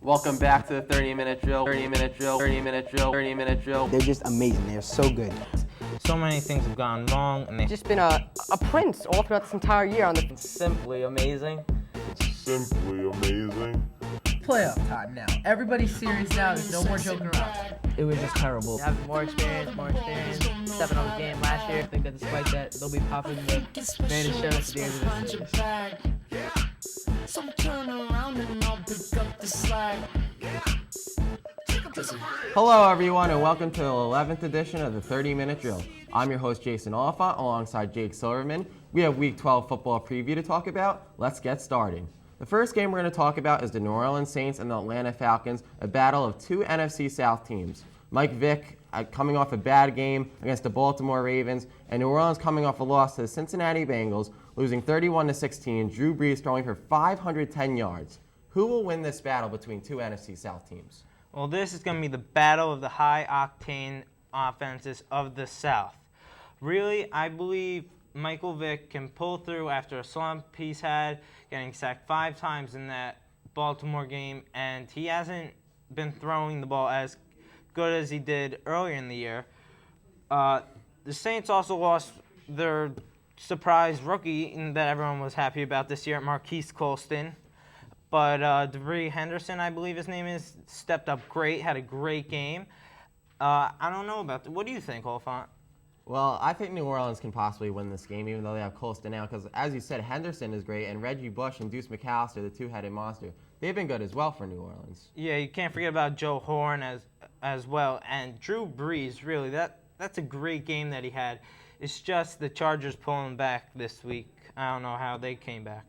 Welcome back to the 30-minute drill, 30-minute drill, 30-minute drill, 30-minute drill. They're just amazing. They're so good. So many things have gone wrong, and they've just been a prince all throughout this entire year on the simply amazing. Simply amazing. Playoff time now. Everybody's serious now. There's no more joking around. It was just terrible. Having more experience, stepping on the game last year. I think that despite that, they'll be popping the greatest show at the end of the series. So turn around and I'll pick up the slack. Hello everyone and welcome to the 11th edition of the 30-minute drill. I'm your host Jason Olephant alongside Jake Silverman. We have Week 12 football preview to talk about. Let's get started. The first game we're going to talk about is the New Orleans Saints and the Atlanta Falcons, a battle of two NFC South teams. Mike Vick coming off a bad game against the Baltimore Ravens, and New Orleans coming off a loss to the Cincinnati Bengals, losing 31-16, Drew Brees throwing for 510 yards. Who will win this battle between two NFC South teams? Well, this is going to be the battle of the high-octane offenses of the South. Really, I believe Michael Vick can pull through after a slump he's had, getting sacked 5 times in that Baltimore game, and he hasn't been throwing the ball as good as he did earlier in the year. The Saints also lost their surprise rookie that everyone was happy about this year, Marquise Colston. But DeVry Henderson, I believe his name is, stepped up great, had a great game. I don't know about that. What do you think, Olephant? Well, I think New Orleans can possibly win this game, even though they have Colston now, because as you said, Henderson is great, and Reggie Bush and Deuce McAllister, the two-headed monster, they've been good as well for New Orleans. Yeah, you can't forget about Joe Horn as well, and Drew Brees, really, that's a great game that he had. It's just the Chargers pulling back this week. I don't know how they came back.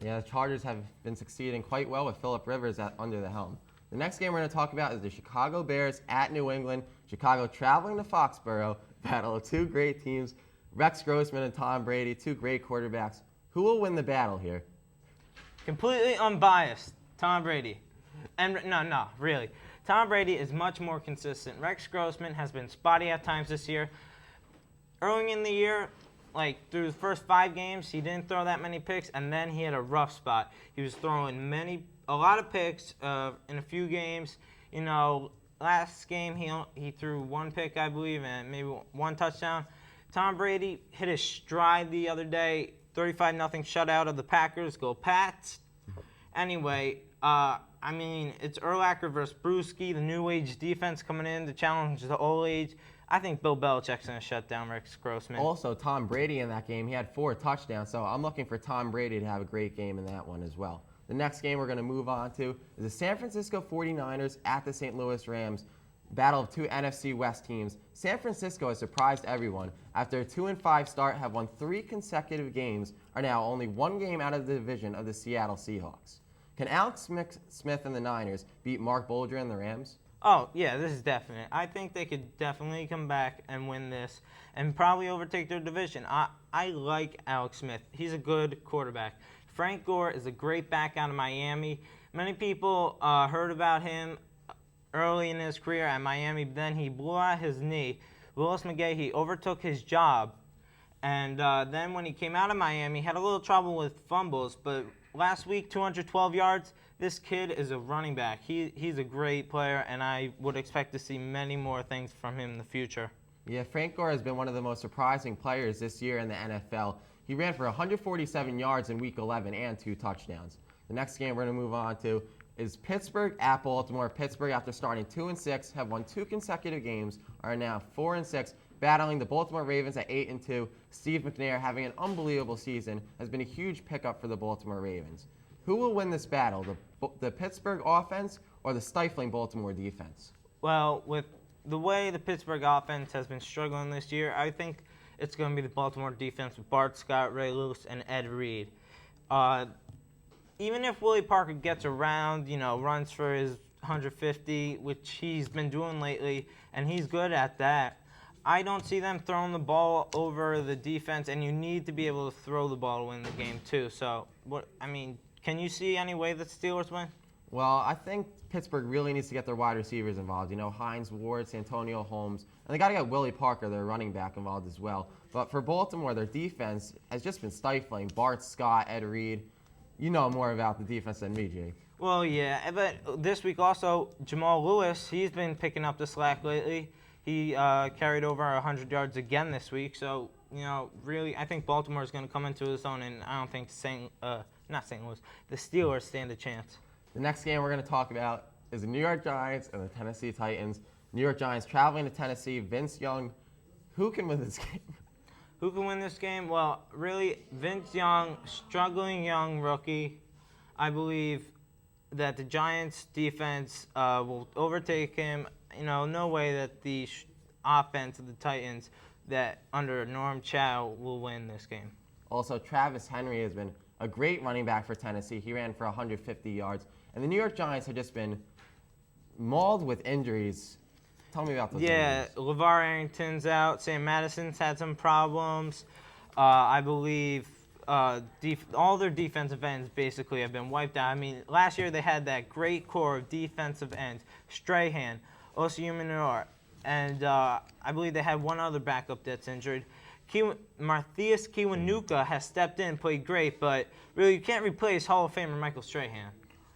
Yeah, the Chargers have been succeeding quite well with Phillip Rivers under the helm. The next game we're going to talk about is the Chicago Bears at New England. Chicago traveling to Foxborough, battle of two great teams, Rex Grossman and Tom Brady, two great quarterbacks. Who will win the battle here? Completely unbiased, Tom Brady. And no, really. Tom Brady is much more consistent. Rex Grossman has been spotty at times this year. Early in the year, like through the first 5 games, he didn't throw that many picks, and then he had a rough spot. He was throwing a lot of picks in a few games. You know, last game he threw 1 pick, I believe, and maybe 1 touchdown. Tom Brady hit his stride the other day, 35-0 shutout of the Packers. Go Pats! Anyway, it's Urlacher versus Brewski, the new age defense coming in to challenge the old age. I think Bill Belichick's going to shut down Rex Grossman. Also, Tom Brady in that game, he had 4 touchdowns, so I'm looking for Tom Brady to have a great game in that one as well. The next game we're going to move on to is the San Francisco 49ers at the St. Louis Rams, battle of two NFC West teams. San Francisco has surprised everyone. After a 2-5 start, have won 3 consecutive games, are now only 1 game out of the division of the Seattle Seahawks. Can Alex Smith and the Niners beat Mark Bolger and the Rams? Oh, yeah, this is definite. I think they could definitely come back and win this and probably overtake their division. I like Alex Smith. He's a good quarterback. Frank Gore is a great back out of Miami. Many people heard about him early in his career at Miami, but then he blew out his knee. Willis McGahee overtook his job, and then when he came out of Miami, he had a little trouble with fumbles, but last week, 212 yards. This kid is a running back. He's a great player, and I would expect to see many more things from him in the future. Yeah, Frank Gore has been one of the most surprising players this year in the NFL. He ran for 147 yards in Week 11 and 2 touchdowns. The next game we're going to move on to is Pittsburgh at Baltimore. Pittsburgh, after starting 2-6, have won 2 consecutive games, are now 4-6, battling the Baltimore Ravens at 8-2. Steve McNair, having an unbelievable season, has been a huge pickup for the Baltimore Ravens. Who will win this battle, the Pittsburgh offense or the stifling Baltimore defense? Well, with the way the Pittsburgh offense has been struggling this year, I think it's going to be the Baltimore defense with Bart Scott, Ray Lewis, and Ed Reed. Even if Willie Parker gets around, runs for his 150, which he's been doing lately, and he's good at that, I don't see them throwing the ball over the defense, and you need to be able to throw the ball to win the game too. So, can you see any way that the Steelers win? Well, I think Pittsburgh really needs to get their wide receivers involved. Hines Ward, Santonio Holmes, and they got to get Willie Parker, their running back, involved as well. But for Baltimore, their defense has just been stifling. Bart Scott, Ed Reed. You know more about the defense than me, Jake. Well, yeah, but this week also, Jamal Lewis, he's been picking up the slack lately. He carried over 100 yards again this week. So, really, I think Baltimore is going to come into his own, and I don't think not St. Louis, the Steelers stand a chance. The next game we're going to talk about is the New York Giants and the Tennessee Titans. New York Giants traveling to Tennessee. Vince Young, who can win this game? Who can win this game? Well, really, Vince Young, struggling young rookie. I believe that the Giants' defense will overtake him. No way that the offense of the Titans that under Norm Chow will win this game. Also, Travis Henry has been a great running back for Tennessee. He ran for 150 yards. And the New York Giants have just been mauled with injuries. Tell me about those injuries. LeVar Arrington's out. Sam Madison's had some problems. I believe all their defensive ends basically have been wiped out. I mean, last year they had that great core of defensive ends, Strahan, Osiumenor, and I believe they had one other backup that's injured. Marthias Kiwanuka has stepped in, played great, but really you can't replace Hall of Famer Michael Strahan.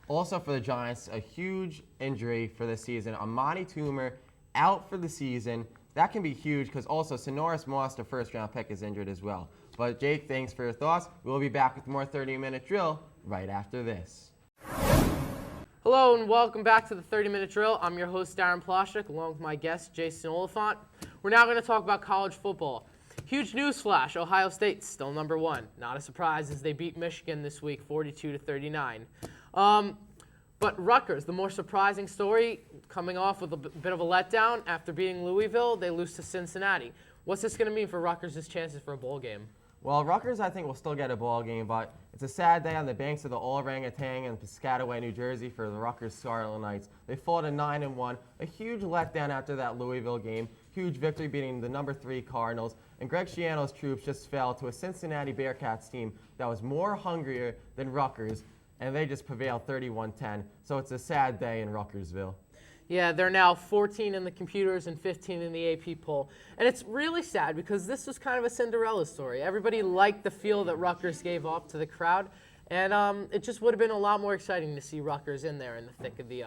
Also for the Giants, a huge injury for this season. Amani Toomer out for the season. That can be huge because also Sonoris Moss, the first-round pick, is injured as well. But Jake, thanks for your thoughts. We'll be back with more 30-minute drill right after this. Hello and welcome back to the 30-minute drill. I'm your host, Darren Ploshnick, along with my guest, Jason Olephant. We're now going to talk about college football. Huge news flash, Ohio State still number one. Not a surprise as they beat Michigan this week 42-39. But Rutgers, the more surprising story, coming off with a bit of a letdown. After beating Louisville, they lose to Cincinnati. What's this going to mean for Rutgers' chances for a bowl game? Well, Rutgers, I think, will still get a ball game, but it's a sad day on the banks of the Orangutan in Piscataway, New Jersey for the Rutgers Scarlet Knights. They fall to 9-1, a huge letdown after that Louisville game, huge victory beating the number 3 Cardinals, and Greg Schiano's troops just fell to a Cincinnati Bearcats team that was more hungrier than Rutgers, and they just prevailed 31-10. So it's a sad day in Rutgersville. Yeah, they're now 14 in the computers and 15 in the AP poll. And it's really sad because this was kind of a Cinderella story. Everybody liked the feel that Rutgers gave off to the crowd. And it just would have been a lot more exciting to see Rutgers in there in the thick of the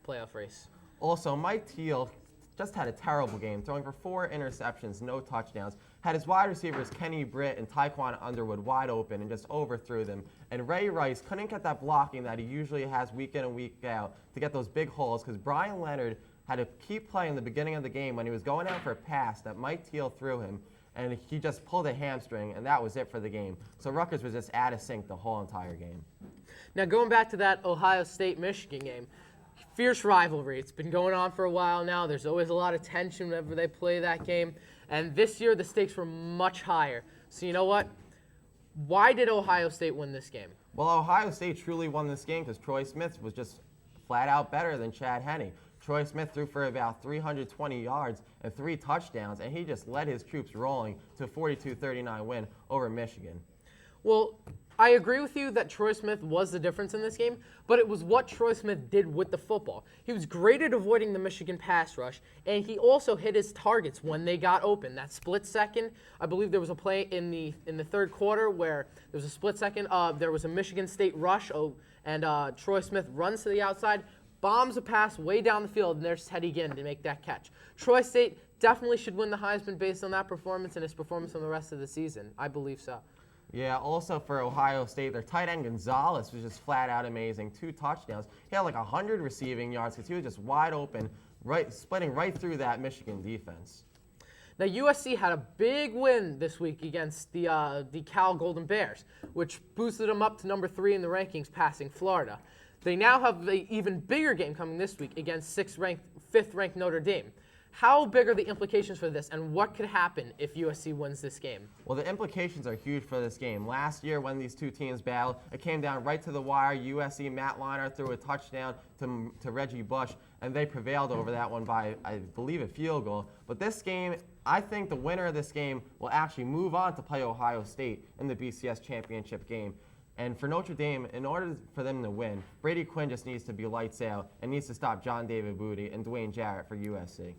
playoff race. Also, Mike Teal just had a terrible game, throwing for 4 interceptions, no touchdowns. Had his wide receivers Kenny Britt and Tyquan Underwood wide open and just overthrew them. And Ray Rice couldn't get that blocking that he usually has week in and week out to get those big holes because Brian Leonard had to keep playing in the beginning of the game when he was going out for a pass that Mike Teal threw him, and he just pulled a hamstring, and that was it for the game. So Rutgers was just out of sync the whole entire game. Now going back to that Ohio State-Michigan game, fierce rivalry. It's been going on for a while now. There's always a lot of tension whenever they play that game. And this year, the stakes were much higher. So you know what? Why did Ohio State win this game? Well, Ohio State truly won this game because Troy Smith was just flat out better than Chad Henne. Troy Smith threw for about 320 yards and 3 touchdowns, and he just led his troops rolling to a 42-39 win over Michigan. Well, I agree with you that Troy Smith was the difference in this game, but it was what Troy Smith did with the football. He was great at avoiding the Michigan pass rush, and he also hit his targets when they got open. That split second, I believe there was a play in the third quarter where there was a split second. There was a Michigan State rush, and Troy Smith runs to the outside, bombs a pass way down the field, and there's Teddy Ginn to make that catch. Troy State definitely should win the Heisman based on that performance and his performance from the rest of the season. I believe so. Yeah, also for Ohio State, their tight end Gonzalez was just flat out amazing. 2 touchdowns. He had like 100 receiving yards because he was just wide open, splitting right through that Michigan defense. Now, USC had a big win this week against the Cal Golden Bears, which boosted them up to number 3 in the rankings, passing Florida. They now have an even bigger game coming this week against 5th-ranked Notre Dame. How big are the implications for this, and what could happen if USC wins this game? Well, the implications are huge for this game. Last year, when these two teams battled, it came down right to the wire. USC, Matt Leinart threw a touchdown to Reggie Bush, and they prevailed over that one by, I believe, a field goal. But this game, I think the winner of this game will actually move on to play Ohio State in the BCS championship game. And for Notre Dame, in order for them to win, Brady Quinn just needs to be lights out and needs to stop John David Booty and Dwayne Jarrett for USC.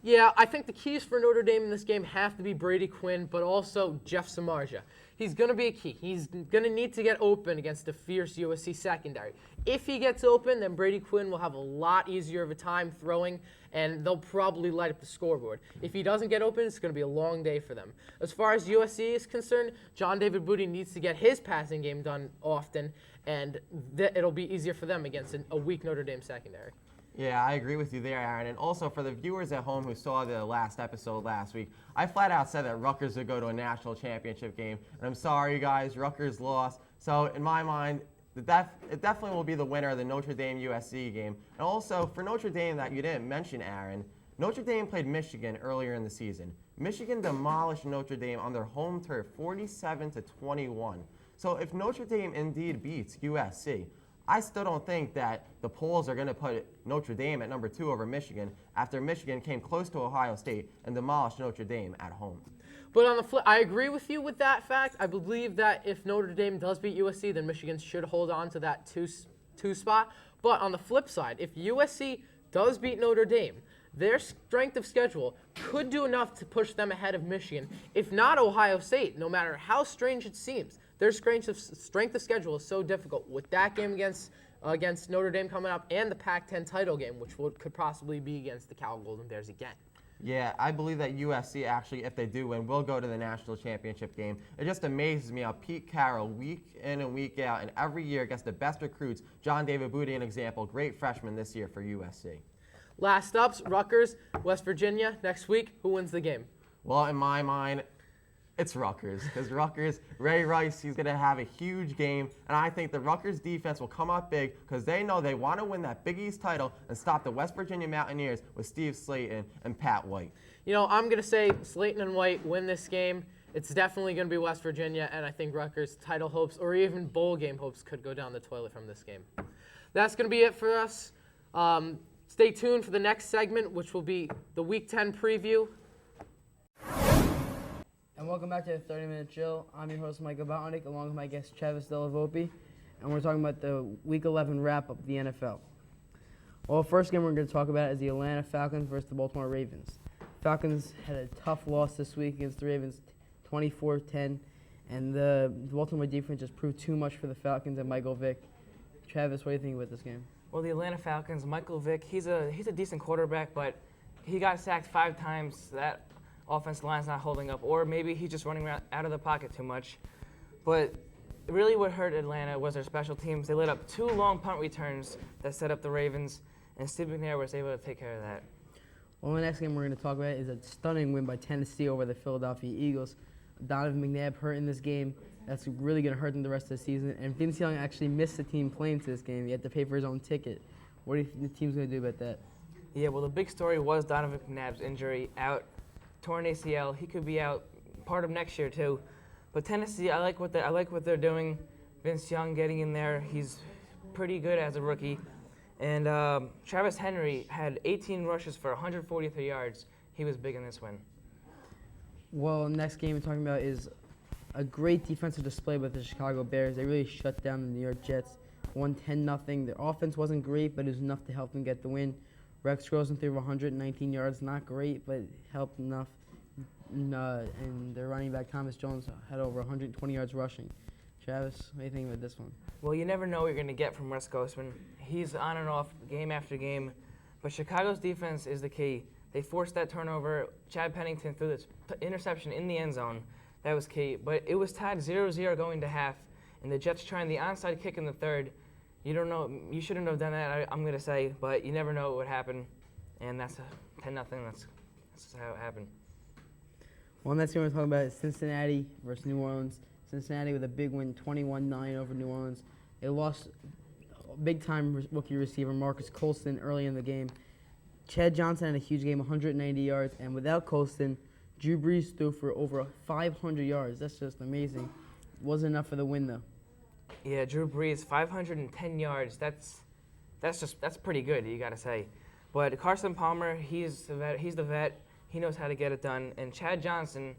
Yeah, I think the keys for Notre Dame in this game have to be Brady Quinn, but also Jeff Samardzija. He's going to be a key. He's going to need to get open against a fierce USC secondary. If he gets open, then Brady Quinn will have a lot easier of a time throwing, and they'll probably light up the scoreboard. If he doesn't get open, it's going to be a long day for them. As far as USC is concerned, John David Booty needs to get his passing game done often, and it'll be easier for them against a weak Notre Dame secondary. Yeah, I agree with you there, Aaron. And also for the viewers at home who saw the last episode last week, I flat out said that Rutgers would go to a national championship game. And I'm sorry, guys, Rutgers lost. So in my mind, it definitely will be the winner of the Notre Dame-USC game. And also for Notre Dame that you didn't mention, Aaron, Notre Dame played Michigan earlier in the season. Michigan demolished Notre Dame on their home turf, 47-21. So if Notre Dame indeed beats USC, I still don't think that the polls are going to put Notre Dame at number 2 over Michigan after Michigan came close to Ohio State and demolished Notre Dame at home. But on the flip, I agree with you with that fact. I believe that if Notre Dame does beat USC, then Michigan should hold on to that two spot. But on the flip side, if USC does beat Notre Dame, their strength of schedule could do enough to push them ahead of Michigan, if not Ohio State, no matter how strange it seems. Their strength of schedule is so difficult with that game against Notre Dame coming up and the Pac-10 title game, which could possibly be against the Cal Golden Bears again. Yeah, I believe that USC actually, if they do win, will go to the national championship game. It just amazes me how Pete Carroll, week in and week out, and every year gets the best recruits. John David Booty, an example, great freshman this year for USC. Last up, Rutgers, West Virginia, next week. Who wins the game? Well, in my mind, it's Rutgers, because Rutgers, Ray Rice, he's going to have a huge game, and I think the Rutgers defense will come up big because they know they want to win that Big East title and stop the West Virginia Mountaineers with Steve Slayton and Pat White. You know, I'm going to say Slayton and White win this game. It's definitely going to be West Virginia, and I think Rutgers' title hopes or even bowl game hopes could go down the toilet from this game. That's going to be it for us. Stay tuned for the next segment, which will be the Week 10 preview. And welcome back to the 30-Minute Drill. I'm your host, Michael Botwinick, along with my guest, Della, Volpe. And we're talking about the Week 11 wrap-up of the NFL. Well, the first game we're going to talk about is the Atlanta Falcons versus the Baltimore Ravens. Falcons had a tough loss this week against the Ravens, 24-10. And the Baltimore defense just proved too much for the Falcons and Michael Vick. Travis, what do you think about this game? Well, the Atlanta Falcons, Michael Vick, he's a decent quarterback, but he got sacked 5 times. That offensive line's not holding up, or maybe he's just running around out of the pocket too much. But really what hurt Atlanta was their special teams. They let up 2 long punt returns that set up the Ravens, and Steve McNair was able to take care of that. Well, the next game we're going to talk about is a stunning win by Tennessee over the Philadelphia Eagles. Donovan McNabb hurt in this game. That's really going to hurt him the rest of the season. And Vince Young actually missed the team playing to this game. He had to pay for his own ticket. What do you think the team's going to do about that? Yeah, well, the big story was Donovan McNabb's injury, out, torn ACL. He could be out part of next year too. But Tennessee, I like what they're doing. Vince Young getting in there. He's pretty good as a rookie. And Travis Henry had 18 rushes for 143 yards. He was big in this win. Well, next game we're talking about is a great defensive display by the Chicago Bears. They really shut down the New York Jets, won 10-0. Their offense wasn't great, but it was enough to help them get the win. Rex Grossman threw 119 yards, not great, but helped enough. And their running back, Thomas Jones, had over 120 yards rushing. Travis, what do you think about this one? Well, you never know what you're going to get from Rex Grossman. He's on and off game after game. But Chicago's defense is the key. They forced that turnover. Chad Pennington threw this interception in the end zone. That was key. But it was tied 0-0 going to half, and the Jets trying the onside kick in the third. You don't know. You shouldn't have done that, I'm going to say, but you never know what would happen. And that's a 10-0. That's how it happened. Well, next game we're talking about is Cincinnati versus New Orleans. Cincinnati with a big win, 21-9 over New Orleans. They lost big-time rookie receiver Marcus Colston early in the game. Chad Johnson had a huge game, 190 yards, and without Colston, Drew Brees threw for over 500 yards. That's just amazing. Wasn't enough for the win, though. Yeah, Drew Brees, 510 yards. That's pretty good, you got to say. But Carson Palmer, he's the vet. He knows how to get it done. And Chad Johnson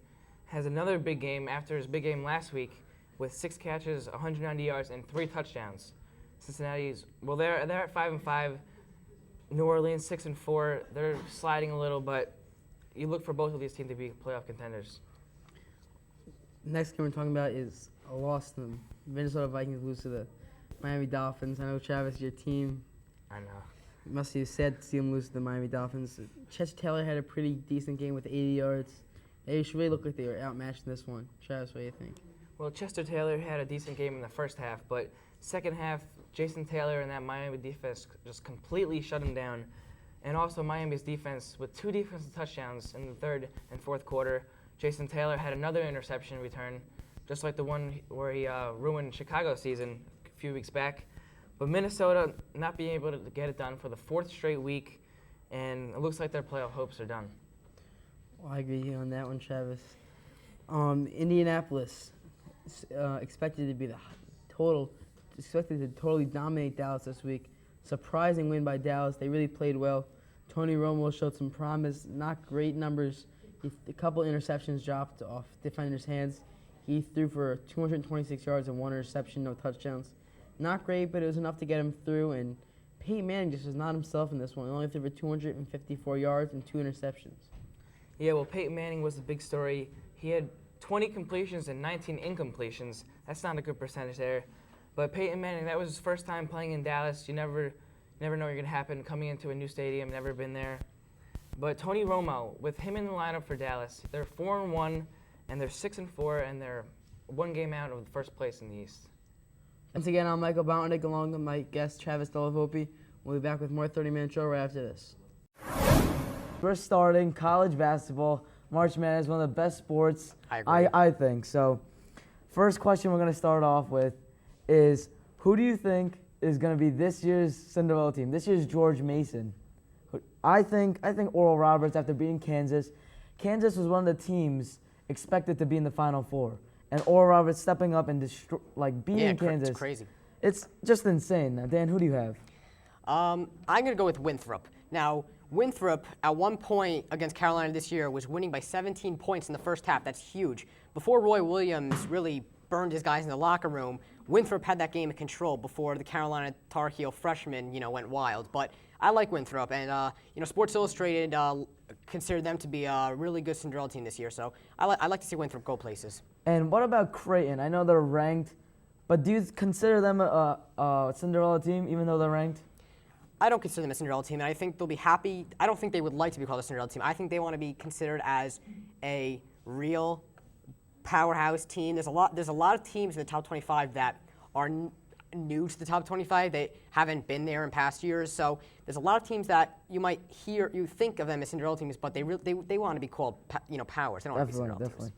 has another big game after his big game last week with 6 catches, 190 yards, and 3 touchdowns. Cincinnati's, well, they're at 5-5. New Orleans 6-4. They're sliding a little, but you look for both of these teams to be playoff contenders. Next game we're talking about is a loss. The Minnesota Vikings lose to the Miami Dolphins. I know, Travis, your team. I know. It must be sad to see them lose to the Miami Dolphins. Chester Taylor had a pretty decent game with 80 yards. They really looked like they were outmatched in this one. Travis, what do you think? Well, Chester Taylor had a decent game in the first half, but second half, Jason Taylor and that Miami defense just completely shut him down. And also Miami's defense with 2 defensive touchdowns in the third and fourth quarter. Jason Taylor had another interception return, just like the one where he ruined Chicago's season a few weeks back. But Minnesota not being able to get it done for the 4th straight week, and it looks like their playoff hopes are done. Well, I agree with you on that one, Travis. Indianapolis expected to totally dominate Dallas this week. Surprising win by Dallas. They really played well. Tony Romo showed some promise. Not great numbers. A couple interceptions dropped off defenders' hands. He threw for 226 yards and 1 interception, no touchdowns. Not great, but it was enough to get him through. And Peyton Manning just was not himself in this one. He only threw for 254 yards and 2 interceptions. Yeah, well, Peyton Manning was the big story. He had 20 completions and 19 incompletions. That's not a good percentage there. But Peyton Manning, that was his first time playing in Dallas. You never know what's going to happen coming into a new stadium, never been there. But Tony Romo, with him in the lineup for Dallas, they're 4-1, and they're 6-4, and they're 1 game out of the first place in the East. Once again, I'm Michael Botwinick, along with my guest, Travis Della. We'll be back with more 30-minute show right after this. We're starting college basketball. March Madness is one of the best sports, I agree. I think. So, first question we're going to start off with is, who do you think is going to be this year's Cinderella team, this year's George Mason? I think Oral Roberts, after beating Kansas. Kansas was one of the teams expected to be in the Final Four. And Oral Roberts stepping up and beating Kansas. It's crazy. It's just insane. Now, Dan, who do you have? I'm going to go with Winthrop. Now, Winthrop, at one point against Carolina this year, was winning by 17 points in the first half. That's huge. Before Roy Williams really burned his guys in the locker room, Winthrop had that game in control before the Carolina Tar Heel freshman, went wild. But I like Winthrop, and Sports Illustrated considered them to be a really good Cinderella team this year. So I like to see Winthrop go places. And what about Creighton? I know they're ranked, but do you consider them a Cinderella team, even though they're ranked? I don't consider them a Cinderella team, and I think they'll be happy. I don't think they would like to be called a Cinderella team. I think they want to be considered as a real powerhouse team. There's a lot of teams in the top 25 that are new to the top 25. They haven't been there in past years. So there's a lot of teams that you think of them as Cinderella teams, but they want to be called powers. They don't want to be Cinderella teams.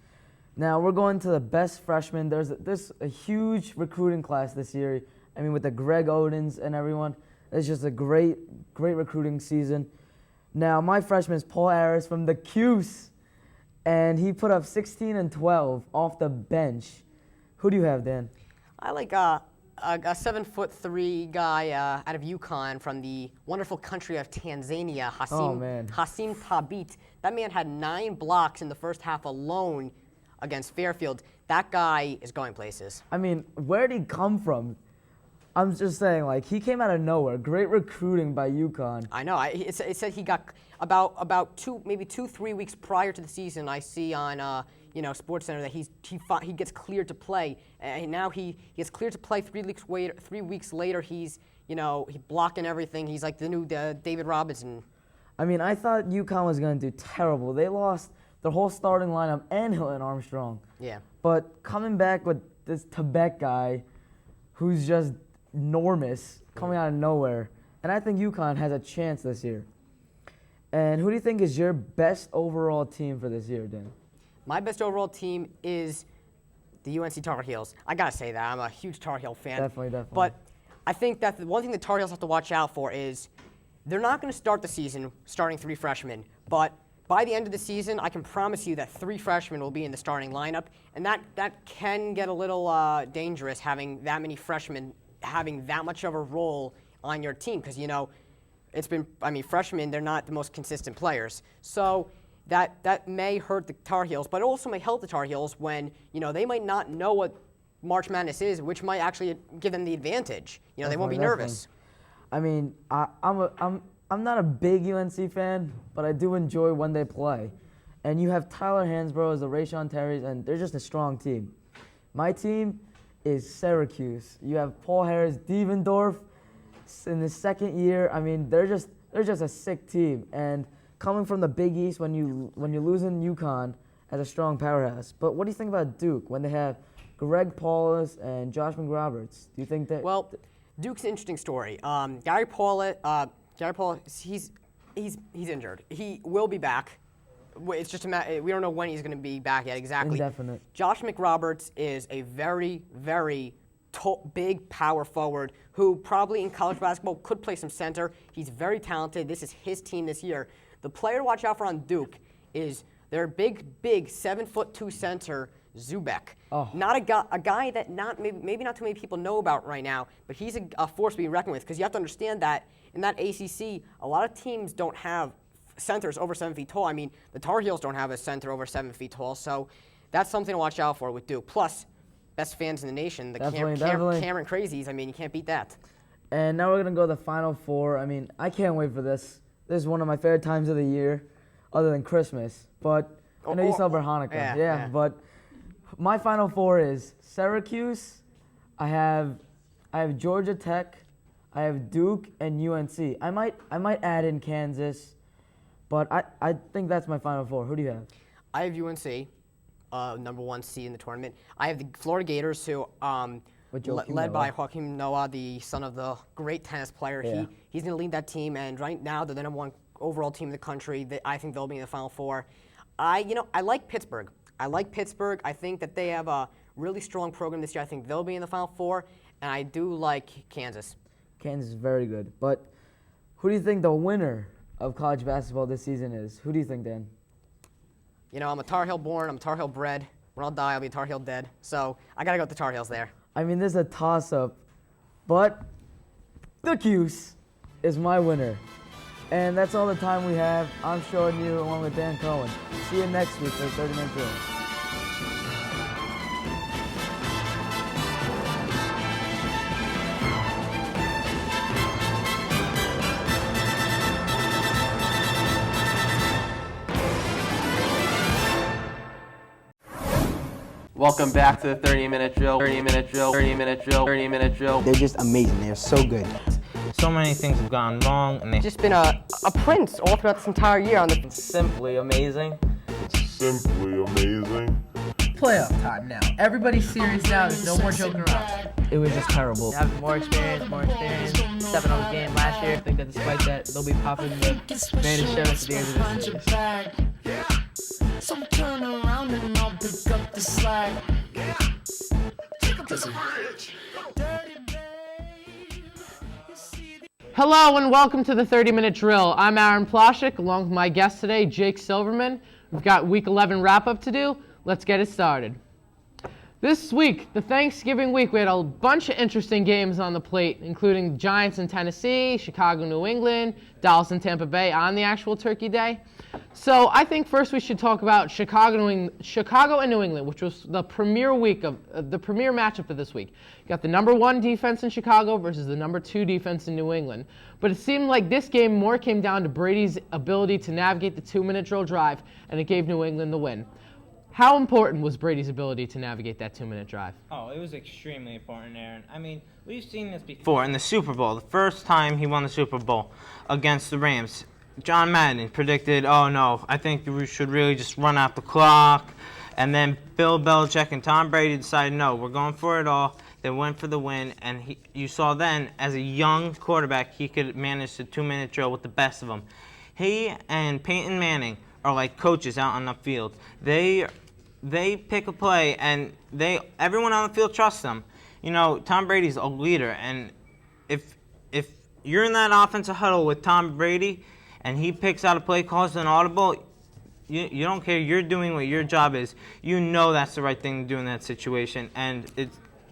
Now we're going to the best freshmen. There's a huge recruiting class this year. I mean, with the Greg Odens and everyone, it's just a great recruiting season. Now my freshman is Paul Harris from the Cuse, and he put up 16 and 12 off the bench. Who do you have, Dan? I like a 7'3" guy out of UConn from the wonderful country of Tanzania, Hassim Tabit. That man had 9 blocks in the first half alone against Fairfield. That guy is going places. I mean, where did he come from? I'm just saying, he came out of nowhere. Great recruiting by UConn. I know. It said he got about 2-3 weeks prior to the season. I see on Sports Center that he gets cleared to play, and now he gets cleared to play 3 weeks later. He's blocking everything. He's like the new David Robinson. I mean, I thought UConn was going to do terrible. They lost their whole starting lineup and Hilton Armstrong. Yeah. But coming back with this Tibet guy, who's just enormous, coming out of nowhere, and I think UConn has a chance this year. And who do you think is your best overall team for this year, Dan? My best overall team is the UNC Tar Heels. I gotta say that. I'm a huge Tar Heel fan. Definitely. But I think that the one thing the Tar Heels have to watch out for is they're not going to start the season starting 3 freshmen, but by the end of the season, I can promise you that 3 freshmen will be in the starting lineup, and that can get a little dangerous having that many freshmen having that much of a role on your team, because freshmen, they're not the most consistent players. So that may hurt the Tar Heels, but it also may help the Tar Heels when they might not know what March Madness is, which might actually give them the advantage. They won't be nervous. I mean, I'm not a big UNC fan, but I do enjoy when they play. and you have Tyler Hansbrough, the Rayshon Terrys, and they're just a strong team. My team is Syracuse. You have Paul Harris, Devendorf in the second year. I mean, they're just a sick team. And coming from the Big East, when you lose in UConn as a strong powerhouse. But what do you think about Duke when they have Greg Paulus and Josh McRoberts? Do you think that? Well, Duke's an interesting story. Gary Paulus, he's injured. He will be back. It's just a matter. We don't know when he's going to be back yet exactly. Indefinite. Josh McRoberts is a very, very big power forward who probably in college basketball could play some center. He's very talented. This is his team this year. The player to watch out for on Duke is their big 7'2" center, Zubek. Oh. Not a guy that maybe not too many people know about right now, but he's a force to be reckoned with, because you have to understand that in that ACC, a lot of teams don't have centers over 7 feet tall. I mean, the Tar Heels don't have a center over 7 feet tall, so that's something to watch out for with Duke. Plus, best fans in the nation, the Definitely. Cameron Crazies. I mean, you can't beat that. And now we're going to go to the Final Four. I mean, I can't wait for this. This is one of my favorite times of the year, other than Christmas. But I know you celebrate Hanukkah. Yeah. But my Final Four is Syracuse. I have Georgia Tech. I have Duke and UNC. I might add in Kansas, but I think that's my Final Four. Who do you have? I have UNC, number 1 seed in the tournament. I have the Florida Gators, who led by Joakim Noah, the son of the great tennis player. Yeah. He's going to lead that team, and right now they're the number 1 overall team in the country. I think they'll be in the Final Four. I like Pittsburgh. I think that they have a really strong program this year. I think they'll be in the Final Four, and I do like Kansas. Kansas is very good. But who do you think the winner of college basketball this season is? Who do you think, Dan? I'm a Tar Heel born. I'm a Tar Heel bred. When I'll die, I'll be a Tar Heel dead. So I got to go with the Tar Heels there. I mean, this is a toss-up, but the Cuse is my winner. And that's all the time we have. I'm showing you along with Dan Cohen. See you next week for the 30-minute drill. Welcome back to the 30-minute drill. 30-minute drill. 30-minute drill. 30-minute drill. They're just amazing. They're so good. So many things have gone wrong, and they've Just been a prince all throughout this entire year on the. Simply amazing. Simply amazing. Playoff time now. Everybody's serious now. There's no more joking around. It was just terrible. They have more experience, stepping on the game last year. I think that despite that, they'll be popping the greatest shows at the end of this series. So turn around and I'll pick up the slack. Take 'em to the bridge. Dirty babe. Hello and welcome to the 30-minute drill. I'm Aaron Ploshnick, along with my guest today, Jake Silverman. We've got Week 11 wrap-up to do. Let's get it started. This week, the Thanksgiving week, we had a bunch of interesting games on the plate, including Giants in Tennessee, Chicago, New England, Dallas and Tampa Bay on the actual Turkey Day. So I think first we should talk about Chicago and New England, which was the premier matchup of this week. You got the number 1 defense in Chicago versus the number 2 defense in New England. But it seemed like this game more came down to Brady's ability to navigate the 2-minute drill drive, and it gave New England the win. How important was Brady's ability to navigate that 2-minute drive? Oh, it was extremely important, Aaron. I mean, we've seen this before in the Super Bowl. The first time he won the Super Bowl against the Rams, John Madden predicted, oh no, I think we should really just run out the clock. And then Bill Belichick and Tom Brady decided, no, we're going for it all. They went for the win, and you saw then, as a young quarterback, he could manage the 2-minute drill with the best of them. He and Peyton Manning are like coaches out on the field. They pick a play, and everyone on the field trusts them. Tom Brady's a leader, and if you're in that offensive huddle with Tom Brady, and he picks out a play, calls an audible, you don't care. You're doing what your job is. You know that's the right thing to do in that situation, and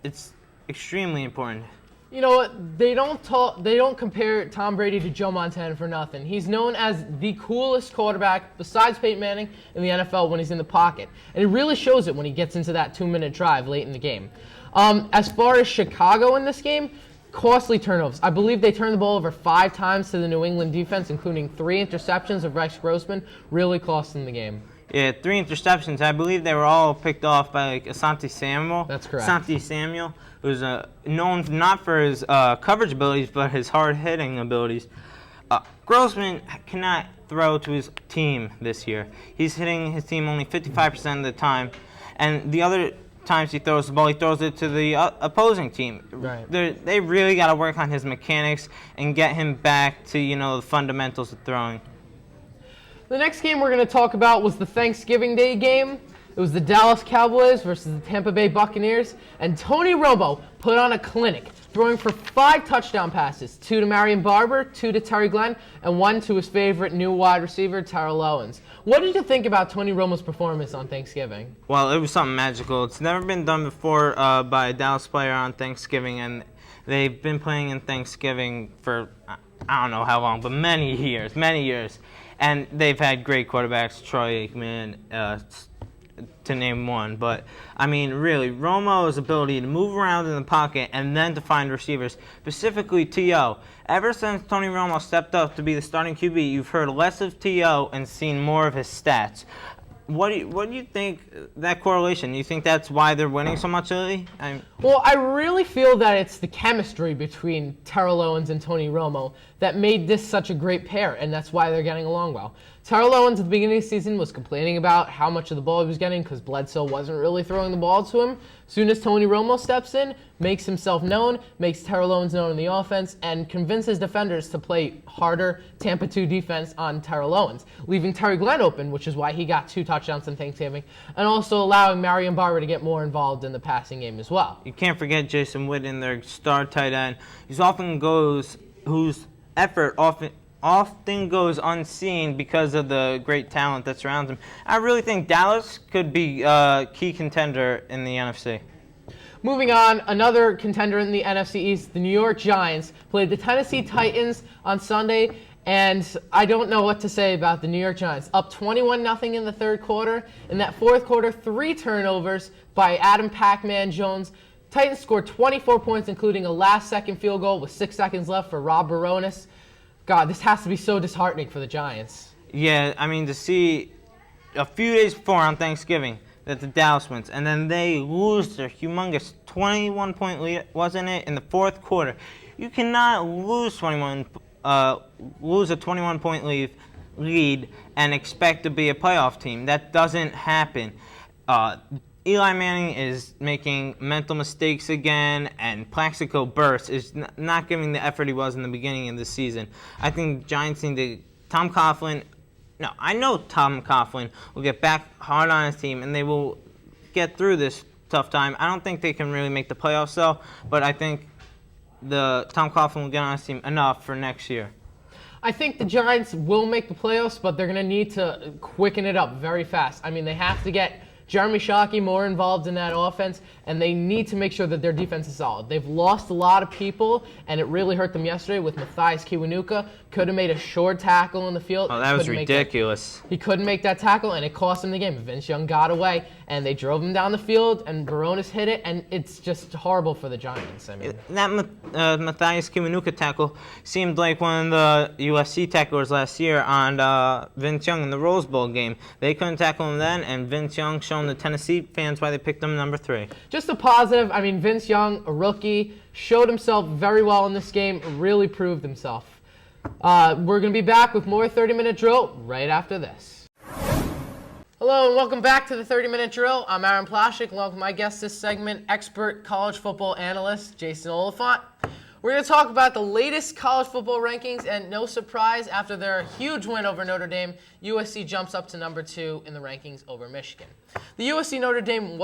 it's extremely important. You know what? They don't compare Tom Brady to Joe Montana for nothing. He's known as the coolest quarterback besides Peyton Manning in the NFL when he's in the pocket. And it really shows it when he gets into that 2-minute drive late in the game. As far as Chicago in this game, costly turnovers. I believe they turned the ball over 5 times to the New England defense, including 3 interceptions of Rex Grossman, really cost them the game. Yeah, 3 interceptions. I believe they were all picked off by like Asante Samuel. That's correct. Asante Samuel, who's known not for his coverage abilities, but his hard-hitting abilities. Grossman cannot throw to his team this year. He's hitting his team only 55% of the time, and the other times he throws the ball, he throws it to the opposing team. Right. They really got to work on his mechanics and get him back to the fundamentals of throwing. The next game we're going to talk about was the Thanksgiving Day game. It was the Dallas Cowboys versus the Tampa Bay Buccaneers, and Tony Romo put on a clinic, throwing for 5 touchdown passes, 2 to Marion Barber, 2 to Terry Glenn, and 1 to his favorite new wide receiver, Terrell Owens. What did you think about Tony Romo's performance on Thanksgiving? Well, it was something magical. It's never been done before by a Dallas player on Thanksgiving, and they've been playing in Thanksgiving for I don't know how long, but many years. And they've had great quarterbacks, Troy Aikman, to name one. But, I mean, really, Romo's ability to move around in the pocket and then to find receivers, specifically T.O. Ever since Tony Romo stepped up to be the starting QB, you've heard less of T.O. and seen more of his stats. What do you think that correlation? Do you think that's why they're winning so much lately? Well, I really feel that it's the chemistry between Terrell Owens and Tony Romo that made this such a great pair, and that's why they're getting along well. Terrell Owens at the beginning of the season was complaining about how much of the ball he was getting because Bledsoe wasn't really throwing the ball to him. As soon as Tony Romo steps in, makes himself known, makes Terrell Owens known in the offense, and convinces defenders to play harder Tampa 2 defense on Terrell Owens, leaving Terry Glenn open, which is why he got 2 touchdowns in Thanksgiving, and also allowing Marion Barber to get more involved in the passing game as well. You can't forget Jason Witten, their star tight end. Whose effort often goes unseen because of the great talent that surrounds him. I really think Dallas could be a key contender in the NFC. Moving on, another contender in the NFC East, the New York Giants, played the Tennessee Titans on Sunday, and I don't know what to say about the New York Giants. Up 21-0 in the third quarter. In that fourth quarter, 3 turnovers by Adam Pac-Man Jones. Titans scored 24 points, including a last-second field goal with 6 seconds left for Rob Baronis. God, this has to be so disheartening for the Giants. Yeah, I mean, to see a few days before on Thanksgiving that the Dallas wins, and then they lose their humongous 21-point lead, wasn't it, in the fourth quarter. You cannot lose a 21-point lead and expect to be a playoff team. That doesn't happen. Eli Manning is making mental mistakes again, and Plaxico Burress is not giving the effort he was in the beginning of the season. I think the Giants need to Tom Coughlin. No, I know Tom Coughlin will get back hard on his team, and they will get through this tough time. I don't think they can really make the playoffs, though, but I think Tom Coughlin will get on his team enough for next year. I think the Giants will make the playoffs, but they're going to need to quicken it up very fast. I mean, they have to get Jeremy Shockey more involved in that offense, and they need to make sure that their defense is solid. They've lost a lot of people, and it really hurt them yesterday with Matthias Kiwanuka. Could have made a short tackle in the field. Oh, that was ridiculous. He couldn't make that tackle, and it cost him the game. Vince Young got away, and they drove him down the field, and Baronis hit it, and it's just horrible for the Giants. I mean, that Matthias Kiwanuka tackle seemed like one of the USC tacklers last year on Vince Young in the Rose Bowl game. They couldn't tackle him then, and Vince Young showing the Tennessee fans why they picked him number 3. Just a positive. I mean, Vince Young, a rookie, showed himself very well in this game, really proved himself. We're going to be back with more 30-minute drill right after this. Hello and welcome back to the 30-minute drill. I'm Aaron Ploshnick, along with my guest this segment, expert college football analyst Jason Olephant. We're going to talk about the latest college football rankings, and no surprise, after their huge win over Notre Dame, USC jumps up to number 2 in the rankings over Michigan. The USC-Notre Dame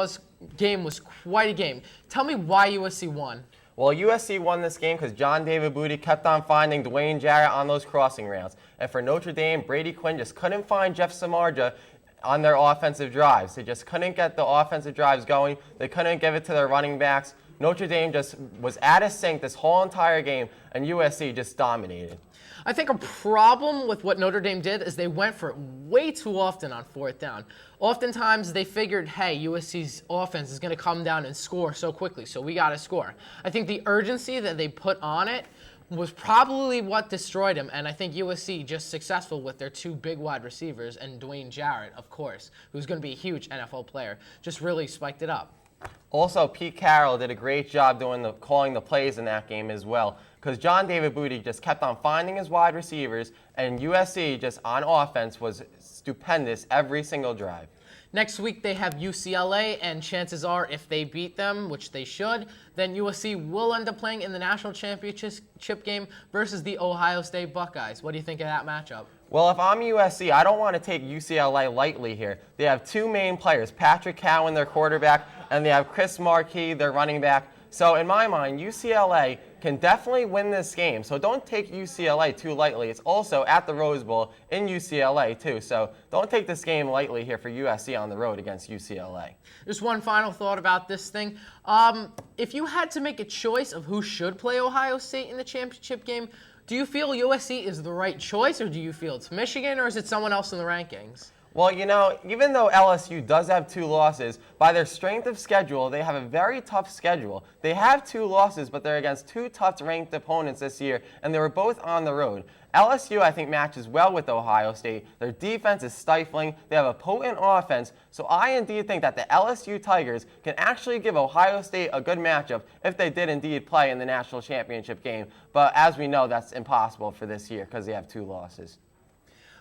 game was quite a game. Tell me why USC won. Well, USC won this game because John David Booty kept on finding Dwayne Jarrett on those crossing routes. And for Notre Dame, Brady Quinn just couldn't find Jeff Samardzija on their offensive drives. They just couldn't get the offensive drives going. They couldn't give it to their running backs. Notre Dame just was at a sink this whole entire game, and USC just dominated. I think a problem with what Notre Dame did is they went for it way too often on 4th down. Oftentimes they figured, hey, USC's offense is going to come down and score so quickly, so we got to score. I think the urgency that they put on it was probably what destroyed him, and I think USC just successful with their two big wide receivers and Dwayne Jarrett, of course, who's going to be a huge NFL player, just really spiked it up. Also, Pete Carroll did a great job calling the plays in that game as well, because John David Booty just kept on finding his wide receivers, and USC just on offense was stupendous every single drive. Next week they have UCLA, and chances are if they beat them, which they should, then USC will end up playing in the national championship game versus the Ohio State Buckeyes. What do you think of that matchup? Well, if I'm USC, I don't want to take UCLA lightly here. They have two main players, Patrick Cowan, their quarterback, and they have Chris Markey, their running back. So in my mind, UCLA can definitely win this game. So don't take UCLA too lightly. It's also at the Rose Bowl in UCLA too. So don't take this game lightly here for USC on the road against UCLA. Just one final thought about this thing. If you had to make a choice of who should play Ohio State in the championship game, do you feel USC is the right choice, or do you feel it's Michigan, or is it someone else in the rankings? Well, you know, even though LSU does have 2 losses, by their strength of schedule, they have a very tough schedule. They have 2 losses, but they're against 2 tough-ranked opponents this year, and they were both on the road. LSU, I think, matches well with Ohio State. Their defense is stifling. They have a potent offense. So I indeed think that the LSU Tigers can actually give Ohio State a good matchup if they did indeed play in the national championship game. But as we know, that's impossible for this year because they have 2 losses.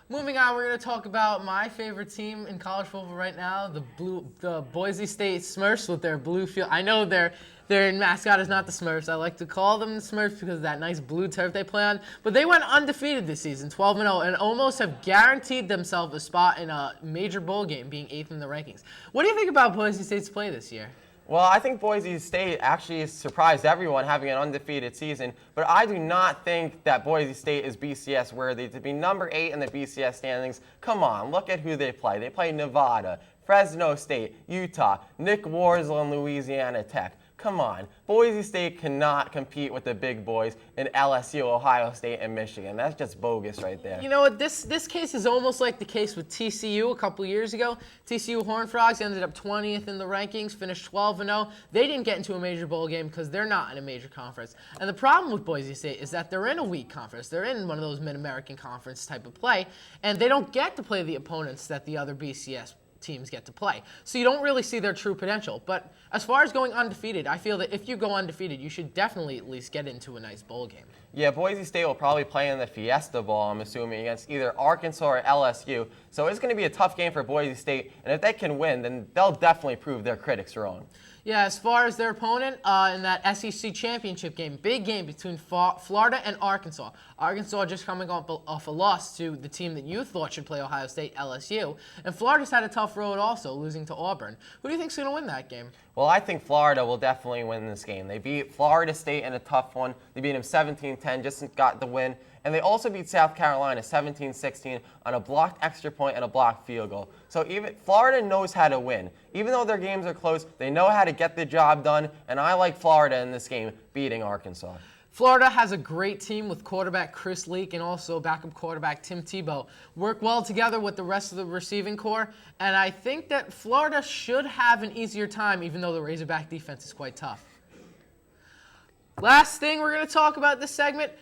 Moving on, we're going to talk about my favorite team in college football right now, the Boise State Smurfs with their blue field. I know their mascot is not the Smurfs. I like to call them the Smurfs because of that nice blue turf they play on. But they went undefeated this season, 12-0, and almost have guaranteed themselves a spot in a major bowl game, being 8th in the rankings. What do you think about Boise State's play this year? Well, I think Boise State actually surprised everyone having an undefeated season, but I do not think that Boise State is BCS worthy to be number 8 in the BCS standings. Come on, look at who they play. They play Nevada, Fresno State, Utah, Nick Warzel, and Louisiana Tech. Come on, Boise State cannot compete with the big boys in LSU, Ohio State, and Michigan. That's just bogus right there. You know what? This case is almost like the case with TCU a couple years ago. TCU Horned Frogs ended up 20th in the rankings, finished 12-0. They didn't get into a major bowl game because they're not in a major conference. And the problem with Boise State is that they're in a weak conference. They're in one of those Mid-American Conference type of play, and they don't get to play the opponents that the other BCS teams get to play. So you don't really see their true potential. But as far as going undefeated, I feel that if you go undefeated, you should definitely at least get into a nice bowl game. Yeah, Boise State will probably play in the Fiesta Bowl, I'm assuming, against either Arkansas or LSU. So it's going to be a tough game for Boise State, and if they can win, then they'll definitely prove their critics wrong. Yeah, as far as their opponent in that SEC championship game, big game between Florida and Arkansas. Arkansas just coming off a loss to the team that you thought should play Ohio State, LSU. And Florida's had a tough road also, losing to Auburn. Who do you think's going to win that game? Well, I think Florida will definitely win this game. They beat Florida State in a tough one. They beat them 17-10, just got the win. And they also beat South Carolina 17-16 on a blocked extra point and a blocked field goal. So even Florida knows how to win. Even though their games are close, they know how to get the job done. And I like Florida in this game beating Arkansas. Florida has a great team with quarterback Chris Leak and also backup quarterback Tim Tebow. Work well together with the rest of the receiving corps. And I think that Florida should have an easier time, even though the Razorback defense is quite tough. Last thing we're going to talk about this segment,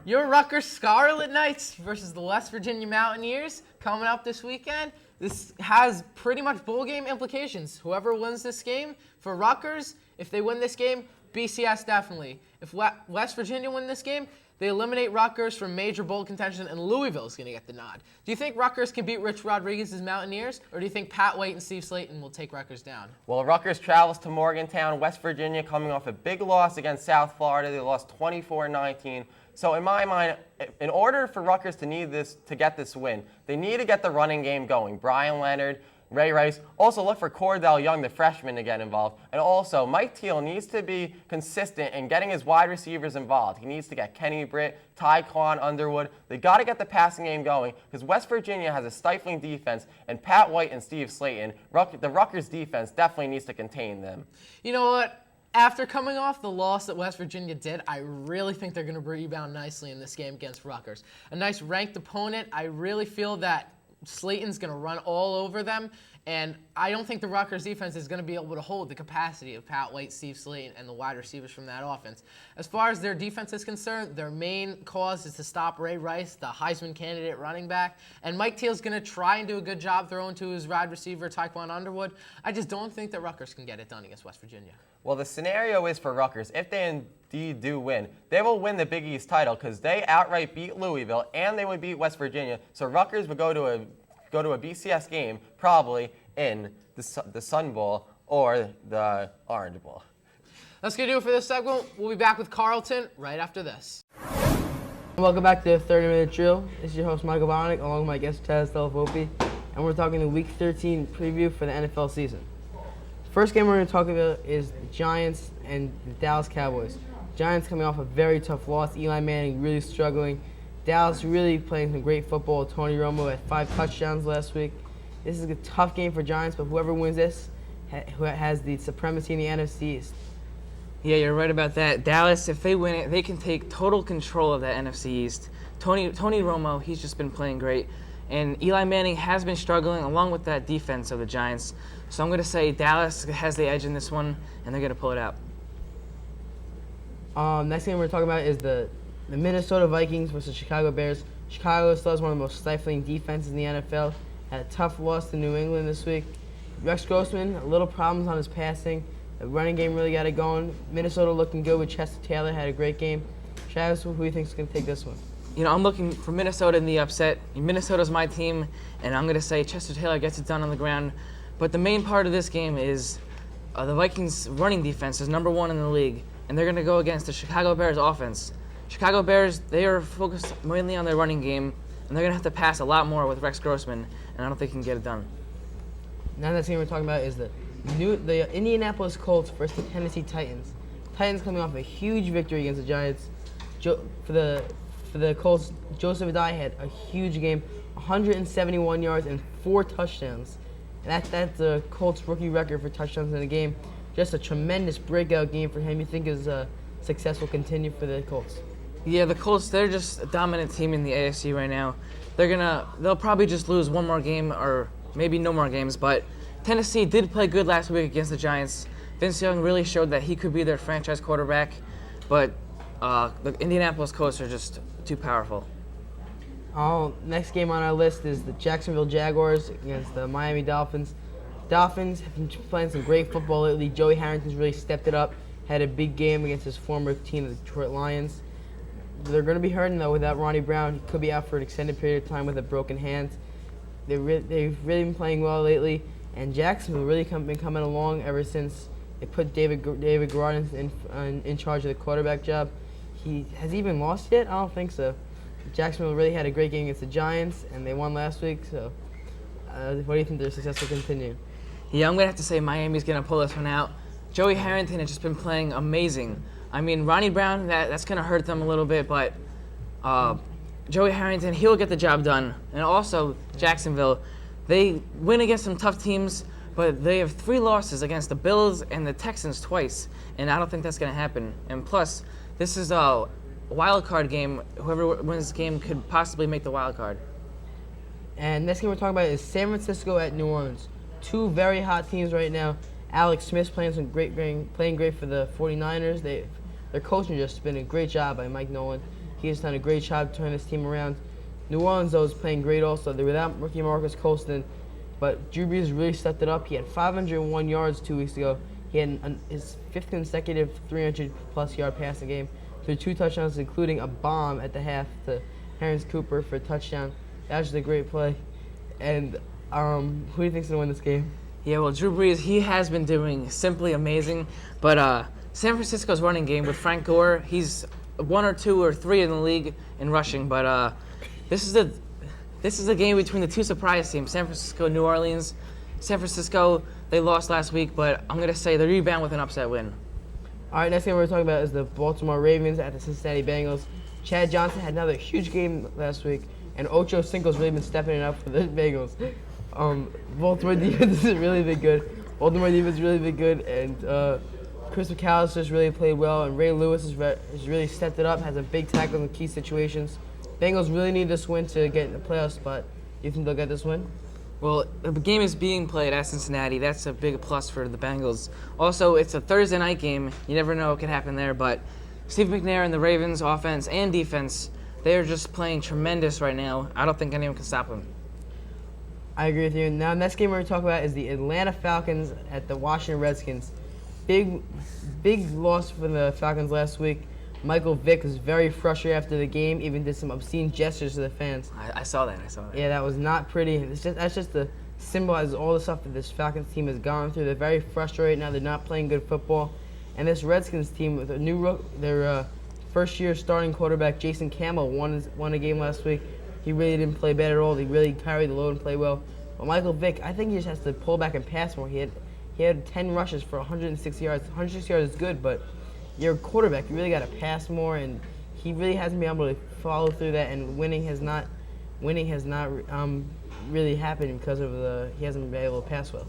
your Rutgers Scarlet Knights versus the West Virginia Mountaineers coming up this weekend. This has pretty much bowl game implications. Whoever wins this game for Rutgers, if they win this game, BCS definitely. If West Virginia win this game, they eliminate Rutgers from major bowl contention, and Louisville's going to get the nod. Do you think Rutgers can beat Rich Rodriguez's Mountaineers, or do you think Pat White and Steve Slayton will take Rutgers down? Well, Rutgers travels to Morgantown, West Virginia, coming off a big loss against South Florida. They lost 24-19. So in my mind, in order for Rutgers to get this win, they need to get the running game going. Brian Leonard, Ray Rice. Also look for Cordell Young, the freshman, to get involved. And also, Mike Teal needs to be consistent in getting his wide receivers involved. He needs to get Kenny Britt, Tyquan Underwood. They got to get the passing game going because West Virginia has a stifling defense, and Pat White and Steve Slayton, the Rutgers defense definitely needs to contain them. You know what? After coming off the loss that West Virginia did, I really think they're going to rebound nicely in this game against Rutgers. A nice ranked opponent. I really feel that Slayton's going to run all over them, And I don't think the Rutgers defense is going to be able to hold the capacity of Pat White, Steve Slayton, and the wide receivers from that offense. As far as their defense is concerned, their main cause is to stop Ray Rice, the Heisman candidate running back. And Mike Teal's going to try and do a good job throwing to his wide receiver, Tyquan Underwood. I just don't think that Rutgers can get it done against West Virginia. Well, the scenario is for Rutgers, if they indeed do win, they will win the Big East title because they outright beat Louisville and they would beat West Virginia. So Rutgers would go to a BCS game probably in the Sun Bowl or the Orange Bowl. That's going to do it for this segment. We'll be back with Carlton right after this. Welcome back to the 30-minute drill. This is your host, Michael Botwinick, along with my guest, Della, and we're talking the Week 13 preview for the NFL season. First game we're going to talk about is the Giants and the Dallas Cowboys. Giants coming off a very tough loss. Eli Manning really struggling. Dallas really playing some great football. Tony Romo had 5 touchdowns last week. This is a tough game for Giants, but whoever wins this has the supremacy in the NFC East. Yeah, you're right about that. Dallas, if they win it, they can take total control of that NFC East. Tony Romo, he's just been playing great. And Eli Manning has been struggling along with that defense of the Giants. So I'm going to say Dallas has the edge in this one, and they're going to pull it out. Next game we're talking about is the Minnesota Vikings versus Chicago Bears. Chicago still has one of the most stifling defenses in the NFL. Had a tough loss to New England this week. Rex Grossman, a little problems on his passing. The running game really got it going. Minnesota looking good with Chester Taylor, had a great game. Travis, who do you think is going to take this one? You know, I'm looking for Minnesota in the upset. Minnesota's my team, and I'm going to say Chester Taylor gets it done on the ground. But the main part of this game is the Vikings' running defense is number 1 in the league, and they're going to go against the Chicago Bears offense. Chicago Bears, they are focused mainly on their running game, and they're going to have to pass a lot more with Rex Grossman, and I don't think he can get it done. Now the next game we're talking about is the Indianapolis Colts versus the Tennessee Titans. Titans coming off a huge victory against the Giants. For the Colts, Joseph Adai had a huge game, 171 yards and 4 touchdowns. And that's the Colts rookie record for touchdowns in a game. Just a tremendous breakout game for him. You think his success will continue for the Colts? Yeah, the Colts, they're just a dominant team in the AFC right now. They'll probably just lose one more game or maybe no more games, but Tennessee did play good last week against the Giants. Vince Young really showed that he could be their franchise quarterback, but the Indianapolis Colts are just too powerful. Next game on our list is the Jacksonville Jaguars against the Miami Dolphins. Dolphins have been playing some great football lately. Joey Harrington's really stepped it up, had a big game against his former team, the Detroit Lions. They're going to be hurting, though, without Ronnie Brown. He could be out for an extended period of time with a broken hand. They've really been playing well lately, and Jacksonville really been coming along ever since they put David Garrard in charge of the quarterback job. Has he even lost yet? I don't think so. Jacksonville really had a great game against the Giants, and they won last week. So, what do you think their success will continue? Yeah, I'm going to have to say Miami's going to pull this one out. Joey Harrington has just been playing amazing. I mean, Ronnie Brown, that's going to hurt them a little bit, but Joey Harrington, he'll get the job done. And also, Jacksonville, they win against some tough teams, but they have 3 losses against the Bills and the Texans twice, and I don't think that's going to happen. And plus, this is a wild card game. Whoever wins this game could possibly make the wild card. And next game we're talking about is San Francisco at New Orleans. 2 very hot teams right now. Alex Smith's playing great for the 49ers. Their coaching just been a great job by Mike Nolan. He has done a great job turning this team around. New Orleans, though, is playing great also. They're without rookie Marcus Colston, but Drew Brees really stepped it up. He had 501 yards 2 weeks ago. He had his 5th consecutive 300-plus yard passing game. Threw 2 touchdowns, including a bomb at the half to Harris Cooper for a touchdown. That was just a great play. And who do you think's going to win this game? Yeah, well, Drew Brees, he has been doing simply amazing. But San Francisco's running game with Frank Gore, he's 1 or 2 or 3 in the league in rushing. But this is the game between the 2 surprise teams, San Francisco and New Orleans. San Francisco, they lost last week, but I'm going to say they rebound with an upset win. All right, next game we're talking about is the Baltimore Ravens at the Cincinnati Bengals. Chad Johnson had another huge game last week, and Ocho Cinco's really been stepping it up for the Bengals. Baltimore defense has really been good. And Chris McAllister's really played well, and Ray Lewis has really stepped it up, has a big tackle in key situations. Bengals really need this win to get in the playoff spot. You think they'll get this win? Well, the game is being played at Cincinnati. That's a big plus for the Bengals. Also, it's a Thursday night game. You never know what could happen there, but Steve McNair and the Ravens offense and defense, they are just playing tremendous right now. I don't think anyone can stop them. I agree with you. Now, next game we're going to talk about is the Atlanta Falcons at the Washington Redskins. Big loss for the Falcons last week. Michael Vick was very frustrated after the game, even did some obscene gestures to the fans. I saw that. Yeah, that was not pretty. That's just to symbolize all the stuff that this Falcons team has gone through. They're very frustrated now. They're not playing good football. And this Redskins team with their first-year starting quarterback, Jason Campbell, won a game last week. He really didn't play bad at all. He really carried the load and played well. But Michael Vick, I think he just has to pull back and pass more. He had 10 rushes for 106 yards. 106 yards is good, but you're a quarterback. You really got to pass more, and he really hasn't been able to follow through that. And winning has not really happened because of he hasn't been able to pass well.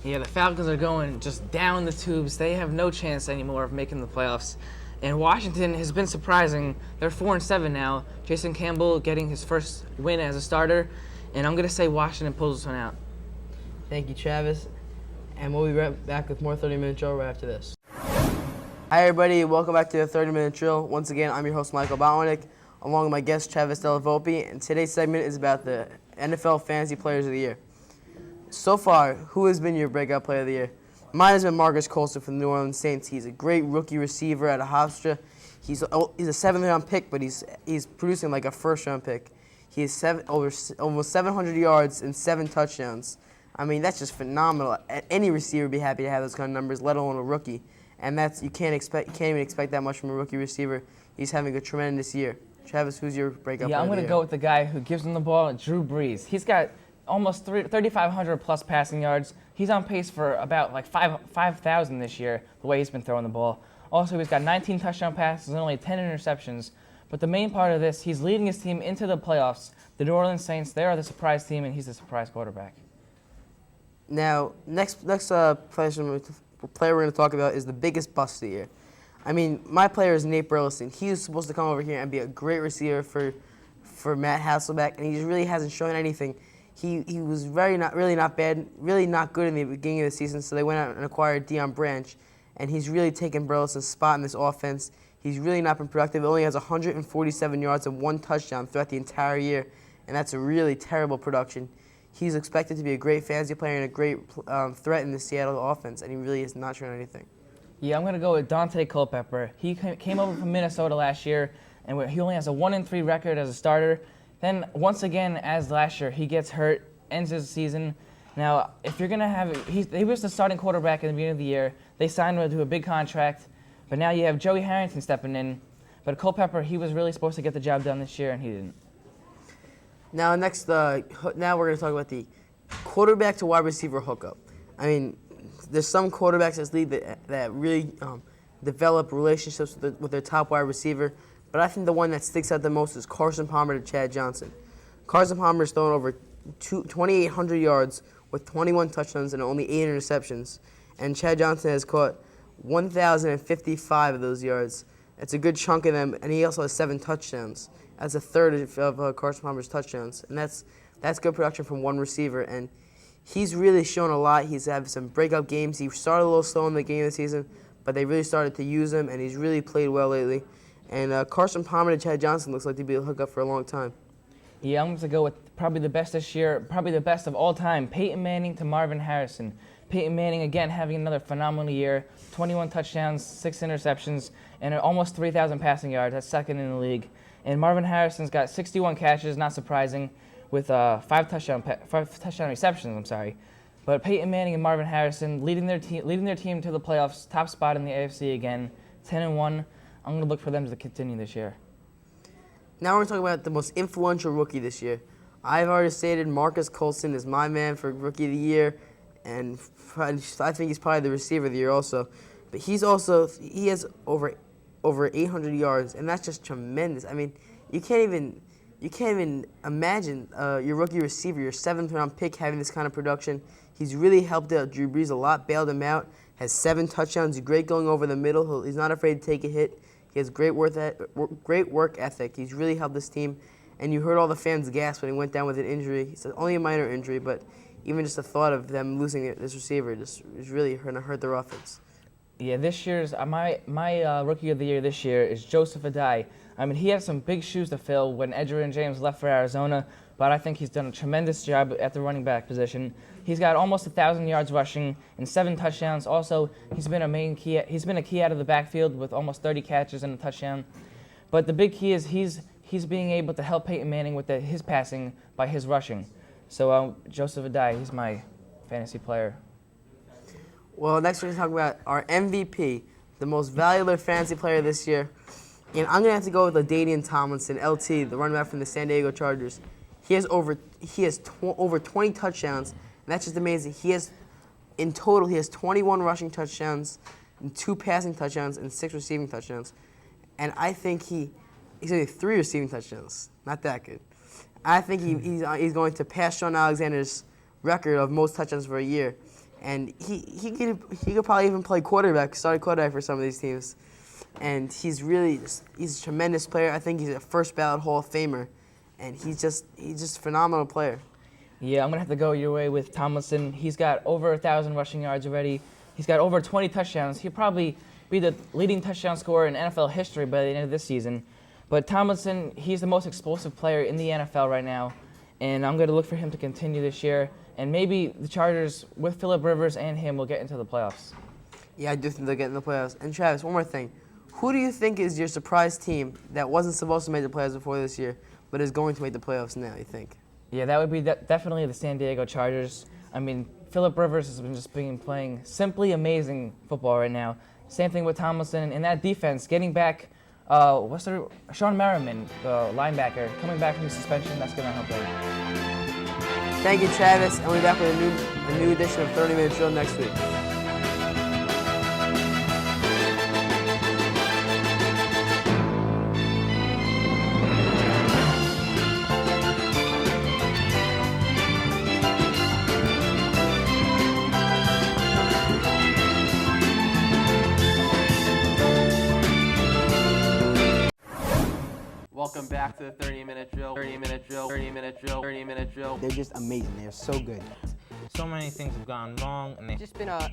Yeah, the Falcons are going just down the tubes. They have no chance anymore of making the playoffs. And Washington has been surprising. They're 4-7 now. Jason Campbell getting his first win as a starter. And I'm going to say Washington pulls this one out. Thank you, Travis. And we'll be right back with more 30-minute drill right after this. Hi, everybody. Welcome back to the 30-minute drill. Once again, I'm your host, Michael Botwinick, along with my guest, Della Volpe. And today's segment is about the NFL Fantasy Players of the Year. So far, who has been your breakout player of the year? Mine has been Marcus Colston from the New Orleans Saints. He's a great rookie receiver out of Hofstra. He's a 7th-round pick, but he's producing like a first-round pick. He has almost 700 yards and 7 touchdowns. I mean, that's just phenomenal. Any receiver would be happy to have those kind of numbers, let alone a rookie. And you can't even expect that much from a rookie receiver. He's having a tremendous year. Travis, who's your breakout player? Yeah, I'm going to go with the guy who gives him the ball, Drew Brees. He's got almost 3,500 plus passing yards. He's on pace for about like 5,000 this year, the way he's been throwing the ball. Also, he's got 19 touchdown passes and only 10 interceptions. But the main part of this, he's leading his team into the playoffs. The New Orleans Saints, they are the surprise team, and he's the surprise quarterback. Now, next player we're going to talk about is the biggest bust of the year. I mean, my player is Nate Burleson. He was supposed to come over here and be a great receiver for Matt Hasselbeck, and he just really hasn't shown anything. He was really not bad, really not good in the beginning of the season, so they went out and acquired Deion Branch, and he's really taken Burleson's spot in this offense. He's really not been productive. He only has 147 yards and 1 touchdown throughout the entire year, and that's a really terrible production. He's expected to be a great fantasy player and a great threat in the Seattle offense, and he really has not shown anything. Yeah, I'm going to go with Dante Culpepper. He came over from Minnesota last year, and he only has a 1-3 record as a starter. Then, once again, as last year, he gets hurt, ends his season. Now, if you're going to have he was the starting quarterback at the beginning of the year. They signed him to a big contract, but now you have Joey Harrington stepping in. But Culpepper, he was really supposed to get the job done this year, and he didn't. Now, now we're going to talk about the quarterback to wide receiver hookup. I mean, there's some quarterbacks in this league that really develop relationships with their top wide receiver, but I think the one that sticks out the most is Carson Palmer to Chad Johnson. Carson Palmer is throwing over 2,800 yards with 21 touchdowns and only 8 interceptions, and Chad Johnson has caught 1,055 of those yards. It's a good chunk of them, and he also has 7 touchdowns. That's a third of Carson Palmer's touchdowns, and that's good production from one receiver. And he's really shown a lot. He's had some breakout games. He started a little slow in the beginning of the season, but they really started to use him, and he's really played well lately. And Carson Palmer to Chad Johnson looks like to be a hookup for a long time. Yeah, I'm going to go with probably the best this year, probably the best of all time, Peyton Manning to Marvin Harrison. Peyton Manning, again, having another phenomenal year, 21 touchdowns, 6 interceptions, and almost 3,000 passing yards. That's second in the league. And Marvin Harrison's got 61 catches, not surprising, with 5 touchdown receptions. But Peyton Manning and Marvin Harrison leading their team to the playoffs, top spot in the AFC again, 10-1. I'm going to look for them to continue this year. Now we're going to talk about the most influential rookie this year. I've already stated Marcus Colston is my man for Rookie of the Year, and I think he's probably the receiver of the year also. But he has over 800 yards, and that's just tremendous. I mean, you can't even imagine your rookie receiver, your 7th-round pick, having this kind of production. He's really helped out Drew Brees a lot, bailed him out, has 7 touchdowns. He's great going over the middle. He's not afraid to take a hit. He has great work ethic. He's really helped this team, and you heard all the fans gasp when he went down with an injury. He said only a minor injury, but even just the thought of them losing this receiver just is really going to hurt their offense. Yeah, this year's my rookie of the year this year is Joseph Adai. I mean, he had some big shoes to fill when Edgerrin James left for Arizona, but I think he's done a tremendous job at the running back position. He's got almost 1,000 yards rushing and 7 touchdowns. Also, he's been a key out of the backfield with almost 30 catches and a touchdown. But the big key is he's being able to help Peyton Manning with his passing by his rushing. So Joseph Adai, he's my fantasy player. Well, next we're going to talk about our MVP, the most valuable fantasy player this year. And I'm going to have to go with LaDainian Tomlinson, LT, the running back from the San Diego Chargers. He has over 20 touchdowns, and that's just amazing. In total, he has 21 rushing touchdowns, and 2 passing touchdowns, and 6 receiving touchdowns. And I think he's only 3 receiving touchdowns. Not that good. I think he's going to pass Sean Alexander's record of most touchdowns for a year. And he could probably even play starting quarterback for some of these teams. And he's a tremendous player. I think he's a first ballot Hall of Famer. And he's just a phenomenal player. Yeah, I'm going to have to go your way with Tomlinson. He's got over 1,000 rushing yards already. He's got over 20 touchdowns. He'll probably be the leading touchdown scorer in NFL history by the end of this season. But Tomlinson, he's the most explosive player in the NFL right now. And I'm going to look for him to continue this year. And maybe the Chargers, with Phillip Rivers and him, will get into the playoffs. Yeah, I do think they'll get in the playoffs. And Travis, one more thing. Who do you think is your surprise team that wasn't supposed to make the playoffs before this year, but is going to make the playoffs now, you think? Yeah, that would be definitely the San Diego Chargers. I mean, Phillip Rivers has been playing simply amazing football right now. Same thing with Tomlinson. And that defense, getting back, Sean Merriman, the linebacker, coming back from suspension, that's going to help them. Thank you, Travis. And we'll be back with a new edition of 30 Minute Drill next week. Welcome back to the 30-minute drill. 30-minute drill. 30-minute drill. 30-minute drill. They're just amazing. They're so good. So many things have gone wrong, and they've Just been a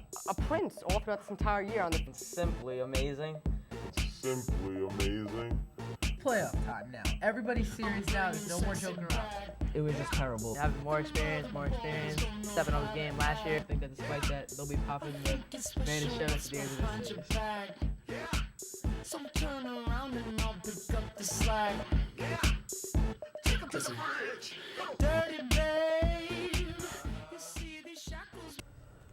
prince all throughout this entire year on the. Simply amazing. Simply amazing. Playoff time now. Everybody's serious now. There's no more joking around. It was just terrible. Having more experience, stepping up his game last year. I think that despite that, they'll be popping the greatest show at the end of this year. So turn around and I'll pick up the slack. Take 'em to the bridge. Dirty babe. You see these shackles.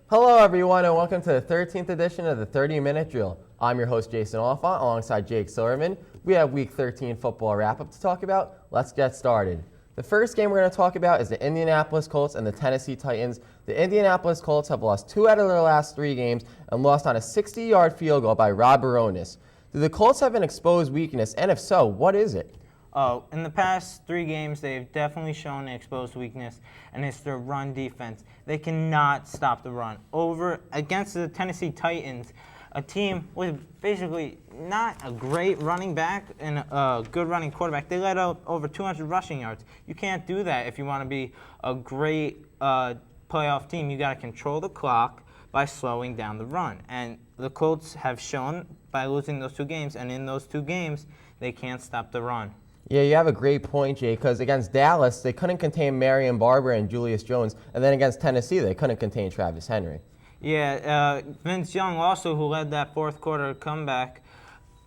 Hello, everyone, and welcome to the 13th edition of the 30-minute drill. I'm your host, Jason Olephant, alongside Jake Silverman. We have Week 13 football wrap-up to talk about. Let's get started. The first game we're going to talk about is the Indianapolis Colts and the Tennessee Titans. The Indianapolis Colts have lost 2 out of their last 3 games and lost on a 60-yard field goal by Rob Baronis. Do the Colts have an exposed weakness, and if so, what is it? Oh, in the past 3 games, they've definitely shown an exposed weakness, and it's their run defense. They cannot stop the run. Over against the Tennessee Titans, a team with basically not a great running back and a good running quarterback, they let out over 200 rushing yards. You can't do that if you want to be a great playoff team. You got to control the clock by slowing down the run. And the Colts have shown by losing those 2 games, and in those 2 games, they can't stop the run. Yeah, you have a great point, Jay, because against Dallas, they couldn't contain Marion Barber and Julius Jones, and then against Tennessee, they couldn't contain Travis Henry. Yeah, Vince Young also, who led that fourth quarter comeback,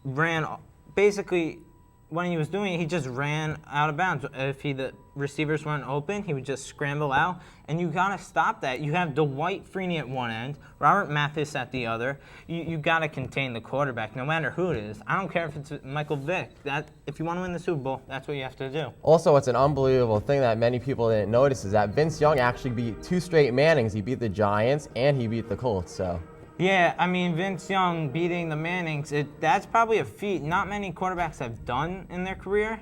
ran basically when he was doing it, he just ran out of bounds. If the receivers weren't open, he would just scramble out, and you gotta stop that. You have Dwight Freeney at one end, Robert Mathis at the other. You gotta contain the quarterback, no matter who it is. I don't care if it's Michael Vick. If you want to win the Super Bowl, that's what you have to do. Also, it's an unbelievable thing that many people didn't notice is that Vince Young actually beat 2 straight Mannings. He beat the Giants and he beat the Colts. So. Yeah, I mean, Vince Young beating the Mannings, that's probably a feat not many quarterbacks have done in their career.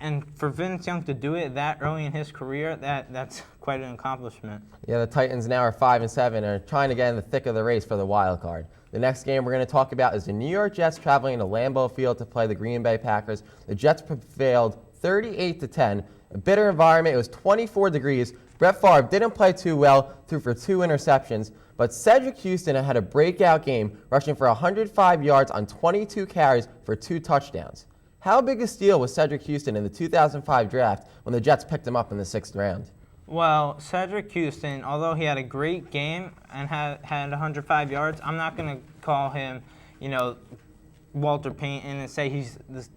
And for Vince Young to do it that early in his career, that's quite an accomplishment. Yeah, the Titans now are 5-7 and are trying to get in the thick of the race for the wild card. The next game we're going to talk about is the New York Jets traveling to Lambeau Field to play the Green Bay Packers. The Jets prevailed 38-10. A bitter environment. It was 24 degrees. Brett Favre didn't play too well, threw for 2 interceptions. But Cedric Houston had a breakout game, rushing for 105 yards on 22 carries for 2 touchdowns. How big a steal was Cedric Houston in the 2005 draft when the Jets picked him up in the 6th round? Well, Cedric Houston, although he had a great game and had 105 yards, I'm not going to call him, Walter Payton and say he's this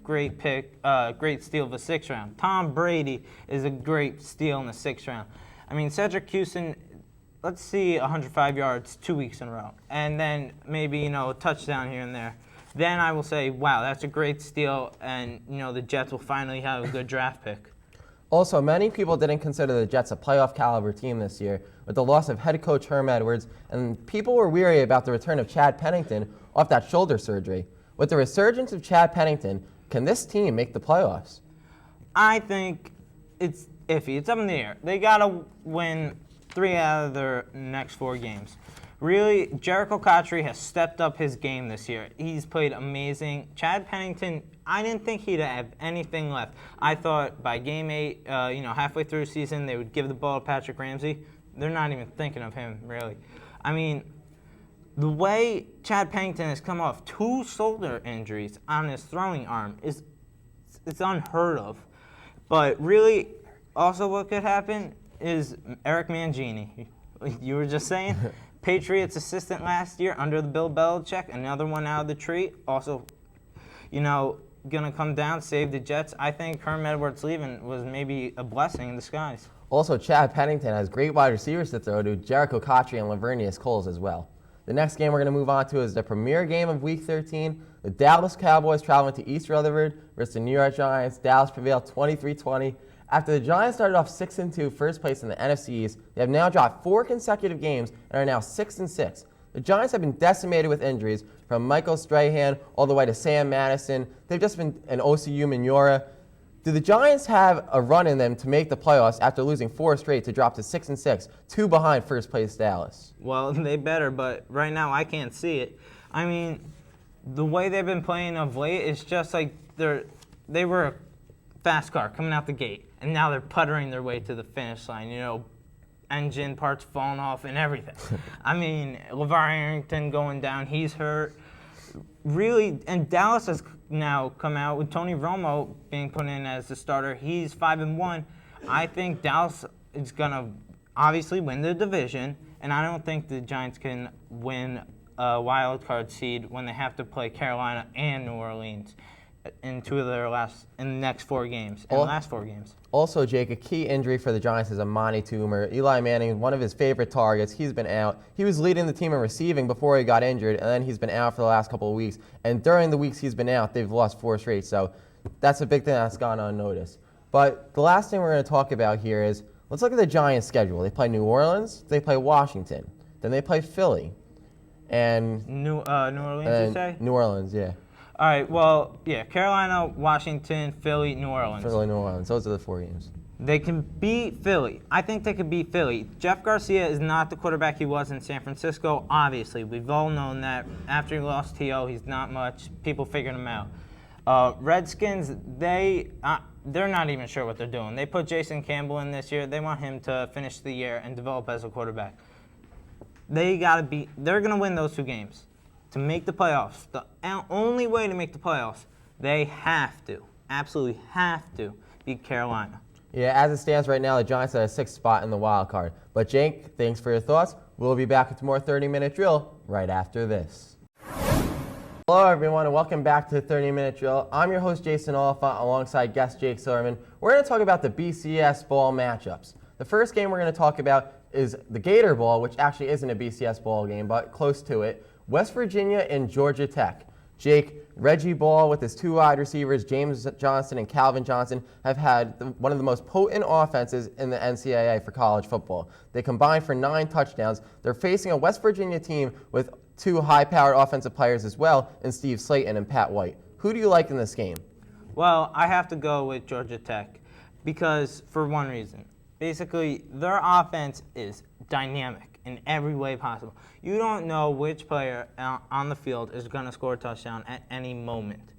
great pick, great steal of the 6th round. Tom Brady is a great steal in the 6th round. I mean, Cedric Houston, let's see 105 yards 2 weeks in a row, and then maybe, a touchdown here and there. Then I will say, wow, that's a great steal, and, the Jets will finally have a good draft pick. Also, many people didn't consider the Jets a playoff caliber team this year with the loss of head coach Herm Edwards, and people were weary about the return of Chad Pennington off that shoulder surgery. With the resurgence of Chad Pennington, can this team make the playoffs? I think it's iffy. It's up in the air. They got to win 3 out of their next 4 games. Really, Jericho Cotchery has stepped up his game this year. He's played amazing. Chad Pennington, I didn't think he'd have anything left. I thought by game 8, halfway through the season, they would give the ball to Patrick Ramsey. They're not even thinking of him, really. I mean, the way Chad Pennington has come off 2 shoulder injuries on his throwing arm it's unheard of. But really, also what could happen is Eric Mangini. You were just saying, Patriots assistant last year under the Bill Belichick, another one out of the tree. Also, going to come down, save the Jets. I think Herm Edwards leaving was maybe a blessing in disguise. Also, Chad Pennington has great wide receivers to throw to, Jericho Cotchery and Lavernius Coles as well. The next game we're going to move on to is the premier game of Week 13. The Dallas Cowboys traveling to East Rutherford versus the New York Giants. Dallas prevailed 23-20. After the Giants started off 6-2, first place in the NFC East, they have now dropped 4 consecutive games and are now 6-6. The Giants have been decimated with injuries, from Michael Strahan all the way to Sam Madison. They've just been an OCU Minora. Do the Giants have a run in them to make the playoffs after losing 4 straight to drop to 6-6, 2 behind first place Dallas? Well, they better, but right now I can't see it. I mean, the way they've been playing of late is just like they were a fast car coming out the gate, and now they're puttering their way to the finish line, engine parts falling off and everything. I mean, LeVar Arrington going down, he's hurt. Really, and Dallas has now come out with Tony Romo being put in as the starter. He's 5-1. I think Dallas is going to obviously win the division, and I don't think the Giants can win a wild card seed when they have to play Carolina and New Orleans in the next 4 games, in the last 4 games. Also, Jake, a key injury for the Giants is Amani Toomer. Eli Manning, one of his favorite targets, he's been out. He was leading the team in receiving before he got injured, and then he's been out for the last couple of weeks. And during the weeks he's been out, they've lost 4 straight. So that's a big thing that's gone unnoticed. But the last thing we're going to talk about here is, let's look at the Giants' schedule. They play New Orleans, they play Washington, then they play Philly. And New Orleans, you say? New Orleans, yeah. All right, well, yeah, Carolina, Washington, Philly, New Orleans. Philly, New Orleans. Those are the 4 games. They can beat Philly. I think they could beat Philly. Jeff Garcia is not the quarterback he was in San Francisco, obviously. We've all known that. After he lost T.O., he's not much. People figured him out. Redskins, they're not even sure what they're doing. They put Jason Campbell in this year. They want him to finish the year and develop as a quarterback. They're going to win those 2 games. To make the playoffs, the only way to make the playoffs, they absolutely have to beat Carolina. Yeah, as it stands right now, the Giants are at a 6th spot in the wild card. But Jake, thanks for your thoughts. We'll be back with more 30-minute drill right after this. Hello, everyone, and welcome back to the 30-minute drill. I'm your host, Jason Olephant, alongside guest Jake Silverman. We're going to talk about the BCS Bowl matchups. The first game we're going to talk about is the Gator Bowl, which actually isn't a BCS Bowl game, but close to it. West Virginia and Georgia Tech. Jake, Reggie Ball with his 2 wide receivers, James Johnson and Calvin Johnson, have had one of the most potent offenses in the NCAA for college football. They combined for 9 touchdowns. They're facing a West Virginia team with 2 high-powered offensive players as well, in Steve Slayton and Pat White. Who do you like in this game? Well, I have to go with Georgia Tech because, for one reason, basically their offense is dynamic in every way possible. You don't know which player on the field is going to score a touchdown at any moment.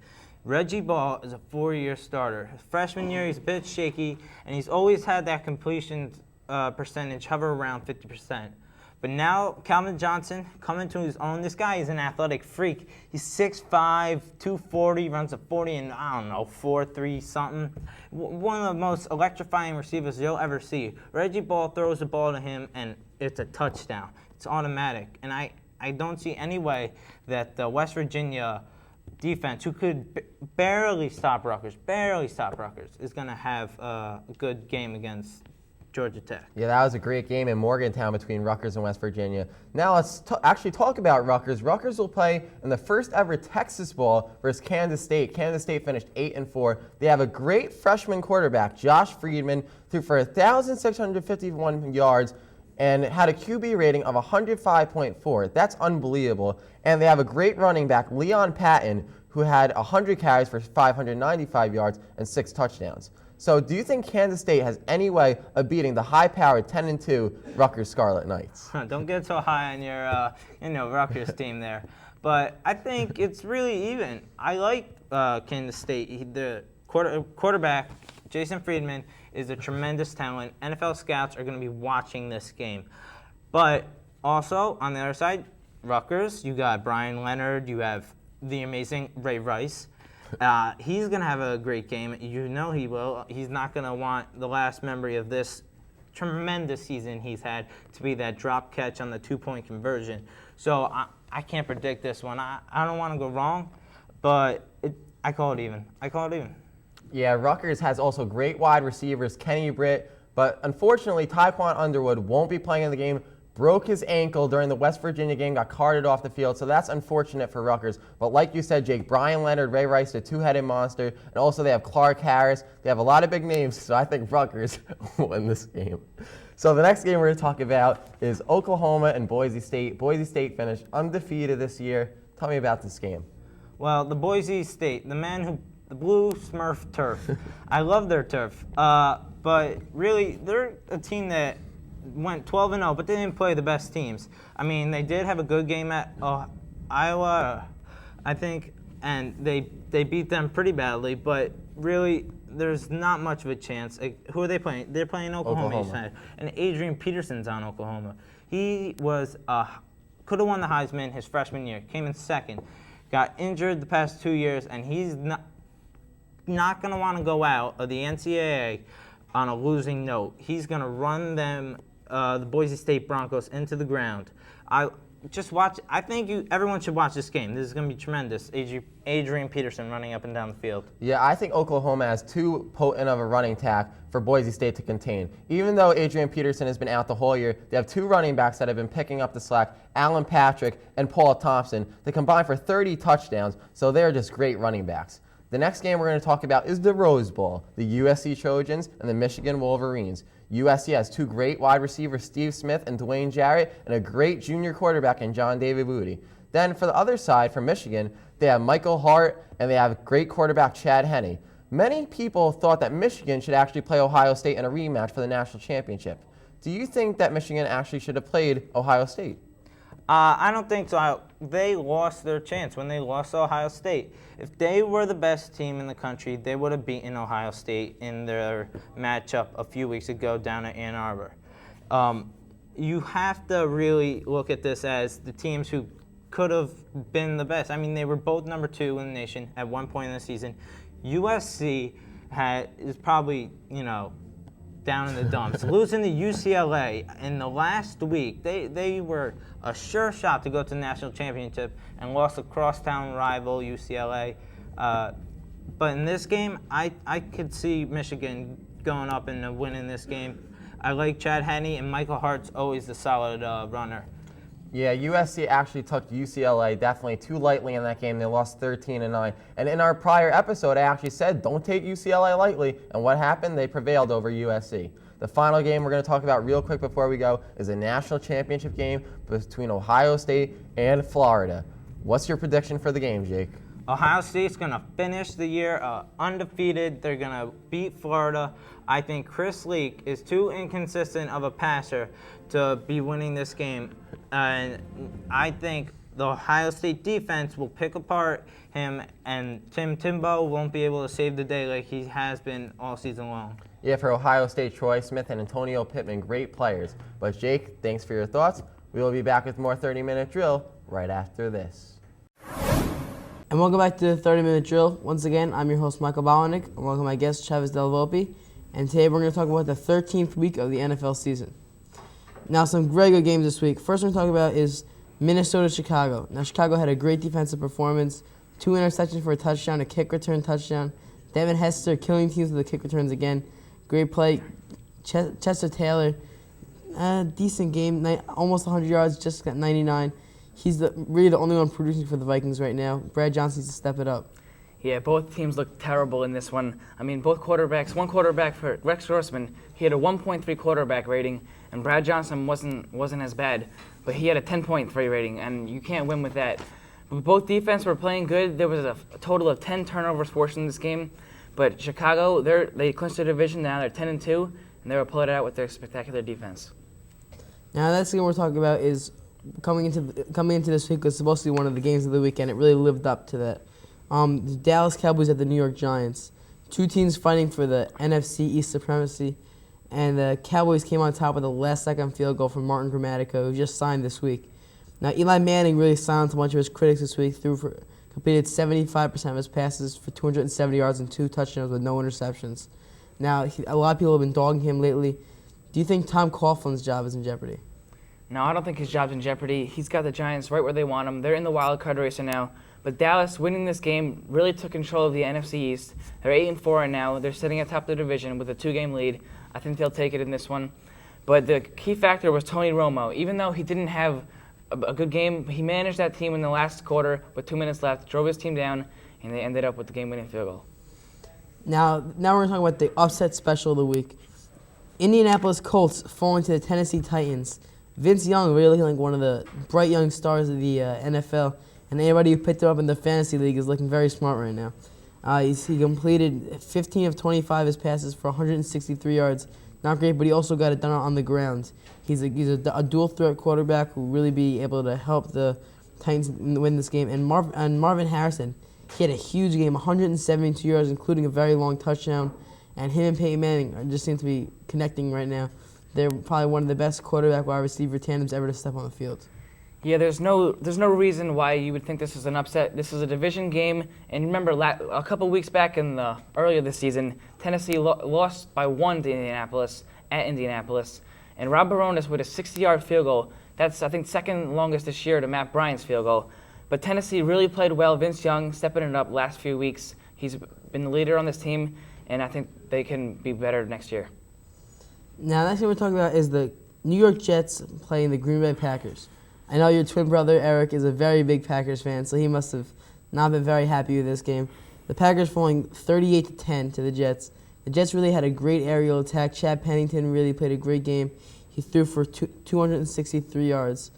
Reggie Ball is a 4-year starter. His freshman year, he's a bit shaky, and he's always had that completion percentage hover around 50%. But now Calvin Johnson coming to his own. This guy is an athletic freak. He's 6'5", 240, runs a 40 and, 4.3 something. One of the most electrifying receivers you'll ever see. Reggie Ball throws the ball to him, and it's a touchdown. It's automatic. And I don't see any way that the West Virginia defense, who could barely stop Rutgers, is going to have a good game against Georgia Tech. Yeah, that was a great game in Morgantown between Rutgers and West Virginia. Now let's actually talk about Rutgers. Rutgers will play in the first ever Texas Bowl versus Kansas State. Kansas State finished 8-4. They have a great freshman quarterback, Josh Friedman, threw for 1,651 yards and had a QB rating of 105.4. That's unbelievable. And they have a great running back, Leon Patton, who had 100 carries for 595 yards and 6 touchdowns. So do you think Kansas State has any way of beating the high-powered 10-2 Rutgers Scarlet Knights? Don't get so high on your Rutgers team there. But I think it's really even. I like Kansas State. The quarterback, Jason Friedman, is a tremendous talent. NFL scouts are going to be watching this game. But also, on the other side, Rutgers, you got Brian Leonard, you have the amazing Ray Rice. He's going to have a great game. You know he will. He's not going to want the last memory of this tremendous season he's had to be that drop catch on the 2-point conversion. So I can't predict this one. I don't want to go wrong, but I call it even. Yeah, Rutgers has also great wide receivers, Kenny Britt, but unfortunately, Tyquan Underwood won't be playing in the game. Broke his ankle during the West Virginia game, got carted off the field, so that's unfortunate for Rutgers. But like you said, Jake, Brian Leonard, Ray Rice, the two-headed monster, and also they have Clark Harris. They have a lot of big names, so I think Rutgers will win this game. So the next game we're going to talk about is Oklahoma and Boise State. Boise State finished undefeated this year. Tell me about this game. Well, the Boise State, the blue Smurf turf. I love their turf, but really they're a team that went 12-0, but they didn't play the best teams. I mean, they did have a good game at Iowa, I think, and they beat them pretty badly, but really there's not much of a chance. Who are they playing? They're playing Oklahoma. And Adrian Peterson's on Oklahoma. He was could have won the Heisman his freshman year, came in second, got injured the past 2 years, and he's not going to want to go out of the NCAA on a losing note. He's going to run them, the Boise State Broncos, into the ground. Just watch. I think everyone should watch this game. This is going to be tremendous. Adrian Peterson running up and down the field. Yeah, I think Oklahoma has too potent of a running attack for Boise State to contain. Even though Adrian Peterson has been out the whole year, they have 2 running backs that have been picking up the slack, Alan Patrick and Paul Thompson. They combine for 30 touchdowns, so they're just great running backs. The next game we're going to talk about is the Rose Bowl, the USC Trojans and the Michigan Wolverines. USC has 2 great wide receivers, Steve Smith and Dwayne Jarrett, and a great junior quarterback in John David Moody. Then for the other side, for Michigan, they have Michael Hart, and they have great quarterback Chad Henne. Many people thought that Michigan should actually play Ohio State in a rematch for the national championship. Do you think that Michigan actually should have played Ohio State? I don't think so. They lost their chance when they lost to Ohio State. If they were the best team in the country, they would have beaten Ohio State in their matchup a few weeks ago down at Ann Arbor. You have to really look at this as the teams who could have been the best. I mean, they were both number 2 in the nation at one point in the season. USC is probably, down in the dumps. Losing to UCLA in the last week, they were a sure shot to go to the national championship and lost a crosstown rival, UCLA. But in this game, I could see Michigan going up and winning this game. I like Chad Henne, and Michael Hart's always the solid runner. Yeah, USC actually took UCLA definitely too lightly in that game. They lost 13-9. And in our prior episode, I actually said don't take UCLA lightly. And what happened? They prevailed over USC. The final game we're going to talk about real quick before we go is a national championship game between Ohio State and Florida. What's your prediction for the game, Jake? Ohio State's going to finish the year undefeated. They're going to beat Florida. I think Chris Leak is too inconsistent of a passer to be winning this game. And I think the Ohio State defense will pick apart him, and Tim Tebow won't be able to save the day like he has been all season long. Yeah, for Ohio State, Troy Smith and Antonio Pittman, great players. But Jake, thanks for your thoughts. We will be back with more 30-minute drill right after this. And welcome back to the 30-minute drill. Once again, I'm your host, Michael Botwinick, and welcome my guest, Della Volpe. And today we're going to talk about the 13th week of the NFL season. Now, some very good games this week. First one we're talking about is Minnesota-Chicago. Now, Chicago had a great defensive performance, 2 interceptions for a touchdown, a kick return touchdown. Devin Hester killing teams with the kick returns again. Great play. Chester Taylor, decent game, almost 100 yards, just got 99. He's really the only one producing for the Vikings right now. Brad Johnson needs to step it up. Yeah, both teams looked terrible in this one. I mean, both quarterbacks, one quarterback for Rex Rossman, he had a 1.3 quarterback rating, and Brad Johnson wasn't as bad, but he had a 10.3 rating, and you can't win with that. But both defense were playing good. There was a total of 10 turnovers forced in this game, but Chicago, they clinched their division now. They're 10-2, and they were pulling it out with their spectacular defense. Now, the next game we're talking about is coming into this week was supposed to be one of the games of the weekend. It really lived up to that. The Dallas Cowboys at the New York Giants. 2 teams fighting for the NFC East supremacy. And the Cowboys came on top with a last-second field goal from Martin Grammatico, who just signed this week. Now, Eli Manning really silenced a bunch of his critics this week, completed 75% of his passes for 270 yards and 2 touchdowns with no interceptions. Now, a lot of people have been dogging him lately. Do you think Tom Coughlin's job is in jeopardy? No, I don't think his job's in jeopardy. He's got the Giants right where they want him. They're in the wild card race now. But Dallas winning this game really took control of the NFC East. They're 8-4 right now. They're sitting atop the division with a 2-game lead. I think they'll take it in this one. But the key factor was Tony Romo. Even though he didn't have a good game, he managed that team in the last quarter with 2 minutes left, drove his team down, and they ended up with the game-winning field goal. Now we're going to talk about the upset special of the week. Indianapolis Colts falling to the Tennessee Titans. Vince Young really like one of the bright young stars of the NFL, and anybody who picked him up in the fantasy league is looking very smart right now. He completed 15 of 25 of his passes for 163 yards. Not great, but he also got it done on the ground. He's a dual threat quarterback who will really be able to help the Titans win this game. And Marvin Harrison, he had a huge game, 172 yards, including a very long touchdown. And him and Peyton Manning just seem to be connecting right now. They're probably one of the best quarterback wide receiver tandems ever to step on the field. Yeah, there's no reason why you would think this is an upset. This is a division game, and remember, a couple weeks back earlier this season, Tennessee lost by 1 to Indianapolis at Indianapolis, and Rob Baronis with a 60-yard field goal. That's, I think, second longest this year to Matt Bryant's field goal. But Tennessee really played well. Vince Young stepping it up last few weeks. He's been the leader on this team, and I think they can be better next year. Now, the next thing we're talking about is the New York Jets playing the Green Bay Packers. I know your twin brother, Eric, is a very big Packers fan, so he must have not been very happy with this game. The Packers falling 38-10 to the Jets. The Jets really had a great aerial attack. Chad Pennington really played a great game. He threw for 263 yards.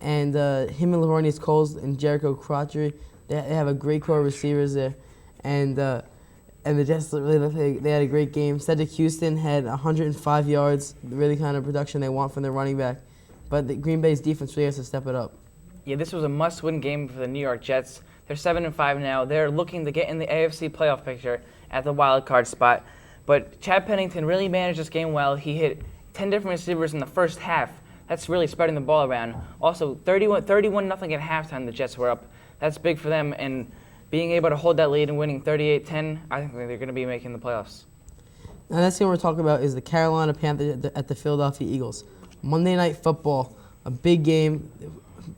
And him and Lavornius Coles and Jericho Crotchery, they have a great core of receivers there. And the Jets really they had a great game. Cedric Houston had 105 yards, the really kind of production they want from their running back. But the Green Bay's defense really has to step it up. Yeah, this was a must-win game for the New York Jets. They're 7-5 now. They're looking to get in the AFC playoff picture at the wild card spot. But Chad Pennington really managed this game well. He hit 10 different receivers in the first half. That's really spreading the ball around. Also, 31-0 at halftime, the Jets were up. That's big for them. And being able to hold that lead and winning 38-10, I think they're going to be making the playoffs. Now, the next thing we're talking about is the Carolina Panthers at the Philadelphia Eagles. Monday Night Football, a big game,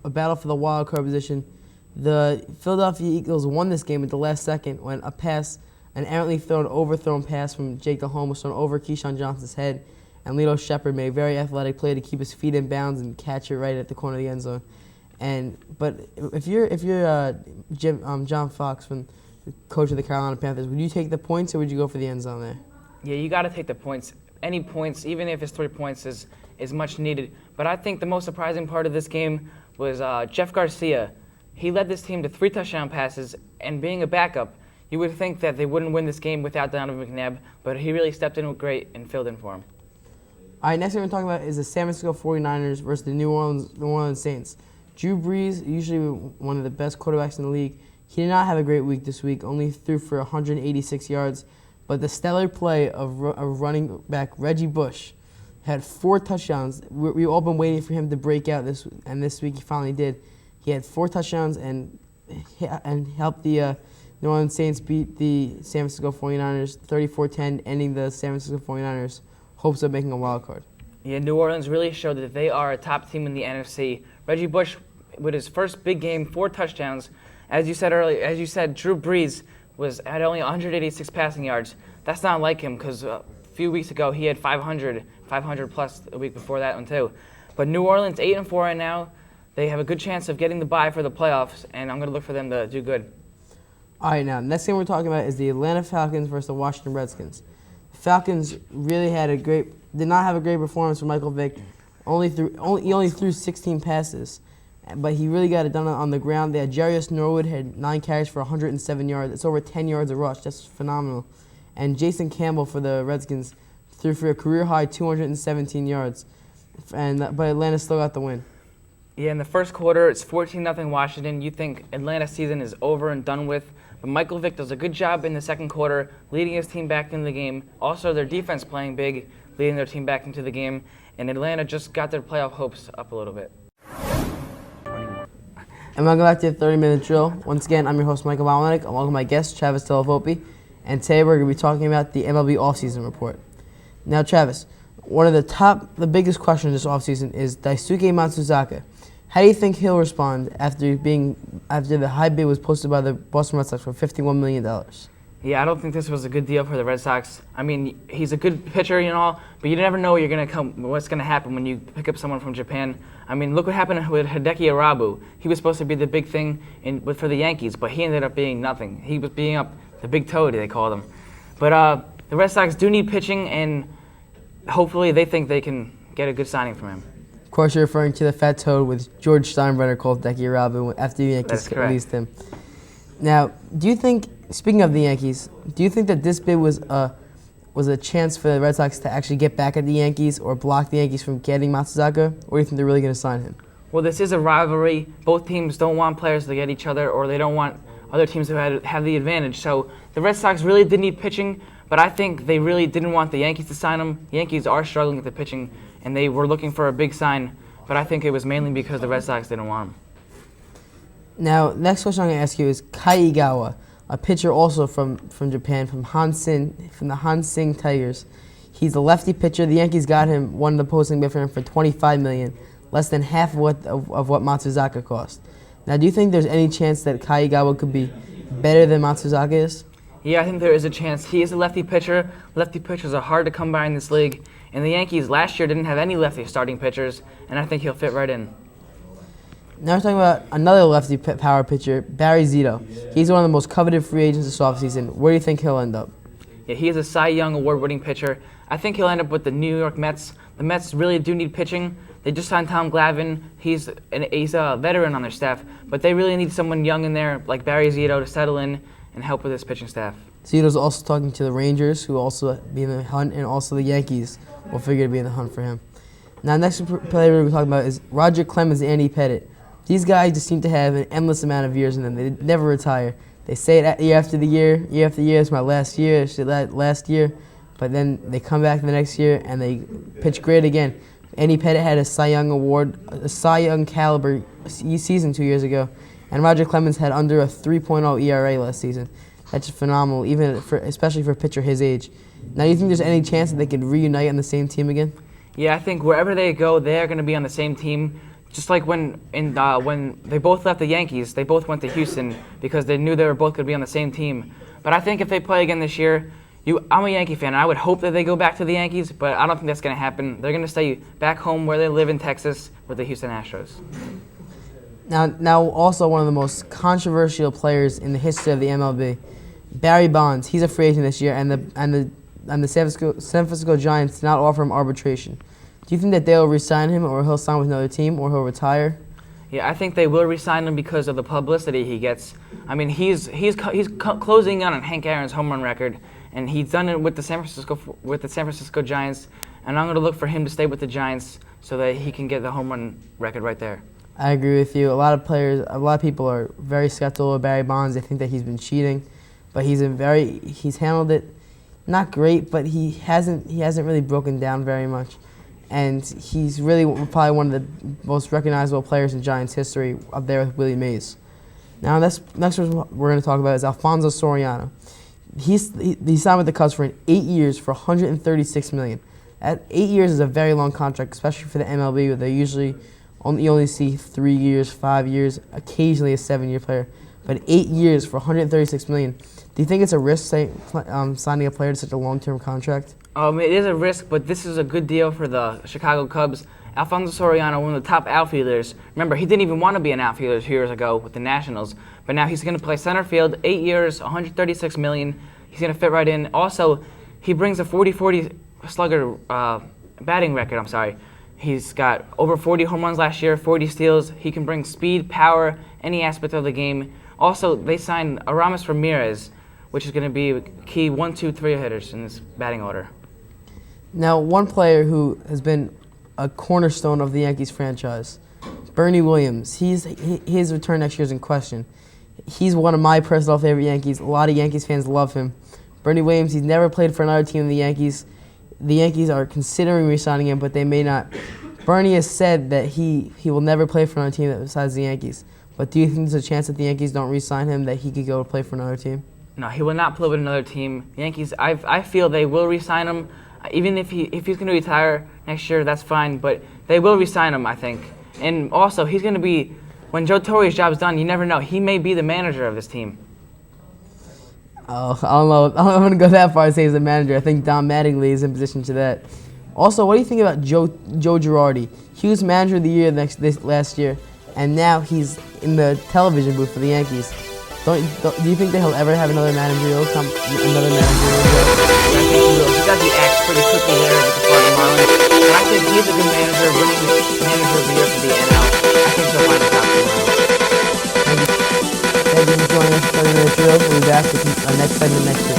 a battle for the wild card position. The Philadelphia Eagles won this game at the last second when an errantly overthrown pass from Jake Delhomme was thrown over Keyshawn Johnson's head, and Lito Shepard made a very athletic play to keep his feet in bounds and catch it right at the corner of the end zone. But if you're John Fox, from the coach of the Carolina Panthers, would you take the points or would you go for the end zone there? Yeah, you got to take the points. Any points, even if it's 3 points, is much needed. But I think the most surprising part of this game was Jeff Garcia. He led this team to 3 touchdown passes, and being a backup, you would think that they wouldn't win this game without Donovan McNabb, but he really stepped in great and filled in for him. All right, next thing we're talking about is the San Francisco 49ers versus the New Orleans Saints. Drew Brees, usually one of the best quarterbacks in the league, he did not have a great week this week, only threw for 186 yards. But the stellar play of running back Reggie Bush had 4 touchdowns. We've all been waiting for him to break out, and this week he finally did. He had 4 touchdowns and helped the New Orleans Saints beat the San Francisco 49ers 34-10, ending the San Francisco 49ers' hopes of making a wild card. Yeah, New Orleans really showed that they are a top team in the NFC. Reggie Bush, with his first big game, 4 touchdowns. As you said earlier, Drew Brees had only 186 passing yards. That's not like him because a few weeks ago he had 500 plus a week before that one too. But New Orleans 8-4 right now. They have a good chance of getting the bye for the playoffs, and I'm going to look for them to do good. All right, now, next thing we're talking about is the Atlanta Falcons versus the Washington Redskins. The Falcons really did not have a great performance from Michael Vick. He only threw 16 passes, but he really got it done on the ground. They had Jarius Norwood had 9 carries for 107 yards. It's over 10 yards a rush. That's phenomenal. And Jason Campbell for the Redskins threw for a career-high 217 yards, but Atlanta still got the win. Yeah, in the first quarter, it's 14-0 Washington. You think Atlanta's season is over and done with, but Michael Vick does a good job in the second quarter, leading his team back into the game. Also, their defense playing big, leading their team back into the game, and Atlanta just got their playoff hopes up a little bit. And welcome back to the 30-minute drill. Once again, I'm your host, Michael Botwinick, along with my guest, Della Volpe, and today we're going to be talking about the MLB offseason report. Now, Travis, one of the biggest questions this offseason is Daisuke Matsuzaka. How do you think he'll respond after the high bid was posted by the Boston Red Sox for $51 million? Yeah, I don't think this was a good deal for the Red Sox. I mean, he's a good pitcher, but you never know what's going to happen when you pick up someone from Japan. I mean, look what happened with Hideki Arabu. He was supposed to be the big thing for the Yankees, but he ended up being nothing. He was being up the big toad, they called him. But the Red Sox do need pitching, and hopefully they think they can get a good signing from him. Of course, you're referring to the fat toad with George Steinbrenner called Hideki Arabu after the Yankees released him. Now, speaking of the Yankees, do you think that this bid was a chance for the Red Sox to actually get back at the Yankees or block the Yankees from getting Matsuzaka, or do you think they're really going to sign him? Well, this is a rivalry. Both teams don't want players to get each other, or they don't want other teams to have the advantage. So the Red Sox really did need pitching, but I think they really didn't want the Yankees to sign him. The Yankees are struggling with the pitching, and they were looking for a big sign, but I think it was mainly because the Red Sox didn't want him. Now, next question I'm going to ask you is Kaigawa, a pitcher also from Japan, from the Hansing Tigers. He's a lefty pitcher. The Yankees got him, won the posting bid for him for $25 million, less than half of what Matsuzaka cost. Now, do you think there's any chance that Kaigawa could be better than Matsuzaka is? Yeah, I think there is a chance. He is a lefty pitcher. Lefty pitchers are hard to come by in this league. And the Yankees last year didn't have any lefty starting pitchers, and I think he'll fit right in. Now we're talking about another lefty power pitcher, Barry Zito. He's one of the most coveted free agents this offseason. Where do you think he'll end up? Yeah, he is a Cy Young award-winning pitcher. I think he'll end up with the New York Mets. The Mets really do need pitching. They just signed Tom Glavine. He's a veteran on their staff, but they really need someone young in there like Barry Zito to settle in and help with his pitching staff. Zito's also talking to the Rangers, who will also be in the hunt, and also the Yankees will figure to be in the hunt for him. Now, next player we're talking about is Roger Clemens and Andy Pettit. These guys just seem to have an endless amount of years in them. They never retire. They say it year after year, it's my last year, it's last year, but then they come back the next year and they pitch great again. Andy Pettit had a Cy Young caliber season 2 years ago, and Roger Clemens had under a 3.0 ERA last season. That's just phenomenal, especially for a pitcher his age. Now, do you think there's any chance that they could reunite on the same team again? Yeah, I think wherever they go, they're going to be on the same team. Just like when they both left the Yankees, they both went to Houston because they knew they were both going to be on the same team. But I think if they play again this year, I'm a Yankee fan, and I would hope that they go back to the Yankees, but I don't think that's going to happen. They're going to stay back home where they live in Texas with the Houston Astros. Now, also one of the most controversial players in the history of the MLB, Barry Bonds. He's a free agent this year, and the San Francisco Giants did not offer him arbitration. Do you think that they'll re-sign him, or he'll sign with another team, or he'll retire? Yeah, I think they will re-sign him because of the publicity he gets. I mean, he's closing in on Hank Aaron's home run record, and he's done it with the San Francisco Giants. And I'm going to look for him to stay with the Giants so that he can get the home run record right there. I agree with you. A lot of people are very skeptical of Barry Bonds. They think that he's been cheating, but he's handled it not great, but he hasn't really broken down very much, and he's really probably one of the most recognizable players in Giants history up there with Willie Mays. Now, next person we're going to talk about is Alfonso Soriano. He signed with the Cubs for 8 years for $136 million. That 8 years is a very long contract, especially for the MLB, where they usually you only see 3 years, 5 years, occasionally a 7-year player. But 8 years for $136 million. Do you think it's a risk signing a player to such a long-term contract? It is a risk, but this is a good deal for the Chicago Cubs. Alfonso Soriano, one of the top outfielders. Remember, he didn't even want to be an outfielder 2 years ago with the Nationals, but now he's going to play center field, 8 years, $136 million. He's going to fit right in. Also, he brings a 40-40 slugger batting record. He's got over 40 home runs last year, 40 steals. He can bring speed, power, any aspect of the game. Also, they signed Aramis Ramirez, which is going to be key 1, 2, 3 hitters in this batting order. Now, one player who has been a cornerstone of the Yankees franchise, Bernie Williams. His return next year is in question. He's one of my personal favorite Yankees. A lot of Yankees fans love him. Bernie Williams, he's never played for another team than the Yankees. The Yankees are considering re-signing him, but they may not. Bernie has said that he will never play for another team besides the Yankees. But do you think there's a chance that the Yankees don't re-sign him, that he could go play for another team? No, he will not play with another team. The Yankees, I feel they will re-sign him. Even if he's going to retire next year, that's fine. But they will re-sign him, I think. And also, he's going to be, when Joe Torre's job's done, you never know. He may be the manager of this team. Oh, I don't know. I'm going to go that far and say he's the manager. I think Don Mattingly is in position to that. Also, what do you think about Joe Girardi? He was manager of the year last year, and now he's in the television booth for the Yankees. Do you think that he'll ever have another managerial job? I think he will. He got the axe pretty quickly there with the Florida Marlins. And I think he's a good manager, winning manager of the year for the NL. I think he'll find a top tomorrow. Thank you for joining us for 30 Minute Drill. We'll be back with our next segment next week.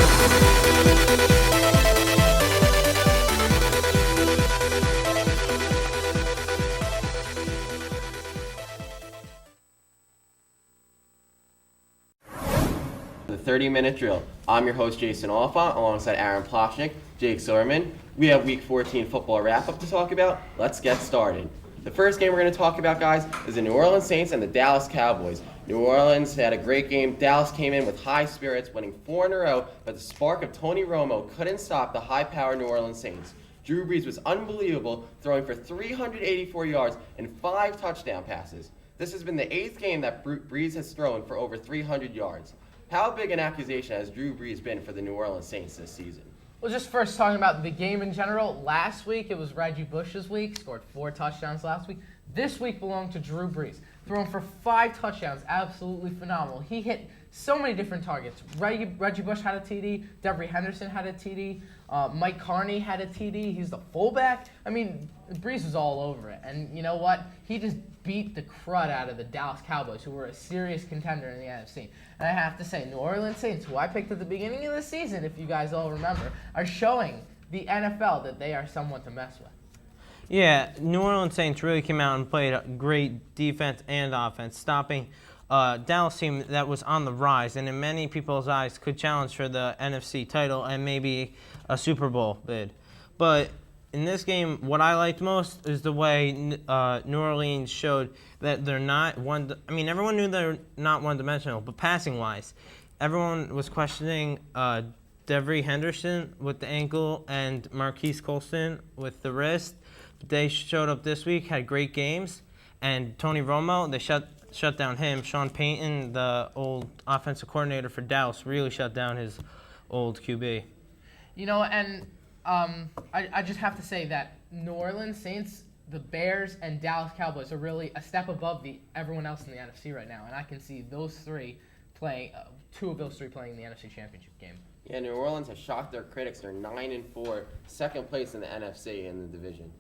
The 30-minute drill. I'm your host, Jason Olephant, alongside Aaron Ploshnick, Jake Silverman. We have Week 14 football wrap-up to talk about. Let's get started. The first game we're going to talk about, guys, is the New Orleans Saints and the Dallas Cowboys. New Orleans had a great game. Dallas came in with high spirits, winning 4 in a row, but the spark of Tony Romo couldn't stop the high-powered New Orleans Saints. Drew Brees was unbelievable, throwing for 384 yards and 5 touchdown passes. This has been the 8th game that Brees has thrown for over 300 yards. How big an accusation has Drew Brees been for the New Orleans Saints this season? Well, just first talking about the game in general, last week it was Reggie Bush's week, scored 4 touchdowns last week. This week belonged to Drew Brees, thrown for 5 touchdowns, absolutely phenomenal. He hit so many different targets. Reggie Bush had a TD, Devery Henderson had a TD, Mike Carney had a TD, he's the fullback. I mean, Brees was all over it, and you know what? He just beat the crud out of the Dallas Cowboys, who were a serious contender in the NFC. And I have to say, New Orleans Saints, who I picked at the beginning of the season, if you guys all remember, are showing the NFL that they are someone to mess with. Yeah, New Orleans Saints really came out and played a great defense and offense, stopping a Dallas team that was on the rise and in many people's eyes could challenge for the NFC title and maybe a Super Bowl bid. But in this game, what I liked most is the way New Orleans showed that they're not one. I mean, everyone knew they're not one-dimensional, but passing-wise, everyone was questioning Devery Henderson with the ankle and Marquise Colston with the wrist. But they showed up this week, had great games, and Tony Romo, they shut down him. Sean Payton, the old offensive coordinator for Dallas, really shut down his old QB. You know, and I just have to say that New Orleans Saints, the Bears, and Dallas Cowboys are really a step above everyone else in the NFC right now, and I can see those three playing, 2 of those 3 playing in the NFC Championship game. Yeah, New Orleans has shocked their critics. They're 9-4, second place in the NFC in the division.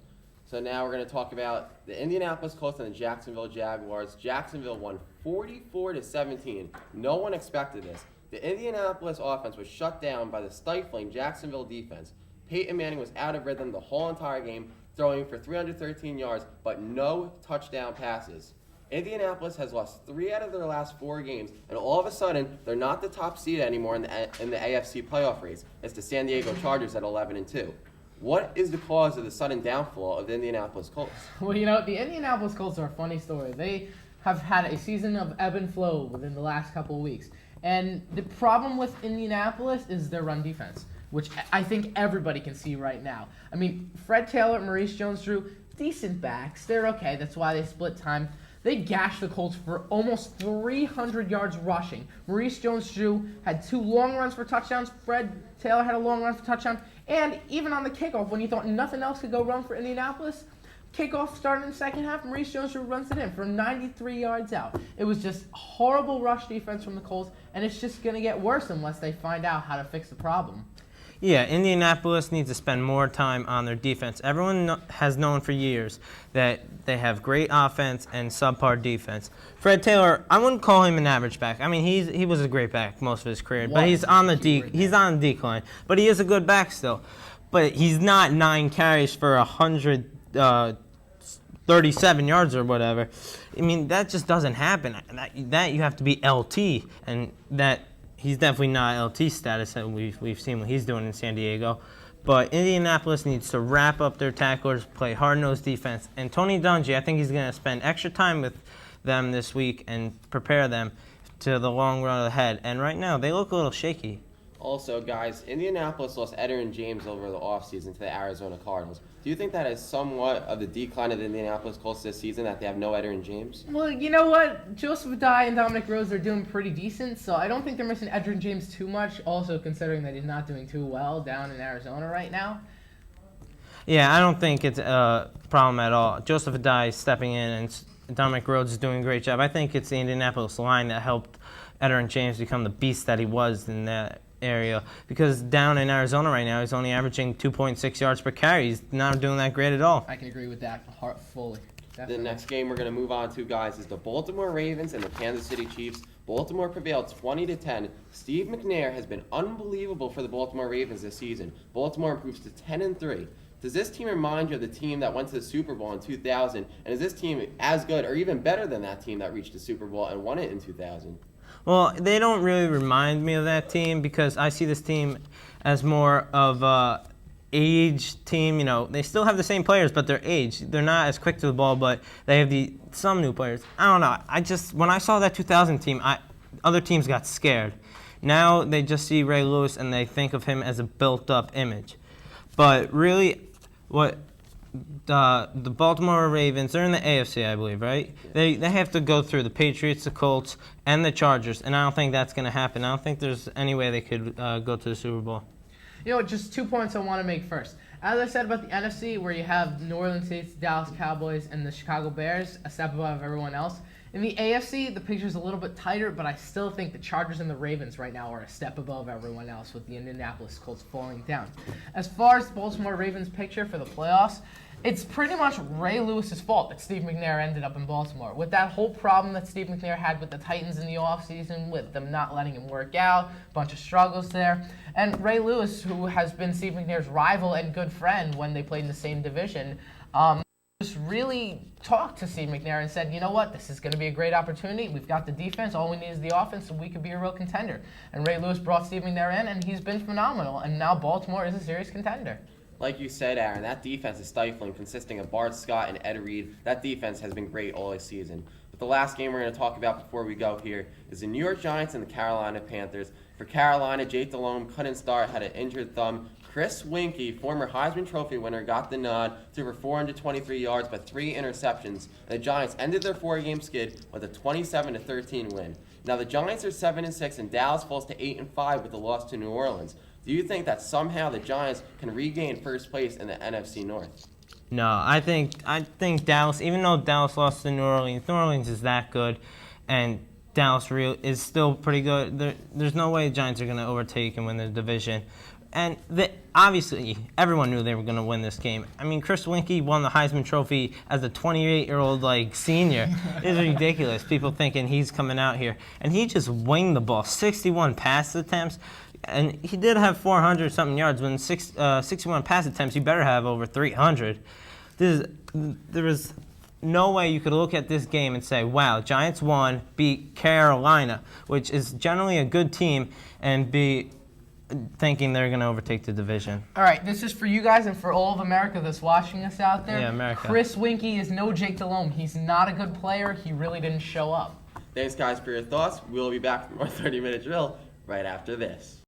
So now we're going to talk about the Indianapolis Colts and the Jacksonville Jaguars. Jacksonville won 44-17. No one expected this. The Indianapolis offense was shut down by the stifling Jacksonville defense. Peyton Manning was out of rhythm the whole entire game, throwing for 313 yards, but no touchdown passes. Indianapolis has lost 3 out of their last 4 games, and all of a sudden, they're not the top seed anymore in the AFC playoff race. It's the San Diego Chargers at 11-2. What is the cause of the sudden downfall of the Indianapolis Colts? Well, the Indianapolis Colts are a funny story. They have had a season of ebb and flow within the last couple of weeks. And the problem with Indianapolis is their run defense, which I think everybody can see right now. I mean, Fred Taylor, Maurice Jones-Drew, decent backs. They're okay. That's why they split time. They gashed the Colts for almost 300 yards rushing. Maurice Jones-Drew had 2 long runs for touchdowns. Fred Taylor had a long run for touchdown. And even on the kickoff, when you thought nothing else could go wrong for Indianapolis, kickoff started in the second half, Maurice Jones-Drew runs it in for 93 yards out. It was just horrible rush defense from the Colts, and it's just going to get worse unless they find out how to fix the problem. Yeah, Indianapolis needs to spend more time on their defense. Everyone has known for years that they have great offense and subpar defense. Fred Taylor, I wouldn't call him an average back. I mean, he was a great back most of his career, but he's on the decline. But he is a good back still. But he's not 9 carries for 137 yards or whatever. I mean, that just doesn't happen. That you have to be LT, and that. He's definitely not LT status that we've seen what he's doing in San Diego. But Indianapolis needs to wrap up their tacklers, play hard-nosed defense. And Tony Dungy, I think he's going to spend extra time with them this week and prepare them to the long run ahead. And right now, they look a little shaky. Also, guys, Indianapolis lost Edgerrin James over the offseason to the Arizona Cardinals. Do you think that is somewhat of the decline of the Indianapolis Colts this season, that they have no Edgerrin James? Well, you know what? Joseph Addai and Dominic Rose are doing pretty decent, so I don't think they're missing Edgerrin James too much, also considering that he's not doing too well down in Arizona right now. Yeah, I don't think it's a problem at all. Joseph Addai is stepping in, and Dominic Rhodes is doing a great job. I think it's the Indianapolis line that helped Edgerrin James become the beast that he was in that area, because down in Arizona right now he's only averaging 2.6 yards per carry. He's not doing that great at all. I can agree with that fully. Definitely. The next game we're going to move on to, guys, is the Baltimore Ravens and the Kansas City Chiefs. Baltimore prevailed 20-10. Steve McNair has been unbelievable for the Baltimore Ravens this season. Baltimore improves to 10-3. Does this team remind you of the team that went to the Super Bowl in 2000? And is this team as good or even better than that team that reached the Super Bowl and won it in 2000? Well, they don't really remind me of that team, because I see this team as more of a age team. They still have the same players, but they're aged. They're not as quick to the ball, but they have some new players. I don't know. When I saw that 2000 team, other teams got scared. Now they just see Ray Lewis and they think of him as a built-up image. But really, the Baltimore Ravens, they're in the AFC, I believe, right? They have to go through the Patriots, the Colts, and the Chargers, and I don't think that's going to happen. I don't think there's any way they could go to the Super Bowl. Just 2 points I want to make first. As I said about the NFC, where you have New Orleans Saints, Dallas Cowboys, and the Chicago Bears, a step above everyone else. In the AFC, the picture's a little bit tighter, but I still think the Chargers and the Ravens right now are a step above everyone else, with the Indianapolis Colts falling down. As far as the Baltimore Ravens picture for the playoffs, it's pretty much Ray Lewis's fault that Steve McNair ended up in Baltimore. With that whole problem that Steve McNair had with the Titans in the offseason, with them not letting him work out, a bunch of struggles there. And Ray Lewis, who has been Steve McNair's rival and good friend when they played in the same division, just really talked to Steve McNair and said, you know what, this is going to be a great opportunity. We've got the defense. All we need is the offense, so we could be a real contender. And Ray Lewis brought Steve McNair in, and he's been phenomenal. And now Baltimore is a serious contender. Like you said, Aaron, that defense is stifling, consisting of Bart Scott and Ed Reed. That defense has been great all this season. But the last game we're going to talk about before we go here is the New York Giants and the Carolina Panthers. For Carolina, Jake Delhomme couldn't start, had an injured thumb. Chris Winkie, former Heisman Trophy winner, got the nod to over 423 yards but 3 interceptions. And the Giants ended their 4-game skid with a 27-13 win. Now the Giants are 7-6 and Dallas falls to 8-5 with the loss to New Orleans. Do you think that somehow the Giants can regain first place in the NFC North? No, I think Dallas, even though Dallas lost to New Orleans is that good, and Dallas is still pretty good. There's no way the Giants are going to overtake and win the division. And obviously, everyone knew they were going to win this game. I mean, Chris Winkie won the Heisman Trophy as a 28-year-old senior. It's ridiculous. People thinking he's coming out here, and he just winged the ball. 61 pass attempts, and he did have 400-something yards. When 61 pass attempts, you better have over 300. There was no way you could look at this game and say, wow, Giants won, beat Carolina, which is generally a good team, and be thinking they're going to overtake the division. All right, this is for you guys and for all of America that's watching us out there. Yeah, America. Chris Winkie is no Jake Delhomme. He's not a good player. He really didn't show up. Thanks, guys, for your thoughts. We'll be back for more 30-minute drill right after this.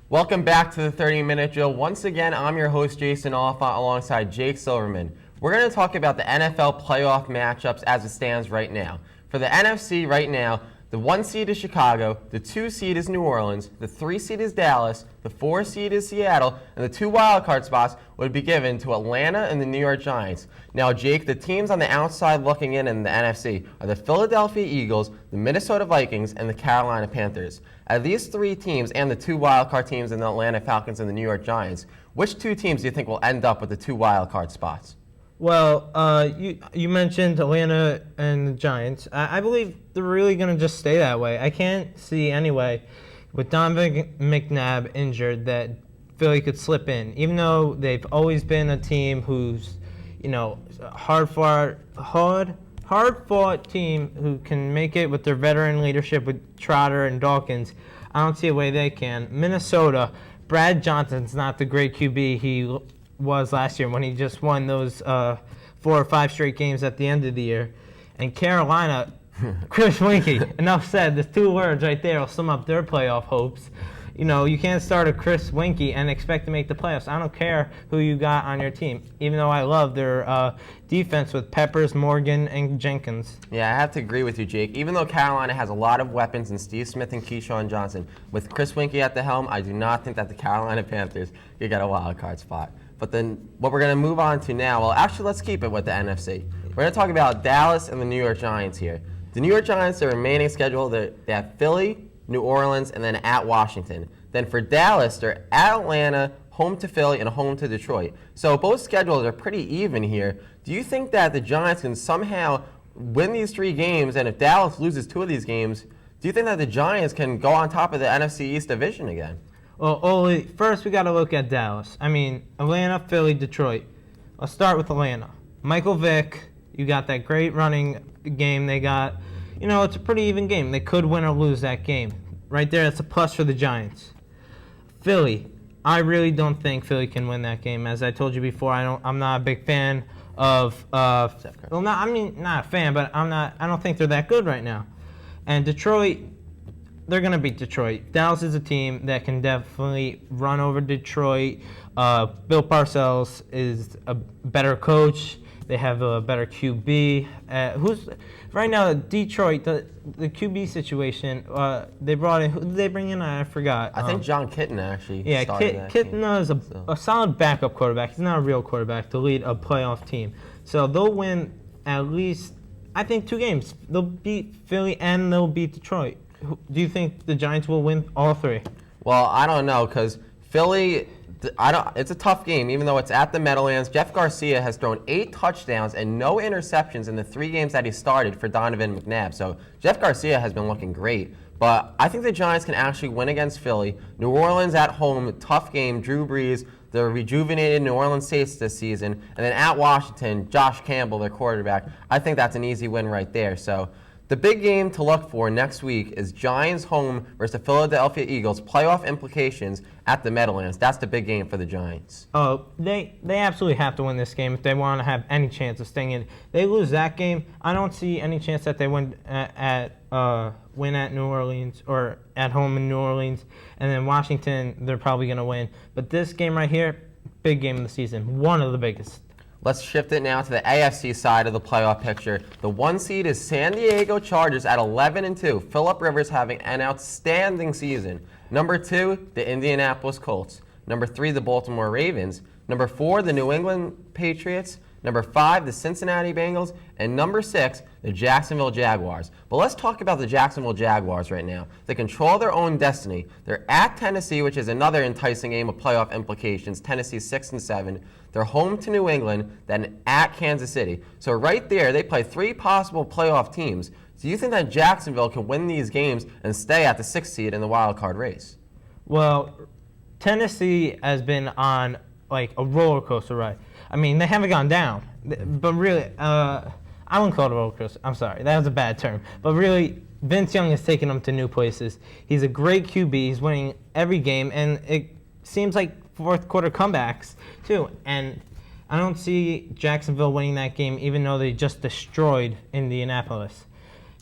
Welcome back to the 30-minute drill. Once again, I'm your host, Jason Oliphant, alongside Jake Silverman. We're going to talk about the NFL playoff matchups as it stands right now. For the NFC right now, the 1 seed is Chicago, the 2 seed is New Orleans, the 3 seed is Dallas, the 4 seed is Seattle, and the 2 wildcard spots would be given to Atlanta and the New York Giants. Now, Jake, the teams on the outside looking in the NFC are the Philadelphia Eagles, the Minnesota Vikings, and the Carolina Panthers. Out of these 3 teams and the 2 wildcard teams in the Atlanta Falcons and the New York Giants, which 2 teams do you think will end up with the 2 wildcard spots? Well, you mentioned Atlanta and the Giants. I believe they're really going to just stay that way. I can't see anyway, with Donovan McNabb injured, that Philly could slip in. Even though they've always been a team who's, hard-fought team who can make it with their veteran leadership with Trotter and Dawkins. I don't see a way they can. Minnesota, Brad Johnson's not the great QB he was last year when he just won those 4 or 5 straight games at the end of the year. And Carolina, Chris Winkie, enough said. There's 2 words right there will sum up their playoff hopes. You can't start a Chris Winkie and expect to make the playoffs. I don't care who you got on your team, even though I love their defense with Peppers, Morgan, and Jenkins. Yeah, I have to agree with you, Jake. Even though Carolina has a lot of weapons in Steve Smith and Keyshawn Johnson, with Chris Winkie at the helm, I do not think that the Carolina Panthers could get a wild card spot. But then what we're going to move on to now, well, actually, let's keep it with the NFC. We're going to talk about Dallas and the New York Giants here. The New York Giants, their remaining schedule, they have Philly, New Orleans, and then at Washington. Then for Dallas, they're at Atlanta, home to Philly, and home to Detroit. So both schedules are pretty even here. Do you think that the Giants can somehow win these 3 games, and if Dallas loses 2 of these games, do you think that the Giants can go on top of the NFC East division again? Well, Ole, first we got to look at Dallas. Atlanta, Philly, Detroit. Let's start with Atlanta. Michael Vick, you got that great running game they got. It's a pretty even game. They could win or lose that game. Right there, that's a plus for the Giants. Philly, I really don't think Philly can win that game. As I told you before, I'm not a big fan of. Not a fan, but I don't think they're that good right now. And Detroit, they're going to beat Detroit. Dallas is a team that can definitely run over Detroit. Bill Parcells is a better coach. They have a better QB. Right now, Detroit, the QB situation, they brought in, who did they bring in? I forgot. I think John Kitna actually started that team. Kitna is a solid backup quarterback. He's not a real quarterback to lead a playoff team. So they'll win at least, I think, 2 games. They'll beat Philly and they'll beat Detroit. Do you think the Giants will win all 3? Well, I don't know, because Philly, it's a tough game, even though it's at the Meadowlands. Jeff Garcia has thrown 8 touchdowns and no interceptions in the 3 games that he started for Donovan McNabb. So Jeff Garcia has been looking great. But I think the Giants can actually win against Philly. New Orleans at home, tough game. Drew Brees, the rejuvenated New Orleans Saints this season. And then at Washington, Josh Campbell, their quarterback. I think that's an easy win right there. So the big game to look for next week is Giants home versus the Philadelphia Eagles. Playoff implications at the Meadowlands. That's the big game for the Giants. Oh, they absolutely have to win this game if they want to have any chance of staying in. They lose that game, I don't see any chance that they win at New Orleans or at home in New Orleans. And then Washington, they're probably going to win. But this game right here, big game of the season, one of the biggest. Let's shift it now to the AFC side of the playoff picture. The 1 seed is San Diego Chargers at 11-2. Phillip Rivers having an outstanding season. Number 2, the Indianapolis Colts. Number 3, the Baltimore Ravens. Number 4, the New England Patriots. Number 5, the Cincinnati Bengals. And number 6, the Jacksonville Jaguars. But let's talk about the Jacksonville Jaguars right now. They control their own destiny. They're at Tennessee, which is another enticing game of playoff implications. Tennessee 6-7. They're home to New England, then at Kansas City. So right there, they play 3 possible playoff teams. Do you think that Jacksonville can win these games and stay at the 6th seed in the wild card race? Well, Tennessee has been on like a roller coaster ride. They haven't gone down. But really, I wouldn't call it a roller coaster. I'm sorry, that was a bad term. But really, Vince Young has taken them to new places. He's a great QB. He's winning every game, and it seems like fourth quarter comebacks too. And I don't see Jacksonville winning that game, even though they just destroyed Indianapolis.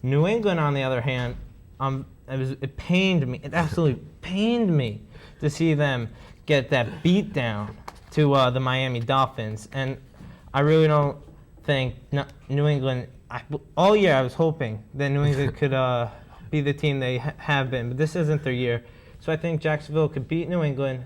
New England, on the other hand, it pained me. It absolutely pained me to see them get that beat down to the Miami Dolphins. And I really don't think New England. All year I was hoping that New England could be the team they have been, but this isn't their year. So I think Jacksonville could beat New England,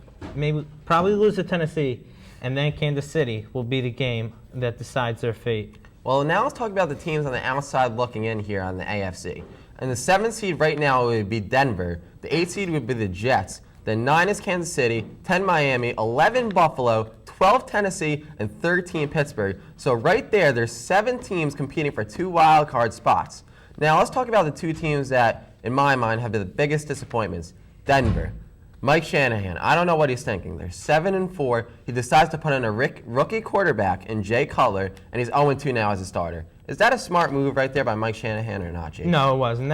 probably lose to Tennessee, and then Kansas City will be the game that decides their fate. Well, now let's talk about the teams on the outside looking in here on the AFC. And the 7th seed right now would be Denver. The 8th seed would be the Jets. Then 9 is Kansas City, 10 Miami, 11 Buffalo, 12 Tennessee, and 13 Pittsburgh. So right there, there's 7 teams competing for 2 wild card spots. Now let's talk about the 2 teams that, in my mind, have been the biggest disappointments. Denver. Mike Shanahan, I don't know what he's thinking. They're 7-4. He decides to put in a rookie quarterback in Jay Cutler, and he's 0-2 now as a starter. Is that a smart move right there by Mike Shanahan or not, Jake? No, it wasn't.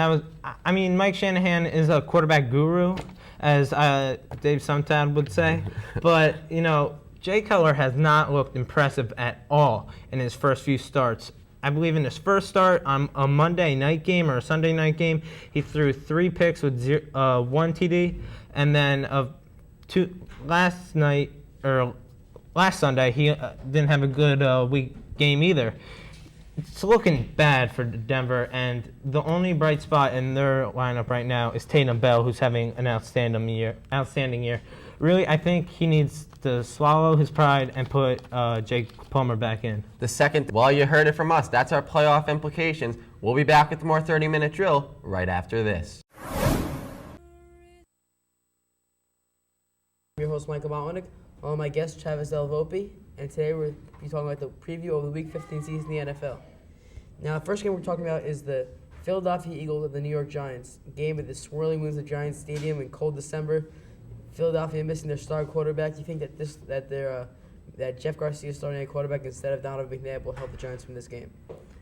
Mike Shanahan is a quarterback guru, as Dave Suntad would say. But, Jay Cutler has not looked impressive at all in his first few starts. I believe in his first start on a Monday night game or a Sunday night game, he threw 3 picks with 1 TD. And then last Sunday, he didn't have a good week game either. It's looking bad for Denver, and the only bright spot in their lineup right now is Tatum Bell, who's having an outstanding year. Really, I think he needs to swallow his pride and put Jake Palmer back in. Well, you heard it from us. That's our playoff implications. We'll be back with more 30-minute drill right after this. I'm your host, Michael Botwinick, along with my guest, Della, and today we're talking about the preview of the Week 15 season in the NFL. Now, the first game we're talking about is the Philadelphia Eagles of the New York Giants. Game at the swirling winds of Giants Stadium in cold December. Philadelphia missing their star quarterback. Do you think that Jeff Garcia starting a quarterback instead of Donovan McNabb will help the Giants win this game?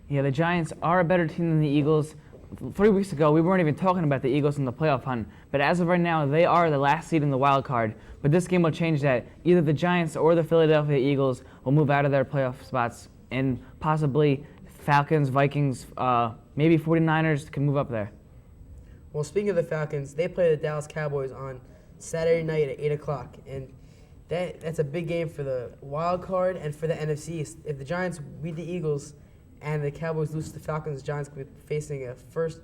Yeah, the Giants are a better team than the Eagles. 3 weeks ago, we weren't even talking about the Eagles in the playoff hunt, but as of right now, they are the last seed in the wild card. But this game will change that. Either the Giants or the Philadelphia Eagles will move out of their playoff spots, and possibly Falcons, Vikings, maybe 49ers can move up there. Well, speaking of the Falcons, they play the Dallas Cowboys on Saturday night at 8 o'clock, and that's a big game for the wild card and for the NFC. If the Giants beat the Eagles and the Cowboys lose to the Falcons, the Giants could be facing a first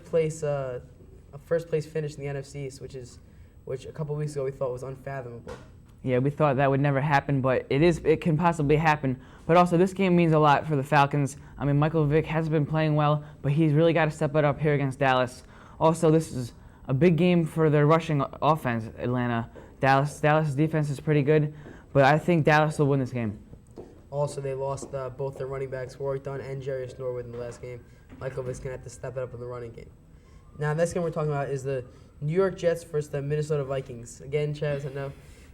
place finish in the NFC, which a couple weeks ago we thought was unfathomable. Yeah, we thought that would never happen, but it can possibly happen. But also, this game means a lot for the Falcons. I mean, Michael Vick has been playing well, but he's really got to step it up here against Dallas. Also, this is a big game for their rushing offense, Atlanta. Dallas' defense is pretty good, but I think Dallas will win this game. Also, they lost both their running backs, Warwick Dunn and Jarius Norwood, in the last game. Michael Vick's going to have to step it up in the running game. Now, the next game we're talking about is the New York Jets versus the Minnesota Vikings. Again, Chaz, I know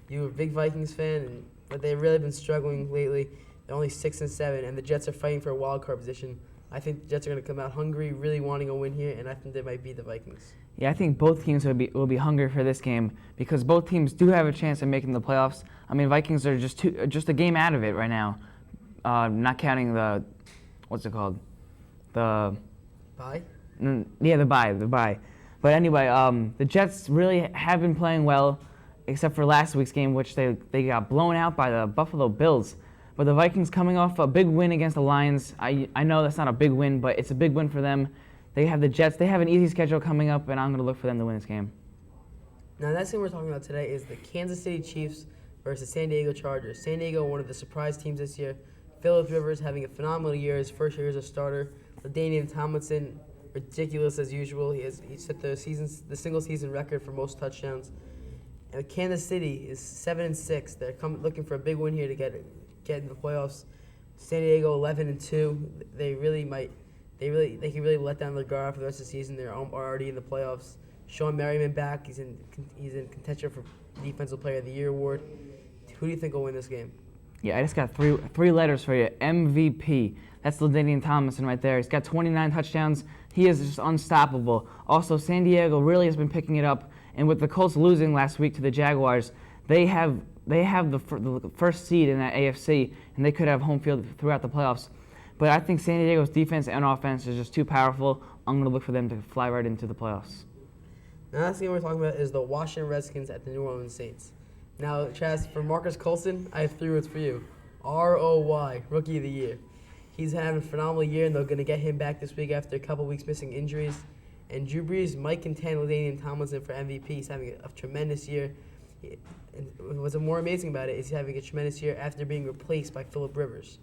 you're a big Vikings fan, but they've really been struggling lately. They're only 6-7, and the Jets are fighting for a wild card position. I think the Jets are going to come out hungry, really wanting a win here, and I think they might beat the Vikings. Yeah, I think both teams will be hungry for this game because both teams do have a chance of making the playoffs. I mean, Vikings are just a game out of it right now, not counting the Bye? Yeah, the bye. But anyway, the Jets really have been playing well, except for last week's game, which they got blown out by the Buffalo Bills. But the Vikings coming off a big win against the Lions. I know that's not a big win, but it's a big win for them. They have the Jets. They have an easy schedule coming up, and I'm going to look for them to win this game. Now, the next thing we're talking about today is the Kansas City Chiefs versus San Diego Chargers. San Diego, one of the surprise teams this year. Phillip Rivers having a phenomenal year, his first year as a starter. LaDainian Tomlinson, ridiculous as usual. He set the single season record for most touchdowns. And Kansas City is 7-6. They're looking for a big win here to get in the playoffs. San Diego 11-2. They can really let down their guard for the rest of the season. They're already in the playoffs. Sean Merriman back. He's in contention for Defensive Player of the Year award. Who do you think will win this game? Yeah, I just got three letters for you. MVP. That's LaDainian Tomlinson right there. He's got 29 touchdowns. He is just unstoppable. Also, San Diego really has been picking it up. And with the Colts losing last week to the Jaguars, they have the first seed in that AFC, and they could have home field throughout the playoffs. But I think San Diego's defense and offense is just too powerful. I'm going to look for them to fly right into the playoffs. The last game we're talking about is the Washington Redskins at the New Orleans Saints. Now, Chaz, for Marcus Colston, I have 3 words for you. ROY, Rookie of the Year. He's having a phenomenal year, and they're going to get him back this week after a couple weeks missing injuries. And Drew Brees might contend LaDainian Tomlinson for MVP. He's having a tremendous year. And what's more amazing about it is he's having a tremendous year after being replaced by Phillip Rivers,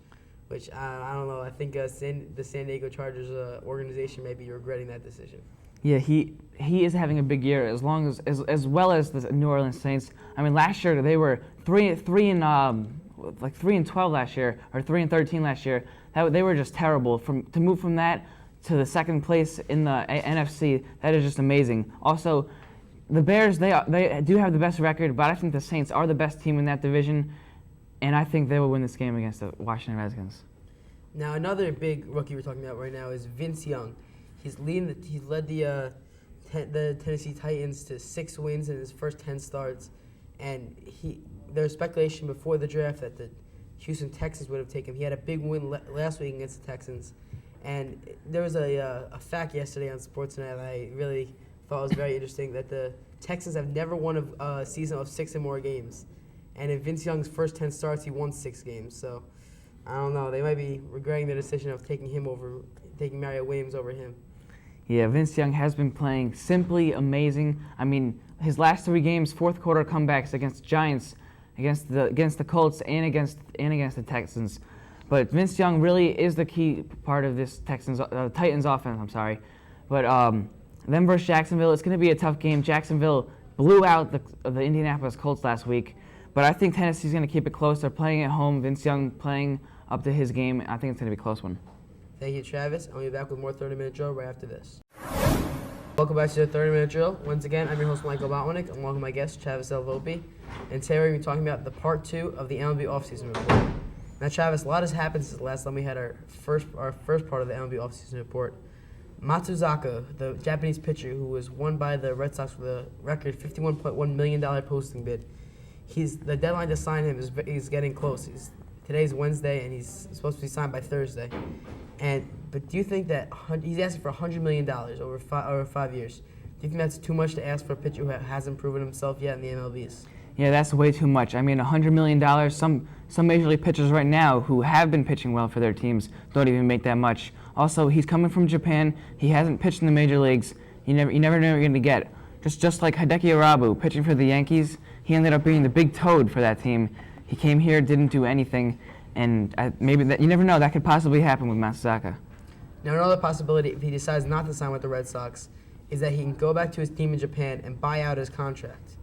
which I don't know. I think the San Diego Chargers organization may be regretting that decision. Yeah, he is having a big year as well as the New Orleans Saints. I mean, last year they were 3-12 last year, or 3-13 last year. They were just terrible. To move from that to the second place in the NFC, that is just amazing. Also, the Bears, they do have the best record, but I think the Saints are the best team in that division, and I think they will win this game against the Washington Redskins. Now, another big rookie we're talking about right now is Vince Young. He's led the Tennessee Titans to 6 wins in his first 10 starts, and there was speculation before the draft that the Houston Texans would have taken him. He had a big win last week against the Texans, and there was a fact yesterday on Sportsnet that I really thought was very interesting, that the Texans have never won a season of 6 or more games, and in Vince Young's first 10 starts, he won 6 games. So I don't know. They might be regretting the decision of taking Mario Williams over him. Yeah, Vince Young has been playing simply amazing. I mean, his last 3 games, fourth quarter comebacks against Giants, against the Colts, and against the Texans. But Vince Young really is the key part of this Titans offense. I'm sorry, but them versus Jacksonville, it's going to be a tough game. Jacksonville blew out the Indianapolis Colts last week, but I think Tennessee's going to keep it close. They're playing at home. Vince Young playing up to his game. I think it's going to be a close one. Thank you, Travis. I'll be back with more 30-minute drill right after this. Welcome back to the 30-minute drill. Once again, I'm your host, Michael Botwinick, along with my guest, Travis Volpe. And today we're going to be talking about the part 2 of the MLB offseason report. Now, Travis, a lot has happened since the last time we had our first part of the MLB offseason report. Matsuzaka, the Japanese pitcher who was won by the Red Sox with a record $51.1 million posting bid, the deadline to sign him is getting close. Today's Wednesday, and he's supposed to be signed by Thursday. But do you think that he's asking for $100 million over 5 years? Do you think that's too much to ask for a pitcher who hasn't proven himself yet in the MLBs? Yeah, that's way too much. I mean, $100 million, some major league pitchers right now who have been pitching well for their teams don't even make that much. Also, he's coming from Japan. He hasn't pitched in the major leagues. You never know what you're going to get. Just like Hideki Arabu pitching for the Yankees, he ended up being the big toad for that team. He came here, didn't do anything, and maybe you never know, that could possibly happen with Matsuzaka. Now, another possibility, if he decides not to sign with the Red Sox, is that he can go back to his team in Japan and buy out his contract,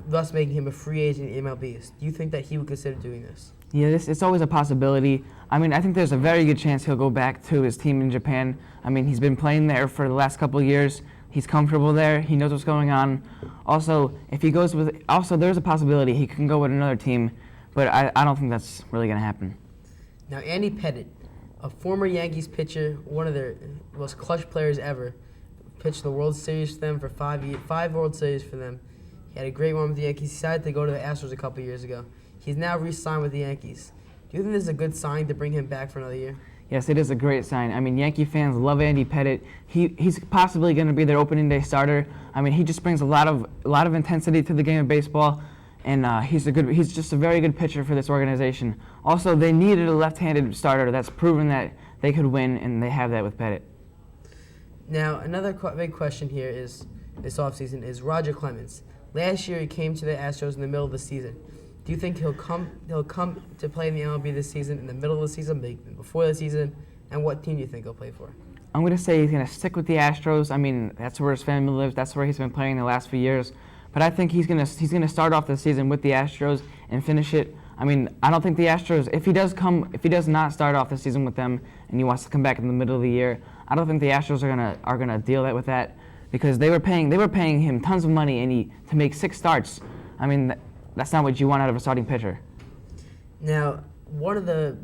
thus making him a free agent in MLBs. Do you think that he would consider doing this? Yeah, it's always a possibility. I mean, I think there's a very good chance he'll go back to his team in Japan. I mean, he's been playing there for the last couple of years. He's comfortable there. He knows what's going on. Also, there's a possibility he can go with another team, but I don't think that's really going to happen. Now, Andy Pettitte, a former Yankees pitcher, one of their most clutch players ever, pitched the World Series for them for 5 World Series for them. He had a great one with the Yankees. He decided to go to the Astros a couple years ago. He's now re-signed with the Yankees. Do you think this is a good sign to bring him back for another year? Yes, it is a great sign. I mean, Yankee fans love Andy Pettitte. He's possibly going to be their opening day starter. I mean, he just brings a lot of intensity to the game of baseball, and he's just a very good pitcher for this organization. Also, they needed a left-handed starter that's proven that they could win, and they have that with Pettitte. Now, another big question here is this offseason is Roger Clemens. Last year, he came to the Astros in the middle of the season. Do you think he'll come to play in the MLB this season, in the middle of the season, before the season, and what team do you think he'll play for? I'm going to say he's going to stick with the Astros. I mean, that's where his family lives. That's where he's been playing the last few years. But I think he's going to start off the season with the Astros and finish it. I mean, I don't think the Astros, if he does not start off the season with them and he wants to come back in the middle of the year, I don't think the Astros are gonna deal with that because they were paying him tons of money to make 6 starts. I mean, that's not what you want out of a starting pitcher. Now, one of the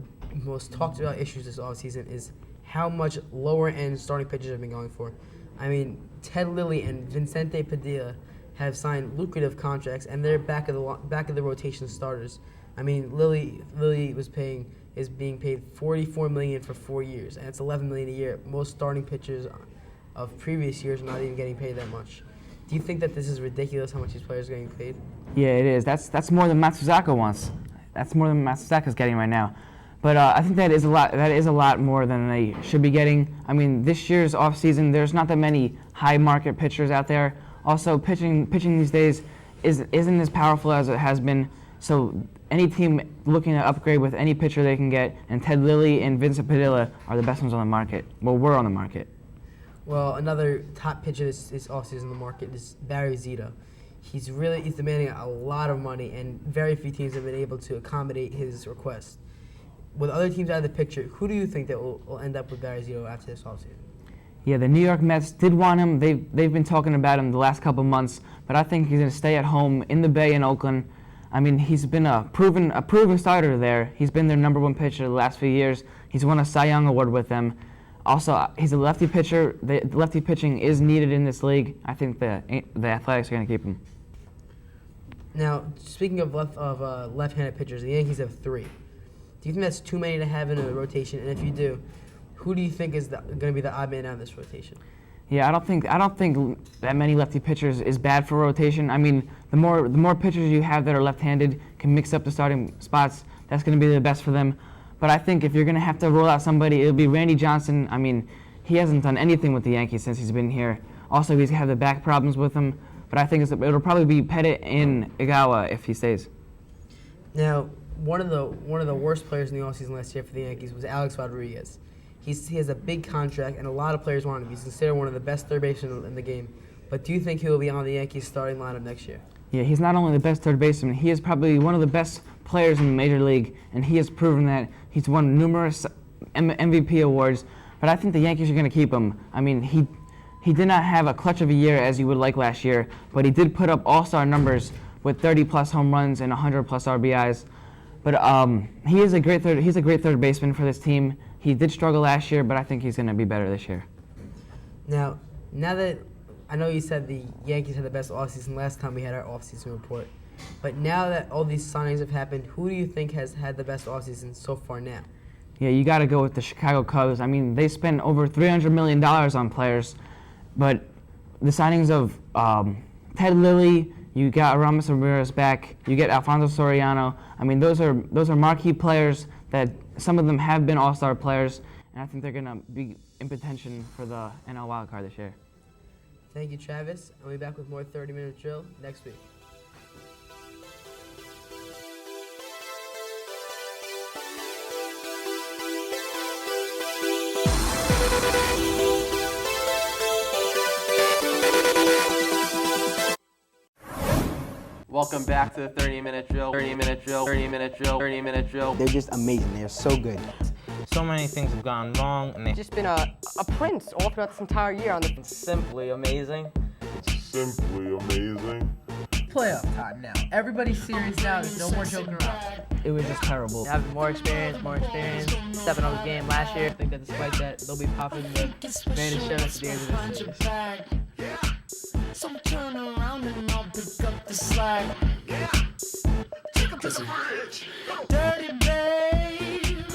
most talked about issues this offseason is how much lower end starting pitchers have been going for. I mean, Ted Lilly and Vicente Padilla have signed lucrative contracts, and they're back of the rotation starters. I mean, Lilly is being paid $44 million for 4 years, and it's $11 million a year. Most starting pitchers of previous years are not even getting paid that much. Do you think that this is ridiculous how much these players are getting paid? Yeah, it is. That's more than Matsuzaka wants. That's more than Matsuzaka's getting right now. But I think that is a lot. That is a lot more than they should be getting. I mean, this year's offseason, there's not that many high market pitchers out there. Also, pitching these days isn't as powerful as it has been. So any team looking to upgrade with any pitcher they can get, and Ted Lilly and Vincent Padilla are the best ones on the market. Well, we're on the market. Well, another top pitcher this offseason in the market is Barry Zito. He's demanding a lot of money, and very few teams have been able to accommodate his request. With other teams out of the picture, who do you think that will end up with Barry Zito after this offseason? Yeah, the New York Mets did want him. They've been talking about him the last couple months, but I think he's going to stay at home in the Bay in Oakland. I mean, he's been a proven starter there. He's been their number 1 pitcher the last few years. He's won a Cy Young Award with them. Also, he's a lefty pitcher. The lefty pitching is needed in this league. I think the Athletics are going to keep him. Now, speaking of left-handed pitchers, the Yankees have 3. Do you think that's too many to have in a rotation? And if you do, who do you think is going to be the odd man out of this rotation? Yeah, I don't think that many lefty pitchers is bad for rotation. I mean, the more pitchers you have that are left-handed can mix up the starting spots. That's going to be the best for them. But I think if you're going to have to roll out somebody, it'll be Randy Johnson. I mean, he hasn't done anything with the Yankees since he's been here. Also, he's had the back problems with him. But I think it'll probably be Pettit and Igawa if he stays. Now, one of the worst players in the offseason last year for the Yankees was Alex Rodriguez. He has a big contract, and a lot of players want him. He's considered one of the best third basemen in the game. But do you think he will be on the Yankees starting lineup next year? Yeah, he's not only the best third baseman, he is probably one of the best players in the Major League, and he has proven that. He's won numerous MVP awards, but I think the Yankees are going to keep him. I mean, he did not have a clutch of a year as you would like last year, but he did put up all-star numbers with 30-plus home runs and 100-plus RBIs. But he's a great third baseman for this team. He did struggle last year, but I think he's going to be better this year. Now that I know you said the Yankees had the best offseason last time we had our offseason report, but now that all these signings have happened, who do you think has had the best offseason so far now? Yeah, you got to go with the Chicago Cubs. I mean, they spent over $300 million on players, but the signings of Ted Lilly, you got Aramis Ramirez back, you get Alfonso Soriano. I mean, those are marquee players that some of them have been all-star players, and I think they're going to be in contention for the NL wildcard this year. Thank you, Travis. I'll be back with more 30-minute drill next week. Welcome back to the 30-minute drill. 30-minute drill. 30-minute drill. 30-minute drill. They're just amazing. They're so good. So many things have gone wrong, and they've Just been a prince all throughout this entire year on the. simply amazing. Simply amazing. Playoff time now. Everybody's serious now. There's no more joking around. It was just terrible. Having more experience, stepping up his game last year. I think that despite that, they'll be popping the greatest show at the end of this series. So turn around and I'll pick up the slack. Take 'em to the bridge. Dirty babe.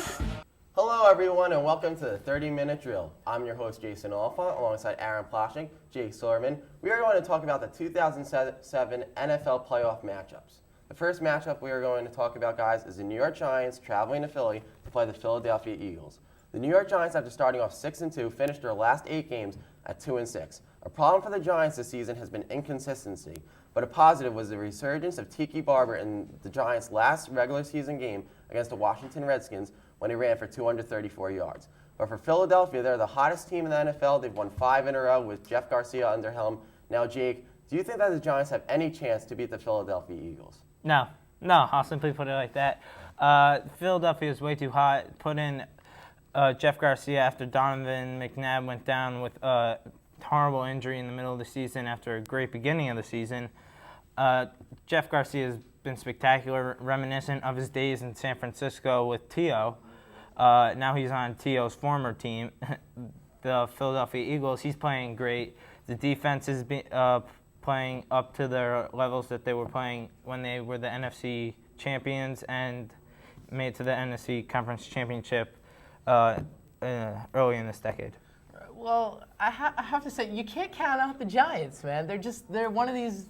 Hello, everyone, and welcome to the 30-minute drill. I'm your host, Jason Olephant, alongside Aaron Ploshnick, Jake Silverman. We are going to talk about the 2007 NFL playoff matchups. The first matchup we are going to talk about, guys, is the New York Giants traveling to Philly to play the Philadelphia Eagles. The New York Giants, after starting off 6-2, finished their last 8 games at 2-6. A problem for the Giants this season has been inconsistency, but a positive was the resurgence of Tiki Barber in the Giants' last regular season game against the Washington Redskins when he ran for 234 yards. But for Philadelphia, they're the hottest team in the NFL. They've won 5 in a row with Jeff Garcia under helm. Now, Jake, do you think that the Giants have any chance to beat the Philadelphia Eagles? No, I'll simply put it like that. Philadelphia is way too hot. Put in Jeff Garcia after Donovan McNabb went down with a horrible injury in the middle of the season after a great beginning of the season. Jeff Garcia is been spectacular, reminiscent of his days in San Francisco with T.O. Now he's on T.O.'s former team, the Philadelphia Eagles. He's playing great. The defense is playing up to their levels that they were playing when they were the NFC champions and made it to the NFC Conference Championship early in this decade. Well, I have to say, you can't count out the Giants, man. They're one of these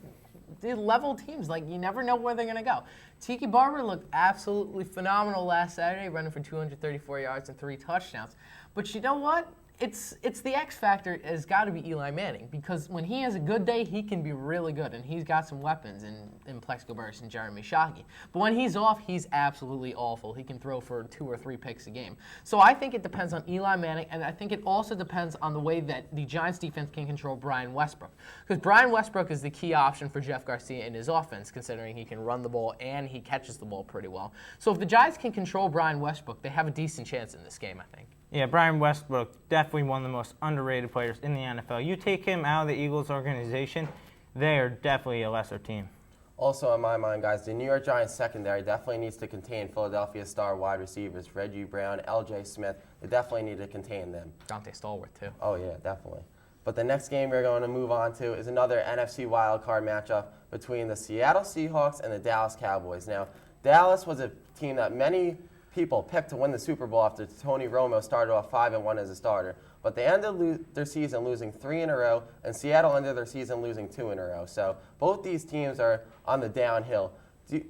level teams. Like, you never know where they're going to go. Tiki Barber looked absolutely phenomenal last Saturday, running for 234 yards and 3 touchdowns. But you know what? It's the X factor has got to be Eli Manning, because when he has a good day, he can be really good, and he's got some weapons in Plexico Burress and Jeremy Shockey. But when he's off, he's absolutely awful. He can throw for 2 or 3 picks a game. So I think it depends on Eli Manning, and I think it also depends on the way that the Giants defense can control Brian Westbrook, because Brian Westbrook is the key option for Jeff Garcia in his offense, considering he can run the ball and he catches the ball pretty well. So if the Giants can control Brian Westbrook, they have a decent chance in this game, I think. Yeah, Brian Westbrook, definitely one of the most underrated players in the NFL. You take him out of the Eagles organization, they are definitely a lesser team. Also, in my mind, guys, the New York Giants secondary definitely needs to contain Philadelphia star wide receivers, Reggie Brown, L.J. Smith. They definitely need to contain them. Dante Stallworth, too. Oh, yeah, definitely. But the next game we're going to move on to is another NFC wildcard matchup between the Seattle Seahawks and the Dallas Cowboys. Now, Dallas was a team that many people picked to win the Super Bowl after Tony Romo started off 5-1 as a starter. But they ended their season losing 3 in a row, and Seattle ended their season losing 2 in a row. So both these teams are on the downhill.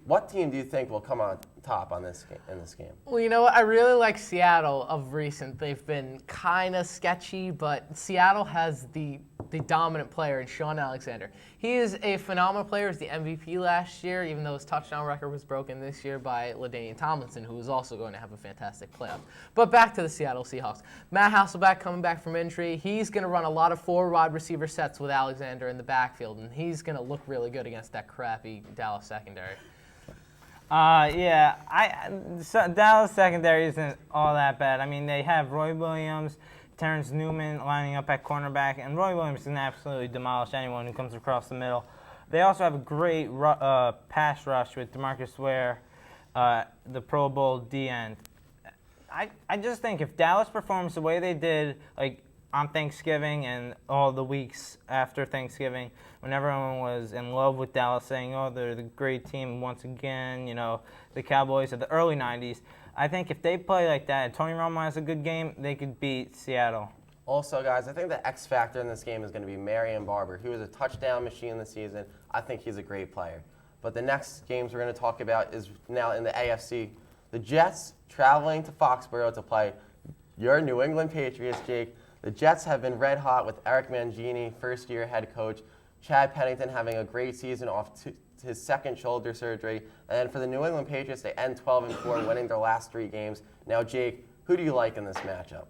What team do you think will come on top on this in this game? Well, you know what? I really like Seattle of recent. They've been kind of sketchy, but Seattle has the dominant player in Sean Alexander. He is a phenomenal player. He was the MVP last year, even though his touchdown record was broken this year by LaDainian Tomlinson, who is also going to have a fantastic playoff. But back to the Seattle Seahawks. Matt Hasselbeck coming back from injury. He's going to run a lot of 4 wide receiver sets with Alexander in the backfield, and he's going to look really good against that crappy Dallas secondary. Dallas secondary isn't all that bad. I mean, they have Roy Williams, Terrence Newman lining up at cornerback, and Roy Williams can absolutely demolish anyone who comes across the middle. They also have a great pass rush with DeMarcus Ware, the Pro Bowl D-end. I just think if Dallas performs the way they did, like on Thanksgiving and all the weeks after Thanksgiving, when everyone was in love with Dallas, saying, oh, they're the great team once again, you know, the Cowboys of the early 90s. I think if they play like that, Tony Romo has a good game, they could beat Seattle. Also, guys, I think the X factor in this game is going to be Marion Barber. He was a touchdown machine this season. I think he's a great player. But the next games we're going to talk about is now in the AFC. The Jets traveling to Foxborough to play your New England Patriots, Jake. The Jets have been red hot with Eric Mangini, first-year head coach. Chad Pennington having a great season off his second shoulder surgery. And then for the New England Patriots, they end 12-4, winning their last 3 games. Now, Jake, who do you like in this matchup?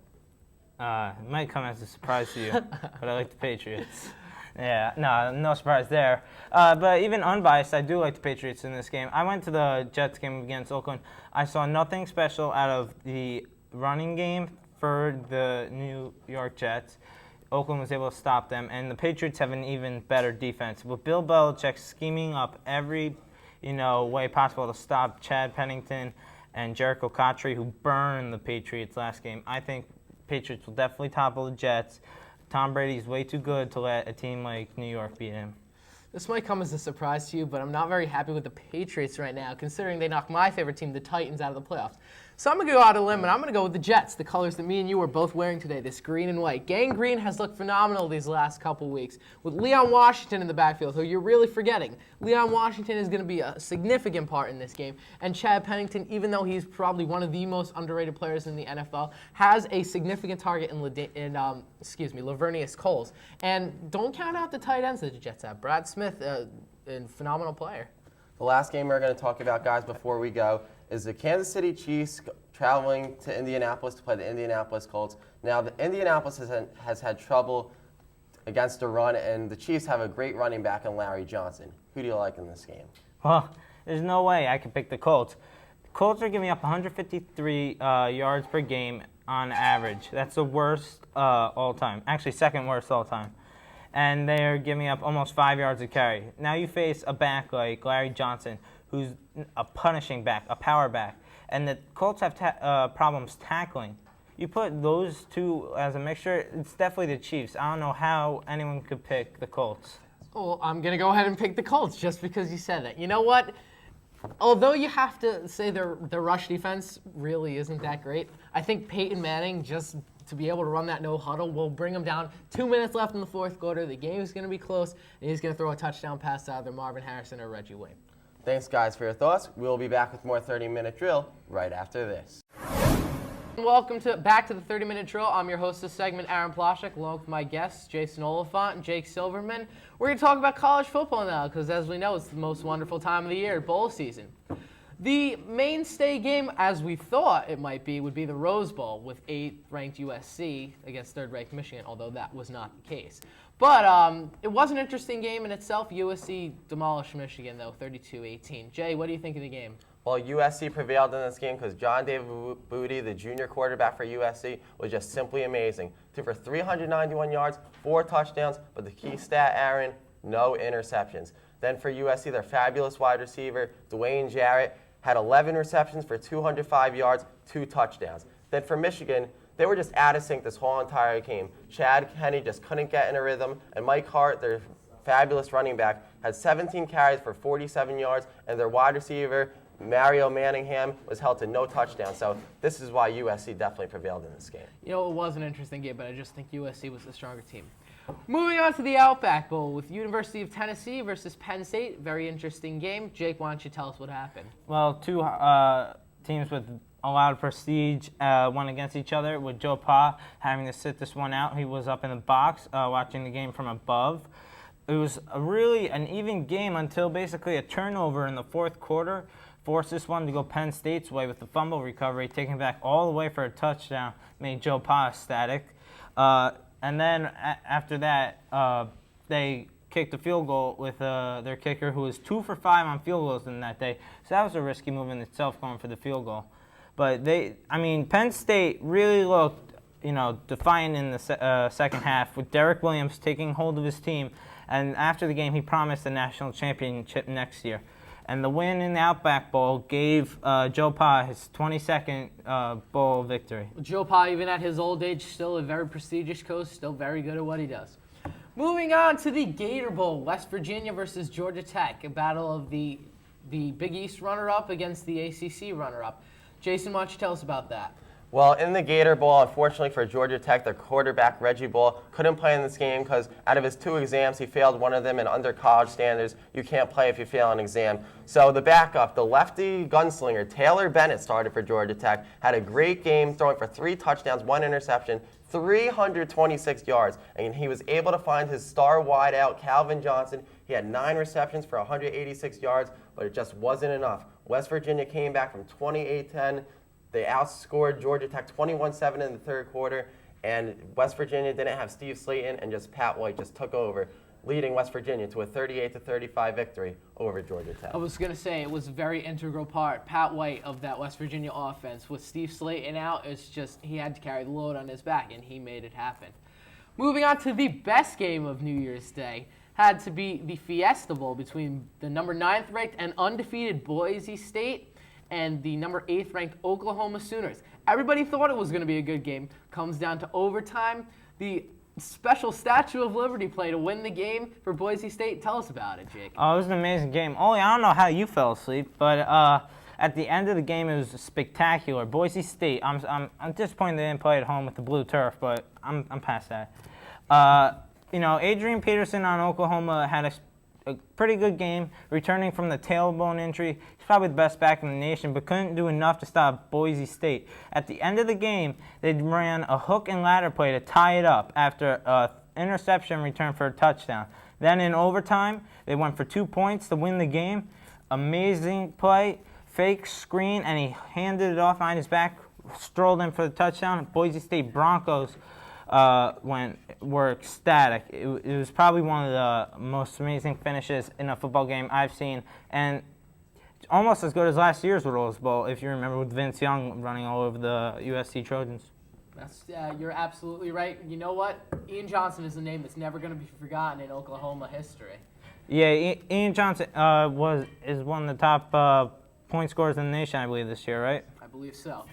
It might come as a surprise to you, but I like the Patriots. Yeah, no surprise there. But even unbiased, I do like the Patriots in this game. I went to the Jets game against Oakland. I saw nothing special out of the running game for the New York Jets. Oakland was able to stop them, and the Patriots have an even better defense. With Bill Belichick scheming up every, way possible to stop Chad Pennington and Jericho Cotchery, who burned the Patriots last game, I think Patriots will definitely topple the Jets. Tom Brady's way too good to let a team like New York beat him. This might come as a surprise to you, but I'm not very happy with the Patriots right now, considering they knocked my favorite team, the Titans, out of the playoffs. So I'm going to go out on a limb, and I'm going to go with the Jets, the colors that me and you are both wearing today, this green and white. Gang Green has looked phenomenal these last couple weeks, with Leon Washington in the backfield, who you're really forgetting. Leon Washington is going to be a significant part in this game, and Chad Pennington, even though he's probably one of the most underrated players in the NFL, has a significant target in Lavernius Coles. And don't count out the tight ends that the Jets have. Brad Smith, a phenomenal player. The last game we're going to talk about, guys, before we go, is the Kansas City Chiefs traveling to Indianapolis to play the Indianapolis Colts. Now, the Indianapolis has had trouble against the run, and the Chiefs have a great running back in Larry Johnson. Who do you like in this game? Well, there's no way I could pick the Colts. The Colts are giving up 153 yards per game on average. That's the worst all time. Actually, second worst all time. And they are giving up almost 5 yards a carry. Now you face a back like Larry Johnson, who's a punishing back, a power back. And the Colts have problems tackling. You put those two as a mixture, it's definitely the Chiefs. I don't know how anyone could pick the Colts. Well, I'm going to go ahead and pick the Colts just because you said that. You know what? Although you have to say their rush defense really isn't that great, I think Peyton Manning, just to be able to run that no huddle, will bring them down. 2 minutes left in the fourth quarter. The game is going to be close, and he's going to throw a touchdown pass to either Marvin Harrison or Reggie Wayne. Thanks, guys, for your thoughts. We'll be back with more 30-minute drill right after this. Welcome back to the 30-minute drill. I'm your host of this segment, Aaron Ploshnick, along with my guests, Jason Olephant and Jake Silverman. We're going to talk about college football now because, as we know, it's the most wonderful time of the year, bowl season. The mainstay game, as we thought it might be, would be the Rose Bowl with 8th-ranked USC against 3rd-ranked Michigan, although that was not the case. But it was an interesting game in itself. USC demolished Michigan, though, 32-18. Jay, what do you think of the game? Well, USC prevailed in this game because John David Booty, the junior quarterback for USC, was just simply amazing. Threw for 391 yards, 4 touchdowns, but the key stat, Aaron, no interceptions. Then for USC, their fabulous wide receiver, Dwayne Jarrett, had 11 receptions for 205 yards, 2 touchdowns. Then for Michigan, they were just out of sync this whole entire game. Chad Henne just couldn't get in a rhythm, and Mike Hart, their fabulous running back, had 17 carries for 47 yards, and their wide receiver, Mario Manningham, was held to no touchdowns. So this is why USC definitely prevailed in this game. You know, it was an interesting game, but I just think USC was the stronger team. Moving on to the Outback Bowl with University of Tennessee versus Penn State. Very interesting game. Jake, why don't you tell us what happened? Well, two teams with a lot of prestige went against each other, with Joe Pa having to sit this one out. He was up in the box watching the game from above. It was really an even game until basically a turnover in the fourth quarter forced this one to go Penn State's way with the fumble recovery, taking back all the way for a touchdown, made Joe Pa ecstatic. And then after that, they kicked a field goal with their kicker, who was 2 for 5 on field goals in that day. So that was a risky move in itself, going for the field goal. But Penn State really looked, defiant in the second half, with Derek Williams taking hold of his team. And after the game, he promised a national championship next year. And the win in the Outback Bowl gave Joe Pa his 22nd bowl victory. Joe Pa, even at his old age, still a very prestigious coach, still very good at what he does. Moving on to the Gator Bowl, West Virginia versus Georgia Tech, a battle of the Big East runner-up against the ACC runner-up. Jason, why don't you tell us about that? Well, in the Gator Bowl, unfortunately for Georgia Tech, their quarterback, Reggie Bull, couldn't play in this game because out of his 2 exams, he failed one of them, and under college standards, you can't play if you fail an exam. So the backup, the lefty gunslinger, Taylor Bennett, started for Georgia Tech, had a great game, throwing for 3 touchdowns, 1 interception, 326 yards, and he was able to find his star wideout, Calvin Johnson. He had 9 receptions for 186 yards, but it just wasn't enough. West Virginia came back from 28-10. They outscored Georgia Tech 21-7 in the third quarter, and West Virginia didn't have Steve Slayton, and just Pat White just took over, leading West Virginia to a 38-35 victory over Georgia Tech. I was going to say, it was a very integral part, Pat White, of that West Virginia offense. With Steve Slayton out, it's just he had to carry the load on his back, and he made it happen. Moving on to the best game of New Year's Day, had to be the Fiesta Bowl between the number 9th ranked and undefeated Boise State and the number 8th ranked Oklahoma Sooners. Everybody thought it was going to be a good game. Comes down to overtime. The special Statue of Liberty play to win the game for Boise State. Tell us about it, Jake. Oh, it was an amazing game. Only I don't know how you fell asleep, but at the end of the game, it was spectacular. Boise State. I'm disappointed they didn't play at home with the blue turf, but I'm past that. Adrian Peterson on Oklahoma had a pretty good game, returning from the tailbone injury. He's probably the best back in the nation, but couldn't do enough to stop Boise State. At the end of the game, they ran a hook and ladder play to tie it up after an interception return for a touchdown. Then in overtime, they went for 2 points to win the game. Amazing play, fake screen, and he handed it off behind his back, strolled in for the touchdown. Boise State Broncos were ecstatic. It was probably one of the most amazing finishes in a football game I've seen, and almost as good as last year's Rose Bowl, if you remember, with Vince Young running all over the USC Trojans. You're absolutely right. You know what? Ian Johnson is a name that's never going to be forgotten in Oklahoma history. Yeah, Ian Johnson is one of the top point scorers in the nation, I believe, this year, right? I believe so.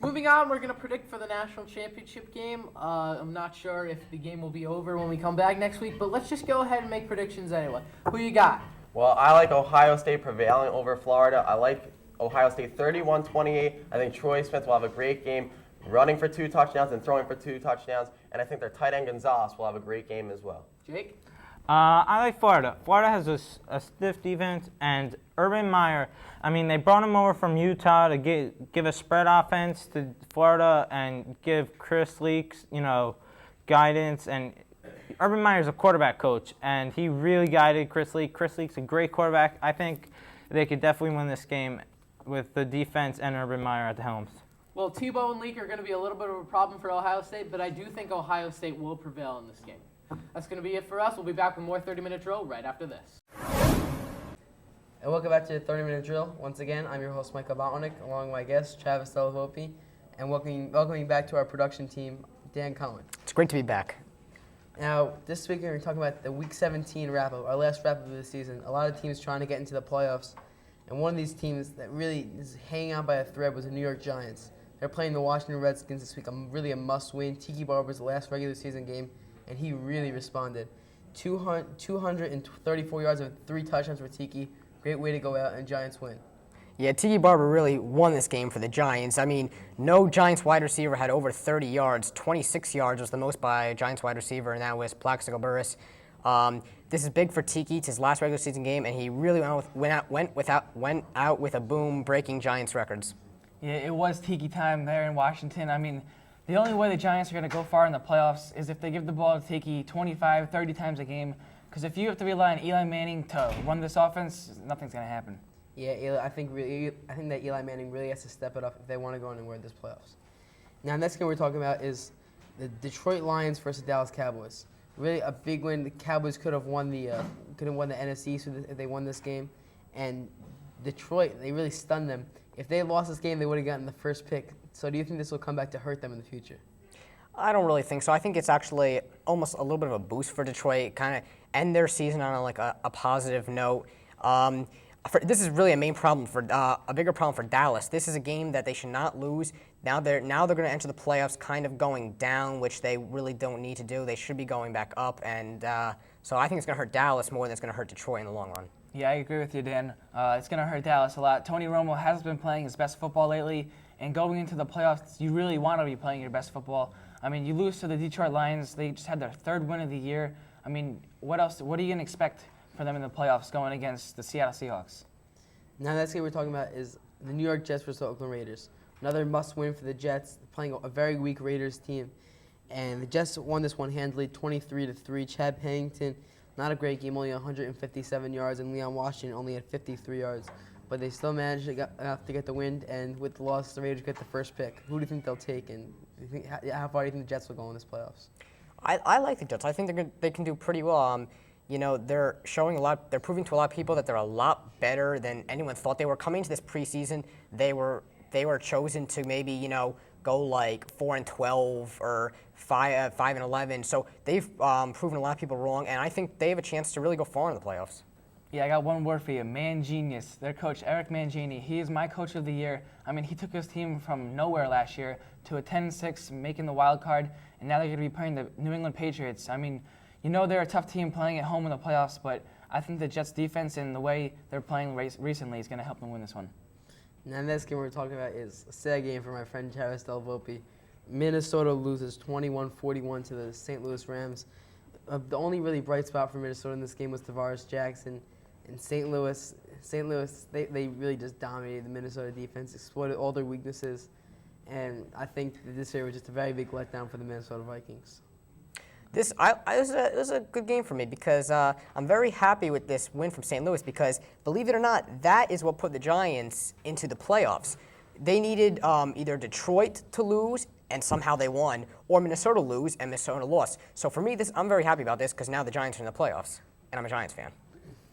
Moving on, we're going to predict for the national championship game. I'm not sure if the game will be over when we come back next week, but let's just go ahead and make predictions anyway. Who you got? Well, I like Ohio State prevailing over Florida. I like Ohio State 31-28. I think Troy Smith will have a great game, running for 2 touchdowns and throwing for 2 touchdowns. And I think their tight end Gonzalez will have a great game as well. Jake? I like Florida. Florida has a stiff defense, and Urban Meyer, I mean, they brought him over from Utah to give a spread offense to Florida and give Chris Leaks, guidance. And Urban Meyer's a quarterback coach, and he really guided Chris Leak. Chris Leak's a great quarterback. I think they could definitely win this game with the defense and Urban Meyer at the helms. Well, Tebow and Leak are going to be a little bit of a problem for Ohio State, but I do think Ohio State will prevail in this game. That's going to be it for us. We'll be back with more 30-minute drill right after this. And welcome back to the 30-minute drill. Once again, I'm your host, Michael Botwinick, along with my guest, Della, and welcoming back to our production team, Dan Cohen. It's great to be back. Now, this week we're going to talk about the Week 17 wrap-up, our last wrap-up of the season. A lot of teams trying to get into the playoffs, and one of these teams that really is hanging on by a thread was the New York Giants. They're playing the Washington Redskins this week, really a must-win. Tiki Barber's last regular season game, and he really responded. 234 yards and 3 touchdowns for Tiki. Great way to go out, and Giants win. Yeah, Tiki Barber really won this game for the Giants. I mean, no Giants wide receiver had over 30 yards. 26 yards was the most by a Giants wide receiver, and that was Plaxico Burress. This is big for Tiki. It's his last regular season game, and he really went out with a boom, breaking Giants records. Yeah, it was Tiki time there in Washington. I mean, the only way the Giants are going to go far in the playoffs is if they give the ball to Tiki 25, 30 times a game. Because if you have to rely on Eli Manning to run this offense, nothing's going to happen. Yeah, I think that Eli Manning really has to step it up if they want to go anywhere this playoffs. Now, next game we're talking about is the Detroit Lions versus Dallas Cowboys. Really a big win. The Cowboys could have won the NFC East if they won this game, and Detroit, they really stunned them. If they lost this game, they would have gotten the first pick. So do you think this will come back to hurt them in the future? I don't really think so. I think it's actually almost a little bit of a boost for Detroit, kind of end their season on a positive note. This is really a main problem a bigger problem for Dallas. This is a game that they should not lose. Now they're going to enter the playoffs kind of going down, which they really don't need to do. They should be going back up, and so I think it's going to hurt Dallas more than it's going to hurt Detroit in the long run. Yeah, I agree with you, Dan. It's going to hurt Dallas a lot. Tony Romo has been playing his best football lately, and going into the playoffs, you really want to be playing your best football. I mean, you lose to the Detroit Lions. They just had their 3rd win of the year. I mean, what else? What are you going to expect for them in the playoffs going against the Seattle Seahawks? Now, the next game we're talking about is the New York Jets versus the Oakland Raiders. Another must-win for the Jets, playing a very weak Raiders team. And the Jets won this one handily, 23-3. Chad Pennington, not a great game, only 157 yards, and Leon Washington only had 53 yards. But they still managed to get the win, and with the loss, the Raiders get the first pick. Who do you think they'll take, and how far do you think the Jets will go in this playoffs? I like the Jets. I think they can do pretty well. They're showing a lot. They're proving to a lot of people that they're a lot better than anyone thought they were. Coming into this preseason, they were chosen to maybe go like 4-12 or 5-11. So they've proven a lot of people wrong, and I think they have a chance to really go far in the playoffs. Yeah, I got one word for you, Mangenius. Their coach, Eric Mangini, he is my coach of the year. I mean, he took his team from nowhere last year to a 10-6, making the wild card, and now they're going to be playing the New England Patriots. I mean, they're a tough team playing at home in the playoffs, but I think the Jets' defense and the way they're playing recently is going to help them win this one. Now, the next game we're talking about is a sad game for my friend Della Volpe. Minnesota loses 21-41 to the St. Louis Rams. The only really bright spot for Minnesota in this game was Tavares Jackson. And St. Louis, they really just dominated the Minnesota defense, exploited all their weaknesses, and I think that this year was just a very big letdown for the Minnesota Vikings. It was a good game for me because I'm very happy with this win from St. Louis because, believe it or not, that is what put the Giants into the playoffs. They needed either Detroit to lose, and somehow they won, or Minnesota lose, and Minnesota lost. So for me, I'm very happy about this because now the Giants are in the playoffs, and I'm a Giants fan.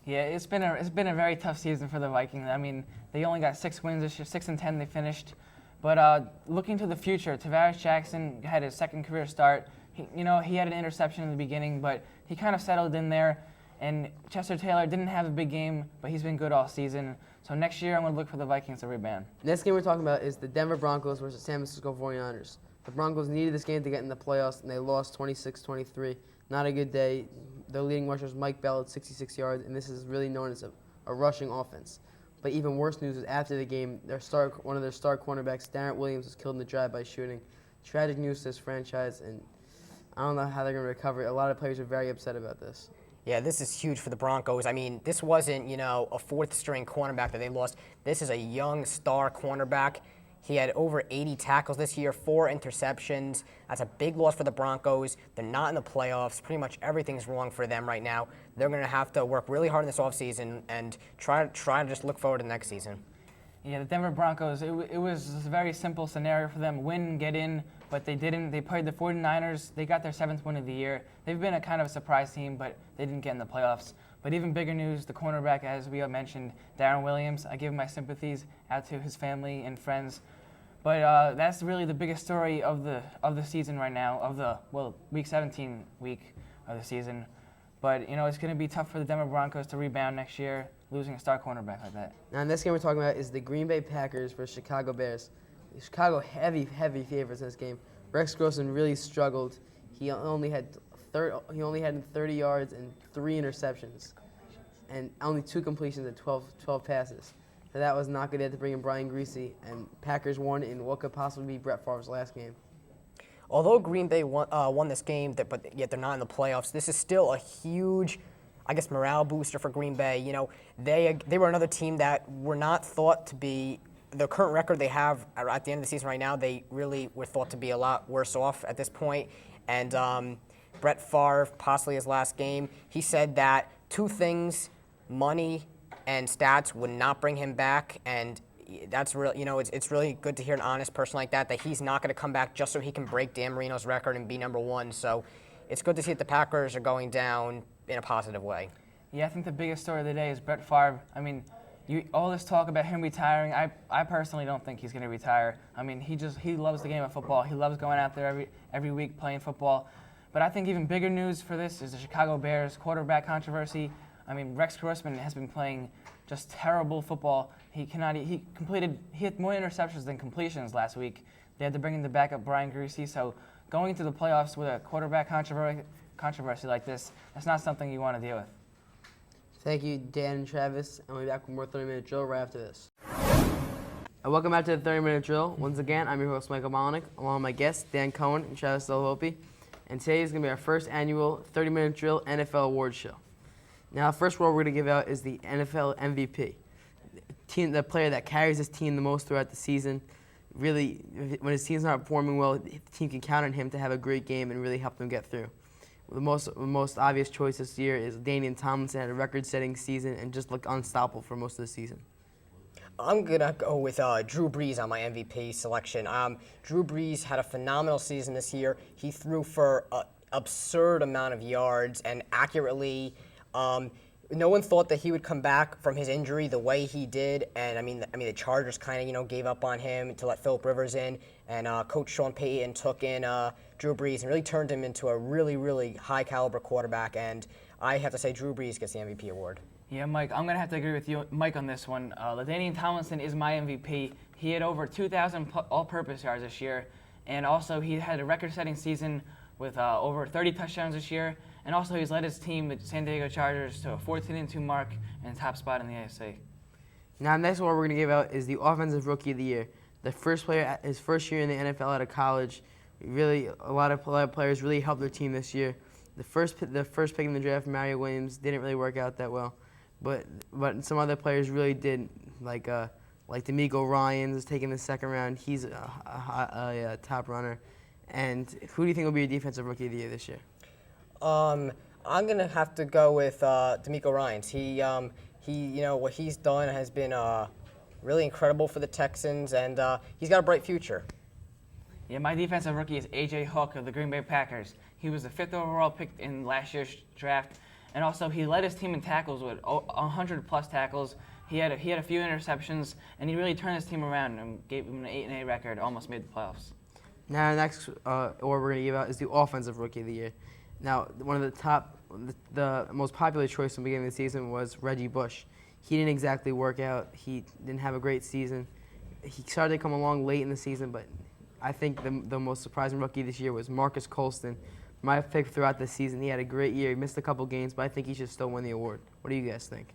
Yeah, it's been a very tough season for the Vikings. I mean, they only got 6 wins this year, 6-10 they finished. But looking to the future, Tavares Jackson had his 2nd career start. He had an interception in the beginning, but he kind of settled in there. And Chester Taylor didn't have a big game, but he's been good all season. So next year, I'm going to look for the Vikings to rebound. Next game we're talking about is the Denver Broncos versus San Francisco 49ers. The Broncos needed this game to get in the playoffs, and they lost 26-23. Not a good day. Their leading rusher is Mike Bell at 66 yards, and this is really known as a rushing offense. But even worse news is after the game, one of their star cornerbacks, Darren Williams, was killed in the drive-by shooting. Tragic news to this franchise, and I don't know how they're going to recover. A lot of players are very upset about this. Yeah, this is huge for the Broncos. I mean, this wasn't, a fourth-string cornerback that they lost. This is a young star cornerback. He had over 80 tackles this year, 4 interceptions. That's a big loss for the Broncos. They're not in the playoffs. Pretty much everything's wrong for them right now. They're going to have to work really hard in this offseason and try to just look forward to next season. Yeah, the Denver Broncos, it was a very simple scenario for them. Win, get in, but they didn't. They played the 49ers. They got their 7th win of the year. They've been a kind of a surprise team, but they didn't get in the playoffs. But even bigger news, the cornerback, as we have mentioned, Darren Williams. I give my sympathies out to his family and friends. But that's really the biggest story of the season right now, week 17 week of the season. But, it's going to be tough for the Denver Broncos to rebound next year, losing a star cornerback like that. Now, the next game we're talking about is the Green Bay Packers versus Chicago Bears. Chicago heavy favorites in this game. Rex Grossman really struggled. He only had 30 yards and 3 interceptions, and only 2 completions and 12 passes. So that was not good. They had to bring in Brian Greasy, and Packers won in what could possibly be Brett Favre's last game. Although Green Bay won this game, but yet they're not in the playoffs, this is still a huge, morale booster for Green Bay. They were another team that were not thought to be, the current record they have at the end of the season right now, they really were thought to be a lot worse off at this point. And Brett Favre, possibly his last game, he said that 2 things, money and stats, would not bring him back, and that's real. It's really good to hear an honest person like that he's not going to come back just so he can break Dan Marino's record and be number 1. So it's good to see that the Packers are going down in a positive way. Yeah, I think the biggest story of the day is Brett Favre. I mean, all this talk about him retiring, I personally don't think he's going to retire. I mean, he loves the game of football. He loves going out there every week playing football. But I think even bigger news for this is the Chicago Bears quarterback controversy. I mean, Rex Grossman has been playing just terrible football. He hit more interceptions than completions last week. They had to bring in the backup Brian Greasy. So going into the playoffs with a quarterback controversy like this, that's not something you want to deal with. Thank you, Dan and Travis, and we'll be back with more 30-minute drill right after this. And welcome back to the 30-minute drill. Once again, I'm your host, Michael Botwinick, along with my guests, Dan Cohen and Travis Della. And today is going to be our first annual 30-minute drill NFL Awards show. Now, the first award we're going to give out is the NFL MVP. The player that carries his team the most throughout the season. Really, when his team's not performing well, the team can count on him to have a great game and really help them get through. The most obvious choice this year is Danian Tomlinson. Had a record-setting season and just looked unstoppable for most of the season. I'm going to go with Drew Brees on my MVP selection. Drew Brees had a phenomenal season this year. He threw for an absurd amount of yards and accurately. No one thought that he would come back from his injury the way he did, and I mean the Chargers kind of gave up on him to let Phillip Rivers in, and Coach Sean Payton took in Drew Brees and really turned him into a really, really high caliber quarterback. And I have to say Drew Brees gets the MVP award. Yeah, Mike, I'm going to have to agree with you, Mike, on this one. LaDainian Tomlinson is my MVP. He had over 2,000 all-purpose yards this year, and also he had a record-setting season with over 30 touchdowns this year. And also, he's led his team, the San Diego Chargers, to a 14-2 mark and top spot in the AFC. Now, the next award we're going to give out is the Offensive Rookie of the Year. The first player, his first year in the NFL out of college, really a lot of players really helped their team this year. The first pick in the draft, Mario Williams, didn't really work out that well, but some other players really did, like D'Amico Ryans taking the second round. He's a top runner. And who do you think will be your Defensive Rookie of the Year this year? I'm gonna have to go with D'Amico Ryans. He what he's done has been really incredible for the Texans, and he's got a bright future. Yeah, my defensive rookie is A.J. Hook of the Green Bay Packers. He was the 5th overall pick in last year's draft, and also he led his team in tackles with 100+ tackles. He had a few interceptions, and he really turned his team around and gave him an 8-8 record, almost made the playoffs. Now, the next award we're going to give out is the Offensive Rookie of the Year. Now, one of the most popular choice in the beginning of the season was Reggie Bush. He didn't exactly work out. He didn't have a great season. He started to come along late in the season, but I think the most surprising rookie this year was Marcus Colston. My pick throughout the season, he had a great year. He missed a couple games, but I think he should still win the award. What do you guys think?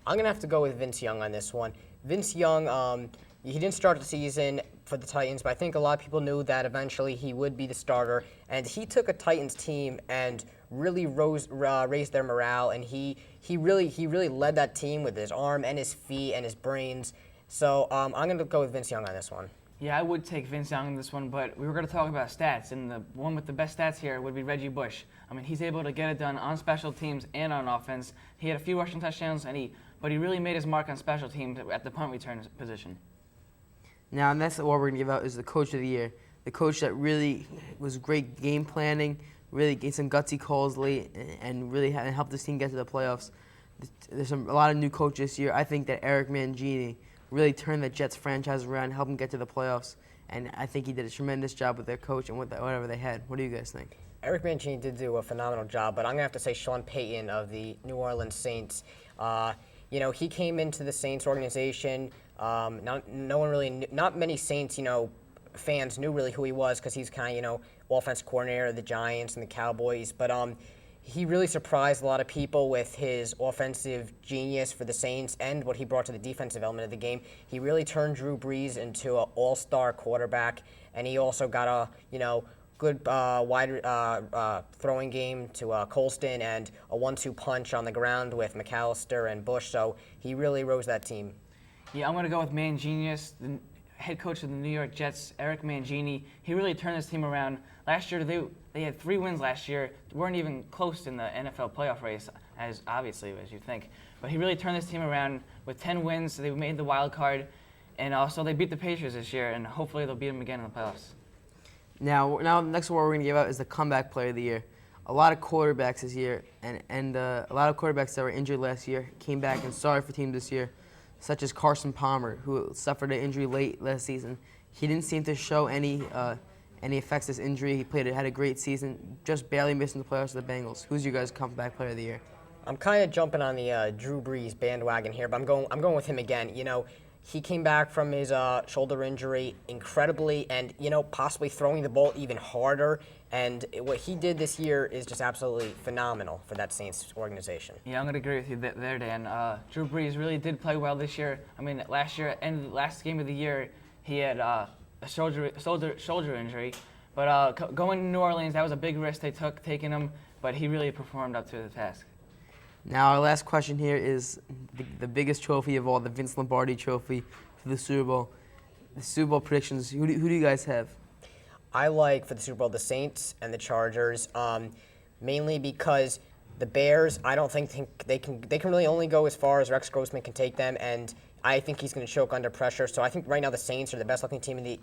I'm going to have to go with Vince Young on this one. Vince Young, he didn't start the season for the Titans, but I think a lot of people knew that eventually he would be the starter. And he took a Titans team and really raised their morale, and he really led that team with his arm and his feet and his brains. So I'm going to go with Vince Young on this one. Yeah, I would take Vince Young in this one, but we were going to talk about stats, and the one with the best stats here would be Reggie Bush. I mean, he's able to get it done on special teams and on offense. He had a few rushing touchdowns, but he really made his mark on special teams at the punt return position. Now, and that's what we're going to give out is the Coach of the Year. The coach that really was great game planning, really gave some gutsy calls late, and really helped this team get to the playoffs. There's a lot of new coaches this year. I think that Eric Mangini really turned the Jets franchise around, helped them get to the playoffs, and I think he did a tremendous job with their coach and with whatever they had. What do you guys think? Eric Mangini did do a phenomenal job, but I'm going to have to say Sean Payton of the New Orleans Saints. He came into the Saints organization. Not many Saints, fans knew really who he was because he's kind of, offense coordinator of the Giants and the Cowboys. But he really surprised a lot of people with his offensive genius for the Saints and what he brought to the defensive element of the game. He really turned Drew Brees into an all-star quarterback, and he also got a, good wide throwing game to Colston and a 1-2 punch on the ground with McAllister and Bush. So he really rose that team. Yeah, I'm going to go with Manginius, the head coach of the New York Jets, Eric Mangini. He really turned this team around. Last year, they had 3 wins last year. Weren't even close in the NFL playoff race, as you think. But he really turned this team around with 10 wins. They made the wild card, and also they beat the Patriots this year, and hopefully they'll beat them again in the playoffs. Now next award we're going to give out is the Comeback Player of the Year. A lot of quarterbacks this year, and a lot of quarterbacks that were injured last year came back and started for teams this year, such as Carson Palmer, who suffered an injury late last season. He didn't seem to show any effects of this injury. He had a great season, just barely missing the playoffs of the Bengals. Who's your guys' Comeback Player of the Year? I'm kind of jumping on the Drew Brees bandwagon here, but I'm going with him again. He came back from his shoulder injury incredibly and, possibly throwing the ball even harder. And what he did this year is just absolutely phenomenal for that Saints organization. Yeah, I'm going to agree with you there, Dan. Drew Brees really did play well this year. I mean, last game of the year, he had a shoulder injury. But going to New Orleans, that was a big risk they took, taking him. But he really performed up to the task. Now, our last question here is the biggest trophy of all, the Vince Lombardi Trophy for the Super Bowl. The Super Bowl predictions, who do you guys have? I like, for the Super Bowl, the Saints and the Chargers, mainly because the Bears, I don't think they can really only go as far as Rex Grossman can take them, and I think he's going to choke under pressure. So I think right now the Saints are the best-looking team in the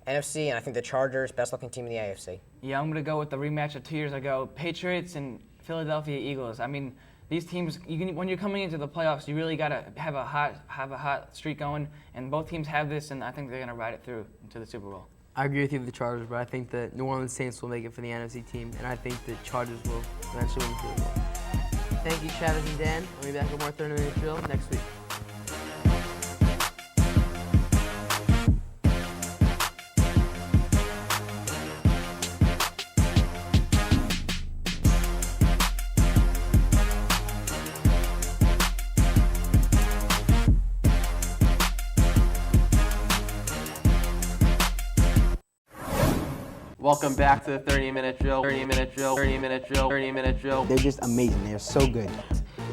NFC, and I think the Chargers, best-looking team in the AFC. Yeah, I'm going to go with the rematch of 2 years ago, Patriots and Philadelphia Eagles. I mean, these teams, when you're coming into the playoffs, you really got to have a hot streak going, and both teams have this, and I think they're going to ride it through into the Super Bowl. I agree with you with the Chargers, but I think the New Orleans Saints will make it for the NFC team, and I think the Chargers will eventually win the Super Bowl. Thank you, Travis and Dan. We'll be back with more 30-minute drill next week. Welcome back to the 30-minute drill. 30-minute drill. 30-minute drill. 30-minute drill. They're just amazing. They're so good.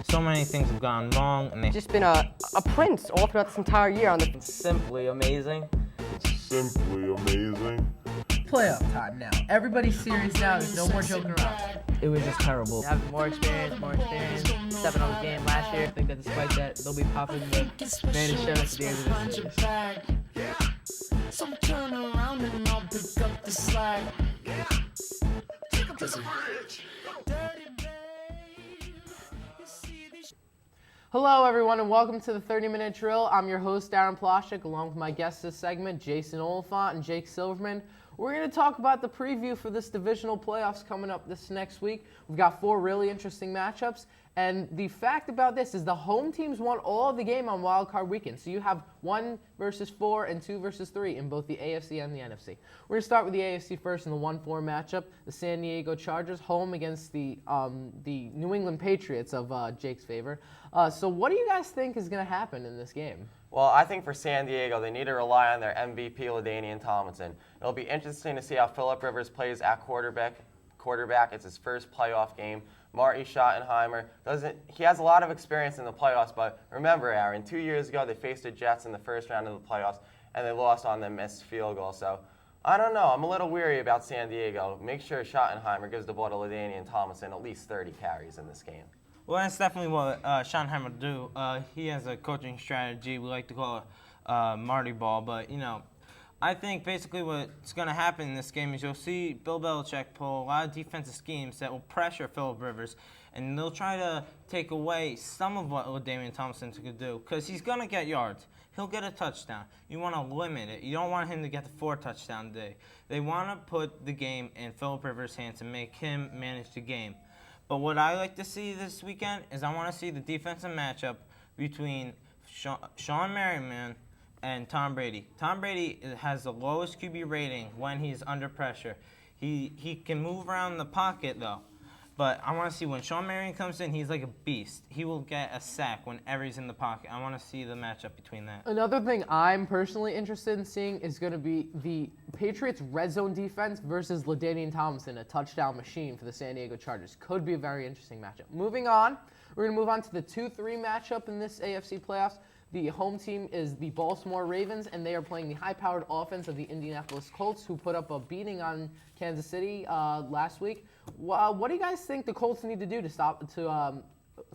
So many things have gone wrong, and Just been a prince all throughout this entire year on the. simply amazing. Simply amazing. Playoff time now. Everybody's serious now. There's no more joking around. It was just terrible. Having more experience, stepping on the game last year. I think that despite that, they'll be popping the man show at the end of this series. So turn around and I'll pick up the slack. Take 'em to the bridge. Dirty babe. You see these. Hello, everyone, and welcome to the 30-minute drill. I'm your host, Ploshnick, along with my guests this segment, Jason Olephant and Jake Silverman. We're going to talk about the preview for this divisional playoffs coming up this next week. We've got 4 really interesting matchups. And the fact about this is the home teams won all of the game on Wild Card Weekend. So you have 1 versus 4 and 2 versus 3 in both the AFC and the NFC. We're going to start with the AFC first in the 1-4 matchup. The San Diego Chargers home against the New England Patriots of Jake's favor. So what do you guys think is going to happen in this game? Well, I think for San Diego, they need to rely on their MVP, LaDainian Tomlinson. It'll be interesting to see how Phillip Rivers plays at quarterback. It's his first playoff game. Marty Schottenheimer he has a lot of experience in the playoffs, but remember, Aaron, 2 years ago they faced the Jets in the first round of the playoffs, and they lost on the missed field goal. So I don't know. I'm a little weary about San Diego. Make sure Schottenheimer gives the ball to LaDainian Tomlinson at least 30 carries in this game. Well, that's definitely what Schottenheimer will do. He has a coaching strategy. We like to call it Marty Ball, but, I think basically what's going to happen in this game is you'll see Bill Belichick pull a lot of defensive schemes that will pressure Phillip Rivers, and they'll try to take away some of what LaDainian Tomlinson could do because he's going to get yards. He'll get a touchdown. You want to limit it. You don't want him to get the 4 touchdown day. They want to put the game in Phillip Rivers' hands and make him manage the game. But what I like to see this weekend is I want to see the defensive matchup between Sean Merriman and Tom Brady. Tom Brady has the lowest QB rating when he's under pressure. He can move around the pocket, though. But I want to see when Sean Merriman comes in, he's like a beast. He will get a sack whenever he's in the pocket. I want to see the matchup between that. Another thing I'm personally interested in seeing is going to be the Patriots' red zone defense versus LaDainian Tomlinson, a touchdown machine for the San Diego Chargers. Could be a very interesting matchup. Moving on, we're going to move on to the 2-3 matchup in this AFC playoffs. The home team is the Baltimore Ravens, and they are playing the high-powered offense of the Indianapolis Colts, who put up a beating on Kansas City last week. What do you guys think the Colts need to do to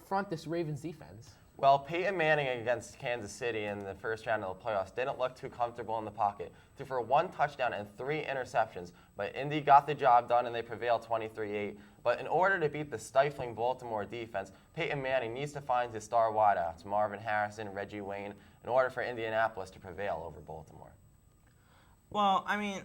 front this Ravens defense? Well, Peyton Manning against Kansas City in the first round of the playoffs didn't look too comfortable in the pocket. Threw for 1 touchdown and 3 interceptions, but Indy got the job done and they prevailed 23-8. But in order to beat the stifling Baltimore defense, Peyton Manning needs to find his star wideouts, Marvin Harrison, Reggie Wayne, in order for Indianapolis to prevail over Baltimore. Well, I mean,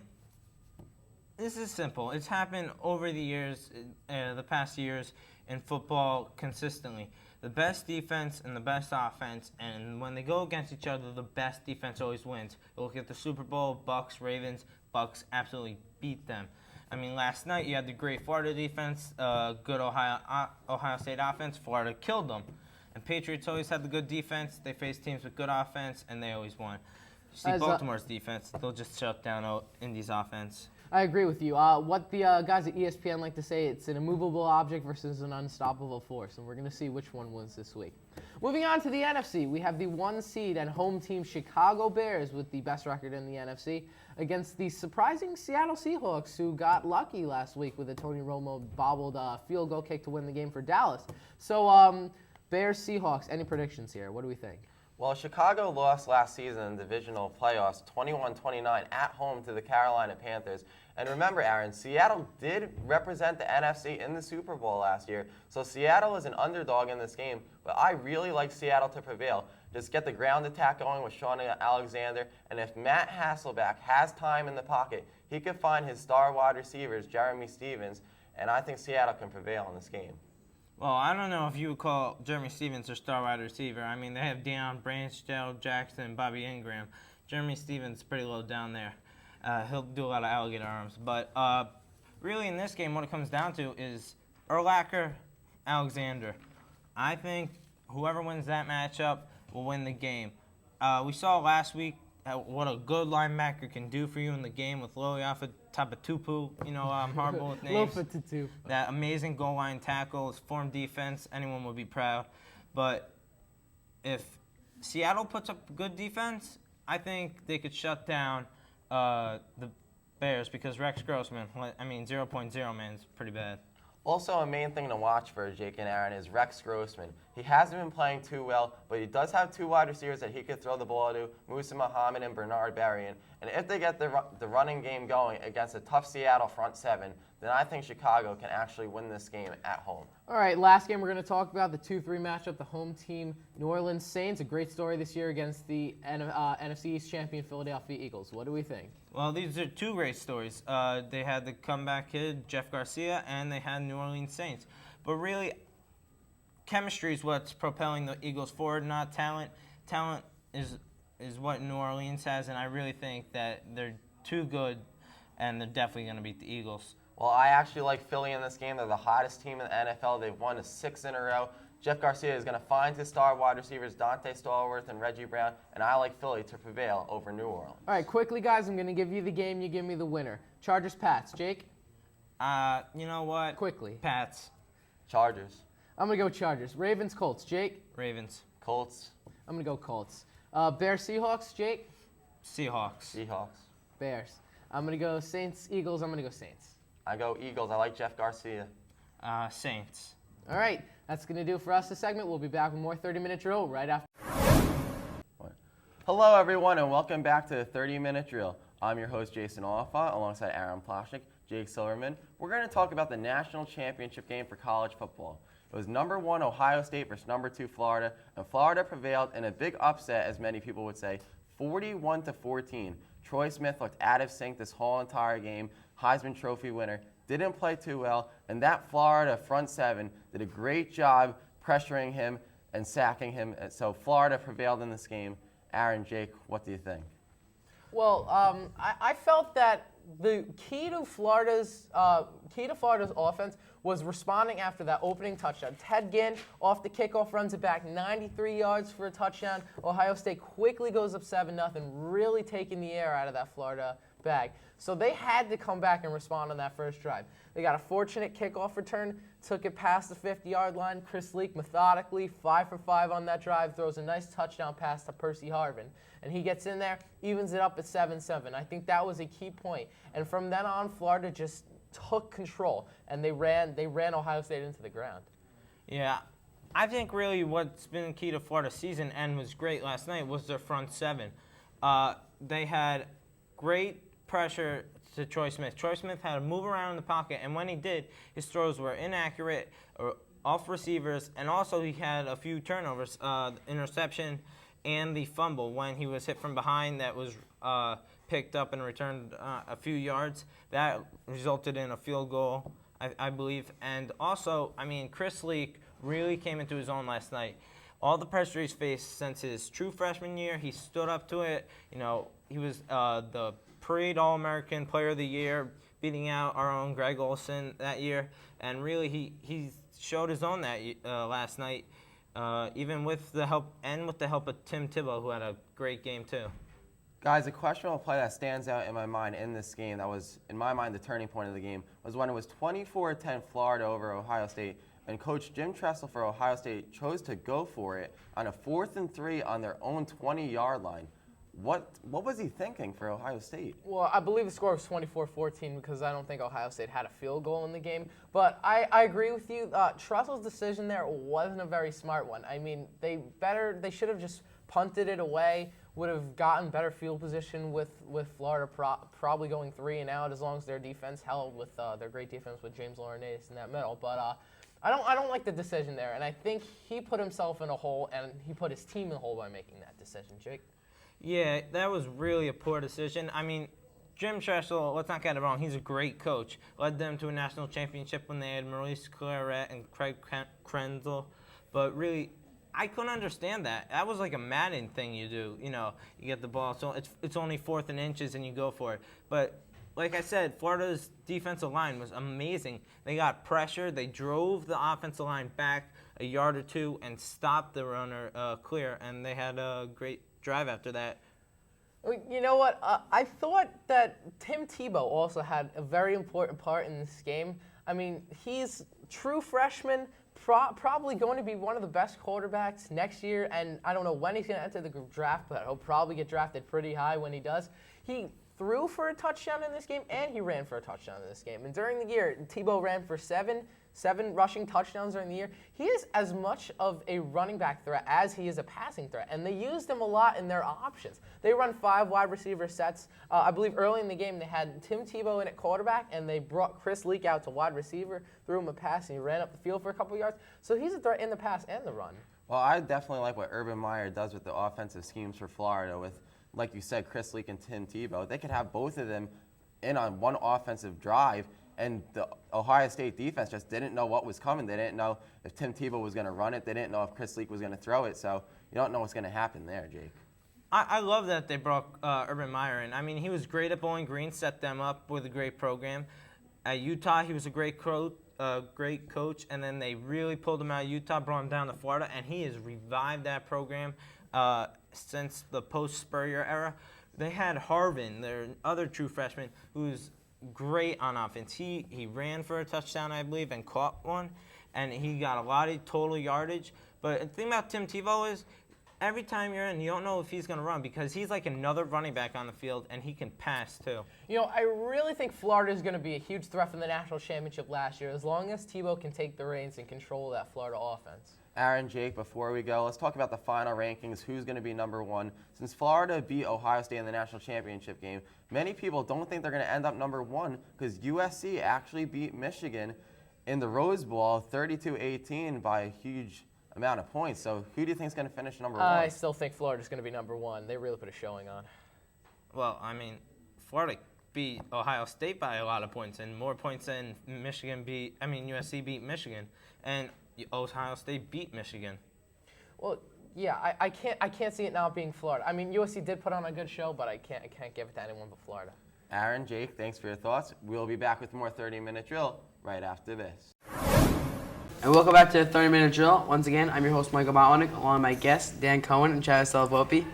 this is simple. It's happened over the years, the past years in football consistently. The best defense and the best offense, and when they go against each other, the best defense always wins. Look at the Super Bowl, Bucks, Ravens. Bucks absolutely beat them. I mean, last night you had the great Florida defense, good Ohio State offense. Florida killed them. And Patriots always had the good defense. They faced teams with good offense, and they always won. You see Baltimore's defense, they'll just shut down Indy's offense. I agree with you. What the guys at ESPN like to say, it's an immovable object versus an unstoppable force, and we're going to see which one wins this week. Moving on to the NFC, we have the 1 seed and home team Chicago Bears with the best record in the NFC against the surprising Seattle Seahawks, who got lucky last week with a Tony Romo bobbled field goal kick to win the game for Dallas. So Bears, Seahawks, any predictions here? What do we think? Well, Chicago lost last season in divisional playoffs 21-29 at home to the Carolina Panthers. And remember, Aaron, Seattle did represent the NFC in the Super Bowl last year. So Seattle is an underdog in this game, but I really like Seattle to prevail. Just get the ground attack going with Shaun Alexander, and if Matt Hasselbeck has time in the pocket, he could find his star wide receivers, Jeremy Stevens, and I think Seattle can prevail in this game. Well, I don't know if you would call Jeremy Stevens their star wide receiver. I mean, they have Deion Branch, Gerald Jackson, and Bobby Ingram. Jeremy Stevens is pretty low down there. He'll do a lot of alligator arms. But really in this game, what it comes down to is Urlacher, Alexander. I think whoever wins that matchup will win the game. We saw last week what a good linebacker can do for you in the game with Loiafa Tapatupu, I'm horrible with names. That amazing goal line tackle, his form defense, anyone would be proud. But if Seattle puts up good defense, I think they could shut down the Bears because Rex Grossman, 0.0 man, is pretty bad. Also, a main thing to watch for Jake and Aaron is Rex Grossman. He hasn't been playing too well, but he does have two wide receivers that he could throw the ball to, Musa Muhammad and Bernard Berrien. And if they get the running game going against a tough Seattle front seven, then I think Chicago can actually win this game at home. All right, last game we're going to talk about, the 2-3 matchup, the home team, New Orleans Saints. A great story this year against the NFC East champion Philadelphia Eagles. What do we think? Well, these are two great stories. They had the comeback kid, Jeff Garcia, and they had New Orleans Saints. But really, chemistry is what's propelling the Eagles forward, not talent. Talent is what New Orleans has, and I really think that they're too good, and they're definitely going to beat the Eagles. Well, I actually like Philly in this game. They're the hottest team in the NFL. They've won 6 in a row. Jeff Garcia is going to find his star wide receivers, Dante Stallworth and Reggie Brown, and I like Philly to prevail over New Orleans. All right, quickly, guys, I'm going to give you the game. You give me the winner. Chargers, Pats. Jake? You know what? Quickly. Pats. Chargers. I'm going to go Chargers. Ravens, Colts. Jake? Ravens. Colts. I'm going to go Colts. Bears, Seahawks. Jake? Seahawks. Seahawks. Bears. I'm going to go Saints, Eagles. I'm going to go Saints. I go Eagles. I like Jeff Garcia. Saints. All right, that's going to do it for us this segment. We'll be back with more 30-minute drill right after. Hello, everyone, and welcome back to the 30-minute drill. I'm your host, Jason Olephant, alongside Aaron Ploshnick, Jake Silverman. We're going to talk about the national championship game for college football. It was number 1 Ohio State versus number 2 Florida, and Florida prevailed in a big upset, as many people would say, 41-14. Troy Smith looked out of sync this whole entire game. Heisman Trophy winner, didn't play too well, and that Florida front seven did a great job pressuring him and sacking him. So Florida prevailed in this game. Aaron, Jake, what do you think? Well, I felt that the key to Florida's offense was responding after that opening touchdown. Ted Ginn off the kickoff runs it back 93 yards for a touchdown. Ohio State quickly goes up 7-0, really taking the air out of that Florida bag. So they had to come back and respond on that first drive. They got a fortunate kickoff return, took it past the 50-yard line. Chris Leak methodically 5 for 5 on that drive, throws a nice touchdown pass to Percy Harvin. And he gets in there, evens it up at 7-7. I think that was a key point. And from then on, Florida just took control, and they ran Ohio State into the ground. Yeah, I think really what's been key to Florida's season and was great last night was their front seven. They had great pressure to Troy Smith. Troy Smith had to move around in the pocket, and when he did, his throws were inaccurate or off receivers, and also he had a few turnovers, interception and the fumble when he was hit from behind that was picked up and returned a few yards. That resulted in a field goal, I believe. And also, I mean, Chris Leak really came into his own last night. All the pressure he's faced since his true freshman year, he stood up to it. You know, he was the Parade All-American Player of the Year, beating out our own Greg Olsen that year. And really, he showed his own that last night, even with the help of Tim Tebow, who had a great game too. Guys, a questionable play that stands out in my mind in this game, that was, in my mind, the turning point of the game, was when it was 24-10 Florida over Ohio State, and Coach Jim Tressel for Ohio State chose to go for it on a 4th and 3 on their own 20-yard line. What was he thinking for Ohio State? Well, I believe the score was 24-14 because I don't think Ohio State had a field goal in the game. But I agree with you. Tressel's decision there wasn't a very smart one. I mean, they should have just punted it away, would have gotten better field position with Florida probably going 3 and out as long as their defense held with their great defense with James Laurinaitis in that middle. But I don't like the decision there, and I think he put himself in a hole and he put his team in a hole by making that decision. Jake? Yeah, that was really a poor decision. I mean, Jim Tressel, let's not get it wrong, he's a great coach. Led them to a national championship when they had Maurice Claret and Craig Krenzel. But really, I couldn't understand that. That was like a Madden thing you do. You know, you get the ball, so it's only 4th and inches and you go for it. But like I said, Florida's defensive line was amazing. They got pressure. They drove the offensive line back a yard or two and stopped the runner clear, and they had a great drive after that. You know what? I thought that Tim Tebow also had a very important part in this game. I mean, he's true freshman, probably going to be one of the best quarterbacks next year, and I don't know when he's going to enter the draft, but he'll probably get drafted pretty high when he does. He threw for a touchdown in this game and he ran for a touchdown in this game. And during the year, Tebow ran for seven rushing touchdowns during the year. He is as much of a running back threat as he is a passing threat, and they used him a lot in their options. They run 5 wide receiver sets. I believe early in the game they had Tim Tebow in at quarterback, and they brought Chris Leak out to wide receiver, threw him a pass, and he ran up the field for a couple yards. So he's a threat in the pass and the run. Well, I definitely like what Urban Meyer does with the offensive schemes for Florida with, like you said, Chris Leak and Tim Tebow. They could have both of them in on one offensive drive, and the Ohio State defense just didn't know what was coming. They didn't know if Tim Tebow was going to run it. They didn't know if Chris Leak was going to throw it. So you don't know what's going to happen there, Jake. I love that they brought Urban Meyer in. I mean, he was great at Bowling Green, set them up with a great program. At Utah, he was a great coach, and then they really pulled him out of Utah, brought him down to Florida, and he has revived that program since the post-Spurrier era. They had Harvin, their other true freshman, who's great on offense. He ran for a touchdown, I believe, and caught one, and he got a lot of total yardage. But the thing about Tim Tebow is every time you're in, you don't know if he's going to run because he's like another running back on the field, and he can pass too. You know, I really think Florida is going to be a huge threat from the national championship last year as long as Tebow can take the reins and control that Florida offense. Aaron, Jake, before we go, let's talk about the final rankings. Who's going to be number 1? Since Florida beat Ohio State in the national championship game, many people don't think they're going to end up number 1 because USC actually beat Michigan in the Rose Bowl 32-18 by a huge amount of points. So who do you think is going to finish number 1? I still think Florida's going to be number 1. They really put a showing on. Well, I mean, Florida beat Ohio State by a lot of points, and more points than USC beat Michigan, and Ohio State beat Michigan. Well, yeah, I can't see it now being Florida. I mean, USC did put on a good show, but I can't give it to anyone but Florida. Aaron, Jake, thanks for your thoughts. We'll be back with more 30-minute drill right after this. And welcome back to the 30-minute drill. Once again, I'm your host, Michael Botwinick, along with my guests, Dan Cohen and Della Volpe.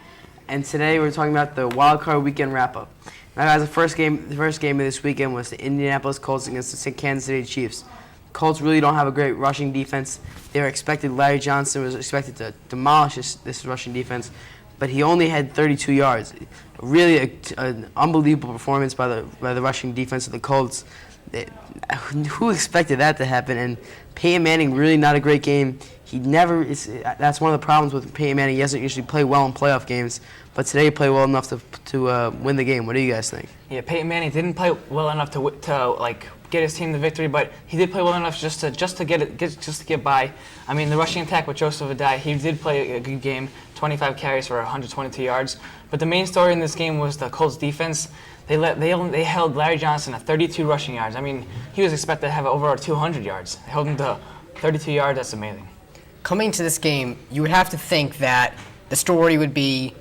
And today we're talking about the Wild Card Weekend wrap-up. Now, guys, the first game of this weekend was the Indianapolis Colts against the Kansas City Chiefs. Colts really don't have a great rushing defense. Larry Johnson was expected to demolish this rushing defense, but he only had 32 yards. Really an unbelievable performance by the rushing defense of the Colts. Who expected that to happen? And Peyton Manning, really not a great game. That's one of the problems with Peyton Manning. He doesn't usually play well in playoff games, but today he played well enough to win the game. What do you guys think? Yeah, Peyton Manning didn't play well enough to get his team the victory, but he did play well enough just to get by. I mean, the rushing attack with Joseph Adai, he did play a good game, 25 carries for 122 yards. But the main story in this game was the Colts defense. They held Larry Johnson at 32 rushing yards. I mean, he was expected to have over 200 yards. They held him to 32 yards. That's amazing. Coming to this game, you would have to think that the story would be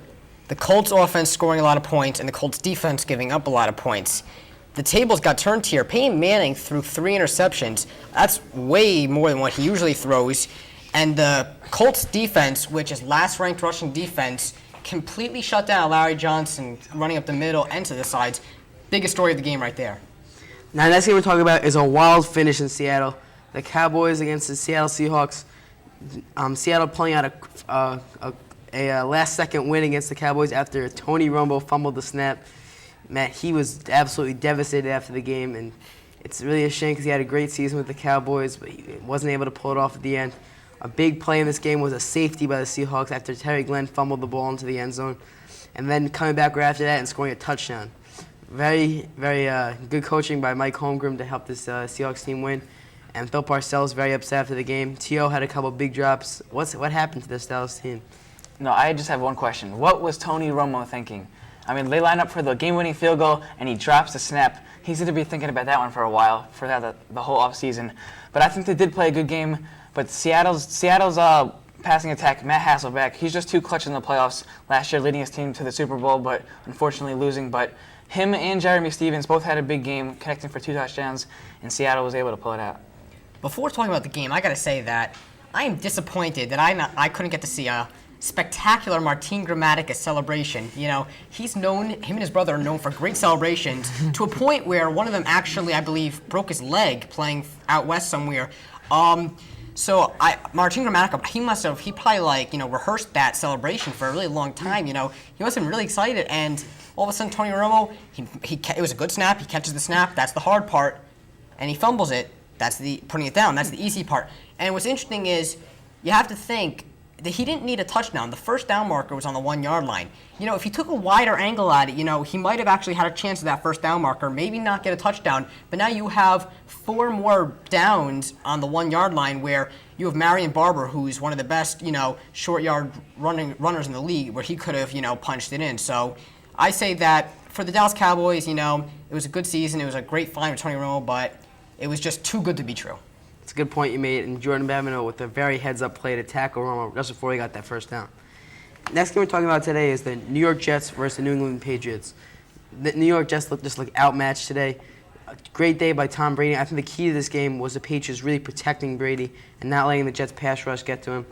the Colts offense scoring a lot of points and the Colts defense giving up a lot of points. The tables got turned here. Peyton Manning threw 3 interceptions. That's way more than what he usually throws. And the Colts defense, which is last-ranked rushing defense, completely shut down Larry Johnson running up the middle and to the sides. Biggest story of the game right there. Now, the next game we're talking about is a wild finish in Seattle. The Cowboys against the Seattle Seahawks. Seattle pulling out a last-second win against the Cowboys after Tony Romo fumbled the snap. Matt, he was absolutely devastated after the game, and it's really a shame because he had a great season with the Cowboys, but he wasn't able to pull it off at the end. A big play in this game was a safety by the Seahawks after Terry Glenn fumbled the ball into the end zone, and then coming back right after that and scoring a touchdown. Very, very good coaching by Mike Holmgren to help this Seahawks team win. And Bill Parcells very upset after the game. T.O. had a couple big drops. What happened to this Dallas team? No, I just have one question. What was Tony Romo thinking? I mean, they line up for the game-winning field goal, and he drops the snap. He's going to be thinking about that one for a while, for the whole offseason. But I think they did play a good game. But Seattle's passing attack, Matt Hasselbeck, he's just too clutch in the playoffs last year, leading his team to the Super Bowl, but unfortunately losing. But him and Jeremy Stevens both had a big game, connecting for 2 touchdowns, and Seattle was able to pull it out. Before talking about the game, I got to say that I am disappointed that I couldn't get to see a spectacular Martin Gramaticus celebration. You know, him and his brother are known for great celebrations to a point where one of them actually, I believe, broke his leg playing out west somewhere. So Marcin Gramatica, he probably rehearsed that celebration for a really long time. He must have been really excited, and all of a sudden Tony Romo, it was a good snap. He catches the snap. That's the hard part, and he fumbles it. That's the putting it down. That's the easy part. And what's interesting is you have to think that he didn't need a touchdown. The first down marker was on the 1 yard line. If he took a wider angle at it, he might have actually had a chance at that first down marker, maybe not get a touchdown. But now you have 4 more downs on the 1 yard line where you have Marion Barber, who's one of the best, short yard runners in the league, where he could have, punched it in. So I say that for the Dallas Cowboys, it was a good season. It was a great find with Tony Romo, but it was just too good to be true. It's a good point you made. And Jordan Babineau with a very heads-up play to tackle Romo just before he got that first down. Next game we're talking about today is the New York Jets versus the New England Patriots. The New York Jets look outmatched today. A great day by Tom Brady. I think the key to this game was the Patriots really protecting Brady and not letting the Jets pass rush get to him.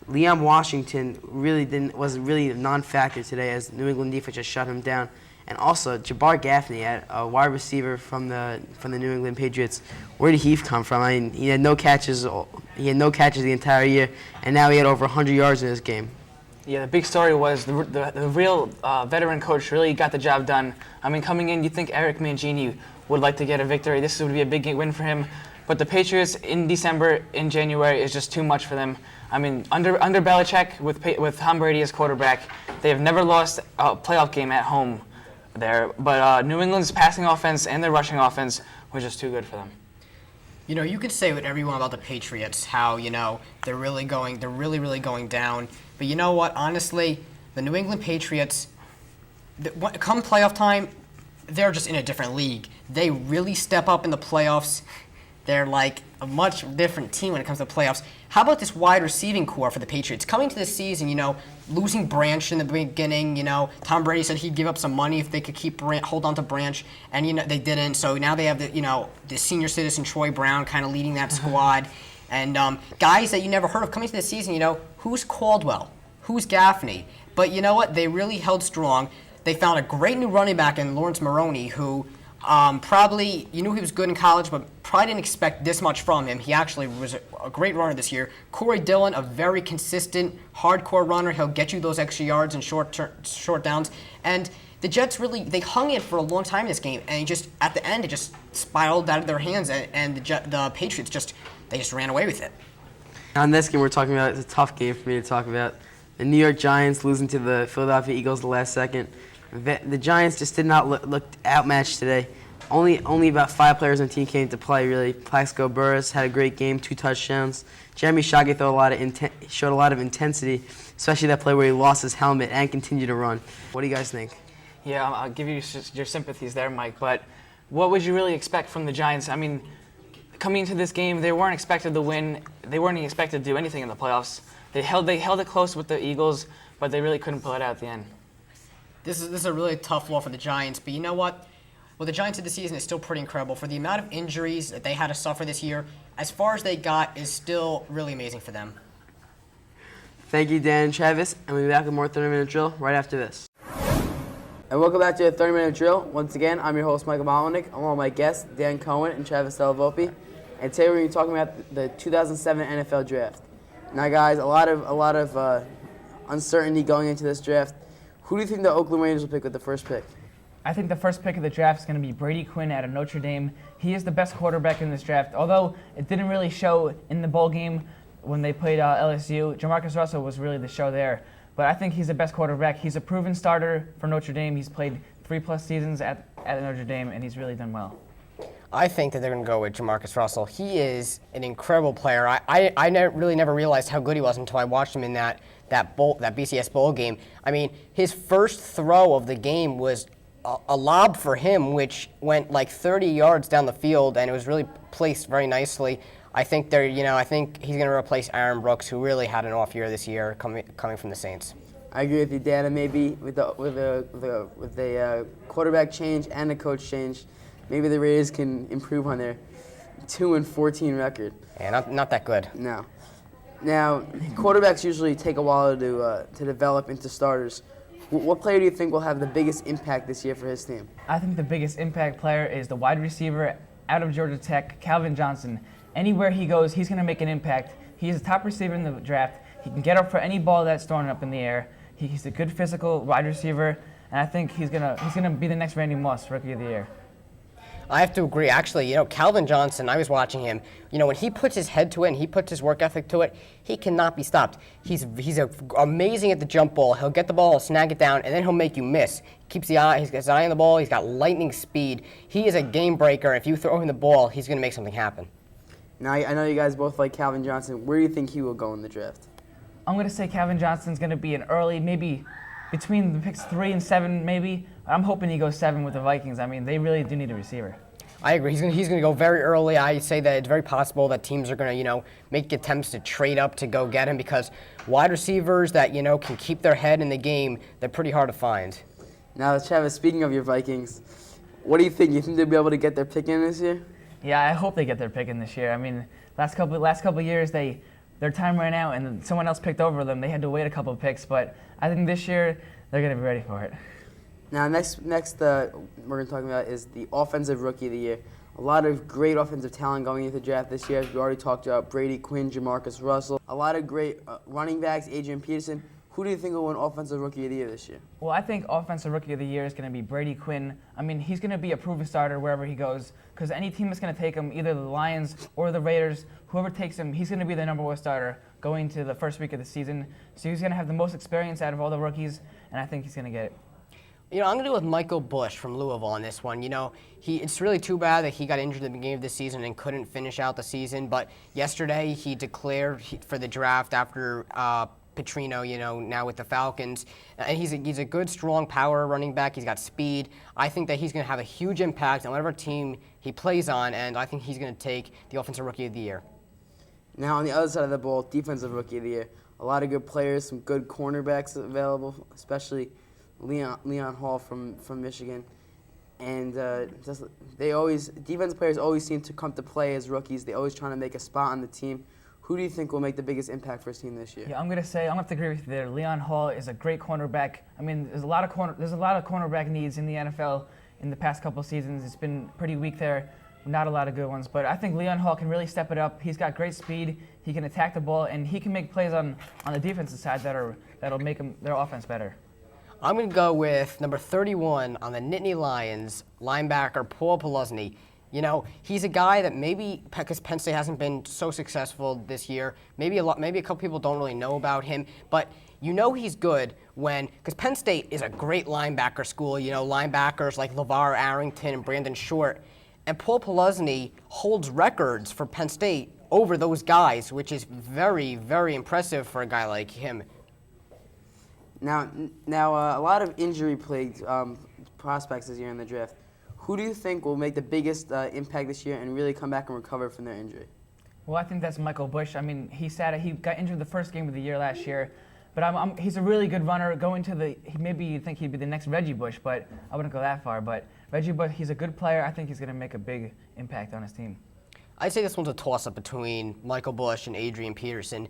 Liam Washington was really a non-factor today as New England defense just shut him down. And also, Jabbar Gaffney, a wide receiver from the New England Patriots. Where did he come from? I mean, he had no catches. He had no catches the entire year, and now he had over 100 yards in this game. Yeah, the big story was the real veteran coach really got the job done. I mean, coming in, you'd think Eric Mangini would like to get a victory. This would be a big win for him. But the Patriots in December, in January, is just too much for them. I mean, under Belichick, with Tom Brady as quarterback, they have never lost a playoff game at home there. But New England's passing offense and their rushing offense was just too good for them. You could say what everyone about the Patriots, how, they're really, really going down. But you know what? Honestly, the New England Patriots, come playoff time, they're just in a different league. They really step up in the playoffs. They're like a much different team when it comes to playoffs. How about this wide receiving core for the Patriots? Coming to this season, losing Branch in the beginning, Tom Brady said he'd give up some money if they could hold on to Branch, and they didn't. So now they have the senior citizen Troy Brown kind of leading that squad, and guys that you never heard of coming to this season. Who's Caldwell? Who's Gaffney? But you know what? They really held strong. They found a great new running back in Lawrence Maroney, who probably, you knew he was good in college, but probably didn't expect this much from him. He actually was a great runner this year. Corey Dillon, a very consistent, hardcore runner. He'll get you those extra yards and short downs. And the Jets they hung it for a long time in this game, and at the end, it just spiraled out of their hands, and the Patriots just ran away with it. On this game we're talking about, it's a tough game for me to talk about. The New York Giants losing to the Philadelphia Eagles the last second. The Giants just did not look outmatched today. Only about 5 players on the team came to play, really. Plaxico Burress had a great game, 2 touchdowns. Jeremy Shockey showed a lot of intensity, especially that play where he lost his helmet and continued to run. What do you guys think? Yeah, I'll give you your sympathies there, Mike. But what would you really expect from the Giants? I mean, coming into this game, they weren't expected to win. They weren't expected to do anything in the playoffs. They held it close with the Eagles, but they really couldn't pull it out at the end. This is a really tough blow for the Giants, but you know what? What the Giants did this season is still pretty incredible. For the amount of injuries that they had to suffer this year, as far as they got is still really amazing for them. Thank you, Dan and Travis, and we'll be back with more 30-minute drill right after this. And welcome back to the 30-minute drill. Once again, I'm your host, Michael Botwinick, along with my guests, Dan Cohen and Travis Della Volpe. And today we're going to be talking about the 2007 NFL Draft. Now, guys, a lot of uncertainty going into this draft. Who do you think the Oakland Raiders will pick with the first pick? I think the first pick of the draft is going to be Brady Quinn out of Notre Dame. He is the best quarterback in this draft, although it didn't really show in the bowl game when they played LSU. Jamarcus Russell was really the show there. But I think he's the best quarterback. He's a proven starter for Notre Dame. He's played 3+ seasons at Notre Dame, and he's really done well. I think that they're going to go with Jamarcus Russell. He is an incredible player. I never realized how good he was until I watched him in that BCS bowl game. I mean, his first throw of the game was a lob for him, which went like 30 yards down the field, and it was really placed very nicely. I think I think he's going to replace Aaron Brooks, who really had an off year this year, coming from the Saints. I agree with you, Dan. And maybe with the quarterback change and the coach change, maybe the Raiders can improve on their 2-14 record. Yeah, not that good. No. Now, quarterbacks usually take a while to develop into starters. What player do you think will have the biggest impact this year for his team? I think the biggest impact player is the wide receiver out of Georgia Tech, Calvin Johnson. Anywhere he goes, he's going to make an impact. He's the top receiver in the draft. He can get up for any ball that's thrown up in the air. He's a good physical wide receiver, and I think he's gonna be the next Randy Moss Rookie of the Year. I have to agree. Actually, Calvin Johnson, I was watching him. When he puts his head to it and he puts his work ethic to it, he cannot be stopped. He's amazing at the jump ball. He'll get the ball, he'll snag it down, and then he'll make you miss. He's got his eye on the ball. He's got lightning speed. He is a game breaker. If you throw him the ball, he's going to make something happen. Now, I know you guys both like Calvin Johnson. Where do you think he will go in the draft? I'm going to say Calvin Johnson's going to be an early, maybe between the picks 3 and 7, maybe. I'm hoping he goes 7 with the Vikings. I mean, they really do need a receiver. I agree. He's going to go very early. I say that it's very possible that teams are going to, make attempts to trade up to go get him because wide receivers that, can keep their head in the game, they're pretty hard to find. Now, Travis, speaking of your Vikings, what do you think? You think they'll be able to get their pick in this year? Yeah, I hope they get their pick in this year. I mean, last couple years, their time ran out and someone else picked over them. They had to wait a couple of picks, but I think this year they're going to be ready for it. Now, next we're going to talk about is the Offensive Rookie of the Year. A lot of great offensive talent going into the draft this year. As we already talked about, Brady Quinn, Jamarcus Russell. A lot of great running backs, Adrian Peterson. Who do you think will win Offensive Rookie of the Year this year? Well, I think Offensive Rookie of the Year is going to be Brady Quinn. I mean, he's going to be a proven starter wherever he goes because any team that's going to take him, either the Lions or the Raiders, whoever takes him, he's going to be the number 1 starter going to the first week of the season. So he's going to have the most experience out of all the rookies, and I think he's going to get it. I'm going to go with Michael Bush from Louisville on this one. It's really too bad that he got injured at the beginning of the season and couldn't finish out the season. But yesterday he declared for the draft after Petrino, now with the Falcons. And he's a good, strong power running back. He's got speed. I think that he's going to have a huge impact on whatever team he plays on, and I think he's going to take the Offensive Rookie of the Year. Now, on the other side of the ball, Defensive Rookie of the Year. A lot of good players, some good cornerbacks available, especially Leon Hall from Michigan, and defense players always seem to come to play as rookies. They always trying to make a spot on the team. Who do you think will make the biggest impact for his team this year? Yeah, I'm going to have to agree with you there. Leon Hall is a great cornerback. I mean, there's a lot of cornerback needs in the NFL in the past couple of seasons. It's been pretty weak there, not a lot of good ones. But I think Leon Hall can really step it up. He's got great speed. He can attack the ball, and he can make plays on the defensive side that'll make their offense better. I'm going to go with number 31 on the Nittany Lions, linebacker Paul Ploshnick. He's a guy that maybe, because Penn State hasn't been so successful this year, maybe a couple people don't really know about him, but he's good because Penn State is a great linebacker school, linebackers like LeVar Arrington and Brandon Short, and Paul Ploshnick holds records for Penn State over those guys, which is very, very impressive for a guy like him. Now, a lot of injury-plagued prospects this year in the draft. Who do you think will make the biggest impact this year and really come back and recover from their injury? Well, I think that's Michael Bush. I mean, he got injured the first game of the year last year, but he's a really good runner. Maybe you'd think he'd be the next Reggie Bush, but I wouldn't go that far. But Reggie Bush, he's a good player. I think he's going to make a big impact on his team. I'd say this one's a toss-up between Michael Bush and Adrian Peterson.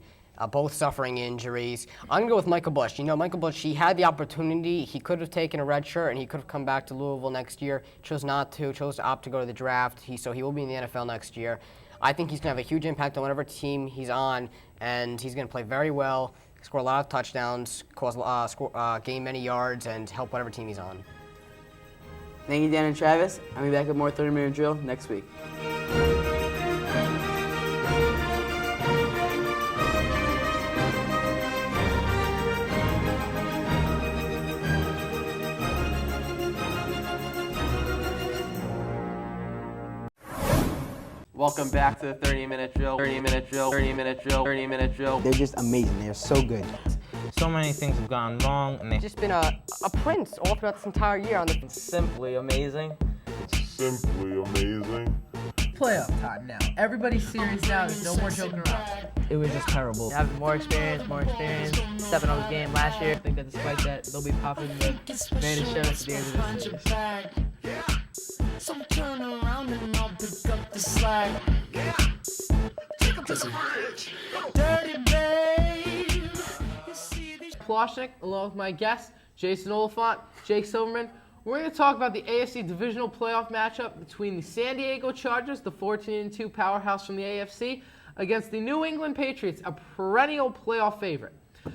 Both suffering injuries. I'm going to go with Michael Bush. Michael Bush, he had the opportunity. He could have taken a red shirt, and he could have come back to Louisville next year. Chose not to. Chose to opt to go to the draft. So he will be in the NFL next year. I think he's going to have a huge impact on whatever team he's on, and he's going to play very well, score a lot of touchdowns, gain many yards, and help whatever team he's on. Thank you, Dan and Travis. I'll be back with more 30-minute drill next week. Welcome back to the 30-minute drill. 30-minute drill. 30-minute drill. 30-minute drill. They're just amazing. They're so good. So many things have gone wrong, and they've just been a prince all throughout this entire year. It's simply amazing. It's simply amazing. Playoff time now. Everybody's serious now. There's no more joking around. It was just terrible. Having more experience, stepping on the game last year. I think that despite that, they'll be popping the greatest show at the end of this series. So turn around and I'll pick up the slack. Take 'em to the bridge. Dirty babe. Ploshnick, along with my guests, Jason Olephant, Jake Silverman. We're going to talk about the AFC divisional playoff matchup between the San Diego Chargers, the 14-2 powerhouse from the AFC, against the New England Patriots, a perennial playoff favorite.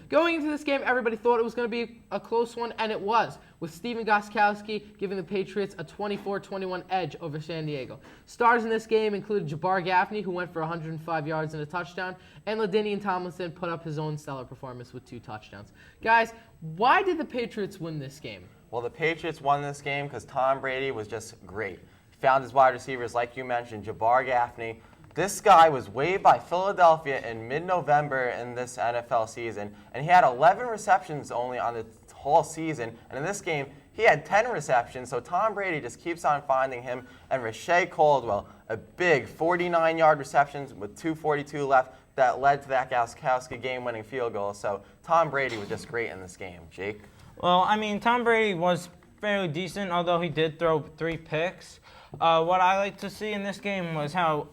Going into this game, everybody thought it was going to be a close one, and it was, with Stephen Gostkowski giving the Patriots a 24-21 edge over San Diego. Stars in this game included Jabbar Gaffney, who went for 105 yards and a touchdown, and LaDainian Tomlinson put up his own stellar performance with 2 touchdowns. Guys, why did the Patriots win this game? Well, the Patriots won this game because Tom Brady was just great. He found his wide receivers, like you mentioned, Jabbar Gaffney. This guy was waived by Philadelphia in mid-November in this NFL season, and he had 11 receptions only on the whole season. And in this game, he had 10 receptions, so Tom Brady just keeps on finding him. And Rashae Caldwell, a big 49-yard reception with 2:42 left that led to that Gostkowski game-winning field goal. So Tom Brady was just great in this game. Jake? Well, I mean, Tom Brady was fairly decent, although he did throw 3 picks. What I like to see in this game was how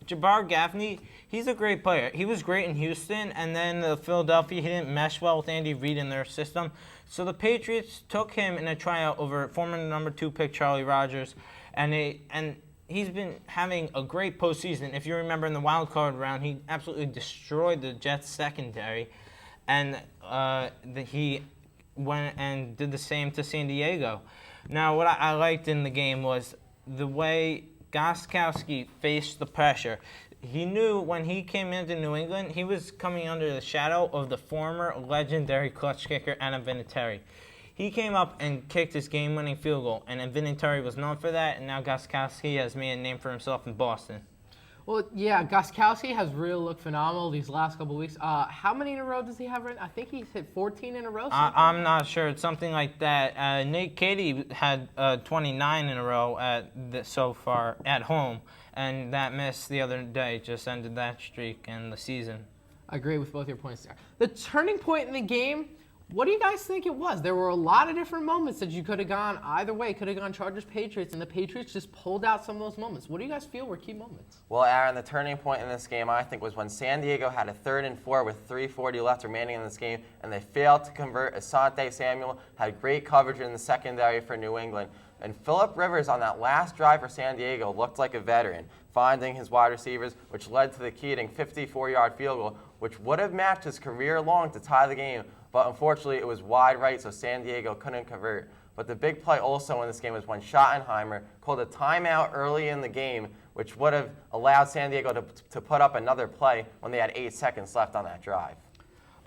Jabbar Gaffney, he's a great player. He was great in Houston, and then Philadelphia, he didn't mesh well with Andy Reid in their system. So the Patriots took him in a tryout over former number 2 pick Charlie Rodgers, and he's been having a great postseason. If you remember in the wild card round, he absolutely destroyed the Jets secondary, and he went and did the same to San Diego. Now, what I liked in the game was the way Gostkowski faced the pressure. He knew when he came into New England, he was coming under the shadow of the former legendary clutch kicker Anna Vinatieri. He came up and kicked his game-winning field goal, and Vinatieri was known for that, and now Gostkowski has made a name for himself in Boston. Well, yeah, Gostkowski has really looked phenomenal these last couple of weeks. How many in a row does he have right now? I think he's hit 14 in a row. I'm not sure. It's something like that. Nate Katie had 29 in a row so far at home, and that miss the other day just ended that streak and the season. I agree with both your points there. The turning point in the game, what do you guys think it was? There were a lot of different moments that you could have gone either way. Could have gone Chargers-Patriots, and the Patriots just pulled out some of those moments. What do you guys feel were key moments? Well, Aaron, the turning point in this game, I think, was when San Diego had a 3rd and 4 with 3:40 left remaining in this game, and they failed to convert. Asante Samuel had great coverage in the secondary for New England. And Phillip Rivers on that last drive for San Diego looked like a veteran, finding his wide receivers, which led to the Keating 54-yard field goal, which would have matched his career long to tie the game. But unfortunately, it was wide right, so San Diego couldn't convert. But the big play also in this game was when Schottenheimer called a timeout early in the game, which would have allowed San Diego to put up another play when they had 8 seconds left on that drive.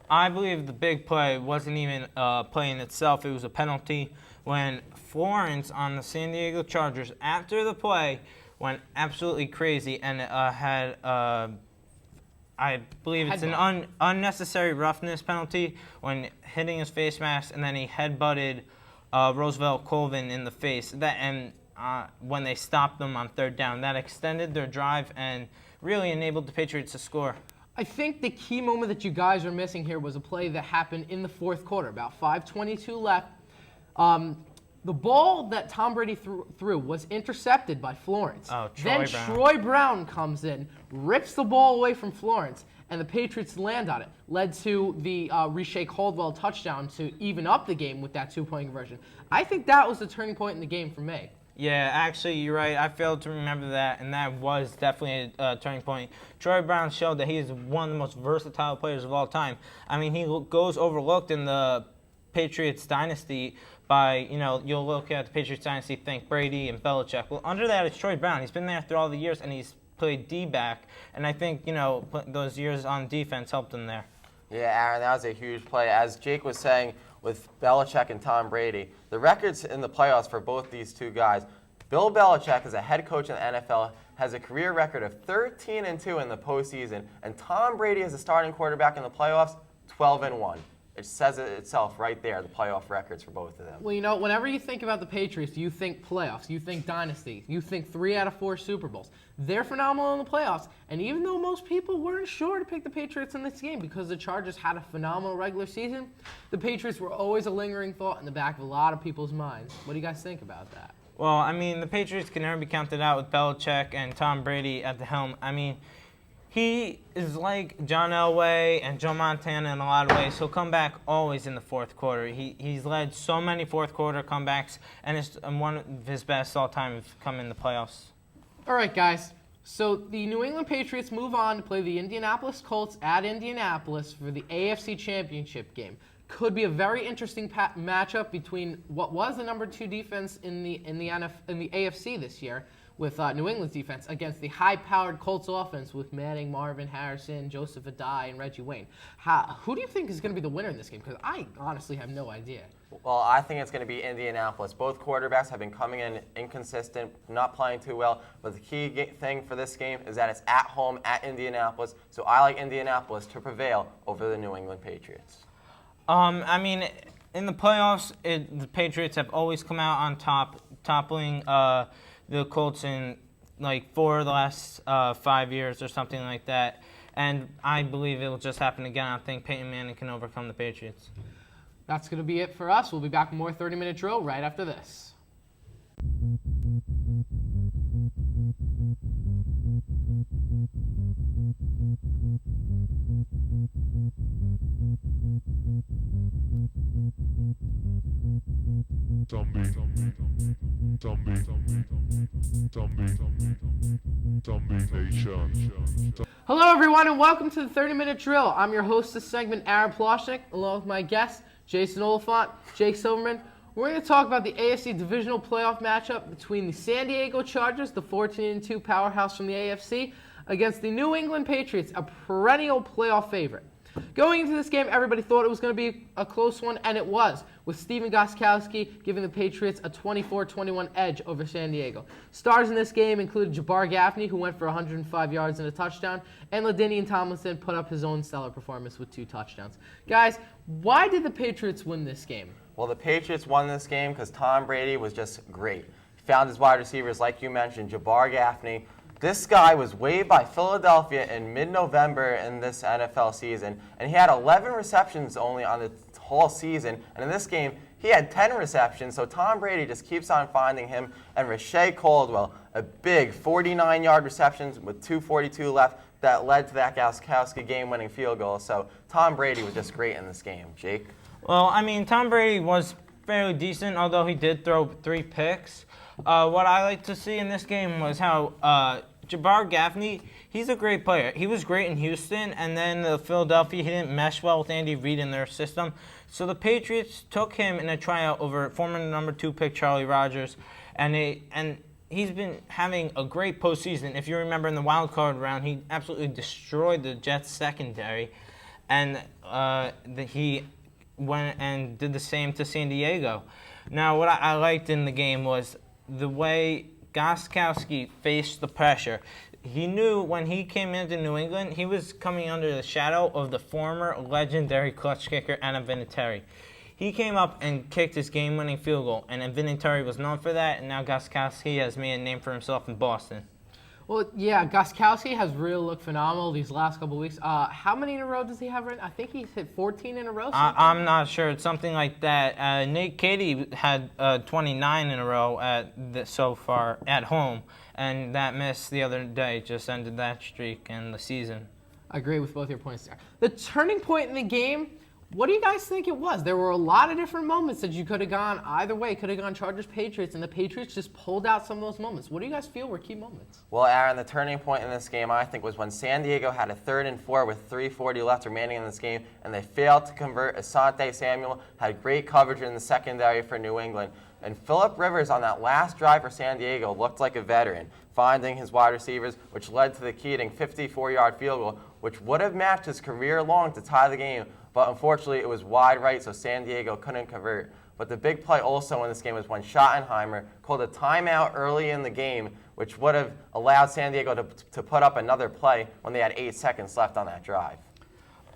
I believe the big play wasn't even a play in itself. It was a penalty when Florence on the San Diego Chargers, after the play, went absolutely crazy and had I believe it's an unnecessary roughness penalty when hitting his face mask, and then he headbutted Roosevelt Colvin in the face. When they stopped them on 3rd down, that extended their drive and really enabled the Patriots to score. I think the key moment that you guys are missing here was a play that happened in the 4th quarter, about 5:22 left. The ball that Tom Brady threw was intercepted by Florence. Troy Brown comes in, rips the ball away from Florence, and the Patriots land on it. Led to the Rashae Caldwell touchdown to even up the game with that 2-point conversion. I think that was the turning point in the game for me. Yeah, actually, you're right. I failed to remember that, and that was definitely a turning point. Troy Brown showed that he is one of the most versatile players of all time. I mean, he goes overlooked in the Patriots dynasty by, you'll look at the Patriots dynasty, think Brady and Belichick. Well, under that, it's Troy Brown. He's been there through all the years, and he's played D-back. And I think, those years on defense helped him there. Yeah, Aaron, that was a huge play. As Jake was saying, with Belichick and Tom Brady, the records in the playoffs for both these two guys, Bill Belichick, as a head coach in the NFL, has a career record of 13-2 in the postseason, and Tom Brady as a starting quarterback in the playoffs, 12-1. It says it itself right there, the playoff records for both of them. Well, whenever you think about the Patriots, you think playoffs, you think dynasty, you think 3 out of 4 Super Bowls. They're phenomenal in the playoffs, and even though most people weren't sure to pick the Patriots in this game because the Chargers had a phenomenal regular season, the Patriots were always a lingering thought in the back of a lot of people's minds. What do you guys think about that? Well, I mean, the Patriots can never be counted out with Belichick and Tom Brady at the helm. I mean, he is like John Elway and Joe Montana in a lot of ways. He'll come back always in the 4th quarter. He's led so many 4th quarter comebacks, and it's one of his best all time have come in the playoffs. All right, guys. So the New England Patriots move on to play the Indianapolis Colts at Indianapolis for the AFC Championship game. Could be a very interesting matchup between what was the number 2 defense in the AFC this year with New England's defense against the high-powered Colts offense with Manning, Marvin Harrison, Joseph Adai, and Reggie Wayne. Who do you think is going to be the winner in this game? Because I honestly have no idea. Well, I think it's going to be Indianapolis. Both quarterbacks have been coming in inconsistent, not playing too well. But the key thing for this game is that it's at home at Indianapolis. So I like Indianapolis to prevail over the New England Patriots. I mean, in the playoffs, the Patriots have always come out on top, toppling the Colts in like 4 of the last 5 years or something like that. And I believe it will just happen again. I think Peyton Manning can overcome the Patriots. That's going to be it for us. We'll be back with more 30-minute drill right after this. Hello, everyone, and welcome to the 30-minute drill. I'm your host this segment, Aaron Ploshnick, along with my guests, Jason Olephant, Jake Silverman. We're going to talk about the AFC divisional playoff matchup between the San Diego Chargers, the 14-2 powerhouse from the AFC, against the New England Patriots, a perennial playoff favorite. Going into this game, everybody thought it was going to be a close one, and it was, with Stephen Gostkowski giving the Patriots a 24-21 edge over San Diego. Stars in this game included Jabbar Gaffney, who went for 105 yards and a touchdown, and LaDainian Tomlinson put up his own stellar performance with 2 touchdowns. Guys, why did the Patriots win this game? Well, the Patriots won this game because Tom Brady was just great. He found his wide receivers, like you mentioned, Jabbar Gaffney. This guy was waived by Philadelphia in mid-November in this NFL season, and he had 11 receptions only on the whole season. And in this game, he had 10 receptions, so Tom Brady just keeps on finding him. And Rashae Caldwell, a big 49-yard reception with 2:42 left that led to that Gostkowski game-winning field goal. So Tom Brady was just great in this game. Jake? Well, I mean, Tom Brady was fairly decent, although he did throw 3 picks. What I like to see in this game was how Jabbar Gaffney, he's a great player. He was great in Houston, and then Philadelphia, he didn't mesh well with Andy Reid in their system. So the Patriots took him in a tryout over former number 2 pick Charlie Rodgers, and he's been having a great postseason. If you remember in the wild card round, he absolutely destroyed the Jets secondary, and he went and did the same to San Diego. Now, what I liked in the game was the way Gostkowski faced the pressure. He knew when he came into New England, he was coming under the shadow of the former legendary clutch kicker, Anna Vinatieri. He came up and kicked his game-winning field goal, and Vinatieri was known for that, and now Gostkowski has made a name for himself in Boston. Well, yeah, Gostkowski has really looked phenomenal these last couple of weeks. How many in a row does he have right now? I think he's hit 14 in a row. I'm not sure. It's something like that. Nate Cady had 29 in a row so far at home, and that miss the other day just ended that streak and the season. I agree with both your points there. The turning point in the game, what do you guys think it was? There were a lot of different moments that you could have gone either way. Could have gone Chargers-Patriots, and the Patriots just pulled out some of those moments. What do you guys feel were key moments? Well, Aaron, the turning point in this game, I think, was when San Diego had a 3rd and 4 with 3:40 left remaining in this game, and they failed to convert. Asante Samuel had great coverage in the secondary for New England. And Phillip Rivers on that last drive for San Diego looked like a veteran, finding his wide receivers, which led to the Keating 54-yard field goal, which would have matched his career long to tie the game. But unfortunately, it was wide right, so San Diego couldn't convert. But the big play also in this game was when Schottenheimer called a timeout early in the game, which would have allowed San Diego to put up another play when they had 8 seconds left on that drive.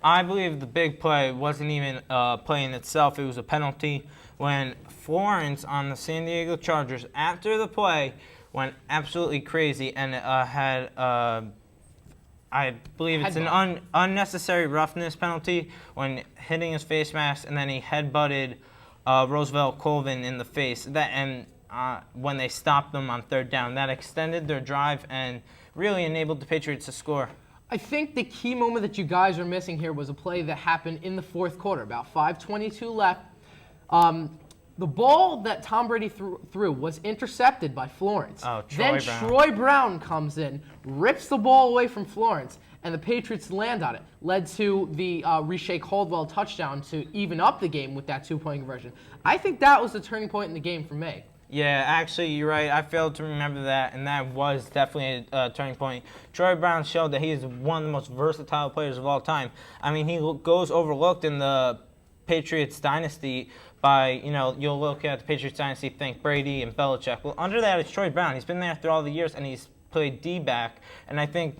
I believe the big play wasn't even a play in itself. It was a penalty when Florence on the San Diego Chargers, after the play, went absolutely crazy and had I believe it's an unnecessary roughness penalty when hitting his face mask, and then he headbutted Roosevelt Colvin in the face. When they stopped them on 3rd down, that extended their drive and really enabled the Patriots to score. I think the key moment that you guys are missing here was a play that happened in the 4th quarter, about 5:22 left. The ball that Tom Brady threw was intercepted by Florence. Oh, Then Troy Brown comes in, rips the ball away from Florence, and the Patriots land on it. Led to the Reshea Caldwell touchdown to even up the game with that 2-point conversion. I think that was the turning point in the game for me. Yeah, actually, you're right. I failed to remember that, and that was definitely a turning point. Troy Brown showed that he is one of the most versatile players of all time. I mean, he goes overlooked in the Patriots dynasty by, you'll look at the Patriots dynasty, think Brady and Belichick. Well, under that, it's Troy Brown. He's been there through all the years, and he's played D-back, and I think,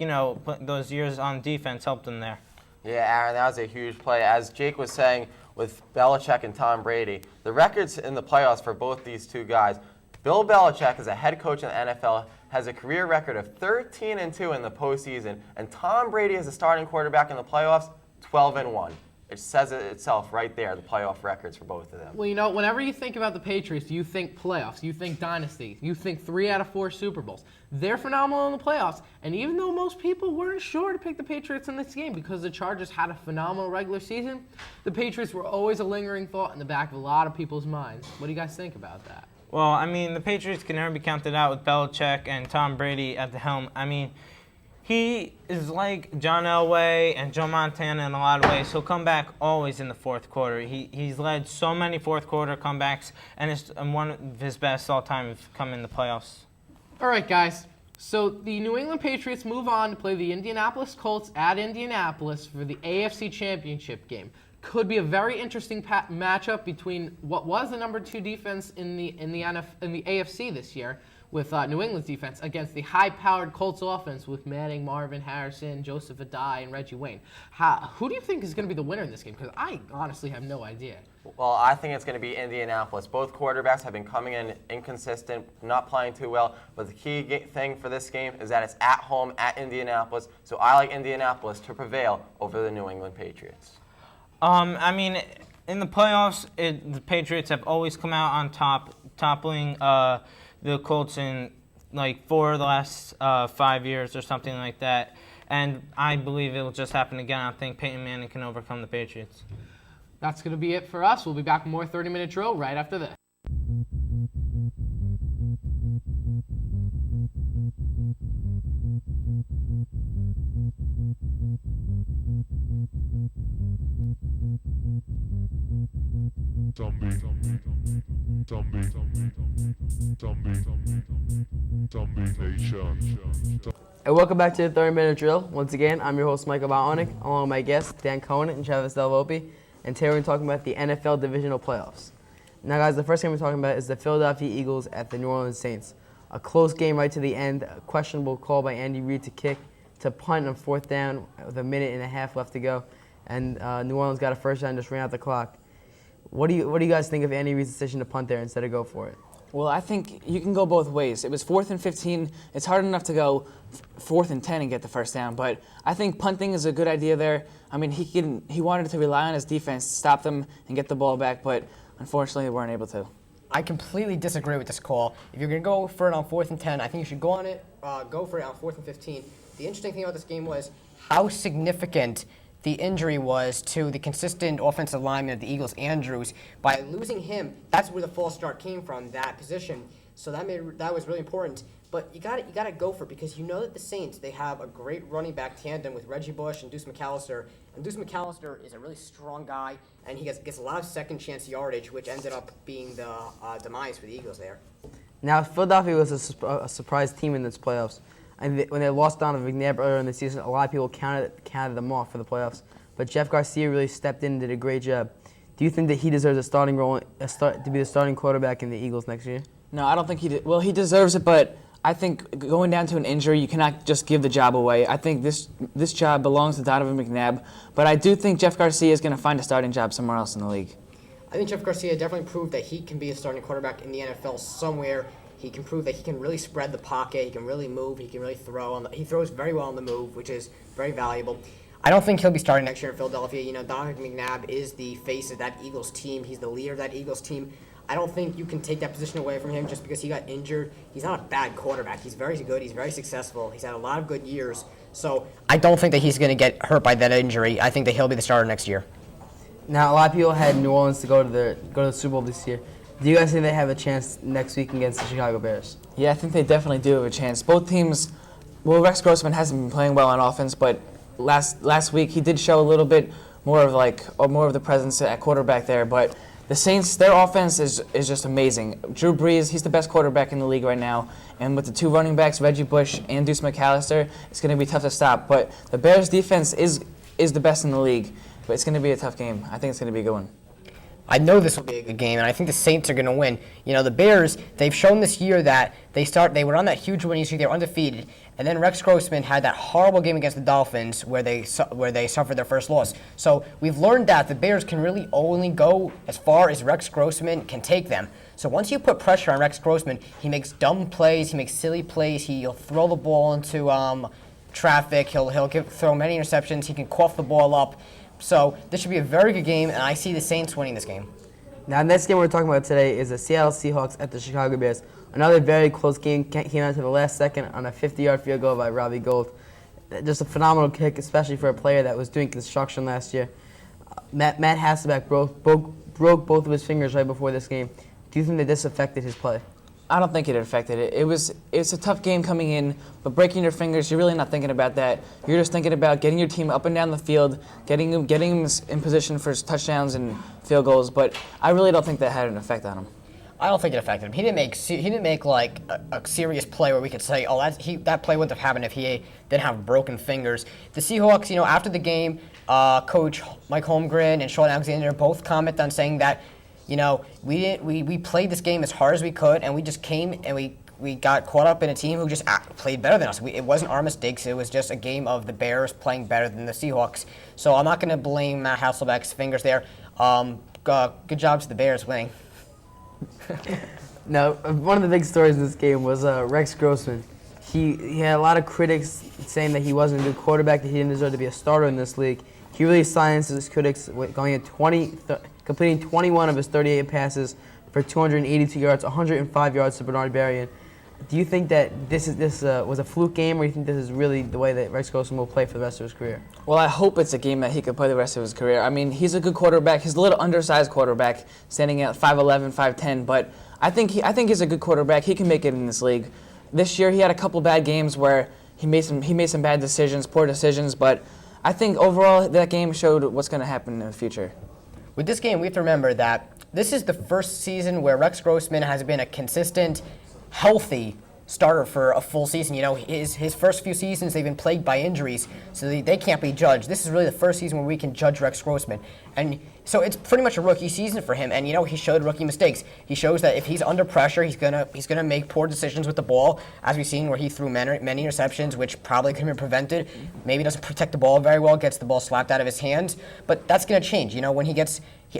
those years on defense helped him there. Yeah, Aaron, that was a huge play. As Jake was saying, with Belichick and Tom Brady, the records in the playoffs for both these two guys, Bill Belichick, as a head coach in the NFL, has a career record of 13-2 in the postseason, and Tom Brady as a starting quarterback in the playoffs, 12-1. It says it itself right there, the playoff records for both of them. Well, whenever you think about the Patriots, you think playoffs, you think dynasty, you think 3 out of 4 Super Bowls. They're phenomenal in the playoffs, and even though most people weren't sure to pick the Patriots in this game because the Chargers had a phenomenal regular season, the Patriots were always a lingering thought in the back of a lot of people's minds. What do you guys think about that? Well, I mean, the Patriots can never be counted out with Belichick and Tom Brady at the helm. I mean, he is like John Elway and Joe Montana in a lot of ways. He'll come back always in the fourth quarter. He's led so many fourth quarter comebacks, and it's one of his best all time have come in the playoffs. All right, guys. So the New England Patriots move on to play the Indianapolis Colts at Indianapolis for the AFC Championship game. Could be a very interesting matchup between what was the number 2 defense in the AFC this year, with New England's defense against the high-powered Colts offense with Manning, Marvin Harrison, Joseph Adai, and Reggie Wayne. Who do you think is going to be the winner in this game? Because I honestly have no idea. Well, I think it's going to be Indianapolis. Both quarterbacks have been coming in inconsistent, not playing too well. But the key thing for this game is that it's at home at Indianapolis. So I like Indianapolis to prevail over the New England Patriots. I mean, in the playoffs, the Patriots have always come out on top, toppling the Colts in like 4 of the last 5 years or something like that. And I believe it will just happen again. I think Peyton Manning can overcome the Patriots. That's going to be it for us. We'll be back with more 30-Minute Drill right after this. And welcome back to the 30-Minute Drill. Once again, I'm your host, Michael Botwinick, along with my guests, Dan Cohen and Della Volpe. And today we're talking about the NFL Divisional Playoffs. Now, guys, the first game we're talking about is the Philadelphia Eagles at the New Orleans Saints. A close game right to the end, a questionable call by Andy Reid to punt on 4th down with 1.5 minutes left to go. And New Orleans got a first down and just ran out the clock. What do you guys think of Andy Reid's decision to punt there instead of go for it? Well, I think you can go both ways. It was 4th and 15. It's hard enough to go 4th and 10 and get the first down, but I think punting is a good idea there. I mean, he wanted to rely on his defense, stop them, and get the ball back, but unfortunately, they weren't able to. I completely disagree with this call. If you're going to go for it on 4th and 10, I think you should go for it on 4th and 15. The interesting thing about this game was how significant the injury was to the consistent offensive lineman of the Eagles, Andrews. By losing him, that's where the false start came from, that position. So that was really important. But you got to go for it because you know that the Saints, they have a great running back tandem with Reggie Bush and Deuce McAllister. And Deuce McAllister is a really strong guy, and he gets a lot of second chance yardage, which ended up being the demise for the Eagles there. Now, Philadelphia was a surprise team in this playoffs. And when they lost Donovan McNabb earlier in the season, a lot of people counted them off for the playoffs. But Jeff Garcia really stepped in and did a great job. Do you think that he deserves a starting role, to be the starting quarterback in the Eagles next year? No, I don't think he did. Well, he deserves it, but I think going down to an injury, you cannot just give the job away. I think this job belongs to Donovan McNabb, but I do think Jeff Garcia is going to find a starting job somewhere else in the league. I think Jeff Garcia definitely proved that he can be a starting quarterback in the NFL somewhere. He can prove that he can really spread the pocket, he can really move, he can really throw. He throws very well on the move, which is very valuable. I don't think he'll be starting next year in Philadelphia. You know, Donovan McNabb is the face of that Eagles team. He's the leader of that Eagles team. I don't think you can take that position away from him just because he got injured. He's not a bad quarterback. He's very good. He's very successful. He's had a lot of good years. So I don't think that he's going to get hurt by that injury. I think that he'll be the starter next year. Now, a lot of people had New Orleans to go to the Super Bowl this year. Do you guys think they have a chance next week against the Chicago Bears? Yeah, I think they definitely do have a chance. Both teams, well, Rex Grossman hasn't been playing well on offense, but last week he did show a little bit more of the presence at quarterback there. But the Saints, their offense is just amazing. Drew Brees, he's the best quarterback in the league right now. And with the two running backs, Reggie Bush and Deuce McAllister, it's going to be tough to stop. But the Bears' defense is the best in the league. But it's going to be a tough game. I think it's going to be a good one. I know this will be a good game, and I think the Saints are going to win. You know, the Bears, they've shown this year that they were on that huge winning streak. They were undefeated. And then Rex Grossman had that horrible game against the Dolphins where they suffered their first loss. So we've learned that the Bears can really only go as far as Rex Grossman can take them. So once you put pressure on Rex Grossman, he makes dumb plays, he makes silly plays, he'll throw the ball into traffic, he'll throw many interceptions, he can cough the ball up. So this should be a very good game, and I see the Saints winning this game. Now, the next game we're talking about today is the Seattle Seahawks at the Chicago Bears. Another very close game, came out to the last second on a 50-yard field goal by Robbie Gould. Just a phenomenal kick, especially for a player that was doing construction last year. Matt Hasselbeck broke both of his fingers right before this game. Do you think that this affected his play? I don't think it affected it. It's a tough game coming in, but breaking your fingers, you're really not thinking about that. You're just thinking about getting your team up and down the field, getting them in position for touchdowns and field goals. But I really don't think that had an effect on him. I don't think it affected him. He didn't make like a serious play where we could say, oh, that play wouldn't have happened if he didn't have broken fingers. The Seahawks, you know, after the game, Coach Mike Holmgren and Sean Alexander both comment on saying that, you know, we played this game as hard as we could, and we just came and we got caught up in a team who just played better than us. It wasn't our mistakes. It was just a game of the Bears playing better than the Seahawks. So I'm not going to blame Matt Hasselbeck's fingers there. Good job to the Bears winning. Now, one of the big stories in this game was Rex Grossman. He had a lot of critics saying that he wasn't a good quarterback, that he didn't deserve to be a starter in this league. He really silenced his critics, going at completing 21 of his 38 passes for 282 yards, 105 yards to Bernard Berrien. Do you think that this was a fluke game, or do you think this is really the way that Rex Grossman will play for the rest of his career? Well, I hope it's a game that he could play the rest of his career. I mean, he's a good quarterback. He's a little undersized quarterback, standing at 5'11", 5'10", but I think he's a good quarterback. He can make it in this league. This year, he had a couple bad games where he made some bad decisions, poor decisions, but I think overall that game showed what's going to happen in the future. With this game, we have to remember that this is the first season where Rex Grossman has been a consistent, healthy starter for a full season. You know, his first few seasons, they've been plagued by injuries, so they can't be judged. This is really the first season where we can judge Rex Grossman. And so it's pretty much a rookie season for him, and you know, he showed rookie mistakes. He shows that if he's under pressure, he's gonna make poor decisions with the ball, as we've seen where he threw many interceptions, which probably could have been prevented. Maybe doesn't protect the ball very well, gets the ball slapped out of his hands, but that's gonna change. You know, when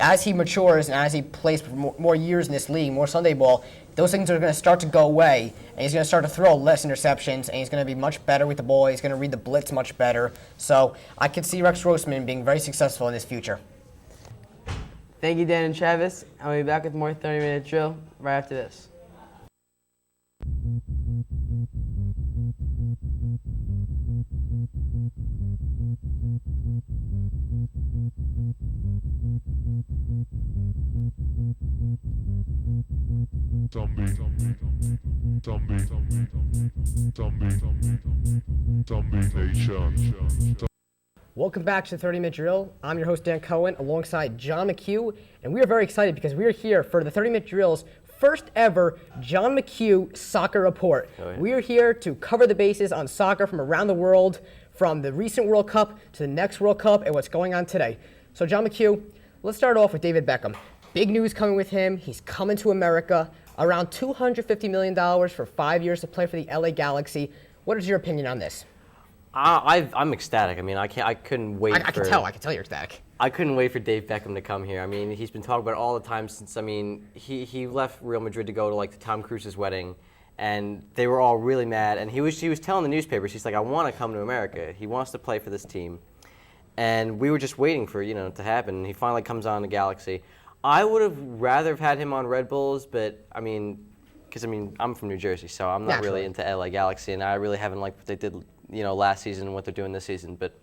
as he matures and as he plays for more years in this league, more Sunday ball, those things are going to start to go away, and he's going to start to throw less interceptions, and he's going to be much better with the ball. He's going to read the blitz much better. So I could see Rex Grossman being very successful in his future. Thank you, Dan and Travis. I'll be back with more 30-minute drill right after this. Zombie Nation. Welcome back to the 30-Minute Drill. I'm your host, Dan Cohen, alongside John McCugh, and we are very excited because we are here for the 30-Minute Drill's first ever John McCugh Soccer Report. Oh, yeah. We are here to cover the bases on soccer from around the world, from the recent World Cup to the next World Cup and what's going on today. So, John McCugh, let's start off with David Beckham. Big news coming with him. He's coming to America. Around $250 million for 5 years to play for the LA Galaxy. What is your opinion on this? I'm ecstatic. I mean, I couldn't wait. I can tell you're ecstatic. I couldn't wait for Dave Beckham to come here. I mean, he's been talking about it all the time since. I mean, he left Real Madrid to go to like the Tom Cruise's wedding, and they were all really mad. And he was telling the newspapers, he's like, I want to come to America. He wants to play for this team, and we were just waiting for to happen. And he finally comes on the Galaxy. I would have rather have had him on Red Bulls, but I mean, because I'm from New Jersey, so I'm not really into LA Galaxy, and I really haven't liked what they did, last season and what they're doing this season. But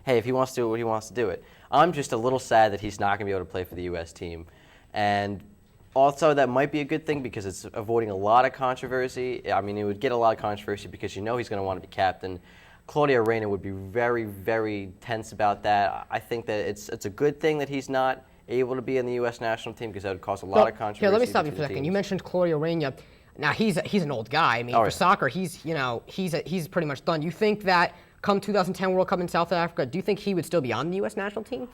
hey, if he wants to do it, he wants to do it. I'm just a little sad that he's not going to be able to play for the U.S. team, and Also, that might be a good thing because it's avoiding a lot of controversy. I mean, it would get a lot of controversy because you know he's going to want to be captain. Claudio Reyna would be very, very tense about that. I think that it's a good thing that he's not able to be in the U.S. national team because that would cause a lot of controversy. Here, let me stop you between for a the second. You teams. mentioned Claudio Reyna. Now he's an old guy. I mean, for soccer, he's pretty much done. You think that come 2010 World Cup in South Africa, do you think he would still be on the U.S. national team?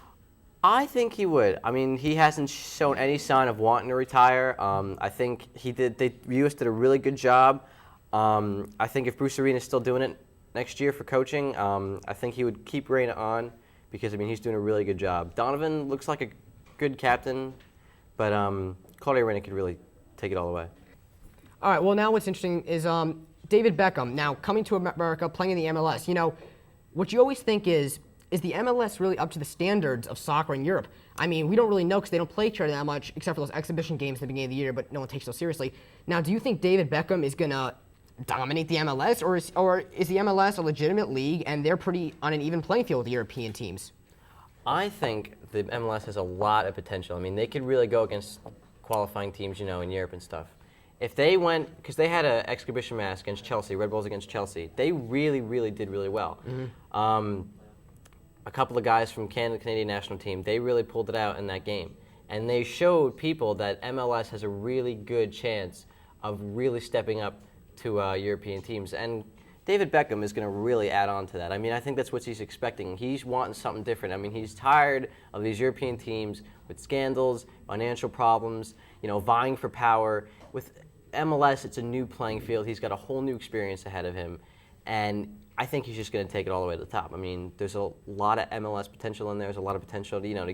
I think he would. I mean, he hasn't shown any sign of wanting to retire. I think the U.S. did a really good job. I think if Bruce Arena's still doing it next year for coaching, I think he would keep Reyna on because, I mean, he's doing a really good job. Donovan looks like a good captain, but Claudio Reyna could really take it all away. All right, well, now what's interesting is David Beckham, now coming to America, playing in the MLS. You know, what you always think is the MLS really up to the standards of soccer in Europe? I mean, we don't really know because they don't play each other that much, except for those exhibition games at the beginning of the year, but no one takes those seriously. Now, do you think David Beckham is going to dominate the MLS, or is the MLS a legitimate league and they're pretty on an even playing field with the European teams? I think the MLS has a lot of potential. I mean, they could really go against qualifying teams, you know, in Europe and stuff. If they went, because they had an exhibition match against Chelsea, Red Bulls against Chelsea, they really, really did really well. A couple of guys from Canadian national team, they really pulled it out in that game. And they showed people that MLS has a really good chance of really stepping up to European teams. And David Beckham is going to really add on to that. I mean, I think that's what he's expecting. He's wanting something different. I mean, he's tired of these European teams with scandals, financial problems, you know, vying for power. With MLS, it's a new playing field. He's got a whole new experience ahead of him. And I think he's just going to take it all the way to the top. I mean, there's a lot of MLS potential in there. There's a lot of potential, you know,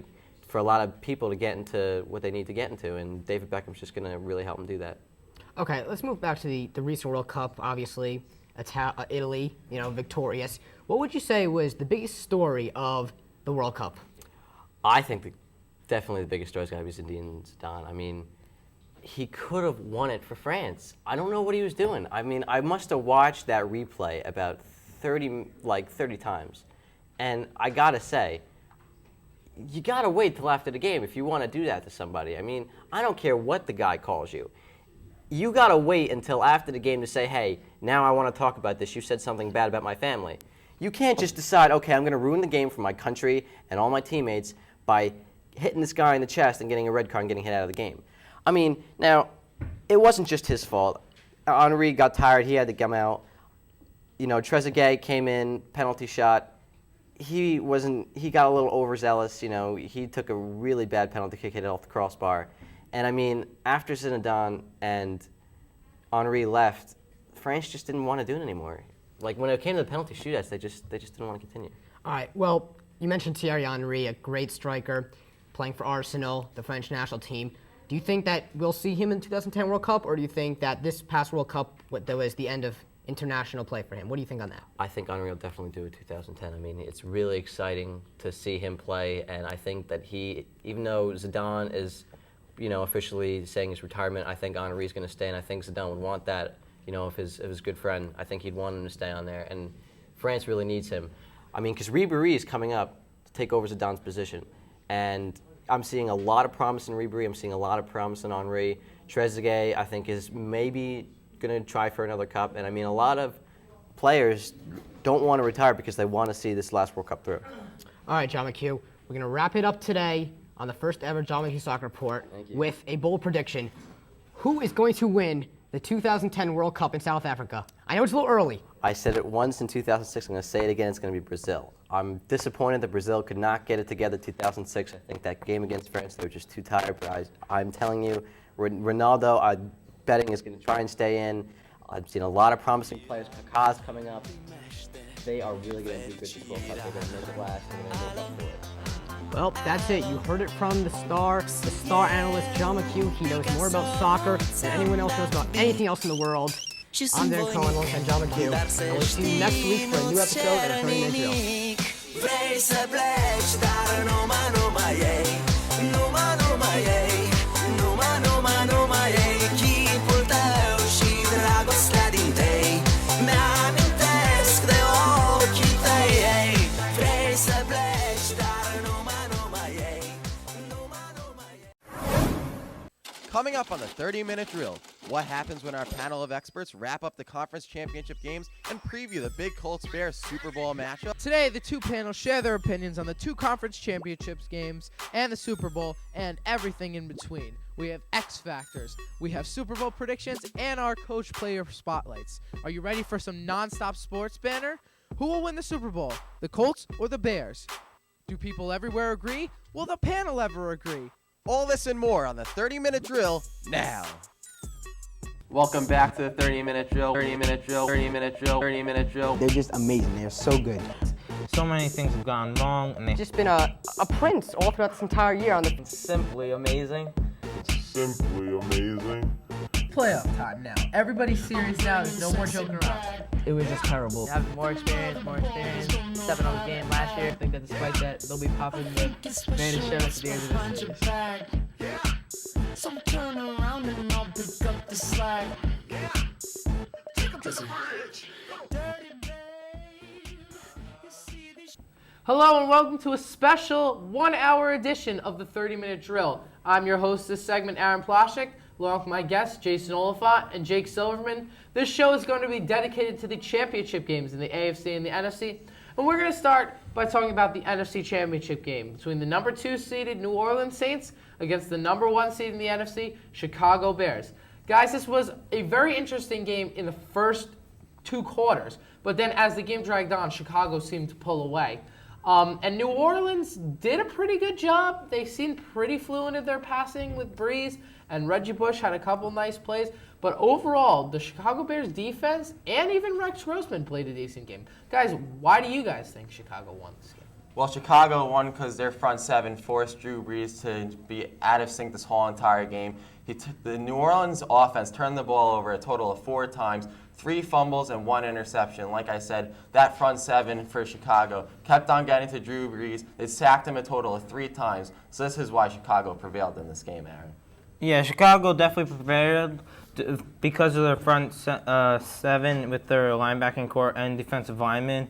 for a lot of people to get into what they need to get into. And David Beckham's just going to really help him do that. Okay, let's move back to the recent World Cup, obviously. Italy, you know, victorious. What would you say was the biggest story of the World Cup? I think definitely the biggest story is going to be Zinedine Zidane. I mean, he could have won it for France. I don't know what he was doing. I mean, I must have watched that replay about 30 times. And I got to say, you got to wait till after the game if you want to do that to somebody. I mean, I don't care what the guy calls you. You got to wait until after the game to say, hey, now I want to talk about this. You said something bad about my family. You can't just decide, okay, I'm going to ruin the game for my country and all my teammates by hitting this guy in the chest and getting a red card and getting hit out of the game. I mean, now, it wasn't just his fault. Henry got tired. He had to come out. You know, Trezeguet came in, penalty shot. He got a little overzealous. You know, he took a really bad penalty kick, hit it off the crossbar. And I mean, after Zinedine and Henry left, France just didn't want to do it anymore. Like when it came to the penalty shootouts, they just didn't want to continue. All right. Well, you mentioned Thierry Henry, a great striker, playing for Arsenal, the French national team. Do you think that we'll see him in the 2010 World Cup, or do you think that this past World Cup that was the end of international play for him? What do you think on that? I think Henry will definitely do it 2010. I mean, it's really exciting to see him play, and I think that even though Zidane is, you know, officially saying his retirement, I think Henry's going to stay, and I think Zidane would want that, you know, of his good friend. I think he'd want him to stay on there, and France really needs him. I mean, because Ribéry is coming up to take over Zidane's position, and I'm seeing a lot of promise in Ribéry. I'm seeing a lot of promise in Henry. Trezeguet, I think, is maybe going to try for another cup, and I mean, a lot of players don't want to retire because they want to see this last World Cup through. All right, John McCugh, we're going to wrap it up today on the first ever John McCugh Soccer Report with a bold prediction. Who is going to win the 2010 World Cup in South Africa? I know it's a little early. I said it once in 2006. I'm going to say it again. It's going to be Brazil. I'm disappointed that Brazil could not get it together in 2006. I think that game against France, they were just too tired. But I'm telling you, Ronaldo, I'm betting, is going to try and stay in. I've seen a lot of promising players. McCugh's coming up. They are really going to do good this World Cup. They're going to make it last and they're going to make up for it. Well, that's it. You heard it from the star analyst, John McCugh. He knows more about soccer than anyone else knows about anything else in the world. I'm Darren Cohen, alongside John McCugh. And we'll see you next week for a new episode of the 30 Minute Coming up on the 30-minute drill, what happens when our panel of experts wrap up the conference championship games and preview the big Colts-Bears Super Bowl matchup? Today, the two panels share their opinions on the two conference championships games and the Super Bowl and everything in between. We have X Factors, we have Super Bowl predictions, and our coach player spotlights. Are you ready for some non-stop sports banner? Who will win the Super Bowl, the Colts or the Bears? Do people everywhere agree? Will the panel ever agree? All this and more on the 30-minute drill now. Welcome back to the 30-minute drill, 30-minute drill, 30-minute drill, 30-minute drill. They're just amazing. They're so good. So many things have gone wrong, and they've Just been a prince all throughout this entire year on the Simply amazing. Simply amazing. Playoff time now. Everybody's serious now. There's no more joking around. It was just terrible. Have more experience, stepping on the game last year. I think that despite that, they'll be popping the man show at the end of the season. So turn around and I'll pick up the slack. Take 'em to the bridge. Dirty babe. You see this. Hello and welcome to a special 1-hour edition of the 30-minute drill. I'm your host this segment, Aaron Ploshnick, along with my guests, Jason Olephant and Jake Silverman. This show is going to be dedicated to the championship games in the AFC and the NFC. And we're going to start by talking about the NFC championship game between the number 2 seeded New Orleans Saints against the number 1 seed in the NFC, Chicago Bears. Guys, this was a very interesting game in the first 2 quarters. But then as the game dragged on, Chicago seemed to pull away. And New Orleans did a pretty good job. They seemed pretty fluent in their passing with Breeze, and Reggie Bush had a couple nice plays. But overall, the Chicago Bears defense and even Rex Grossman played a decent game. Guys, why do you guys think Chicago won this game? Well, Chicago won because their front seven forced Drew Brees to be out of sync this whole entire game. The New Orleans offense turned the ball over a total of 4 times, 3 fumbles and 1 interception. Like I said, that front seven for Chicago kept on getting to Drew Brees. They sacked him a total of 3 times. So this is why Chicago prevailed in this game, Aaron. Yeah, Chicago definitely prepared because of their front 7 with their linebacking core and defensive linemen.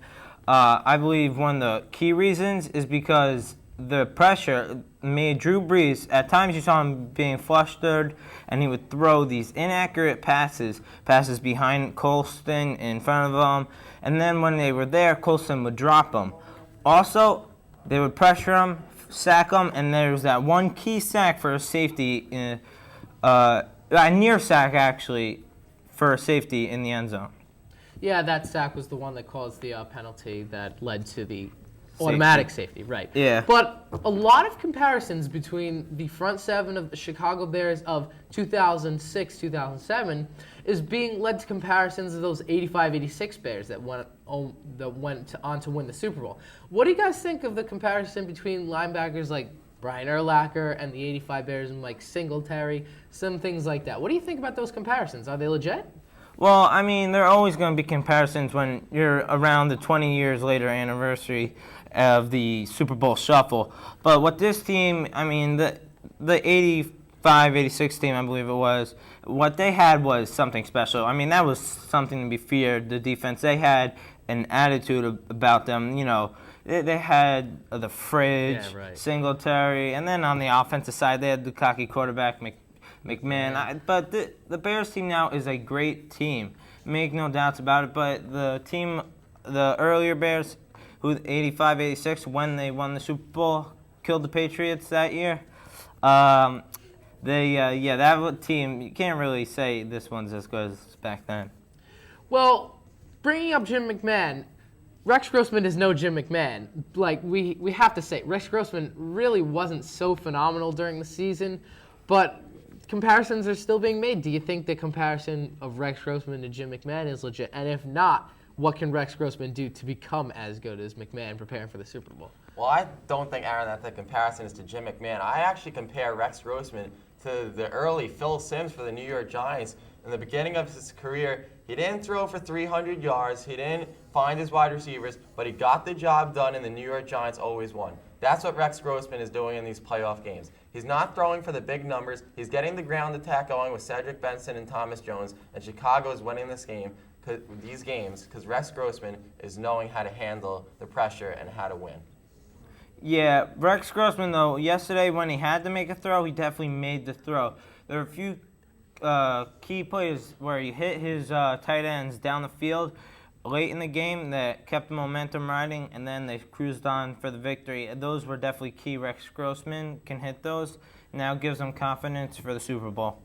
I believe one of the key reasons is because the pressure made Drew Brees, at times you saw him being flustered, and he would throw these inaccurate passes behind Colston, in front of him, and then when they were there, Colston would drop them. Also, they would pressure him, sack him, and there was that one key sack for a safety, a near sack actually, for a safety in the end zone. Yeah, that sack was the one that caused the penalty that led to the automatic safety, right. Yeah. But a lot of comparisons between the front 7 of the Chicago Bears of 2006, 2007 is being led to comparisons of those 85-86 Bears that went on to win the Super Bowl. What do you guys think of the comparison between linebackers like Brian Urlacher and the 85 Bears and Mike Singletary, some things like that? What do you think about those comparisons? Are they legit? Well, I mean, there are always going to be comparisons when you're around the 20 years later anniversary of the Super Bowl shuffle. But what this team, I mean, the 85-86 team, I believe it was, what they had was something special. I mean, that was something to be feared, the defense. They had an attitude about them, you know. They had the fridge, Yeah, right. Singletary, and then on the offensive side, they had the cocky quarterback, McMahon. But the Bears team now is a great team. Make no doubts about it. But the team, the earlier Bears, who 85-86, when they won the Super Bowl, killed the Patriots that year. That team, you can't really say this one's as good as back then. Well, bringing up Jim McMahon, Rex Grossman is no Jim McMahon. Like, we have to say, Rex Grossman really wasn't so phenomenal during the season, but comparisons are still being made. Do you think the comparison of Rex Grossman to Jim McMahon is legit? And if not, what can Rex Grossman do to become as good as McMahon preparing for the Super Bowl? Well, I don't think, Aaron, that the comparison is to Jim McMahon. I actually compare Rex Grossman to the early Phil Simms for the New York Giants. In the beginning of his career, he didn't throw for 300 yards. He didn't find his wide receivers, but he got the job done, and the New York Giants always won. That's what Rex Grossman is doing in these playoff games. He's not throwing for the big numbers. He's getting the ground attack going with Cedric Benson and Thomas Jones, and Chicago is winning these games because Rex Grossman is knowing how to handle the pressure and how to win. Yeah, Rex Grossman, though, yesterday when he had to make a throw, he definitely made the throw. There were a few key plays where he hit his tight ends down the field late in the game that kept the momentum riding, and then they cruised on for the victory. Those were definitely key. Rex Grossman can hit those. Now gives them confidence for the Super Bowl.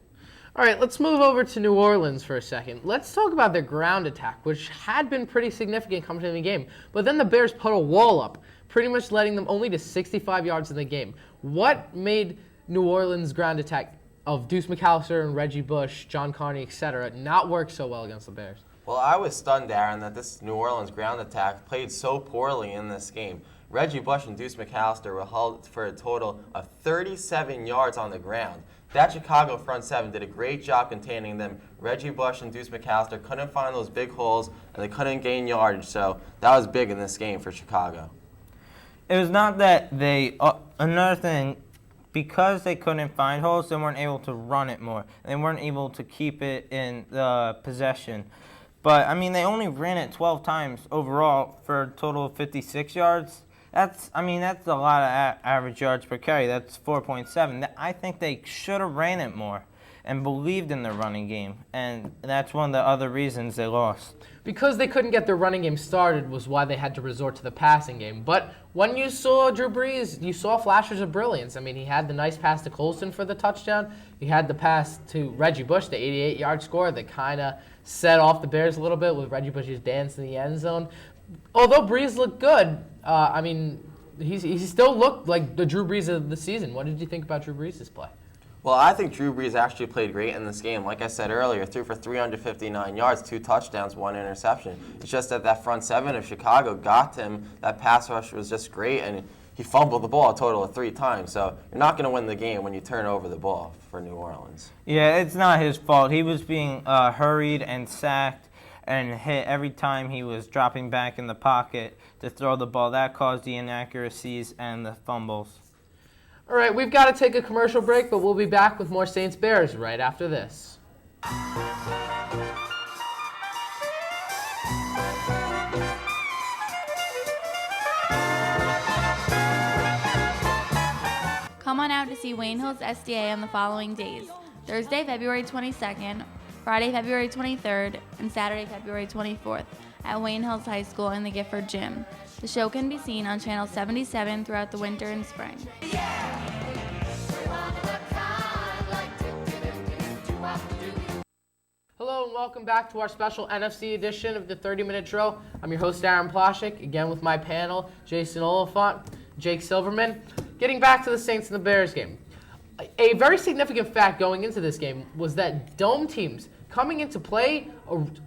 All right, let's move over to New Orleans for a second. Let's talk about their ground attack, which had been pretty significant coming into the game. But then the Bears put a wall up, pretty much letting them only to 65 yards in the game. What made New Orleans' ground attack of Deuce McAllister and Reggie Bush, John Carney, etc., not work so well against the Bears? Well, I was stunned, Aaron, that this New Orleans ground attack played so poorly in this game. Reggie Bush and Deuce McAllister were held for a total of 37 yards on the ground. That Chicago front seven did a great job containing them. Reggie Bush and Deuce McAllister couldn't find those big holes, and they couldn't gain yardage, so that was big in this game for Chicago. It was not that they, another thing, because they couldn't find holes, they weren't able to run it more. They weren't able to keep it in the possession. But, I mean, they only ran it 12 times overall for a total of 56 yards. That's a lot of average yards per carry. That's 4.7. I think they should have ran it more and believed in their running game. And that's one of the other reasons they lost. Because they couldn't get their running game started was why they had to resort to the passing game. But when you saw Drew Brees, you saw flashes of brilliance. I mean, he had the nice pass to Colston for the touchdown. He had the pass to Reggie Bush, the 88-yard score that kind of set off the Bears a little bit with Reggie Bush's dance in the end zone. Although Brees looked good, he still looked like the Drew Brees of the season. What did you think about Drew Brees' play? Well, I think Drew Brees actually played great in this game. Like I said earlier, threw for 359 yards, 2 touchdowns, 1 interception. It's just that front seven of Chicago got to him. That pass rush was just great, and he fumbled the ball a total of 3 times. So you're not going to win the game when you turn over the ball for New Orleans. Yeah, it's not his fault. He was being hurried and sacked and hit every time he was dropping back in the pocket to throw the ball. That caused the inaccuracies and the fumbles. All right, we've got to take a commercial break, but we'll be back with more Saints Bears right after this. Come on out to see Wayne Hills SDA on the following days: Thursday, February 22nd, Friday, February 23rd, and Saturday, February 24th at Wayne Hills High School in the Gifford Gym. The show can be seen on Channel 77 throughout the winter and spring. Hello and welcome back to our special NFC edition of the 30-Minute Drill. I'm your host, Aaron Ploshnick, again with my panel, Jason Olephant, Jake Silverman. Getting back to the Saints and the Bears game. A very significant fact going into this game was that dome teams coming into play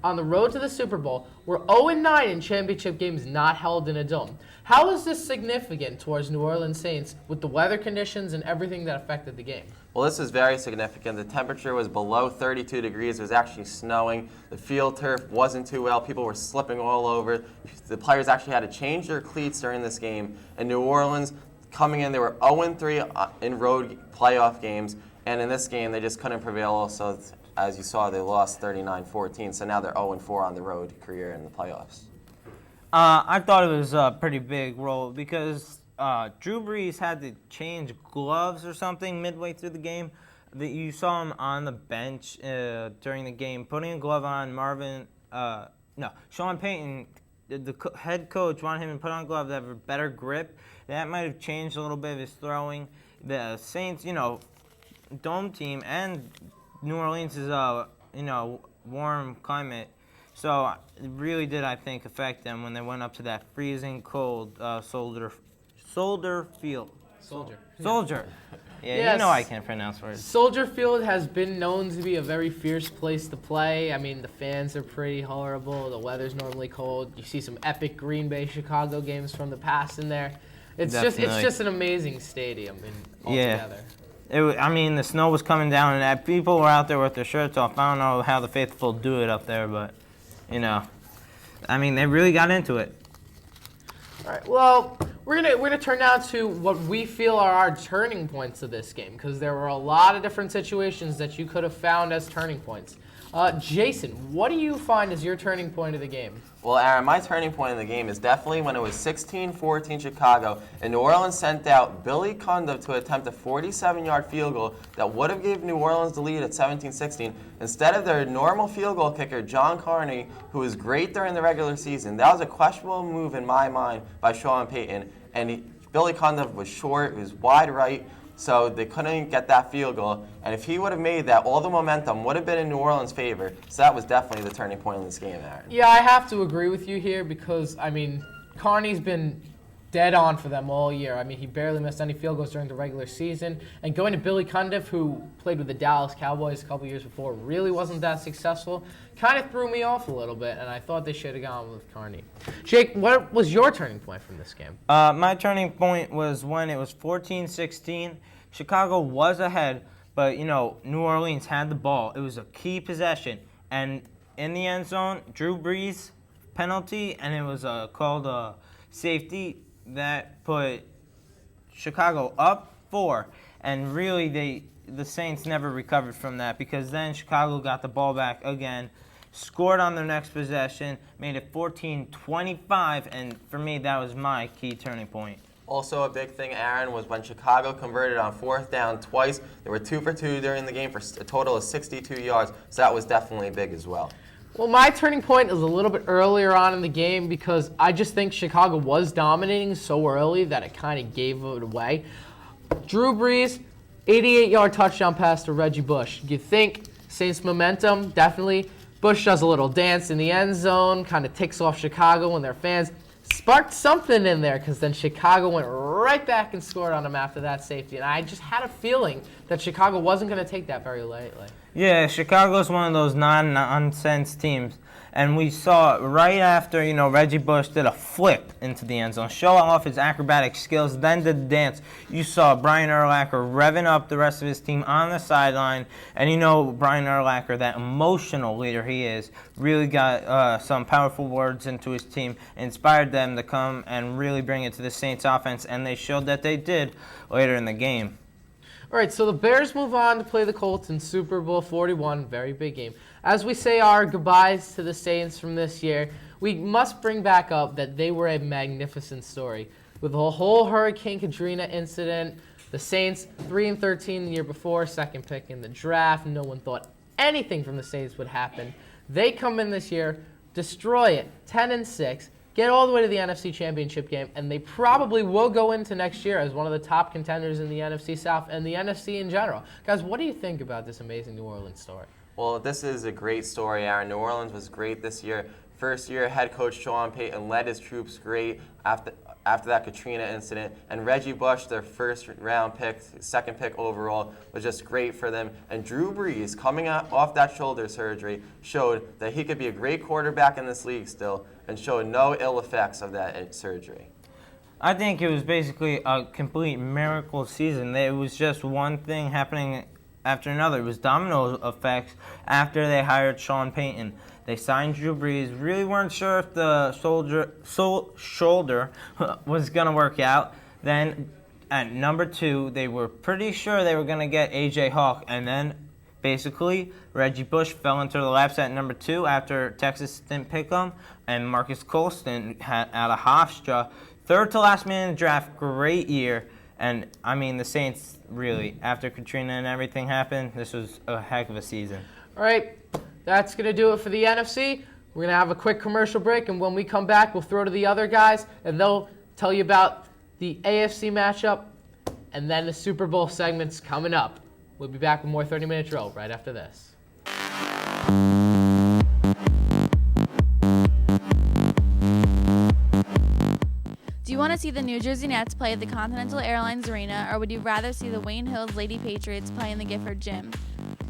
on the road to the Super Bowl were 0-9 in championship games not held in a dome. How is this significant towards New Orleans Saints with the weather conditions and everything that affected the game? Well, this is very significant. The temperature was below 32 degrees. It was actually snowing. The field turf wasn't too well. People were slipping all over. The players actually had to change their cleats during this game. In New Orleans, coming in, they were 0-3 in road playoff games. And in this game, they just couldn't prevail. So, as you saw, they lost 39-14. So now they're 0-4 on the road career in the playoffs. I thought it was a pretty big role because Drew Brees had to change gloves or something midway through the game. You saw him on the bench during the game, putting a glove on. Sean Payton, the head coach, wanted him to put on gloves that have a better grip. That might have changed a little bit of his throwing. The Saints, dome team, and New Orleans is warm climate. So it really did, I think, affect them when they went up to that freezing cold Soldier Field. Soldier. Yeah, Yes. I can't pronounce words. Soldier Field has been known to be a very fierce place to play. I mean, the fans are pretty horrible. The weather's normally cold. You see some epic Green Bay Chicago games from the past in there. It's just an amazing stadium altogether. The snow was coming down, and people were out there with their shirts off. I don't know how the faithful do it up there, but, they really got into it. All right, well, we're gonna turn now to what we feel are our turning points of this game, because there were a lot of different situations that you could have found as turning points. Jason, what do you find is your turning point of the game? Well, Aaron, my turning point in the game is definitely when it was 16-14 Chicago, and New Orleans sent out Billy Cundiff to attempt a 47-yard field goal that would have given New Orleans the lead at 17-16. Instead of their normal field goal kicker, John Carney, who was great during the regular season. That was a questionable move in my mind by Sean Payton, and Billy Cundiff was short, he was wide right, so they couldn't get that field goal. And if he would have made that, all the momentum would have been in New Orleans' favor. So that was definitely the turning point in this game, Aaron. Yeah, I have to agree with you here because, Carney's been dead on for them all year. He barely missed any field goals during the regular season. And going to Billy Cundiff, who played with the Dallas Cowboys a couple years before, really wasn't that successful, kind of threw me off a little bit, and I thought they should have gone with Carney. Jake, what was your turning point from this game? My turning point was when it was 14-16. Chicago was ahead, but, New Orleans had the ball. It was a key possession. And in the end zone, Drew Brees penalty, and it was called a safety that put Chicago up 4. And really, the Saints never recovered from that because then Chicago got the ball back again, scored on their next possession, made it 14-25, and for me, that was my key turning point. Also, a big thing, Aaron, was when Chicago converted on 4th down twice. They were 2 for 2 during the game for a total of 62 yards, so that was definitely big as well. Well, my turning point is a little bit earlier on in the game because I just think Chicago was dominating so early that it kind of gave it away. Drew Brees, 88-yard touchdown pass to Reggie Bush. You think Saints momentum? Definitely. Bush does a little dance in the end zone, kind of ticks off Chicago and their fans. Sparked something in there because then Chicago went right back and scored on him after that safety. And I just had a feeling that Chicago wasn't going to take that very lightly. Yeah, Chicago's one of those non-nonsense teams. And we saw right after, Reggie Bush did a flip into the end zone, show off his acrobatic skills, then did the dance. You saw Brian Urlacher revving up the rest of his team on the sideline. And Brian Urlacher, that emotional leader he is, really got some powerful words into his team, inspired them to come and really bring it to the Saints offense. And they showed that they did later in the game. All right, so the Bears move on to play the Colts in Super Bowl 41, very big game. As we say our goodbyes to the Saints from this year, we must bring back up that they were a magnificent story. With the whole Hurricane Katrina incident, the Saints 3-13 the year before, second pick in the draft. No one thought anything from the Saints would happen. They come in this year, destroy it, 10-6. Get all the way to the NFC Championship game, and they probably will go into next year as one of the top contenders in the NFC South and the NFC in general. Guys, what do you think about this amazing New Orleans story? Well, this is a great story, Aaron. New Orleans was great this year. First year, head coach Sean Payton led his troops great after that Katrina incident. And Reggie Bush, their first-round pick, second pick overall, was just great for them. And Drew Brees, coming off that shoulder surgery, showed that he could be a great quarterback in this league still and showed no ill effects of that surgery. I think it was basically a complete miracle season. It was just one thing happening after another. It was domino effects after they hired Sean Payton. They signed Drew Brees. Really weren't sure if the shoulder was going to work out. Then at number 2, they were pretty sure they were going to get A.J. Hawk. And then basically Reggie Bush fell into the laps at number 2 after Texas didn't pick him. And Marcus Colston had out of Hofstra. Third to last man in the draft. Great year. And, the Saints, really, after Katrina and everything happened, this was a heck of a season. All right, that's going to do it for the NFC. We're going to have a quick commercial break, and when we come back, we'll throw to the other guys, and they'll tell you about the AFC matchup, and then the Super Bowl segment's coming up. We'll be back with more 30-Minute Drill right after this. Do you want to see the New Jersey Nets play at the Continental Airlines Arena, or would you rather see the Wayne Hills Lady Patriots play in the Gifford Gym?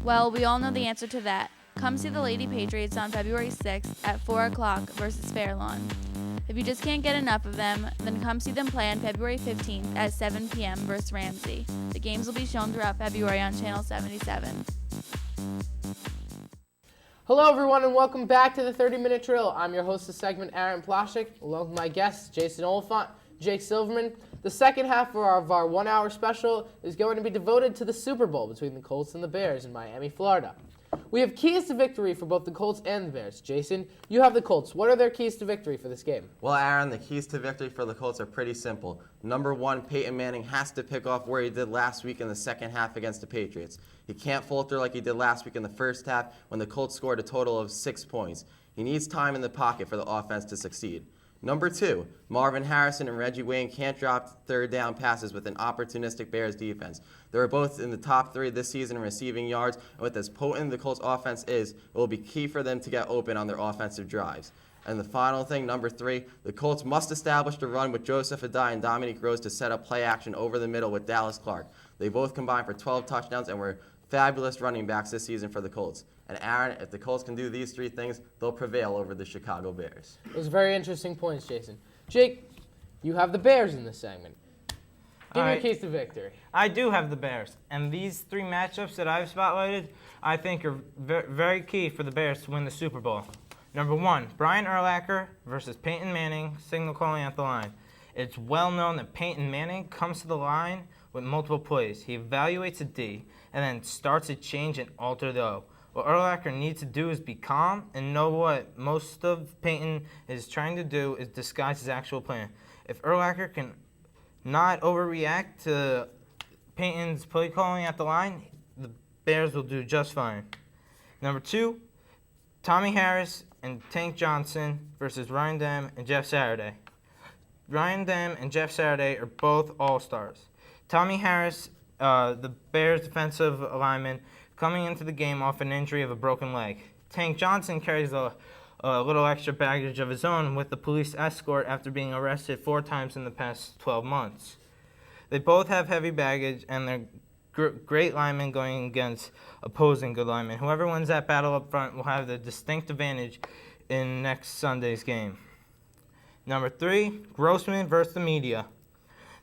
Well, we all know the answer to that. Come see the Lady Patriots on February 6th at 4 o'clock versus Fairlawn. If you just can't get enough of them, then come see them play on February 15th at 7 p.m. versus Ramsey. The games will be shown throughout February on Channel 77. Hello, everyone, and welcome back to the 30-Minute Drill. I'm your host of the segment, Aaron Ploshnick, along with my guests, Jason Olephant, Jake Silverman. The second half of our one-hour special is going to be devoted to the Super Bowl between the Colts and the Bears in Miami, Florida. We have keys to victory for both the Colts and the Bears. Jason, you have the Colts. What are their keys to victory for this game? Well, Aaron, the keys to victory for the Colts are pretty simple. Number one, Peyton Manning has to pick off where he did last week in the second half against the Patriots. He can't falter like he did last week in the first half when the Colts scored a total of 6 points. He needs time in the pocket for the offense to succeed. Number two, Marvin Harrison and Reggie Wayne can't drop third down passes with an opportunistic Bears defense. They were both in the top 3 this season in receiving yards, and with as potent the Colts offense is, it will be key for them to get open on their offensive drives. And the final thing, number 3, the Colts must establish the run with Joseph Adai and Dominique Rose to set up play action over the middle with Dallas Clark. They both combined for 12 touchdowns and were fabulous running backs this season for the Colts. And Aaron, if the Colts can do these 3 things, they'll prevail over the Chicago Bears. Those are very interesting points, Jason. Jake, you have the Bears in this segment. Give me your keys to victory. I do have the Bears, and these 3 matchups that I've spotlighted, I think are very key for the Bears to win the Super Bowl. Number 1, Brian Urlacher versus Peyton Manning, signal calling at the line. It's well known that Peyton Manning comes to the line with multiple plays. He evaluates a D and then starts a change and alter the O. What Urlacher needs to do is be calm and know what most of Peyton is trying to do is disguise his actual plan. If Urlacher can not overreact to Peyton's play calling at the line, the Bears will do just fine. Number 2, Tommy Harris and Tank Johnson versus Ryan Dem and Jeff Saturday. Ryan Dem and Jeff Saturday are both all-stars. Tommy Harris, the Bears defensive lineman, coming into the game off an injury of a broken leg. Tank Johnson carries a little extra baggage of his own with the police escort after being arrested 4 times in the past 12 months. They both have heavy baggage, and they're great linemen going against opposing good linemen. Whoever wins that battle up front will have the distinct advantage in next Sunday's game. Number 3, Grossman versus the media.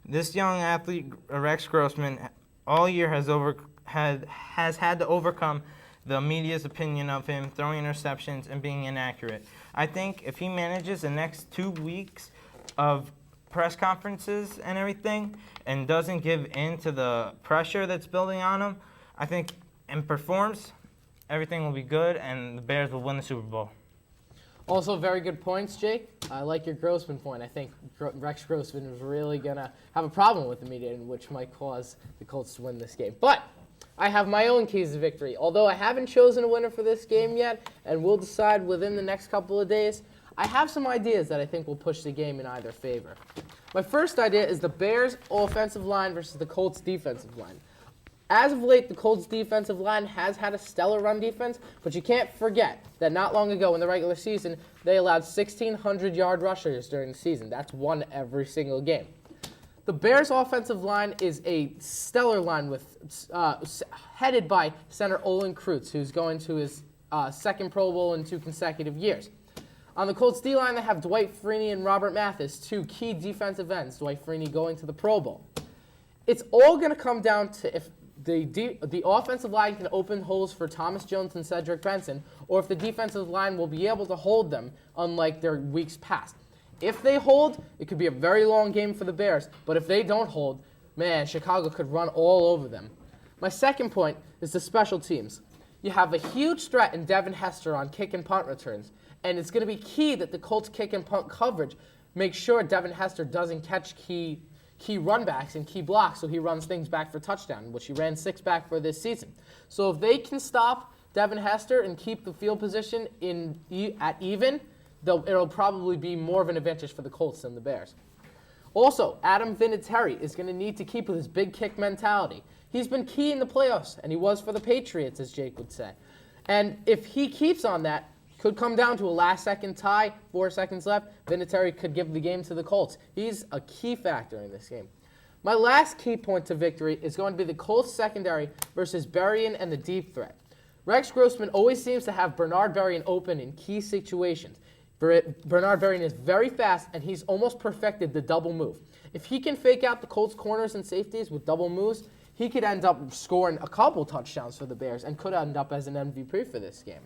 This young athlete, Rex Grossman, all year has had to overcome the media's opinion of him throwing interceptions and being inaccurate. I think if he manages the next 2 weeks of press conferences and everything and doesn't give in to the pressure that's building on him, I think, and performs, everything will be good and the Bears will win the Super Bowl. Also, very good points, Jake. I like your Grossman point. I think Rex Grossman is really going to have a problem with the media, which might cause the Colts to win this game. But I have my own keys to victory. Although I haven't chosen a winner for this game yet, and we'll decide within the next couple of days, I have some ideas that I think will push the game in either favor. My first idea is the Bears' offensive line versus the Colts' defensive line. As of late, the Colts' defensive line has had a stellar run defense, but you can't forget that not long ago in the regular season, they allowed 1,600-yard rushers during the season. That's 1 every single game. The Bears' offensive line is a stellar line headed by center Olin Kreutz, who's going to his 2nd Pro Bowl in 2 consecutive years. On the Colts D-line, they have Dwight Freeney and Robert Mathis, 2 key defensive ends, Dwight Freeney going to the Pro Bowl. It's all going to come down to if the offensive line can open holes for Thomas Jones and Cedric Benson, or if the defensive line will be able to hold them, unlike their weeks past. If they hold, it could be a very long game for the Bears, but if they don't hold, man, Chicago could run all over them. My second point is the special teams. You have a huge threat in Devin Hester on kick and punt returns, and it's going to be key that the Colts kick and punt coverage make sure Devin Hester doesn't catch key run backs and key blocks, so he runs things back for touchdown, which he ran 6 back for this season. So if they can stop Devin Hester and keep the field position at even, it'll probably be more of an advantage for the Colts than the Bears. Also, Adam Vinatieri is going to need to keep with his big kick mentality. He's been key in the playoffs, and he was for the Patriots, as Jake would say. And if he keeps on that, could come down to a last-second tie, 4 seconds left. Vinatieri could give the game to the Colts. He's a key factor in this game. My last key point to victory is going to be the Colts secondary versus Berrien and the deep threat. Rex Grossman always seems to have Bernard Berrien open in key situations. Bernard Berrien is very fast, and he's almost perfected the double move. If he can fake out the Colts corners and safeties with double moves, he could end up scoring a couple touchdowns for the Bears and could end up as an MVP for this game.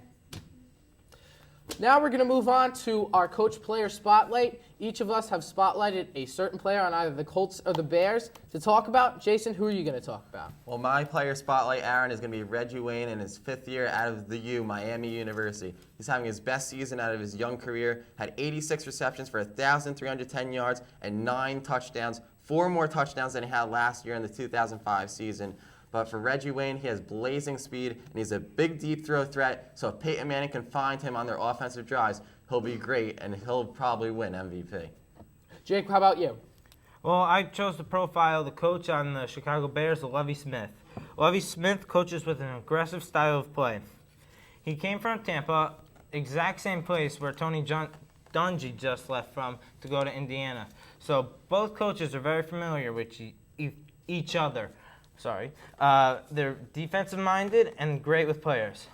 Now we're going to move on to our coach-player spotlight. Each of us have spotlighted a certain player on either the Colts or the Bears to talk about. Jason, who are you going to talk about? Well, my player spotlight, Aaron, is going to be Reggie Wayne in his 5th year out of the U, Miami University. He's having his best season out of his young career, had 86 receptions for 1,310 yards and 9 touchdowns, 4 more touchdowns than he had last year in the 2005 season. But for Reggie Wayne, he has blazing speed, and he's a big deep throw threat, so if Peyton Manning can find him on their offensive drives, he'll be great, and he'll probably win MVP. Jake, how about you? Well, I chose to profile the coach on the Chicago Bears, Lovie Smith. Lovie Smith coaches with an aggressive style of play. He came from Tampa, exact same place where Tony Dungy just left from to go to Indiana. So both coaches are very familiar with each other. They're defensive-minded and great with players.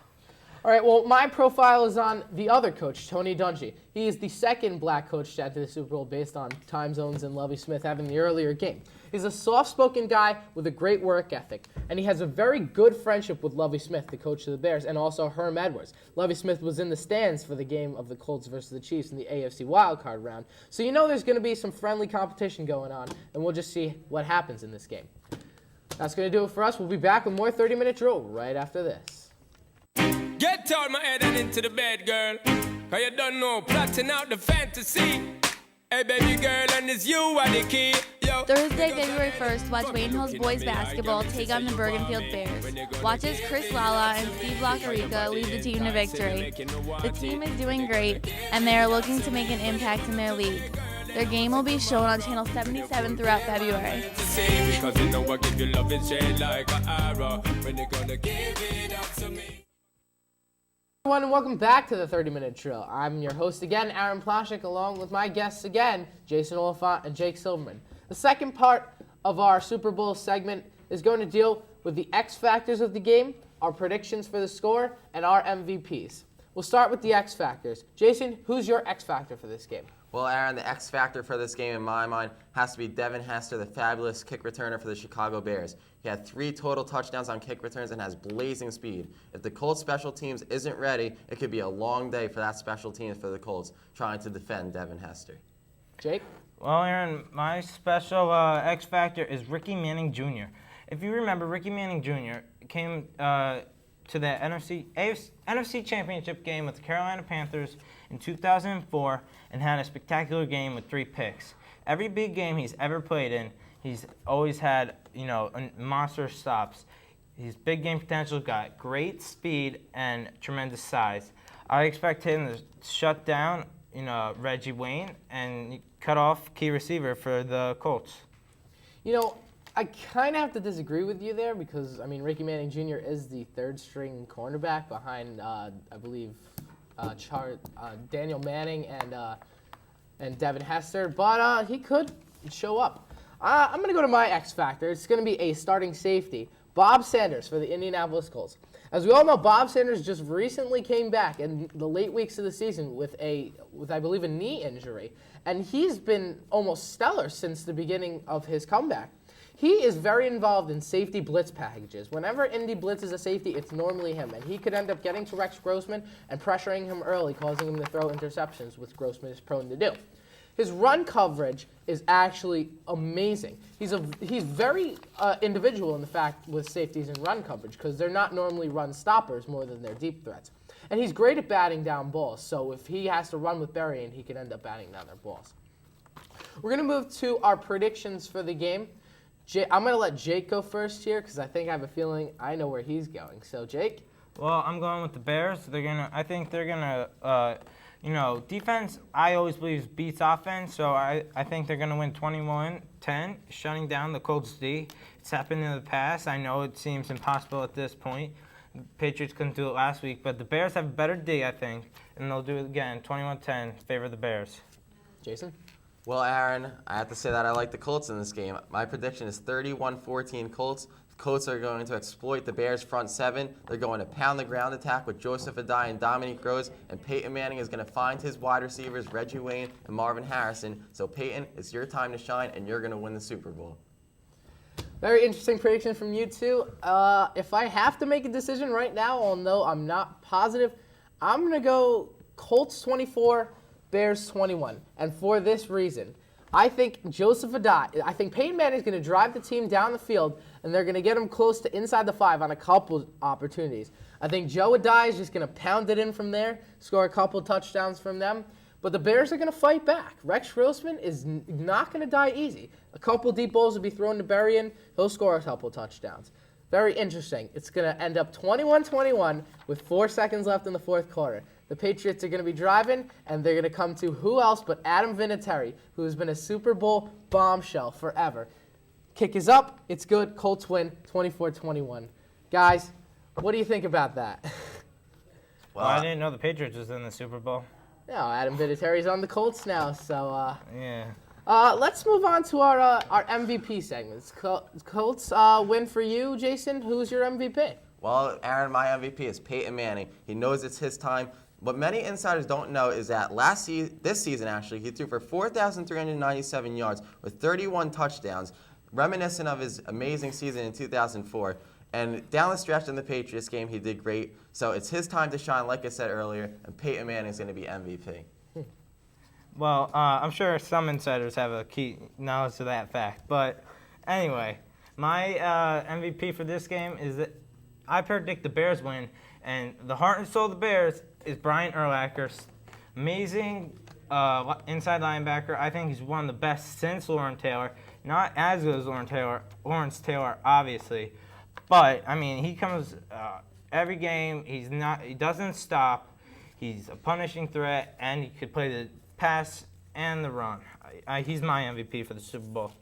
All right, well, my profile is on the other coach, Tony Dungy. He is the second black coach to enter the Super Bowl based on time zones and Lovie Smith having the earlier game. He's a soft-spoken guy with a great work ethic, and he has a very good friendship with Lovie Smith, the coach of the Bears, and also Herm Edwards. Lovie Smith was in the stands for the game of the Colts versus the Chiefs in the AFC wildcard round, so you know there's going to be some friendly competition going on, and we'll just see what happens in this game. That's going to do it for us. We'll be back with more 30-Minute Drill right after this. Get out my head and into the bed, girl. Cause you don't know, plotting out the fantasy. Hey, baby girl, and it's you are the key. Yo. Thursday, February 1st, watch Wayne Hills boys basketball take on the Bergenfield Bears. Watch as Chris Lala and Steve Locarica lead the team to victory. The team is doing great, and they are looking to make an impact in their league. Their game will be shown on Channel 77 throughout February. Because you know I give you love and shade like an arrow. When you're gonna give it up to me. Everyone, and welcome back to the 30-Minute Drill. I'm your host again, Aaron Ploshnick, along with my guests again, Jason Olephant and Jake Silverman. The second part of our Super Bowl segment is going to deal with the X factors of the game, our predictions for the score, and our MVPs. We'll start with the X factors. Jason, who's your X factor for this game? Well, Aaron, the X factor for this game in my mind has to be Devin Hester, the fabulous kick returner for the Chicago Bears. He had 3 total touchdowns on kick returns and has blazing speed. If the Colts special teams isn't ready, it could be a long day for that special teams for the Colts trying to defend Devin Hester. Jake? Well, Aaron, my special X factor is Ricky Manning Jr. If you remember, Ricky Manning Jr. came to the NFC Championship game with the Carolina Panthers in 2004 and had a spectacular game with 3 picks. Every big game he's ever played in, he's always had, monster stops. He's big game potential, got great speed and tremendous size. I expect him to shut down, Reggie Wayne and cut off key receiver for the Colts. I kind of have to disagree with you there because, Ricky Manning Jr. is the 3rd-string cornerback behind, I believe, Daniel Manning and Devin Hester, but he could show up. I'm going to go to my X factor. It's going to be a starting safety, Bob Sanders for the Indianapolis Colts. As we all know, Bob Sanders just recently came back in the late weeks of the season with I believe, a knee injury, and he's been almost stellar since the beginning of his comeback. He is very involved in safety blitz packages. Whenever Indy blitzes a safety, it's normally him, and he could end up getting to Rex Grossman and pressuring him early, causing him to throw interceptions, which Grossman is prone to do. His run coverage is actually amazing. He's very individual in the fact with safeties and run coverage because they're not normally run stoppers more than they're deep threats. And he's great at batting down balls, so if he has to run with Berry, he can end up batting down their balls. We're going to move to our predictions for the game. I'm going to let Jake go first here because I think I have a feeling I know where he's going. So, Jake? Well, I'm going with the Bears. I think they're gonna, defense. I always believe beats offense. So I think they're gonna win 21-10, shutting down the Colts D. It's happened in the past. I know it seems impossible at this point. The Patriots couldn't do it last week, but the Bears have a better D, I think, and they'll do it again. 21-10, favor the Bears. Jason? Well, Aaron, I have to say that I like the Colts in this game. My prediction is 31-14 Colts. The Colts are going to exploit the Bears' front 7. They're going to pound the ground attack with Joseph Adai and Dominique Rose, and Peyton Manning is going to find his wide receivers, Reggie Wayne and Marvin Harrison. So, Peyton, it's your time to shine, and you're going to win the Super Bowl. Very interesting prediction from you two. If I have to make a decision right now, although I'm not positive, I'm going to go Colts 24, Bears 21. And for this reason, I think I think Peyton Manning's going to drive the team down the field, and they're going to get him close to inside the 5 on a couple opportunities. I think Joe Adai is just going to pound it in from there, score a couple touchdowns from them. But the Bears are going to fight back. Rex Grossman is not going to die easy. A couple deep balls will be thrown to Berrien. He'll score a couple touchdowns. Very interesting. It's going to end up 21-21 with 4 seconds left in the fourth quarter. The Patriots are going to be driving, and they're going to come to who else but Adam Vinatieri, who has been a Super Bowl bombshell forever. Kick is up. It's good. Colts win 24-21. Guys, what do you think about that? Well, I didn't know the Patriots was in the Super Bowl. No, Adam Vinatieri's on the Colts now, so yeah. Let's move on to our MVP segments. Colts win for you, Jason. Who's your MVP? Well, Aaron, my MVP is Peyton Manning. He knows it's his time. What many insiders don't know is that this season, actually, he threw for 4,397 yards with 31 touchdowns, reminiscent of his amazing season in 2004. And down the stretch in the Patriots game, he did great. So it's his time to shine, like I said earlier, and Peyton Manning is going to be MVP. Well, I'm sure some insiders have a key knowledge to that fact. But anyway, my MVP for this game is that I predict the Bears win. And the heart and soul of the Bears is Brian Urlacher. Amazing inside linebacker. I think he's one of the best since Lawrence Taylor. Not as good as Lawrence Taylor, obviously. But, I mean, he comes every game. He doesn't stop. He's a punishing threat, and he could play the pass and the run. He's my MVP for the Super Bowl.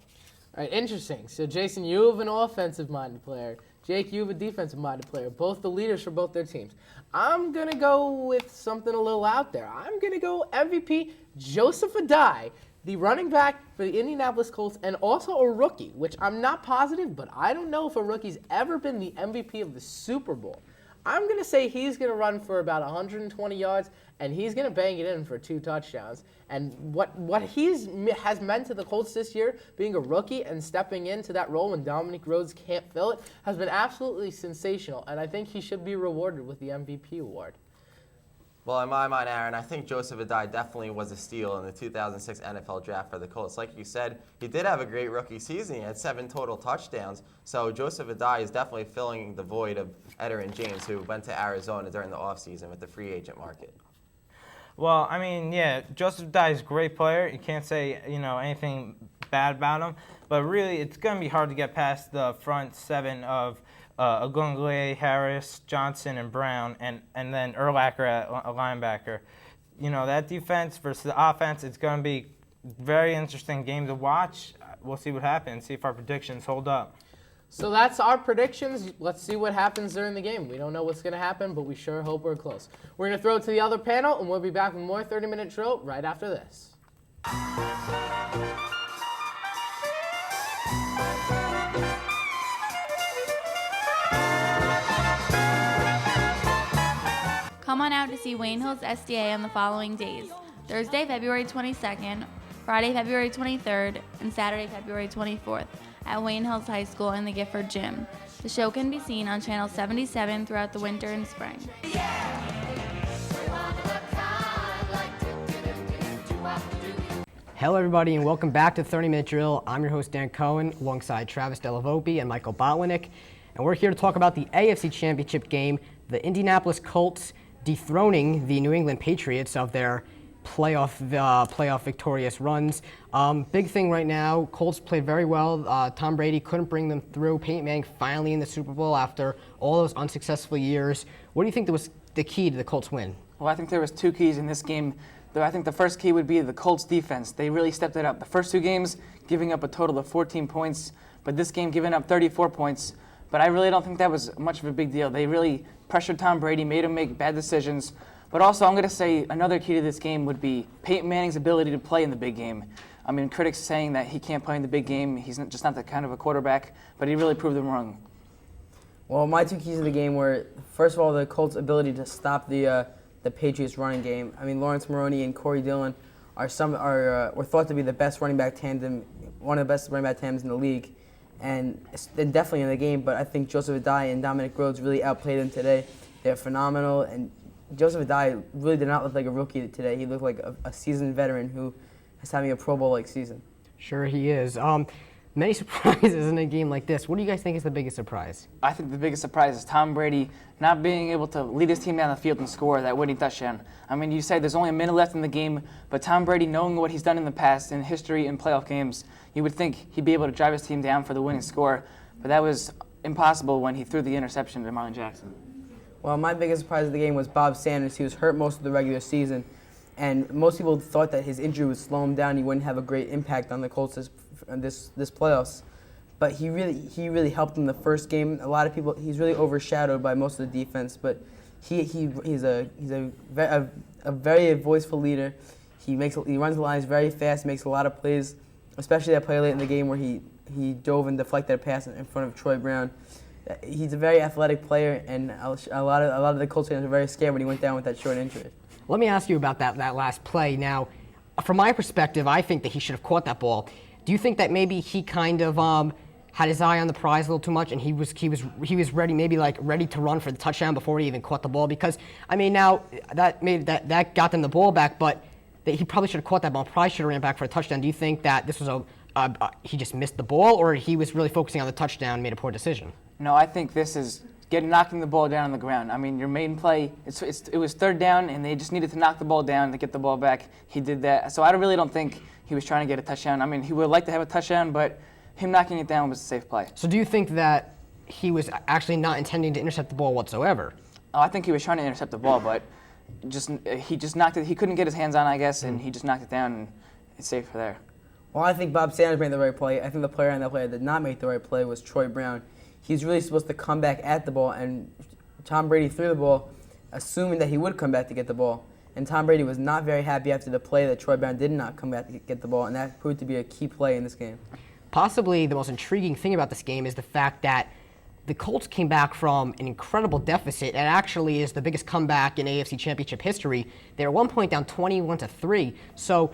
All right, interesting. So, Jason, you have an offensive-minded player. Jake, you have a defensive-minded player. Both the leaders for both their teams. I'm going to go with something a little out there. I'm going to go MVP Joseph Adai, the running back for the Indianapolis Colts, and also a rookie, which I'm not positive, but I don't know if a rookie's ever been the MVP of the Super Bowl. I'm going to say he's going to run for about 120 yards, and he's going to bang it in for 2 touchdowns. And what has meant to the Colts this year, being a rookie and stepping into that role when Dominic Rhodes can't fill it, has been absolutely sensational, and I think he should be rewarded with the MVP award. Well, in my mind, Aaron, I think Joseph Adai definitely was a steal in the 2006 NFL Draft for the Colts. Like you said, he did have a great rookie season. He had 7 total touchdowns. So Joseph Adai is definitely filling the void of Ederin James, who went to Arizona during the offseason with the free agent market. Well, I mean, yeah, Joseph Adai is a great player. You can't say, anything bad about him. But really, it's going to be hard to get past the front 7 of Ogunleye, Harris, Johnson, and Brown, and then Urlacher at a linebacker. That defense versus the offense, it's going to be a very interesting game to watch. We'll see what happens, see if our predictions hold up. So that's our predictions. Let's see what happens during the game. We don't know what's going to happen, but we sure hope we're close. We're going to throw it to the other panel, and we'll be back with more 30-Minute Drill right after this. Come on out to see Wayne Hills SDA on the following days: Thursday, February 22nd, Friday, February 23rd, and Saturday, February 24th at Wayne Hills High School in the Gifford Gym. The show can be seen on Channel 77 throughout the winter and spring. Hello, everybody, and welcome back to 30-Minute Drill. I'm your host, Dan Cohen, alongside Travis Della and Michael Botwinick. And we're here to talk about the AFC Championship game, the Indianapolis Colts dethroning the New England Patriots of their playoff victorious runs. Big thing right now, Colts played very well. Tom Brady couldn't bring them through. Peyton Manning finally in the Super Bowl after all those unsuccessful years. What do you think was the key to the Colts win? Well, I think there was 2 keys in this game. Though I think the first key would be the Colts defense. They really stepped it up. The first 2 games, giving up a total of 14 points, but this game giving up 34 points. But I really don't think that was much of a big deal. They really pressured Tom Brady, made him make bad decisions. But also, I'm going to say another key to this game would be Peyton Manning's ability to play in the big game. I mean, critics saying that he can't play in the big game. He's just not that kind of a quarterback, but he really proved them wrong. Well, my 2 keys of the game were, first of all, the Colts' ability to stop the Patriots' running game. I mean, Lawrence Maroney and Corey Dillon were thought to be the best running back tandem, one of the best running back tandems in the league, and definitely in the game. But I think Joseph Adai and Dominic Rhodes really outplayed them today. They're phenomenal, and Joseph Adai really did not look like a rookie today. He looked like a seasoned veteran who is having a Pro Bowl-like season. Sure he is. Many surprises in a game like this. What do you guys think is the biggest surprise? I think the biggest surprise is Tom Brady not being able to lead his team down the field and score that winning touchdown. I mean, you say there's only a minute left in the game, but Tom Brady, knowing what he's done in the past in history in playoff games, you would think he'd be able to drive his team down for the winning score, but that was impossible when he threw the interception to Marlon Jackson. Well, my biggest surprise of the game was Bob Sanders. He was hurt most of the regular season, and most people thought that his injury would slow him down. He wouldn't have a great impact on the Colts this playoffs. But he really helped in the first game. A lot of people, he's really overshadowed by most of the defense, but he's a very voiceful leader. He runs the lines very fast, makes a lot of plays, especially that play late in the game where he dove and deflected a pass in front of Troy Brown. He's a very athletic player, and a lot of the Colts fans were very scared when he went down with that short injury. Let me ask you about that last play. Now, from my perspective, I think that he should have caught that ball. Do you think that maybe he kind of had his eye on the prize a little too much, and he was ready, maybe like ready to run for the touchdown before he even caught the ball? Because I mean, now that got them the ball back, but he probably should have caught that ball. Probably should have ran back for a touchdown. Do you think that this was he just missed the ball, or he was really focusing on the touchdown and made a poor decision? No, I think this is knocking the ball down on the ground. I mean, your main play, it was third down, and they just needed to knock the ball down to get the ball back. He did that. So I really don't think he was trying to get a touchdown. I mean, he would like to have a touchdown, but him knocking it down was a safe play. So do you think that he was actually not intending to intercept the ball whatsoever? Oh, I think he was trying to intercept the ball, but he just knocked it. He couldn't get his hands on it, I guess, and he just knocked it down, and it's safe for there. Well, I think Bob Sanders made the right play. I think the player on that play that did not make the right play was Troy Brown. He's really supposed to come back at the ball, and Tom Brady threw the ball, assuming that he would come back to get the ball. And Tom Brady was not very happy after the play that Troy Brown did not come back to get the ball, and that proved to be a key play in this game. Possibly the most intriguing thing about this game is the fact that the Colts came back from an incredible deficit, and actually is the biggest comeback in AFC Championship history. They were at one point down 21-3. So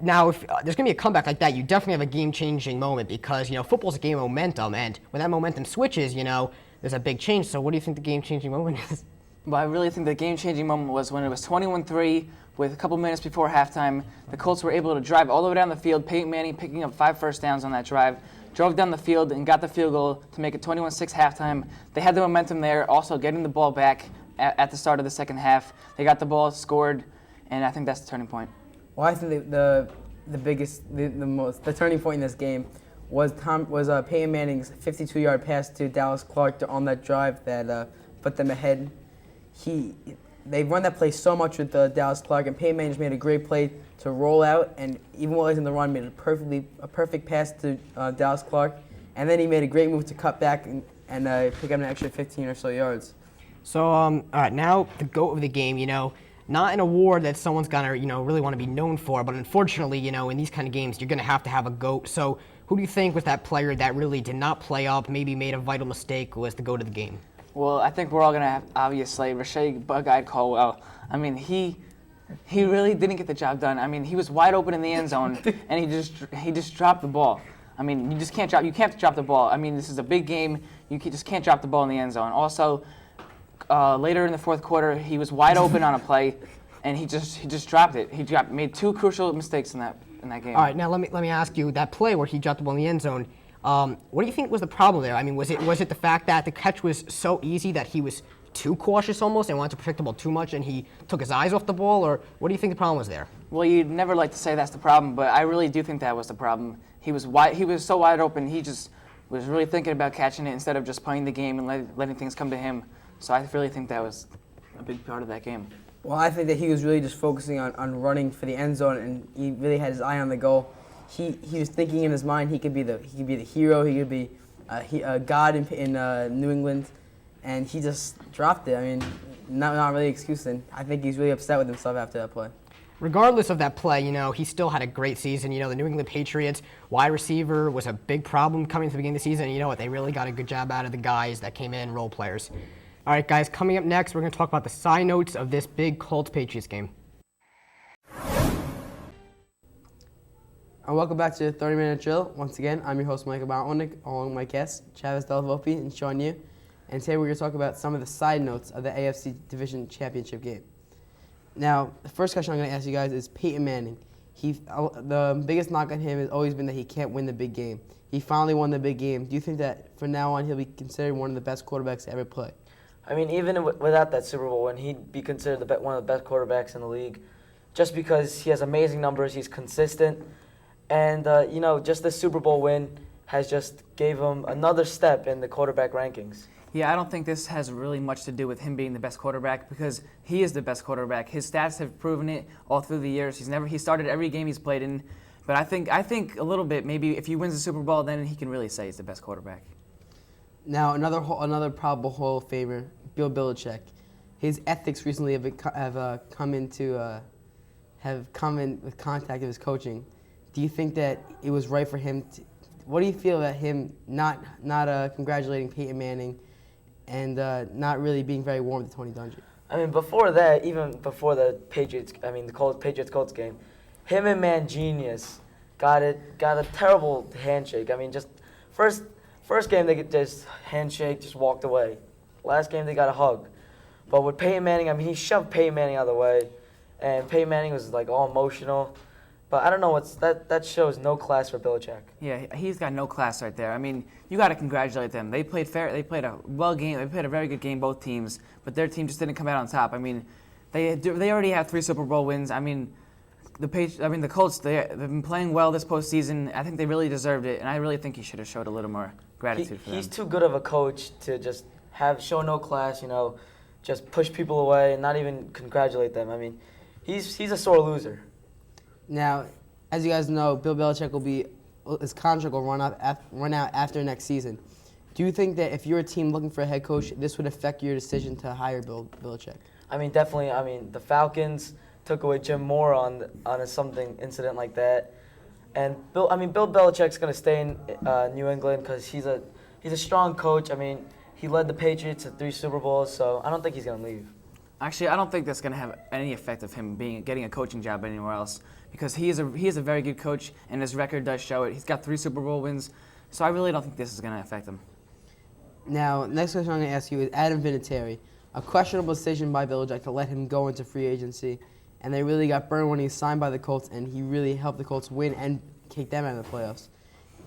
now, if there's going to be a comeback like that, you definitely have a game-changing moment because, football's a game of momentum, and when that momentum switches, there's a big change. So what do you think the game-changing moment is? Well, I really think the game-changing moment was when it was 21-3 with a couple minutes before halftime. The Colts were able to drive all the way down the field. Peyton Manning picking up 5 first downs on that drive, drove down the field and got the field goal to make it 21-6 halftime. They had the momentum there, also getting the ball back at the start of the second half. They got the ball, scored, and I think that's the turning point. Well, I think the turning point in this game was Peyton Manning's 52-yard pass to Dallas Clark on that drive that put them ahead. They run that play so much with Dallas Clark, and Peyton Manning just made a great play to roll out, and even while he's in the run, made a perfect pass to Dallas Clark, and then he made a great move to cut back and pick up an extra 15 or so yards. So, all right, now the GOAT of the game, not an award that someone's gonna, really want to be known for, but unfortunately, in these kind of games, you're gonna have to have a GOAT. So, who do you think was that player that really did not play up, maybe made a vital mistake, was the GOAT of the game? Well, I think we're all going to have, obviously, Rashae Bug-Eyed Caldwell. I mean, he really didn't get the job done. I mean, he was wide open in the end zone, and he just dropped the ball. I mean, you can't drop the ball. I mean, this is a big game. You just can't drop the ball in the end zone. Also, later in the fourth quarter, he was wide open on a play, and he just dropped it. Made 2 crucial mistakes in that game. All right, now let me ask you, that play where he dropped the ball in the end zone, what do you think was the problem there? I mean, was it the fact that the catch was so easy that he was too cautious almost and wanted to protect the ball too much and he took his eyes off the ball, or what do you think the problem was there? Well, you'd never like to say that's the problem, but I really do think that was the problem. He was so wide open, he just was really thinking about catching it instead of just playing the game and letting things come to him. So I really think that was a big part of that game. Well, I think that he was really just focusing on running for the end zone, and he really had his eye on the goal. He was thinking in his mind he could be the hero, he could be a god in New England, and he just dropped it. I mean, not really excusing. I think he's really upset with himself after that play. Regardless of that play, he still had a great season. The New England Patriots wide receiver was a big problem coming to the beginning of the season. And you know what? They really got a good job out of the guys that came in, role players. All right, guys, coming up next, we're going to talk about the side notes of this big Colts-Patriots game. And welcome back to the 30-minute drill. Once again, I'm your host, Botwinick, along with my guests, Della and Sean Yu. and today we're going to talk about some of the side notes of the AFC Division Championship game. Now, the first question I'm going to ask you guys is Peyton Manning. The biggest knock on him has always been that he can't win the big game. He finally won the big game. Do you think that from now on he'll be considered one of the best quarterbacks to ever play? I mean, even without that Super Bowl win, he'd be considered one of the best quarterbacks in the league, just because he has amazing numbers, he's consistent, and just the Super Bowl win has just gave him another step in the quarterback rankings. Yeah, I don't think this has really much to do with him being the best quarterback because he is the best quarterback. His stats have proven it all through the years. He started every game he's played in, but I think a little bit maybe if he wins the Super Bowl, then he can really say he's the best quarterback. Now, another probable Hall of Famer, Bill Belichick. His ethics recently have come in with contact with his coaching. Do you think that it was right for him what do you feel about him not congratulating Peyton Manning and not really being very warm to Tony Dungy? I mean, before that, even before the Patriots-Colts game, him and Mangenius got a terrible handshake. I mean, just first game they just handshake, just walked away. Last game they got a hug. But with Peyton Manning, I mean, he shoved Peyton Manning out of the way, and Peyton Manning was like all emotional. But I don't know, that shows no class for Belichick. Yeah, he's got no class right there. I mean, you got to congratulate them. They played fair. They played a game. They played a very good game, both teams. But their team just didn't come out on top. I mean, they already have 3 Super Bowl wins. I mean, the Colts. They've been playing well this postseason. I think they really deserved it, and I really think he should have showed a little more gratitude for them. He's too good of a coach to just show no class. Just push people away and not even congratulate them. I mean, he's a sore loser. Now, as you guys know, Bill Belichick his contract will run out after next season. Do you think that if you're a team looking for a head coach, this would affect your decision to hire Bill Belichick? I mean, definitely. I mean, the Falcons took away Jim Moore on something incident like that, and Bill Belichick's going to stay in New England because he's a strong coach. I mean, he led the Patriots to 3 Super Bowls, so I don't think he's going to leave. Actually, I don't think that's going to have any effect of him getting a coaching job anywhere else because he is a very good coach, and his record does show it. He's got 3 Super Bowl wins, so I really don't think this is going to affect him. Now, next question I'm going to ask you is Adam Vinatieri. A questionable decision by Belichick to let him go into free agency, and they really got burned when he signed by the Colts, and he really helped the Colts win and kick them out of the playoffs.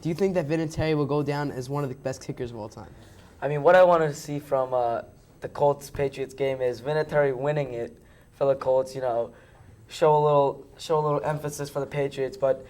Do you think that Vinatieri will go down as one of the best kickers of all time? I mean, what I wanted to see from the Colts-Patriots game is Vinatieri winning it for the Colts, show a little emphasis for the Patriots. But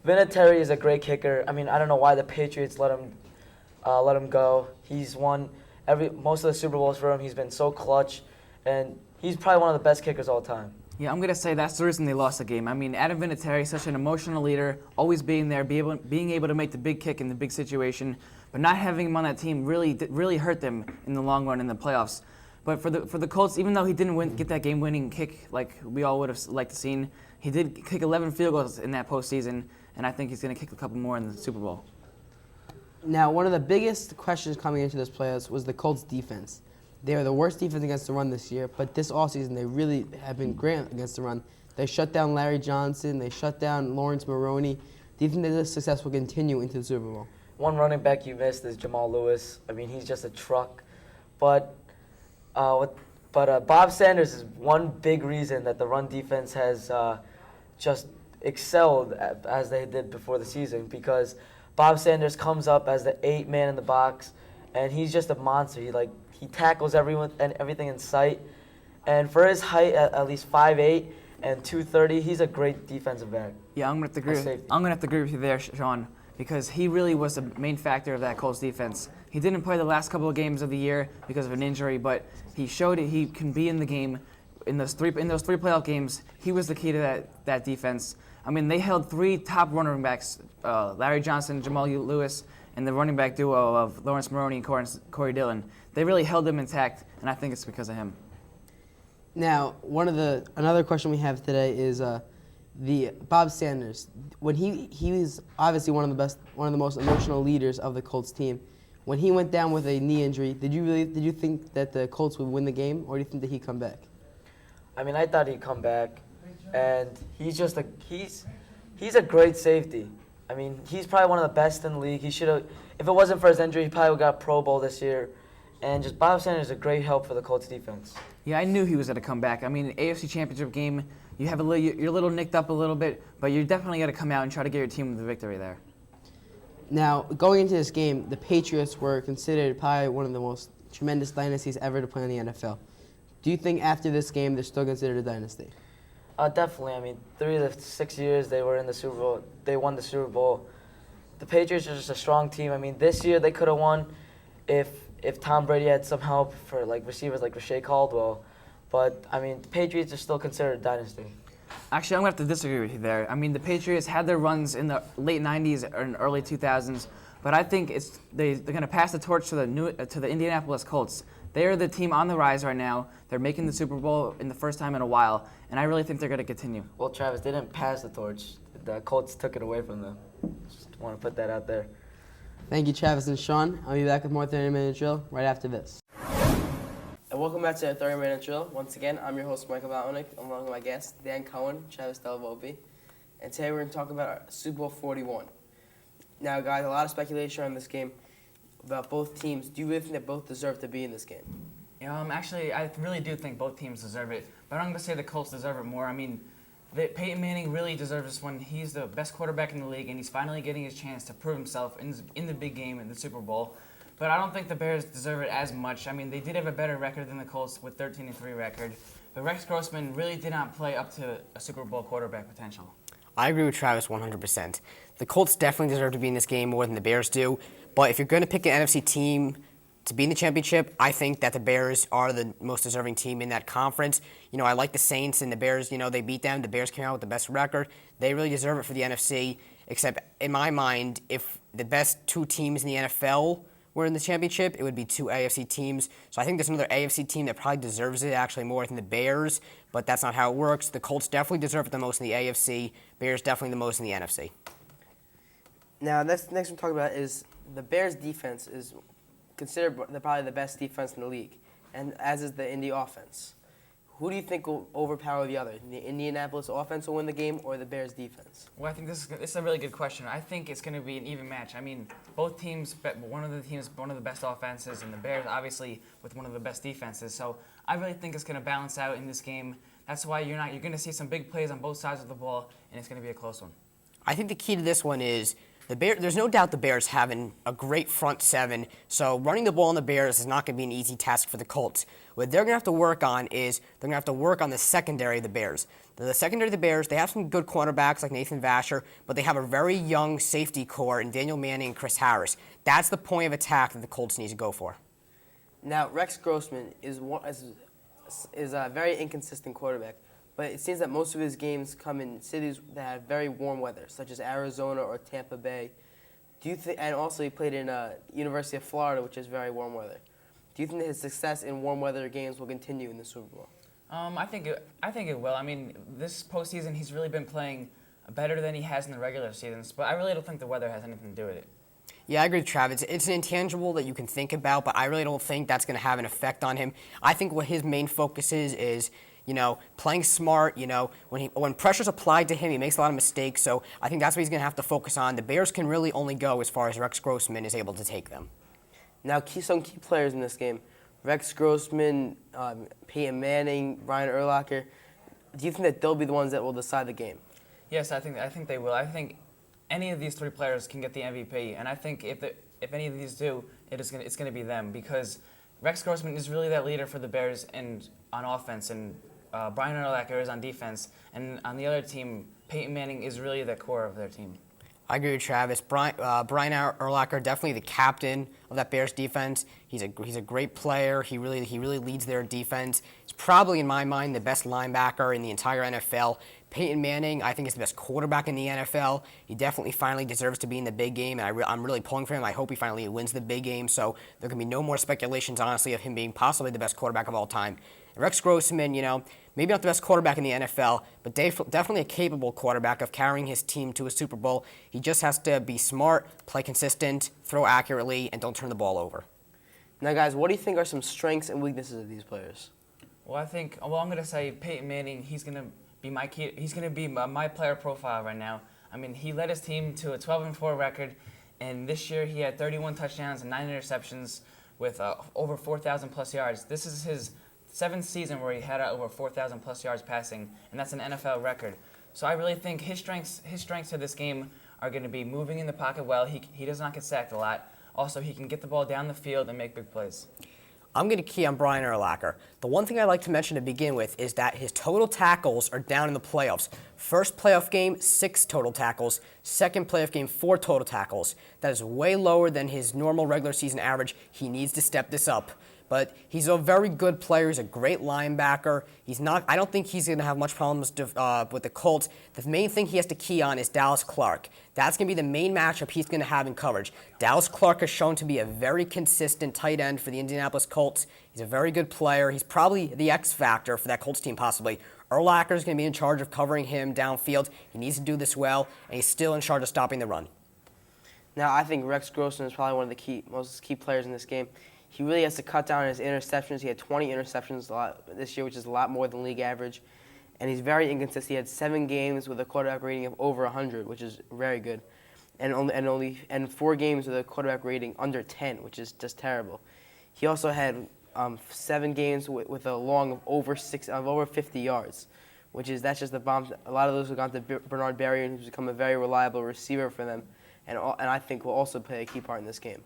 Vinatieri is a great kicker. I mean, I don't know why the Patriots let him go. He's won most of the Super Bowls for him. He's been so clutch, and he's probably one of the best kickers all time. Yeah, I'm going to say that's the reason they lost the game. I mean, Adam Vinatieri is such an emotional leader, always being there, being able to make the big kick in the big situation, but not having him on that team really hurt them in the long run in the playoffs. But for the Colts, even though he didn't get that game-winning kick like we all would have liked to seen, he did kick 11 field goals in that postseason, and I think he's going to kick a couple more in the Super Bowl. Now, one of the biggest questions coming into this playoffs was the Colts' defense. They are the worst defense against the run this year, but this offseason they really have been great against the run. They shut down Larry Johnson. They shut down Lawrence Maroney. Do you think that this success will continue into the Super Bowl? One running back you missed is Jamal Lewis. I mean, he's just a truck. But Bob Sanders is one big reason that the run defense has just excelled as they did before the season, because Bob Sanders comes up as the 8th man in the box, and he's just a monster. He tackles everyone and everything in sight. And for his height, at least 5'8" and 230, he's a great defensive back. Yeah, I'm gonna have to agree with you there, Sean, because he really was the main factor of that Colts defense. He didn't play the last couple of games of the year because of an injury, but he showed it. He can be in the game in those three playoff games. He was the key to that defense. I mean, they held 3 top running backs: Larry Johnson, Jamal Lewis, and the running back duo of Lawrence Maroney and Corey Dillon. They really held them intact, and I think it's because of him. Now, another question we have today is the Bob Sanders. When he was obviously one of the most emotional leaders of the Colts team. When he went down with a knee injury, did you think that the Colts would win the game, or do you think that he'd come back? I mean, I thought he'd come back, and he's a great safety. I mean, he's probably one of the best in the league. He should have, if it wasn't for his injury, he probably would have got a Pro Bowl this year. and just Bob Sanders is a great help for the Colts defense. Yeah, I knew he was going to come back. I mean, AFC Championship game, you're a little nicked up a little bit, but you're definitely going to come out and try to get your team the victory there. Now, going into this game, the Patriots were considered probably one of the most tremendous dynasties ever to play in the NFL. Do you think after this game they're still considered a dynasty? Definitely. I mean, 3 of the 6 years they were in the Super Bowl, they won the Super Bowl. The Patriots are just a strong team. I mean, this year they could have won if Tom Brady had some help for like receivers like Rashae Caldwell. But I mean, the Patriots are still considered a dynasty. Actually, I'm going to have to disagree with you there. I mean, the Patriots had their runs in the late 90s and early 2000s, but I think they're going to pass the torch to the Indianapolis Colts. They are the team on the rise right now. They're making the Super Bowl in the first time in a while, and I really think they're going to continue. Well, Travis, they didn't pass the torch. The Colts took it away from them. Just want to put that out there. Thank you, Travis and Sean. I'll be back with more 30-minute drill right after this. And welcome back to our 30-minute drill. Once again, I'm your host, Michael Botwinick, along with my guests, Dan Cohen, Travis Della Volpe. And today we're going to talk about Super Bowl 41. Now, guys, a lot of speculation on this game about both teams. Do you really think that both deserve to be in this game? Actually, I really do think both teams deserve it, but I'm going to say the Colts deserve it more. I mean, Peyton Manning really deserves this one. He's the best quarterback in the league, and he's finally getting his chance to prove himself in the big game in the Super Bowl. But I don't think the Bears deserve it as much. I mean, they did have a better record than the Colts with 13-3 record, but Rex Grossman really did not play up to a Super Bowl quarterback potential. I agree with Travis 100%. The Colts definitely deserve to be in this game more than the Bears do, but if you're going to pick an NFC team to be in the championship, I think that the Bears are the most deserving team in that conference. You know, I like the Saints and the Bears, they beat them. The Bears came out with the best record. They really deserve it for the NFC, except in my mind, if the best 2 teams in the NFL were in the championship, it would be 2 AFC teams. So I think there's another AFC team that probably deserves it actually more than the Bears, but that's not how it works. The Colts definitely deserve it the most in the AFC. Bears definitely the most in the NFC. Now, next we're talking about is the Bears' defense is considered probably the best defense in the league, and as is the Indy offense. Who do you think will overpower the other? The Indianapolis offense will win the game, or the Bears' defense? Well, I think this is a really good question. I think it's going to be an even match. I mean, both teams, one of the best offenses, and the Bears obviously with one of the best defenses. So I really think it's going to balance out in this game. That's why you're going to see some big plays on both sides of the ball, and it's going to be a close one. I think the key to this one is there's no doubt the Bears having a great front 7, so running the ball on the Bears is not going to be an easy task for the Colts. What they're going to have to work on is they're going to have to work on the secondary of the Bears. The secondary of the Bears, they have some good cornerbacks like Nathan Vasher, but they have a very young safety core in Daniel Manning and Chris Harris. That's the point of attack that the Colts need to go for. Now, Rex Grossman is a very inconsistent quarterback, but it seems that most of his games come in cities that have very warm weather, such as Arizona or Tampa Bay. Do you think? And also, he played in University of Florida, which is very warm weather. Do you think that his success in warm weather games will continue in the Super Bowl? I think it will. I mean, this postseason he's really been playing better than he has in the regular seasons, but I really don't think the weather has anything to do with it. Yeah, I agree with Travis. It's an intangible that you can think about, but I really don't think that's going to have an effect on him. I think what his main focus is playing smart. When pressure's applied to him, he makes a lot of mistakes. So I think that's what he's going to have to focus on. The Bears can really only go as far as Rex Grossman is able to take them. Now, some key players in this game: Rex Grossman, Peyton Manning, Ryan Urlacher. Do you think that they'll be the ones that will decide the game? Yes, I think they will. I think any of these 3 players can get the MVP, and I think if any of these do, it's going to be them, because Rex Grossman is really that leader for the Bears and on offense, and Brian Urlacher is on defense, and on the other team, Peyton Manning is really the core of their team. I agree with Travis. Brian Urlacher, definitely the captain of that Bears defense. He's a great player. He really leads their defense. He's probably, in my mind, the best linebacker in the entire NFL. Peyton Manning, I think, is the best quarterback in the NFL. He definitely finally deserves to be in the big game, and I'm really pulling for him. I hope he finally wins the big game, so there can be no more speculations, honestly, of him being possibly the best quarterback of all time. And Rex Grossman, maybe not the best quarterback in the NFL, but definitely a capable quarterback of carrying his team to a Super Bowl. He just has to be smart, play consistent, throw accurately, and don't turn the ball over. Now, guys, what do you think are some strengths and weaknesses of these players? Well, I'm going to say Peyton Manning, he's going to be my key. He's going to be my player profile right now. I mean, he led his team to a 12-4 record, and this year he had 31 touchdowns and 9 interceptions. with over 4,000 plus yards. This is his 7th season where he had over 4,000 plus yards passing, and that's an NFL record. So I really think his strengths to this game are going to be moving in the pocket well. He does not get sacked a lot. Also, he can get the ball down the field and make big plays. I'm going to key on Brian Urlacher. The one thing I'd like to mention to begin with is that his total tackles are down in the playoffs. First playoff game, 6 total tackles. Second playoff game, 4 total tackles. That is way lower than his normal regular season average. He needs to step this up. But he's a very good player. He's a great linebacker. I don't think he's going to have much problems with the Colts. The main thing he has to key on is Dallas Clark. That's going to be the main matchup he's going to have in coverage. Dallas Clark has shown to be a very consistent tight end for the Indianapolis Colts. He's a very good player. He's probably the X factor for that Colts team, possibly. Urlacher is going to be in charge of covering him downfield. He needs to do this well, and he's still in charge of stopping the run. Now, I think Rex Grossman is probably one of the most key players in this game. He really has to cut down on his interceptions. He had 20 interceptions this year, which is a lot more than league average. And he's very inconsistent. He had 7 games with a quarterback rating of over 100, which is very good, and 4 games with a quarterback rating under 10, which is just terrible. He also had 7 games with a long of over 50 yards, that's just the bomb. A lot of those have gone to Bernard Berrian, who's become a very reliable receiver for them, and I think will also play a key part in this game.